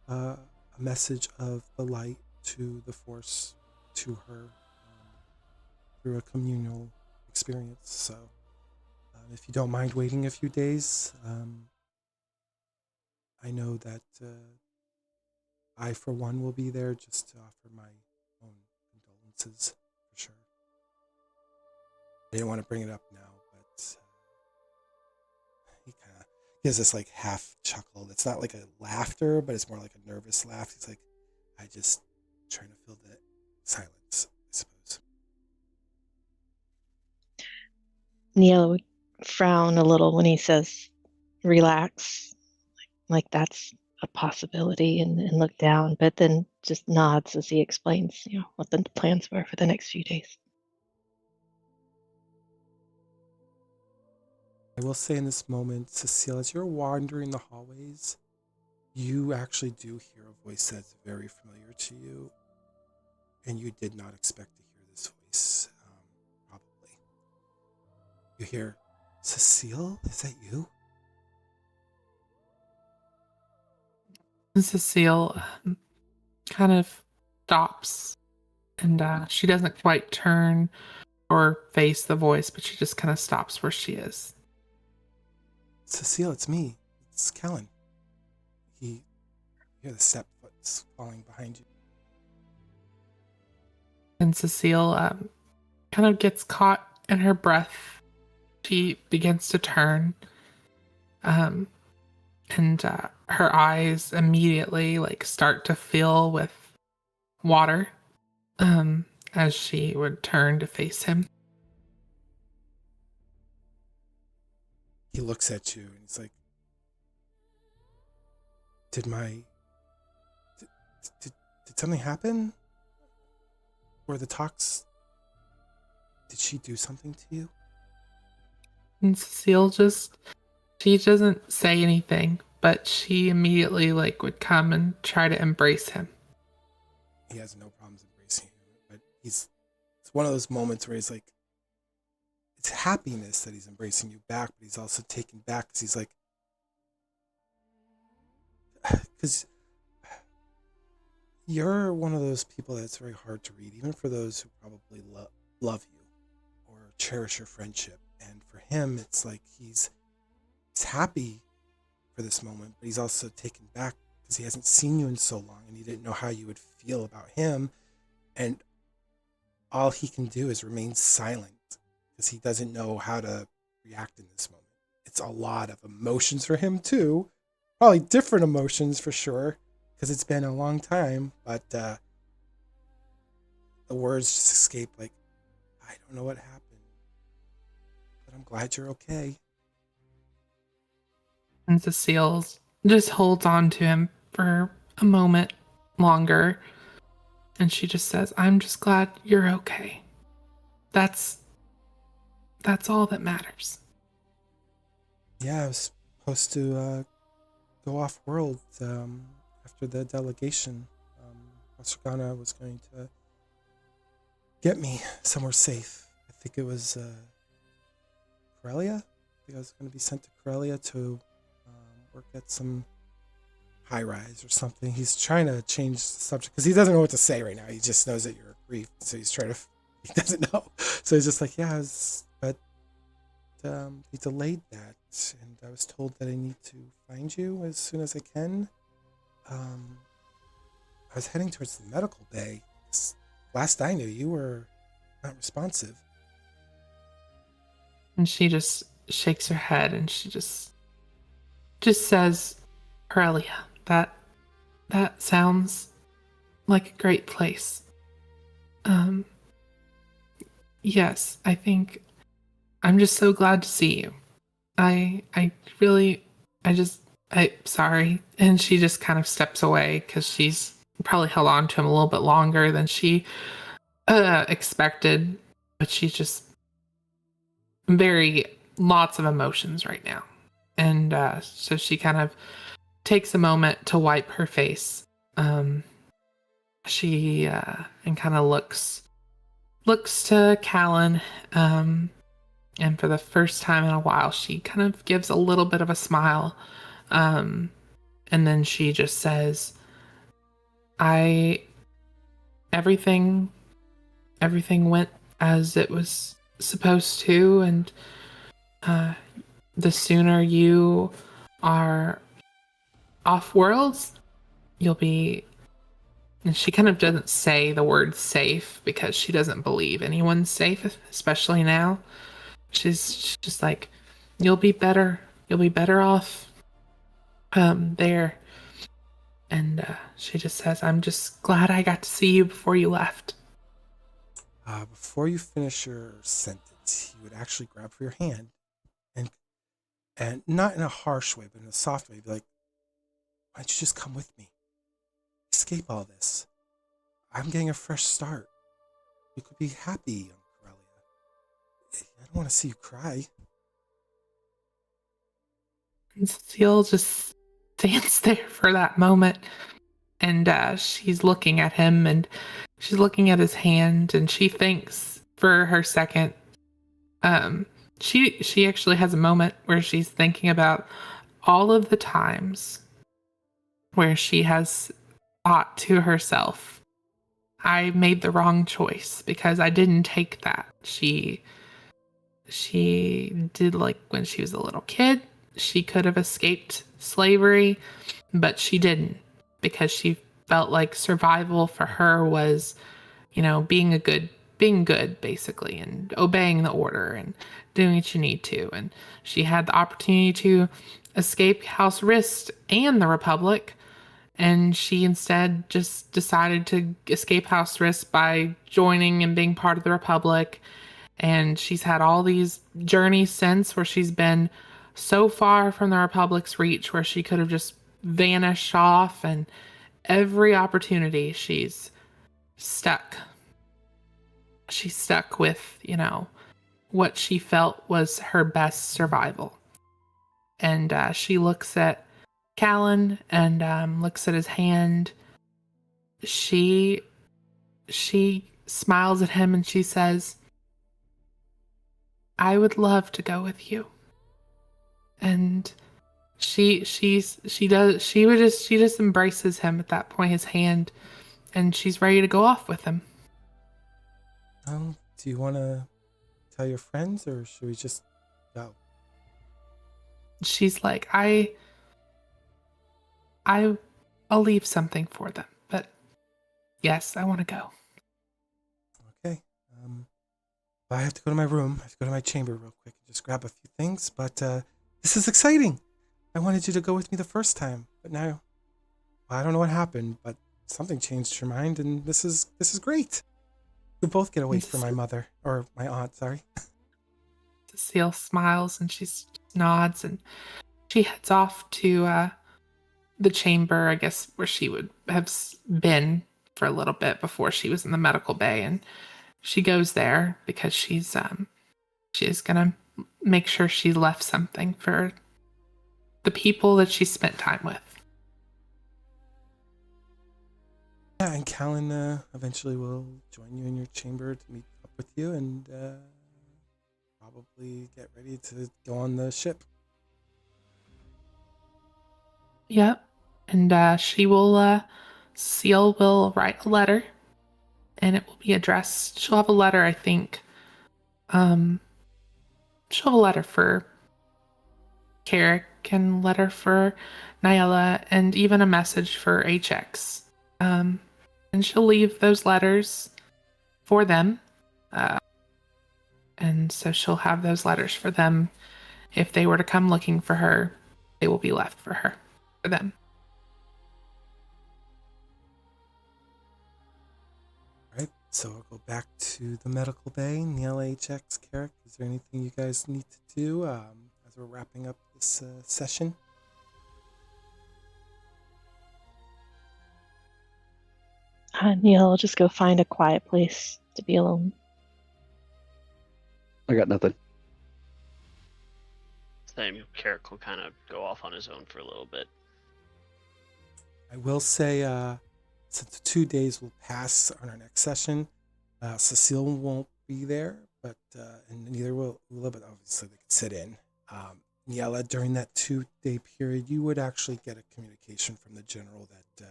a message of the light to the Force, to her, through a communal experience. So if you don't mind waiting a few days, I know that I, for one, will be there just to offer my own condolences, for sure. I didn't want to bring it up now, but he kind of gives this like half chuckle. It's not like a laughter, but it's more like a nervous laugh. He's like, I just trying to fill the silence, I suppose. Ni-Ella would frown a little when he says, relax, like that's a possibility, and look down, but then just nods as he explains, what the plans were for the next few days. I will say in this moment, Suseel, as you're wandering the hallways, you actually do hear a voice that's very familiar to you, and you did not expect to hear this voice, probably. You hear, Suseel, is that you? And Cecile kind of stops, and she doesn't quite turn or face the voice, but she just kind of stops where she is. Suseel, it's me. It's Kellen. You hear the step foot's falling behind you. And Cecile kind of gets caught in her breath. She begins to turn, and her eyes immediately start to fill with water as she would turn to face him. He looks at you and he's like, Did something happen? Were the talks... Did she do something to you? And Cecile she doesn't say anything, but she immediately would come and try to embrace him. He has no problems embracing you, but it's one of those moments where he's like, it's happiness that he's embracing you back, but he's also taken back because he's like, because you're one of those people that's very hard to read, even for those who probably love you or cherish your friendship. And for him, it's like he's happy for this moment, but he's also taken back because he hasn't seen you in so long and he didn't know how you would feel about him. And all he can do is remain silent because he doesn't know how to react in this moment. It's a lot of emotions for him too. Probably different emotions for sure, because it's been a long time, but the words just escape like, I don't know what happened, but I'm glad you're okay. And Cecile just holds on to him for a moment longer, and she just says, I'm just glad you're okay. That's all that matters. Yeah, I was supposed to go off world after the delegation. Osagana was going to get me somewhere safe. I think it was Corellia. I think I was going to be sent to Corellia to work at some high rise or something. He's trying to change the subject because he doesn't know what to say right now. He just knows that you're grieved, so he's trying to. He doesn't know, so he's just like, yeah, but he delayed that, and I was told that I need to find you as soon as I can. I was heading towards the medical bay. Last I knew, you were not responsive. And she just shakes her head, and she just says, Corellia, that sounds like a great place. Yes, I think I'm just so glad to see you. Sorry. And she just kind of steps away because she's probably held on to him a little bit longer than she expected. But she's just lots of emotions right now. And so she kind of takes a moment to wipe her face. She and kind of looks to Callan. And for the first time in a while, she kind of gives a little bit of a smile. And then she just says, everything went as it was supposed to. And the sooner you are off worlds, you'll be. And she kind of doesn't say the word safe because she doesn't believe anyone's safe, especially now. She's just like, you'll be better. You'll be better off there. And she just says, I'm just glad I got to see you before you left. Before you finish your sentence, he would actually grab for your hand and not in a harsh way, but in a soft way, be like, why don't you just come with me? Escape all this. I'm getting a fresh start. You could be happy, young Corellia. I don't want to see you cry. And Suseel just stands there for that moment. And she's looking at him and she's looking at his hand and she thinks for her second. She actually has a moment where she's thinking about all of the times where she has thought to herself, I made the wrong choice because I didn't take that. She did, like when she was a little kid, she could have escaped slavery, but she didn't because she felt like survival for her was, being good basically and obeying the order and doing what you need to. And she had the opportunity to escape House Rist and the Republic, and she instead just decided to escape House Rist by joining and being part of the Republic. And she's had all these journeys since where she's been so far from the Republic's reach where she could have just vanished off, and every opportunity she's stuck. She's stuck with, what she felt was her best survival. And she looks at Callan and looks at his hand. She smiles at him and she says, I would love to go with you. And she just embraces him at that point, his hand, and she's ready to go off with him. Do you want to tell your friends, or should we just go? She's like, I'll leave something for them, but yes, I want to go. Okay. I have to go to my room. I have to go to my chamber real quick and just grab a few things. But this is exciting. I wanted you to go with me the first time, but now I don't know what happened, but something changed your mind, and this is great. We both get away from my mother, or my aunt, sorry. Suseel smiles and she nods and she heads off to the chamber, I guess, where she would have been for a little bit before she was in the medical bay. And she goes there because she's gonna make sure she left something for the people that she spent time with. Yeah, and Callan eventually will join you in your chamber to meet up with you and probably get ready to go on the ship. Yep. And Seal will write a letter and it will be addressed. She'll have a letter, I think. She'll have a letter for Carek and letter for Ni-Ella and even a message for HX. And she'll leave those letters for them. And so she'll have those letters for them. If they were to come looking for her, they will be left for her, for them. All right, so I'll go back to the medical bay. Ni-Ella, HX, Carek, is there anything you guys need to do as we're wrapping up this session? Neil will just go find a quiet place to be alone. I got nothing. Same. Carek will kind of go off on his own for a little bit. I will say, since 2 days will pass on our next session, Suseel won't be there, but and neither will Oola, but obviously they could sit in. Ni-Ella, during that 2-day period, you would actually get a communication from the general that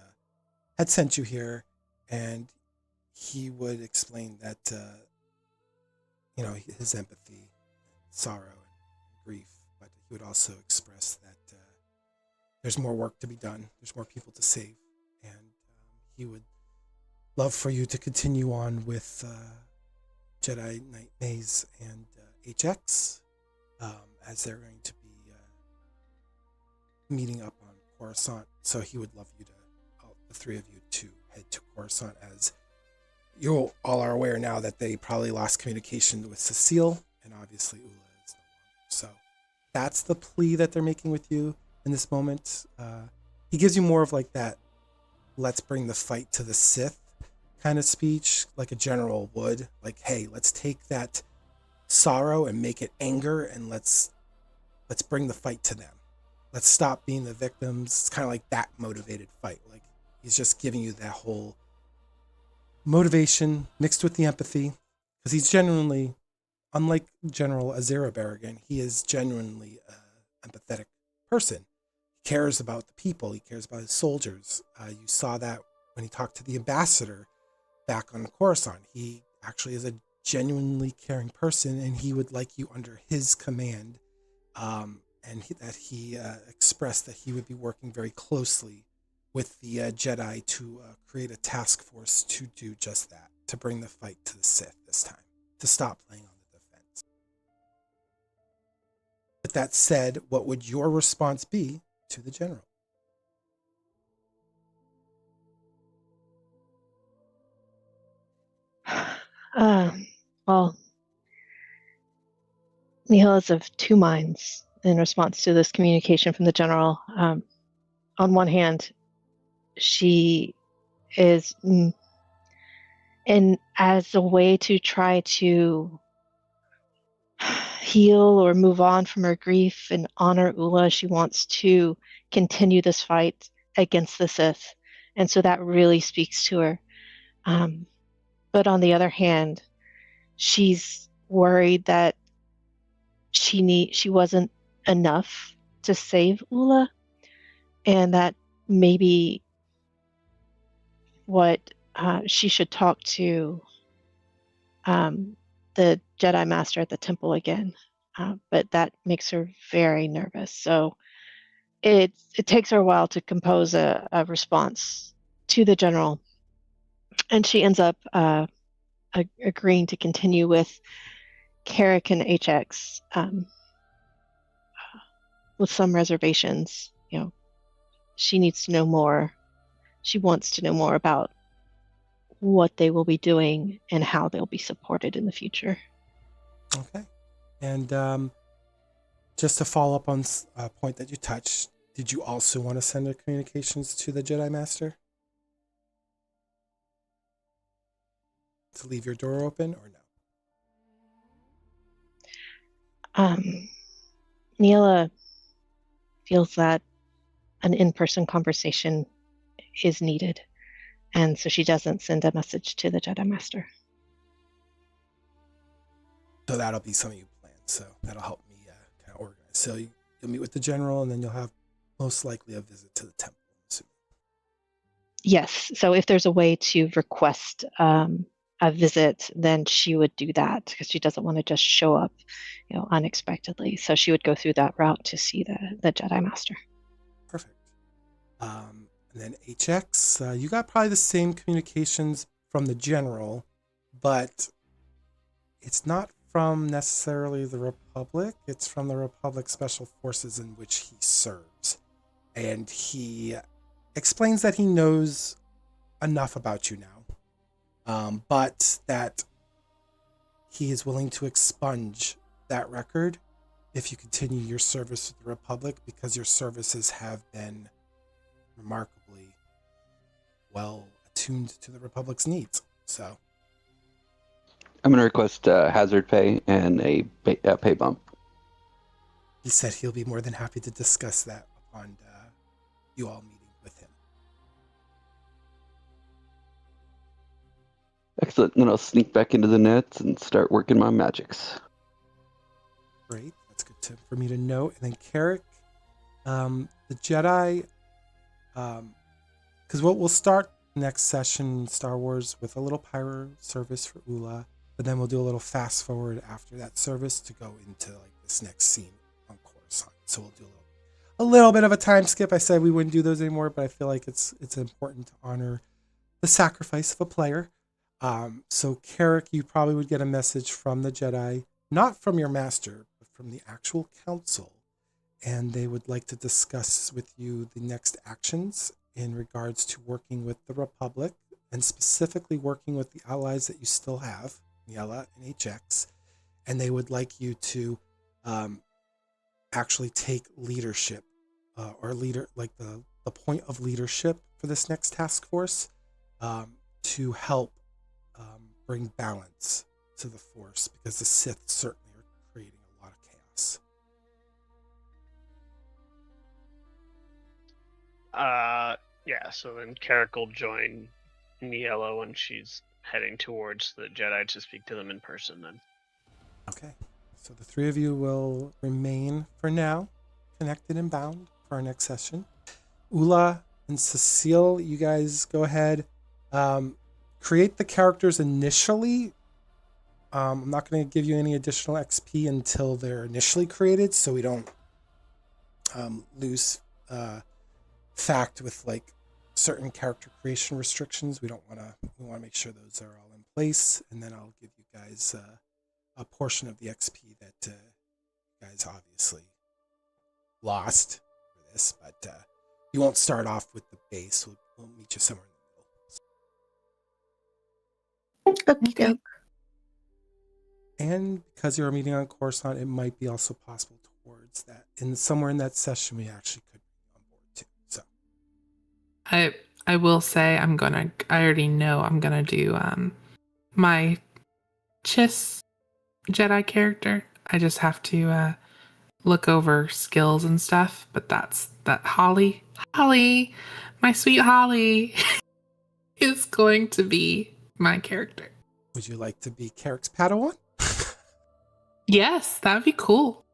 had sent you here, and he would explain that, his empathy, sorrow, and grief, but he would also express that there's more work to be done. There's more people to save, and he would love for you to continue on with Jedi Knight Maze and HX, as they're going to be meeting up on Coruscant. So he would love you to, the three of you, to head to Coruscant, as you all are aware now that they probably lost communication with Suseel, and obviously Oola is no longer. So that's the plea that they're making with you in this moment. He gives you more of like that, let's bring the fight to the Sith kind of speech, like a general would. Like, hey, let's take that sorrow and make it anger, and let's bring the fight to them. Let's stop being the victims. It's kind of like that motivated fight. Like, he's just giving you that whole motivation mixed with the empathy, because he's genuinely, unlike General Azera Berrigan, he is genuinely an empathetic person. He cares about the people. He cares about his soldiers. You saw that when he talked to the ambassador back on Coruscant. He actually is a genuinely caring person, and he would like you under his command. And he expressed that he would be working very closely with the Jedi to create a task force to do just that, to bring the fight to the Sith this time, to stop playing on the defense. With that said, what would your response be to the general? Well, Ni-Ella is of two minds in response to this communication from the general. On one hand, she is, and as a way to try to heal or move on from her grief and honor Oola, she wants to continue this fight against the Sith, and so that really speaks to her. But on the other hand, she's worried that she wasn't enough to save Oola, and that maybe what she should talk to the Jedi Master at the temple again. But that makes her very nervous. So it takes her a while to compose a response to the general, and she ends up agreeing to continue with Carek and HX, with some reservations. She needs to know more. She wants to know more about what they will be doing and how they'll be supported in the future. Okay. And just to follow up on a point that you touched, did you also want to send her communications to the Jedi Master? To leave your door open, or no? Ni-Ella feels that an in-person conversation is needed, and so she doesn't send a message to the Jedi Master. So that'll be something you plan. So that'll help me kind of organize. So you'll meet with the general, and then you'll have most likely a visit to the temple. I'm assuming. Yes, so if there's a way to request a visit, then she would do that, because she doesn't want to just show up, unexpectedly. So she would go through that route to see the Jedi Master. Perfect. And then HX, you got probably the same communications from the general, but it's not from necessarily the Republic. It's from the Republic Special Forces in which he serves. And he explains that he knows enough about you now, but that he is willing to expunge that record if you continue your service with the Republic, because your services have been remarkably well attuned to the Republic's needs. So I'm going to request hazard pay and a pay bump. he said he'll be more than happy to discuss that upon you all meeting with him. Excellent. Then I'll sneak back into the nets and start working my magics. Great. That's good for me to know. And then Carek, the Jedi, because we'll start next session in Star Wars with a little pyro service for Oola, but then we'll do a little fast forward after that service to go into like this next scene on Coruscant. So we'll do a little bit of a time skip. I said we wouldn't do those anymore, but I feel like it's important to honor the sacrifice of a player. So Carek, you probably would get a message from the Jedi, not from your master, but from the actual council, and they would like to discuss with you the next actions in regards to working with the Republic, and specifically working with the allies that you still have, Ni-Ella and HX, and they would like you to actually take leadership, like the point of leadership for this next task force, to help bring balance to the Force, because the Sith certainly are creating a lot of chaos. Yeah, so then Carek will join Ni-Ella when she's heading towards the Jedi to speak to them in person then. Okay, so the three of you will remain for now connected and bound for our next session. Oola and Suseel, you guys go ahead. Create the characters initially. I'm not going to give you any additional XP until they're initially created, so we don't lose fact with like certain character creation restrictions. We want to make sure those are all in place, and then I'll give you guys a portion of the XP that you guys obviously lost for this, but you won't start off with the base. We'll meet you somewhere in the middle. Okay. And because you're meeting on Coruscant, it might be also possible towards that. Somewhere in that session, we actually could be on board too. So I will say I already know I'm gonna do my Chiss Jedi character. I just have to look over skills and stuff, but that Holly, my sweet Holly is going to be my character. would you like to be Carek's Padawan? Yes, that would be cool.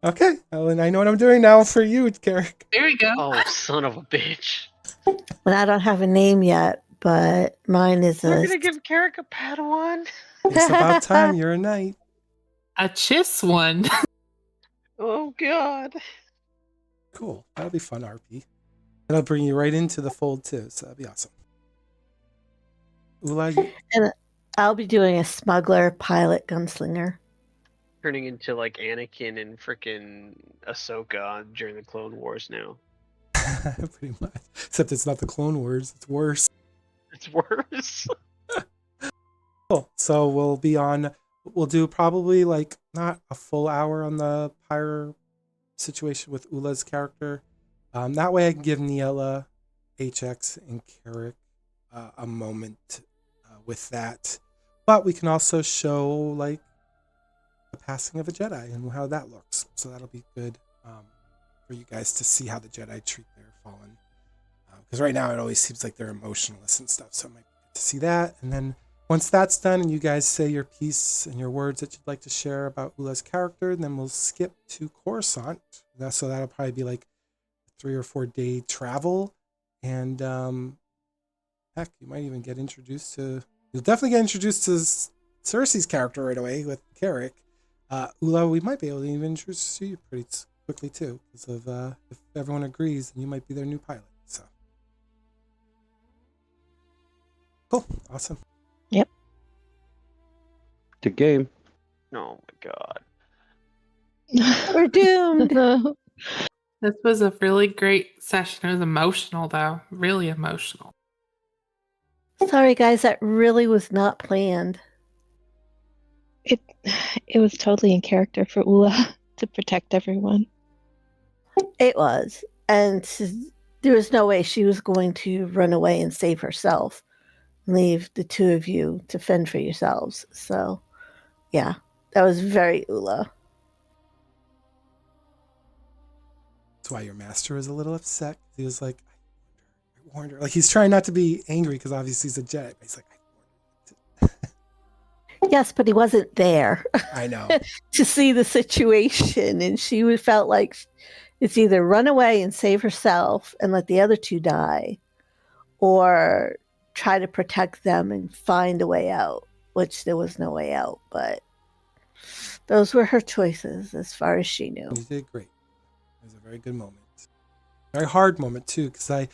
Okay, well, and I know what I'm doing now for you, Carek. There we go. Oh, son of a bitch. Well, I don't have a name yet, but mine is We're a. gonna give Carek a Padawan? It's about time. You're a knight. A Chiss one. Oh, God. Cool. That'll be fun, RP. That'll bring you right into the fold too, so that'll be awesome. Oola, And I'll be doing a smuggler, pilot, gunslinger. Turning into like Anakin and frickin' Ahsoka during the Clone Wars now. pretty much. Except it's not the Clone Wars. It's worse. It's worse. Cool. So we'll do probably like not a full hour on the Pyre situation with Oola's character. That way I can give Ni-Ella, HX, and Carek a moment with that. But we can also show like the passing of a Jedi and how that looks. So that'll be good for you guys to see how the Jedi treat their fallen. Because right now it always seems like they're emotionless and stuff. So it might be good to see that. And then once that's done and you guys say your piece and your words that you'd like to share about Oola's character, then we'll skip to Coruscant. So that'll probably be like a 3 or 4 day travel. And heck, you might even get introduced to... You'll definitely get introduced to Cersei's character right away with Carek. Oola, we might be able to even introduce you pretty quickly too. Because of if everyone agrees, then you might be their new pilot. So cool. Awesome. Yep. Good game. Oh my God. We're doomed. This was a really great session. It was emotional, though. Really emotional. Sorry, guys, that really was not planned. It was totally in character for Oola to protect everyone. It was. And there was no way she was going to run away and save herself. Leave the two of you to fend for yourselves. So, yeah, that was very Oola. That's why your master was a little upset. He was like, I warned her. Like, he's trying not to be angry because obviously he's a Jedi. But he's like, I warned her. Yes, but he wasn't there I know. to see the situation. And she felt like it's either run away and save herself and let the other two die, or try to protect them and find a way out, which there was no way out. But those were her choices as far as she knew. You did great. It was a very good moment. very hard moment too, because I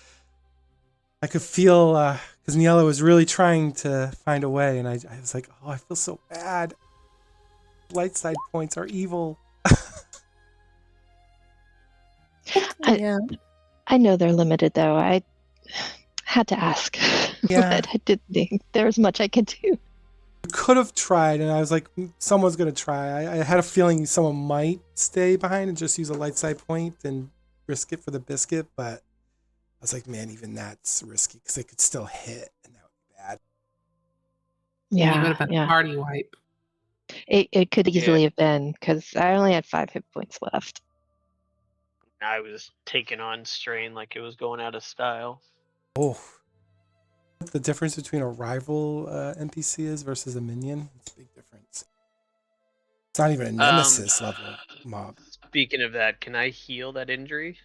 could feel because Ni-Ella was really trying to find a way, and I was like, oh, I feel so bad. Light side points are evil. Yeah. I know they're limited, though. I had to ask. Yeah. But I didn't think there was much I could do. Could have tried, and I was like, someone's gonna try. I had a feeling someone might stay behind and just use a light side point and risk it for the biscuit, but I was like, man, even that's risky because it could still hit, and that would be bad. You would Yeah, have been a yeah. party wipe. It could Yeah. easily have been, because I only had 5 hit points left. I was taking on strain like it was going out of style. Oh, the difference between a rival NPC is versus a minion. It's a big difference. It's not even a nemesis level mob. Speaking of that, can I heal that injury?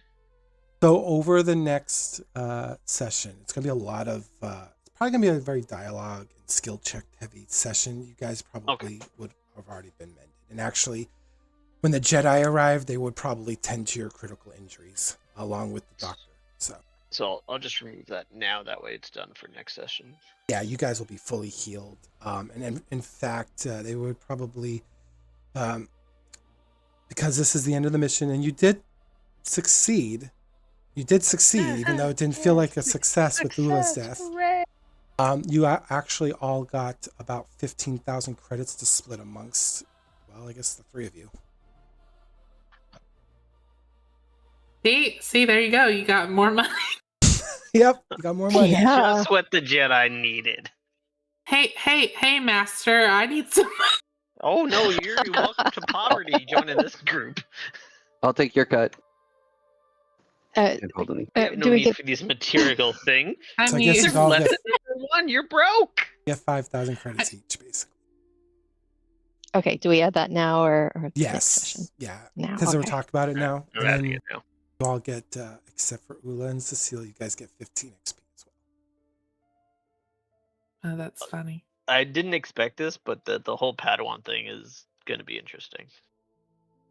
So over the next session, it's gonna be a lot of. It's probably gonna be a very dialogue and skill check heavy session. You guys probably would have already been mended, and actually, when the Jedi arrive, they would probably tend to your critical injuries along with the doctor. So I'll just remove that now. That way it's done for next session. Yeah, you guys will be fully healed. And in fact, they would probably, because this is the end of the mission, and you did succeed. You did succeed, even though it didn't feel like a success with Oola's death. You actually all got about 15,000 credits to split amongst, well, I guess the 3 of you. See, there you go. You got more money. Yep, you got more money. Yeah. Just what the Jedi needed. Hey, Master, I need some money. Oh no, you're welcome to poverty joining this group. I'll take your cut. Uh, And hold on. You have no do we need get for these material things. I So I mean, guess you all Less get, than number 1, you're broke. 5,000 credits each, basically. okay? Do we add that now or next session? Yes, yeah, Now, because we're okay. talking about it now. I'm And adding then it now. you all get, except for Oola and Suseel, you guys get 15 XP as well. oh, that's funny. I didn't expect this, but the whole Padawan thing is going to be interesting.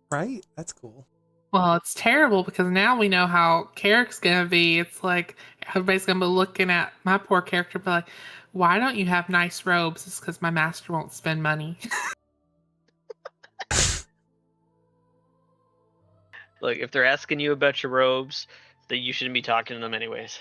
Right? That's cool. Well, it's terrible because now we know how Carek's gonna be. It's like everybody's gonna be looking at my poor character, be like, "Why don't you have nice robes?" It's because my master won't spend money. Look, if they're asking you about your robes, then you shouldn't be talking to them anyways.